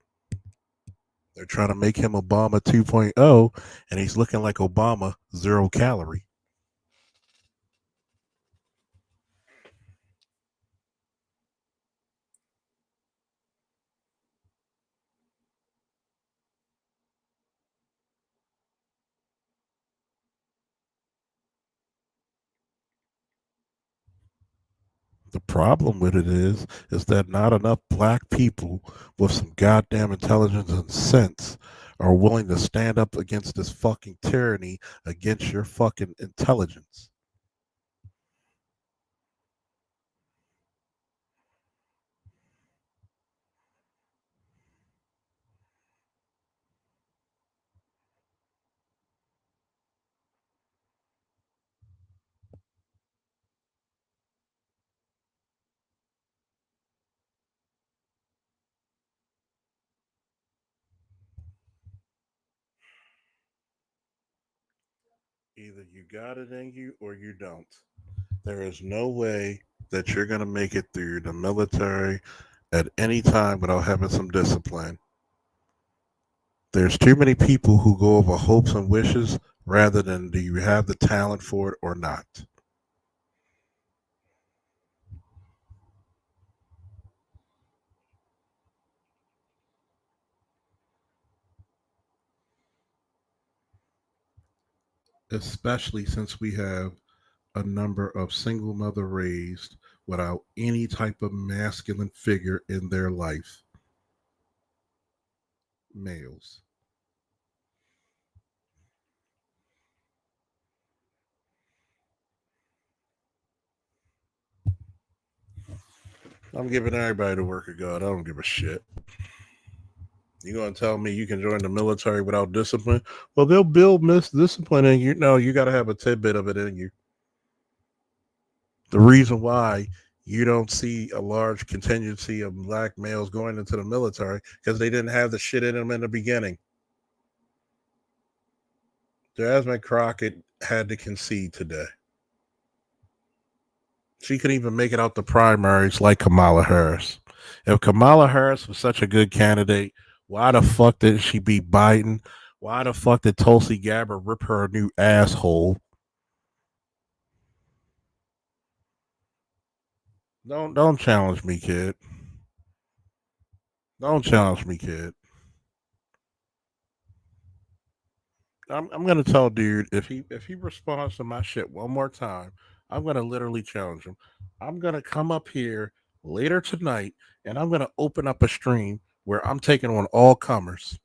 They're trying to make him Obama 2.0, and he's looking like Obama 0 calorie. The problem with it is that not enough black people with some goddamn intelligence and sense are willing to stand up against this fucking tyranny, against your fucking intelligence. Either you got it in you or you don't. There is no way that you're going to make it through the military at any time without having some discipline. There's too many people who go over hopes and wishes rather than do you have the talent for it or not. Especially since we have a number of single mother raised without any type of masculine figure in their life. Males. I'm giving everybody the work of God. I don't give a shit. You gonna tell me you can join the military without discipline? Well, they'll build discipline in you. No, you got to have a tidbit of it in you. The reason why you don't see a large contingency of black males going into the military because they didn't have the shit in them in the beginning. Jasmine Crockett had to concede today. She couldn't even make it out the primaries like Kamala Harris. If Kamala Harris was such a good candidate, why the fuck did she beat Biden? Why the fuck did Tulsi Gabbard rip her a new asshole? Don't challenge me, kid. Don't challenge me, kid. I'm gonna tell dude if he responds to my shit one more time, I'm gonna literally challenge him. I'm gonna come up here later tonight and I'm gonna open up a stream where I'm taking on all comers.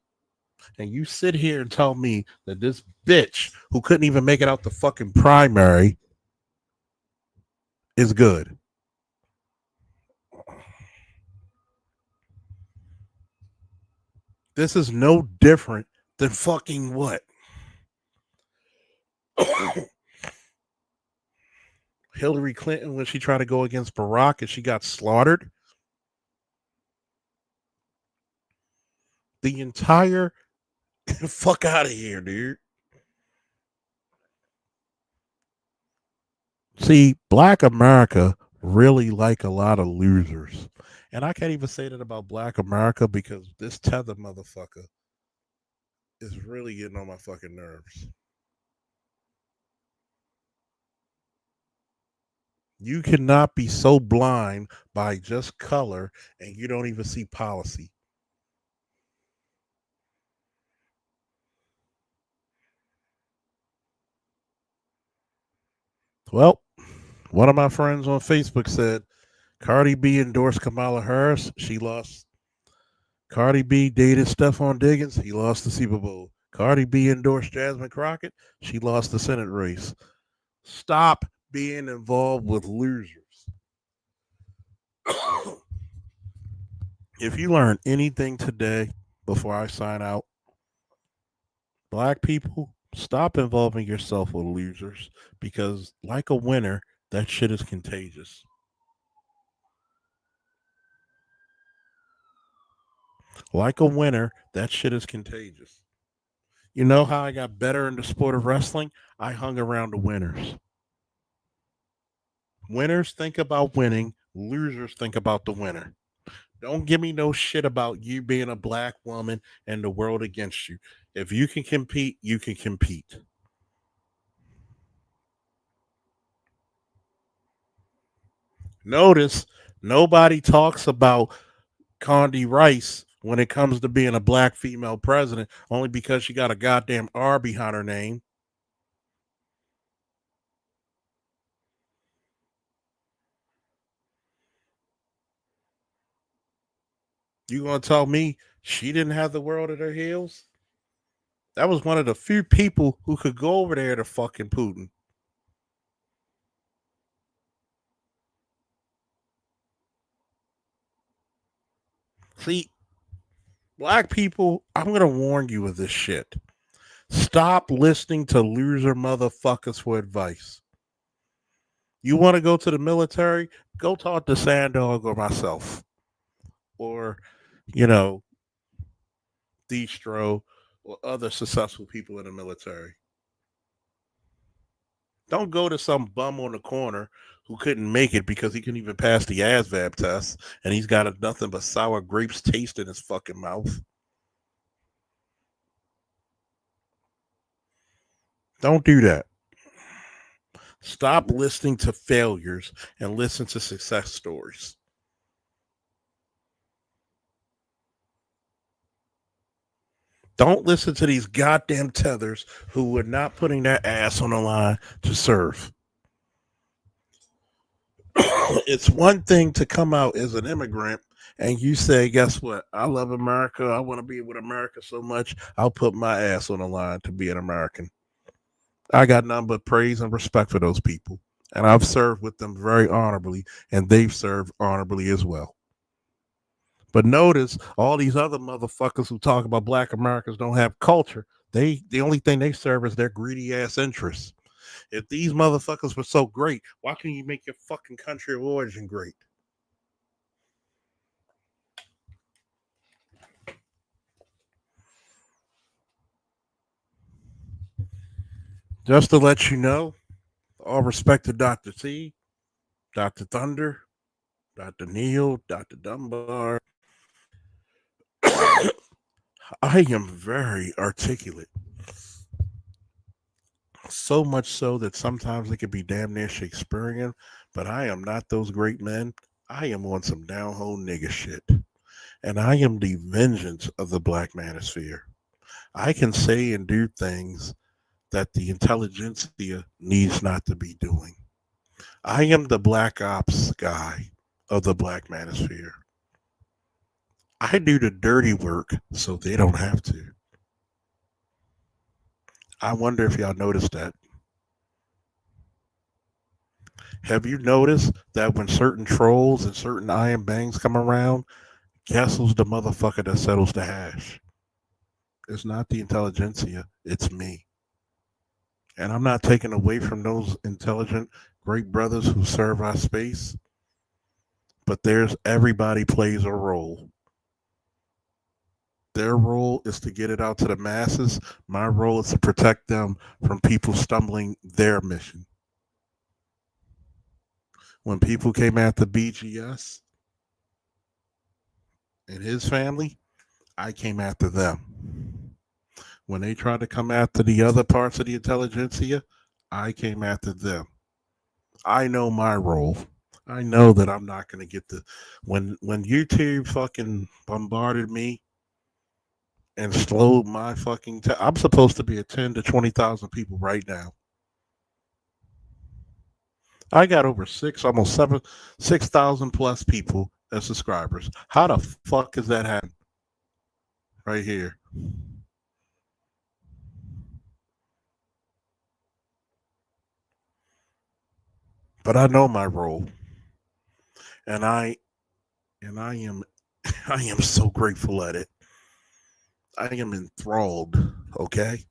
And you sit here and tell me that this bitch who couldn't even make it out the fucking primary is good. This is no different than fucking what? Hillary Clinton when she tried to go against Barack and she got slaughtered. The entire fuck out of here, dude. See, Black America really like a lot of losers. And I can't even say that about Black America because this tether motherfucker is really getting on my fucking nerves. You cannot be so blind by just color and you don't even see policy. Well, one of my friends on Facebook said Cardi B endorsed Kamala Harris. She lost. Cardi B dated Stephon Diggs. He lost the Super Bowl. Cardi B endorsed Jasmine Crockett. She lost the Senate race. Stop being involved with losers. If you learn anything today before I sign out, black people, stop involving yourself with losers because, like a winner, that shit is contagious. Like a winner, that shit is contagious. You know how I got better in the sport of wrestling? I hung around the winners. Winners think about winning, losers think about the winner. Don't give me no shit about you being a black woman and the world against you. If you can compete, you can compete. Notice nobody talks about Condi Rice when it comes to being a black female president, only because she got a goddamn R behind her name. You gonna tell me she didn't have the world at her heels? That was one of the few people who could go over there to fucking Putin. See, black people, I'm going to warn you of this shit. Stop listening to loser motherfuckers for advice. You want to go to the military? Go talk to Sandog or myself. Or, Destro or other successful people in the military. Don't go to some bum on the corner who couldn't make it because he couldn't even pass the ASVAB test and he's got nothing but sour grapes taste in his fucking mouth. Don't do that. Stop listening to failures and listen to success stories. Don't listen to these goddamn tethers who are not putting their ass on the line to serve. It's one thing to come out as an immigrant and you say, guess what? I love America. I want to be with America so much. I'll put my ass on the line to be an American. I got nothing but praise and respect for those people. And I've served with them very honorably, and they've served honorably as well. But notice all these other motherfuckers who talk about black Americans don't have culture. The only thing they serve is their greedy ass interests. If these motherfuckers were so great, why can't you make your fucking country of origin great? Just to let you know, all respect to Dr. T, Dr. Thunder, Dr. Neil, Dr. Dunbar. I am very articulate. So much so that sometimes it can be damn near Shakespearean, but I am not those great men. I am on some down-hole nigga shit. And I am the vengeance of the black manosphere. I can say and do things that the intelligentsia needs not to be doing. I am the black ops guy of the black manosphere. I do the dirty work so they don't have to. I wonder if y'all noticed that. Have you noticed that when certain trolls and certain iron bangs come around, guess who's the motherfucker that settles the hash? It's not the intelligentsia, it's me. And I'm not taking away from those intelligent, great brothers who serve our space, but everybody plays a role. Their role is to get it out to the masses. My role is to protect them from people stumbling their mission. When people came after BGS and his family, I came after them. When they tried to come after the other parts of the intelligentsia, I came after them. I know my role. I know that I'm not going to get when YouTube fucking bombarded me and slowed my fucking I'm supposed to be at 10 to 20,000 people right now. I got over almost 6,000 plus people as subscribers. How the fuck is that happen? Right here. But I know my role, and I am I am so grateful at it. I am enthralled. Okay.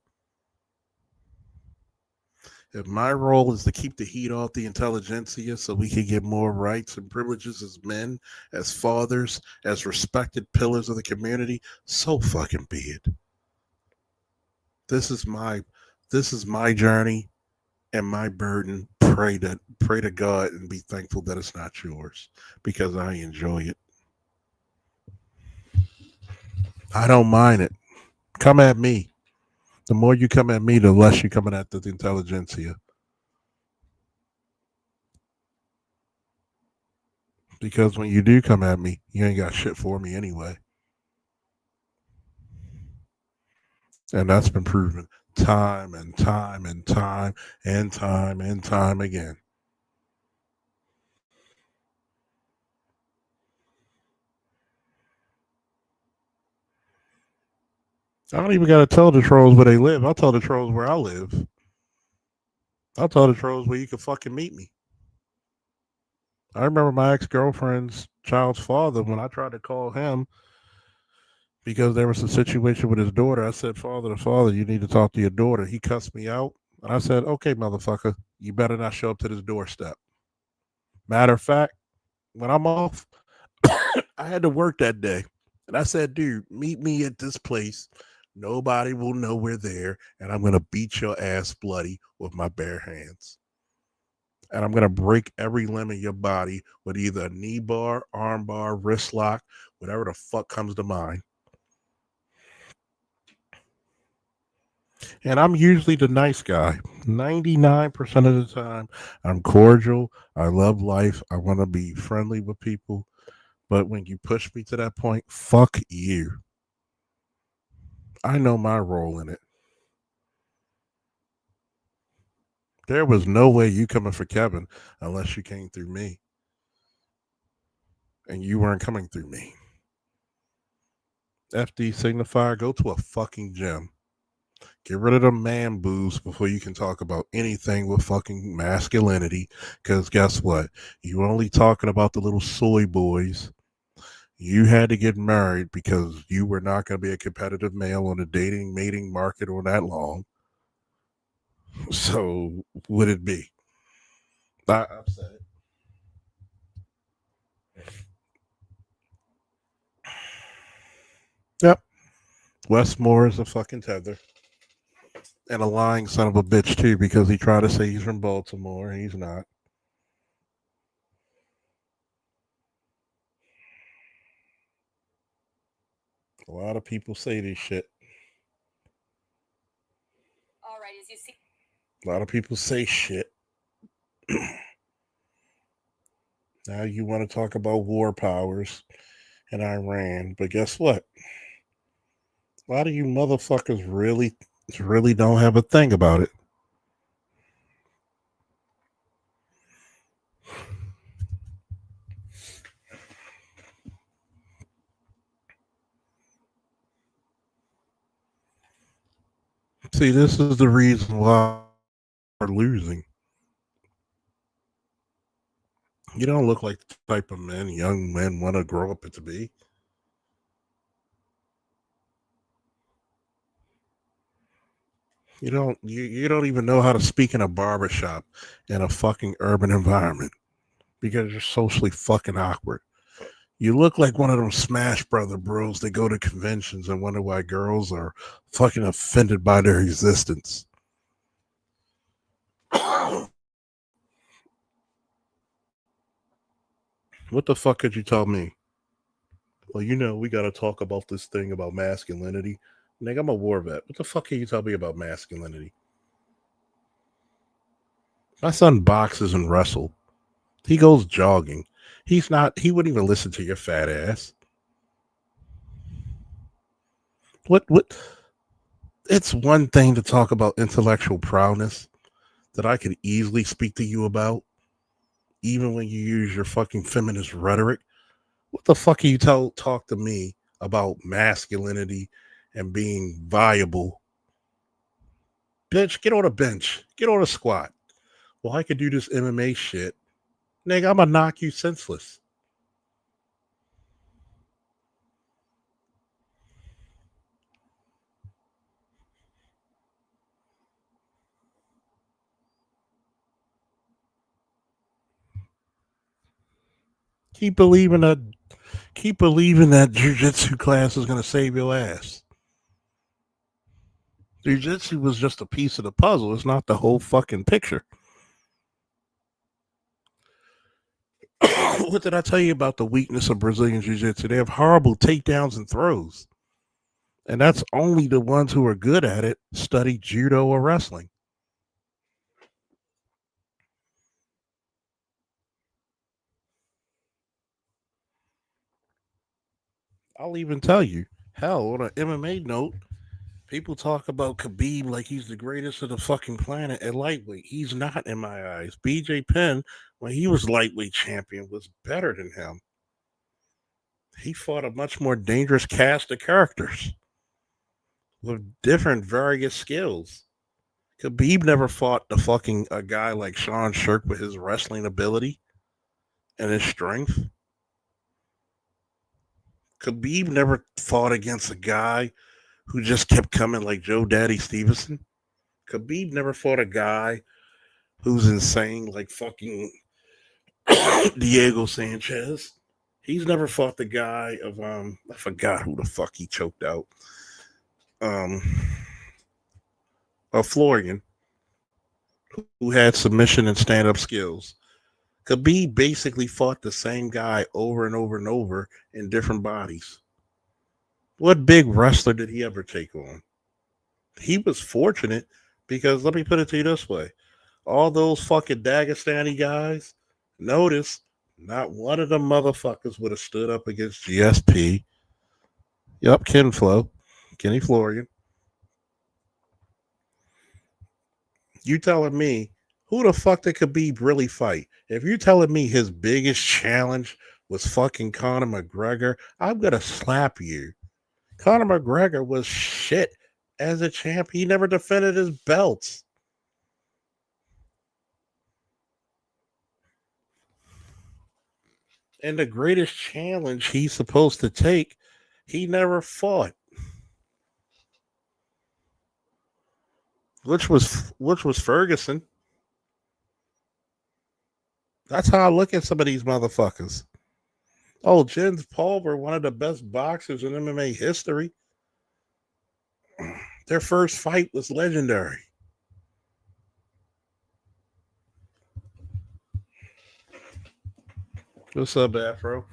If my role is to keep the heat off the intelligentsia so we can get more rights and privileges as men, as fathers, as respected pillars of the community, so fucking be it. This is my journey and my burden. Pray to God and be thankful that it's not yours, because I enjoy it. I don't mind it. Come at me. The more you come at me, the less you're coming at the intelligentsia. Because when you do come at me, you ain't got shit for me anyway. And that's been proven time and time and time and time and time again. I don't even got to tell the trolls where they live. I'll tell the trolls where I live. I'll tell the trolls where you can fucking meet me. I remember my ex-girlfriend's child's father, when I tried to call him because there was a situation with his daughter. I said, father, you need to talk to your daughter. He cussed me out. And I said, okay, motherfucker, you better not show up to this doorstep. Matter of fact, when I'm off, I had to work that day. And I said, dude, meet me at this place. Nobody will know we're there. And I'm going to beat your ass bloody with my bare hands. And I'm going to break every limb of your body with either a knee bar, arm bar, wrist lock, whatever the fuck comes to mind. And I'm usually the nice guy. 99% of the time, I'm cordial. I love life. I want to be friendly with people. But when you push me to that point, fuck you. I know my role in it. There was no way you coming for Kevin unless you came through me. And you weren't coming through me. FD signifier, go to a fucking gym. Get rid of the man boobs before you can talk about anything with fucking masculinity. Because guess what? You were only talking about the little soy boys. You had to get married because you were not going to be a competitive male on the dating, mating market or that long. So, would it be? I've said it. Yep. Westmore is a fucking tether. And a lying son of a bitch, too, because he tried to say he's from Baltimore. He's not. A lot of people say this shit. All right, as you see. A lot of people say shit. Now you want to talk about war powers in Iran, but guess what? A lot of you motherfuckers really don't have a thing about it. See, this is the reason why we're losing. You don't look like the type of men young men want to grow up to be. You don't even know how to speak in a barbershop in a fucking urban environment because you're socially fucking awkward. You look like one of them Smash Brother bros that go to conventions and wonder why girls are fucking offended by their existence. What the fuck could you tell me? Well, we got to talk about this thing about masculinity. Nigga, I'm a war vet. What the fuck can you tell me about masculinity? My son boxes and wrestles. He goes jogging. He wouldn't even listen to your fat ass. What? It's one thing to talk about intellectual prowess that I could easily speak to you about, even when you use your fucking feminist rhetoric. What the fuck can you talk to me about masculinity and being viable? Bitch, get on a bench. Get on a squat. Well, I could do this MMA shit Nigga, I'm gonna knock you senseless. Keep believing that jujitsu class is gonna save your ass. Jiu-jitsu was just a piece of the puzzle. It's not the whole fucking picture. What did I tell you about the weakness of Brazilian Jiu-Jitsu? They have horrible takedowns and throws. And that's only the ones who are good at it study judo or wrestling. I'll even tell you, hell, on an MMA note, people talk about Khabib like he's the greatest of the fucking planet at lightweight. He's not in my eyes. BJ Penn, when he was lightweight champion, was better than him. He fought a much more dangerous cast of characters with different various skills. Khabib never fought a guy like Sean Shirk with his wrestling ability and his strength. Khabib never fought against a guy who just kept coming like Joe Daddy Stevenson. Khabib never fought a guy who's insane like fucking Diego Sanchez. He's never fought the guy of I forgot who the fuck he choked out. Florian, who had submission and stand-up skills. Khabib basically fought the same guy over and over and over in different bodies. What big wrestler did he ever take on? He was fortunate because, let me put it to you this way, all those fucking Dagestani guys, notice not one of them motherfuckers would have stood up against GSP. Yup, Kenny Florian. You telling me who the fuck did Khabib really fight? If you're telling me his biggest challenge was fucking Conor McGregor, I'm gonna slap you. Conor McGregor was shit as a champ. He never defended his belts. And the greatest challenge he's supposed to take, he never fought. Which was Ferguson. That's how I look at some of these motherfuckers. Oh, Jens Palmer, one of the best boxers in MMA history. Their first fight was legendary. What's up, Afro?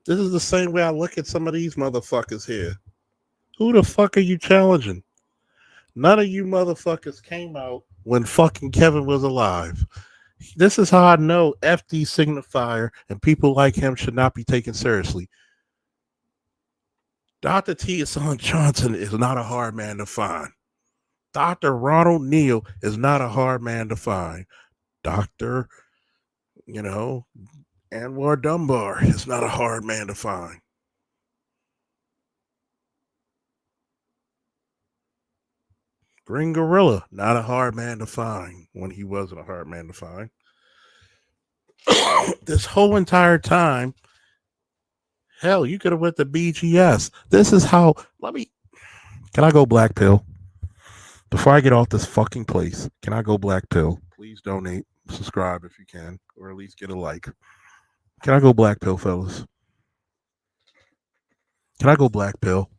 This is the same way I look at some of these motherfuckers here. Who the fuck are you challenging? None of you motherfuckers came out when fucking Kevin was alive. This is how I know FD Signifier and people like him should not be taken seriously. Dr. T.S. Johnson is not a hard man to find. Dr. Ronald Neal is not a hard man to find. Dr. Anwar Dunbar is not a hard man to find. Green Gorilla, not a hard man to find when he wasn't a hard man to find. This whole entire time, hell, you could have went to BGS. This is how, can I go black pill? Before I get off this fucking place, can I go black pill? Please donate, subscribe if you can, or at least get a like. Can I go black pill, fellas? Can I go black pill?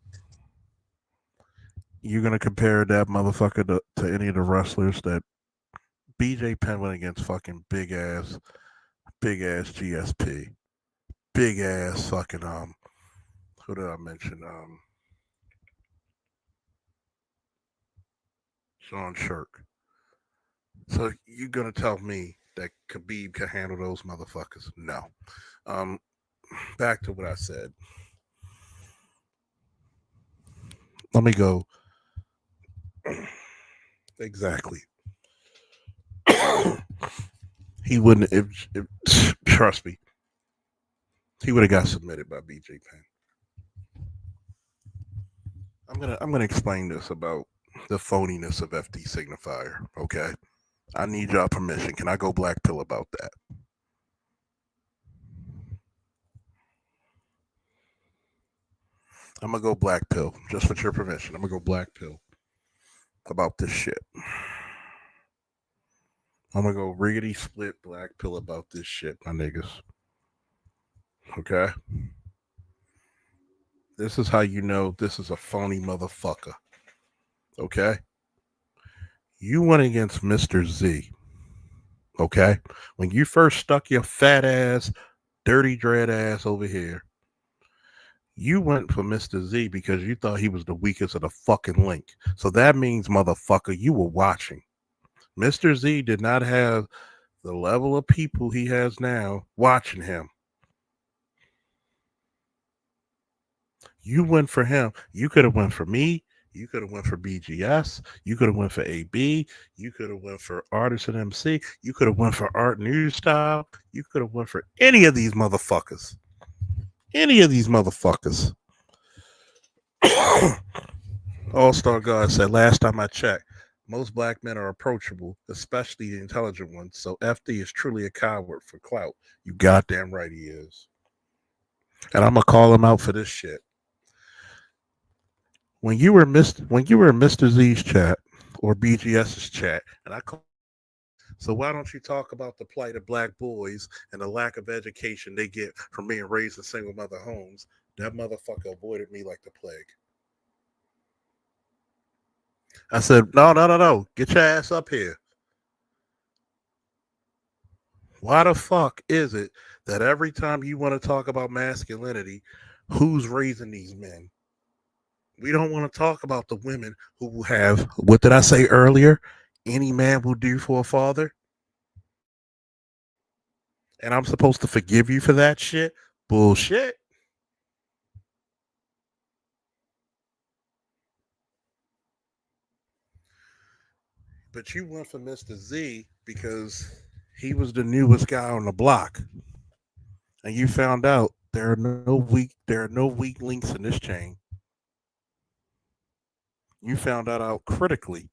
You're going to compare that motherfucker to any of the wrestlers that BJ Penn went against fucking big ass GSP. Big ass fucking, who did I mention? Sean Shirk. So you're going to tell me that Khabib can handle those motherfuckers? No. Back to what I said. Let me go. Exactly. He wouldn't. If trust me, he would have got submitted by BJ Penn. I'm gonna explain this about the phoniness of FD Signifier. Okay, I need y'all permission. Can I go black pill about that? I'm gonna go black pill just with your permission. I'm gonna go black pill about this shit. I'm gonna go riggedy split black pill about this shit, my niggas. Okay? This is how you know this is a phony motherfucker. Okay? You went against Mr. Z. Okay? When you first stuck your fat ass, dirty dread ass over here, you went for Mr. Z because you thought he was the weakest of the fucking link. So that means, motherfucker, you were watching. Mr. Z did not have the level of people he has now watching him. You went for him. You could have went for me. You could have went for BGS. You could have went for AB. You could have went for Artisan MC. You could have went for Art News Style. You could have went for any of these motherfuckers. Any of these motherfuckers. All-Star God said, last time I checked, most black men are approachable, especially the intelligent ones. So FD is truly a coward for clout. You goddamn right he is. And I'm gonna call him out for this shit. When you were in Mr. Z's chat or BGS's chat, and I call, so why don't you talk about the plight of black boys and the lack of education they get from being raised in single mother homes? That motherfucker avoided me like the plague. I said, no. Get your ass up here. Why the fuck is it that every time you want to talk about masculinity, who's raising these men? We don't want to talk about the women who have, what did I say earlier? Any man will do for a father. And I'm supposed to forgive you for that shit? Bullshit. But you went for Mr. Z because he was the newest guy on the block. And you found out there are no weak links in this chain. You found that out critically.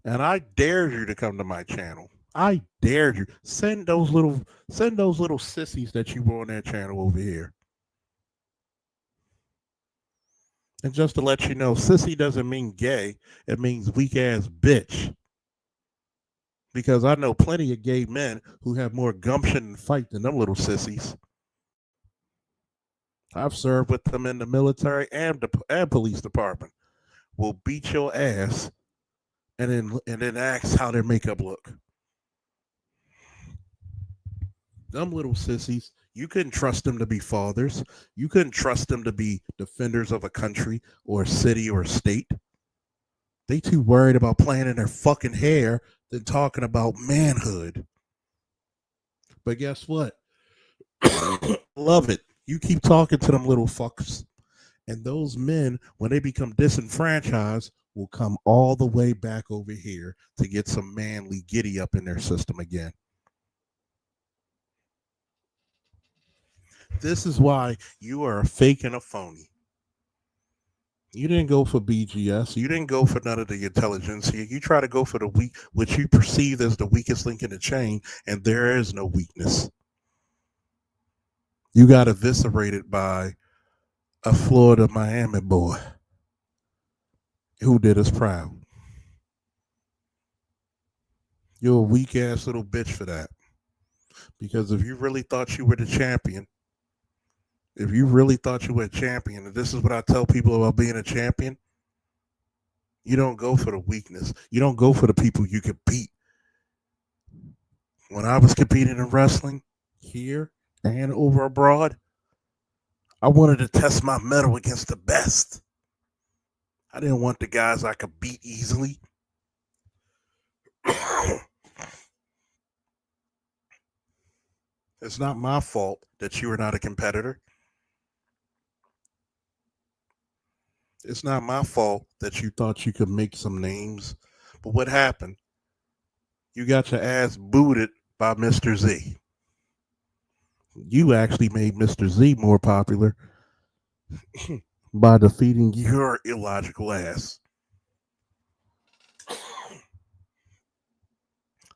And I dared you to come to my channel. I dared you. Send those little sissies that you were on that channel over here. And just to let you know, sissy doesn't mean gay. It means weak ass bitch. Because I know plenty of gay men who have more gumption and fight than them little sissies. I've served with them in the military and police department. Will beat your ass and then ask how their makeup look. Them little sissies, you couldn't trust them to be fathers. You couldn't trust them to be defenders of a country or a city or a state. They too worried about playing in their fucking hair than talking about manhood. But guess what? Love it. You keep talking to them little fuckers. And those men, when they become disenfranchised, will come all the way back over here to get some manly giddy up in their system again. This is why you are a fake and a phony. You didn't go for BGS. You didn't go for none of the intelligence. You try to go for the weak, which you perceive as the weakest link in the chain, and there is no weakness. You got eviscerated by a Florida Miami boy who did us proud. You're a weak ass little bitch for that. Because if you really thought you were the champion, and this is what I tell people about being a champion, you don't go for the weakness. You don't go for the people you can beat. When I was competing in wrestling here and over abroad, I wanted to test my mettle against the best. I didn't want the guys I could beat easily. It's not my fault that you are not a competitor. It's not my fault that you thought you could make some names. But what happened? You got your ass booted by Mr. Z. You actually made Mr. Z more popular by defeating your illogical ass.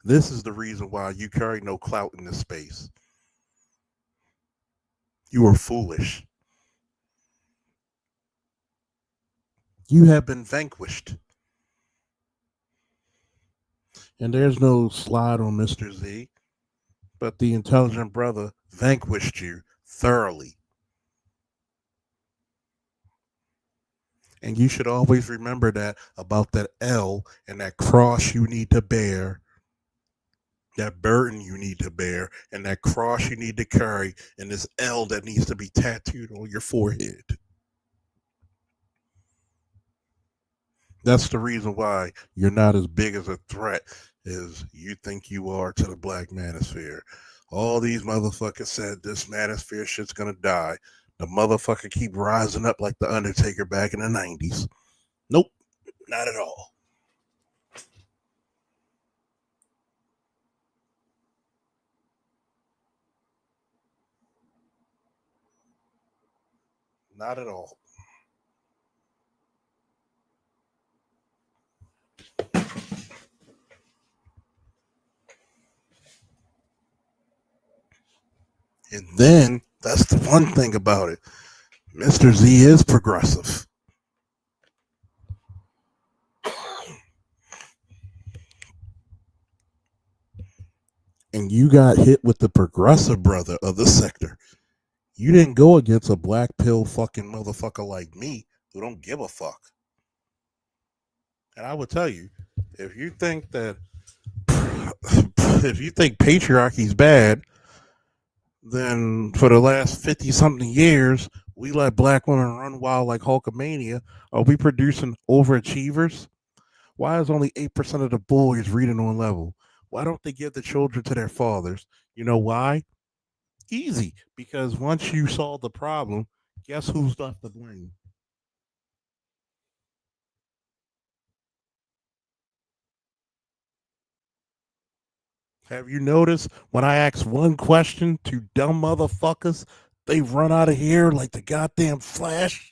This is the reason why you carry no clout in this space. You are foolish. You have been vanquished. And there's no slide on Mr. Z, but the intelligent brother vanquished you thoroughly. And you should always remember that about that L and that cross you need to bear, that burden you need to bear, and that cross you need to carry, and this L that needs to be tattooed on your forehead. That's the reason why you're not as big as a threat as you think you are to the black manosphere. All these motherfuckers said this manosphere shit's gonna die. The motherfucker keep rising up like the Undertaker back in the 90s. Nope, not at all. Not at all. And then that's the one thing about it. Mr. Z is progressive. And you got hit with the progressive brother of the sector. You didn't go against a black pill fucking motherfucker like me who don't give a fuck. And I would tell you, if you think that if you think patriarchy's bad, then for the last 50 something years, we let black women run wild like Hulkamania. Are we producing overachievers? Why is only 8% of the boys reading on level? Why don't they give the children to their fathers? You know why? Easy. Because once you solve the problem, guess who's left to blame? Have you noticed when I ask one question to dumb motherfuckers, they run out of here like the goddamn Flash?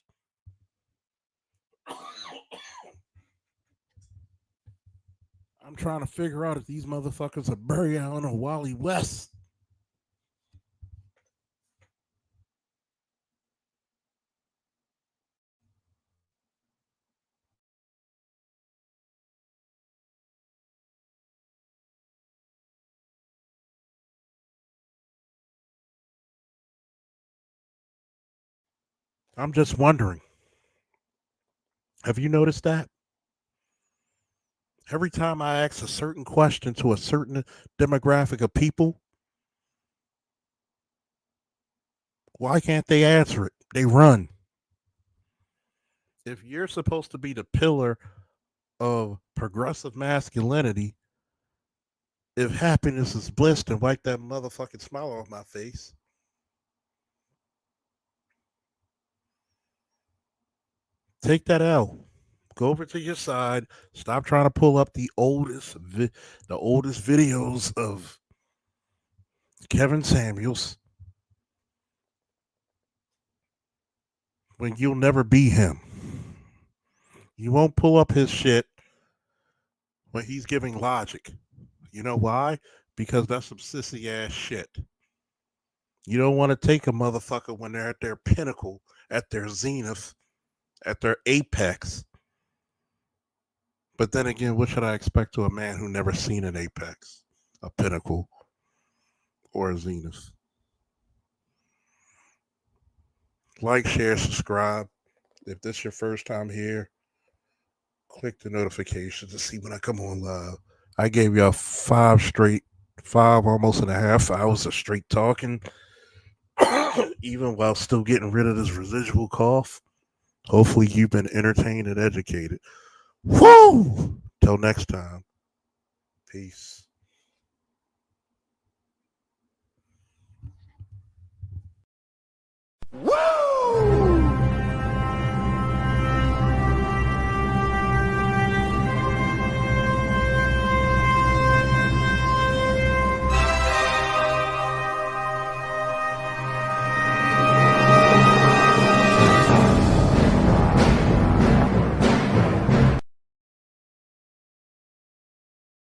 I'm trying to figure out if these motherfuckers are Barry Allen or Wally West. I'm just wondering. Have you noticed that? Every time I ask a certain question to a certain demographic of people, why can't they answer it? They run. If you're supposed to be the pillar of progressive masculinity, if happiness is bliss, then wipe that motherfucking smile off my face. Take that L. Go over to your side. Stop trying to pull up the oldest videos of Kevin Samuels when you'll never be him. You won't pull up his shit when he's giving logic. You know why? Because that's some sissy ass shit. You don't want to take a motherfucker when they're at their pinnacle, at their zenith, at their apex. But then again, what should I expect to a man who never seen an apex, a pinnacle, or a zenith? Like, share, subscribe. If this is your first time here, click the notifications to see when I come on live. I gave y'all 5 almost and a half hours of straight talking, even while still getting rid of this residual cough. Hopefully you've been entertained and educated. Woo! Till next time. Peace. Woo!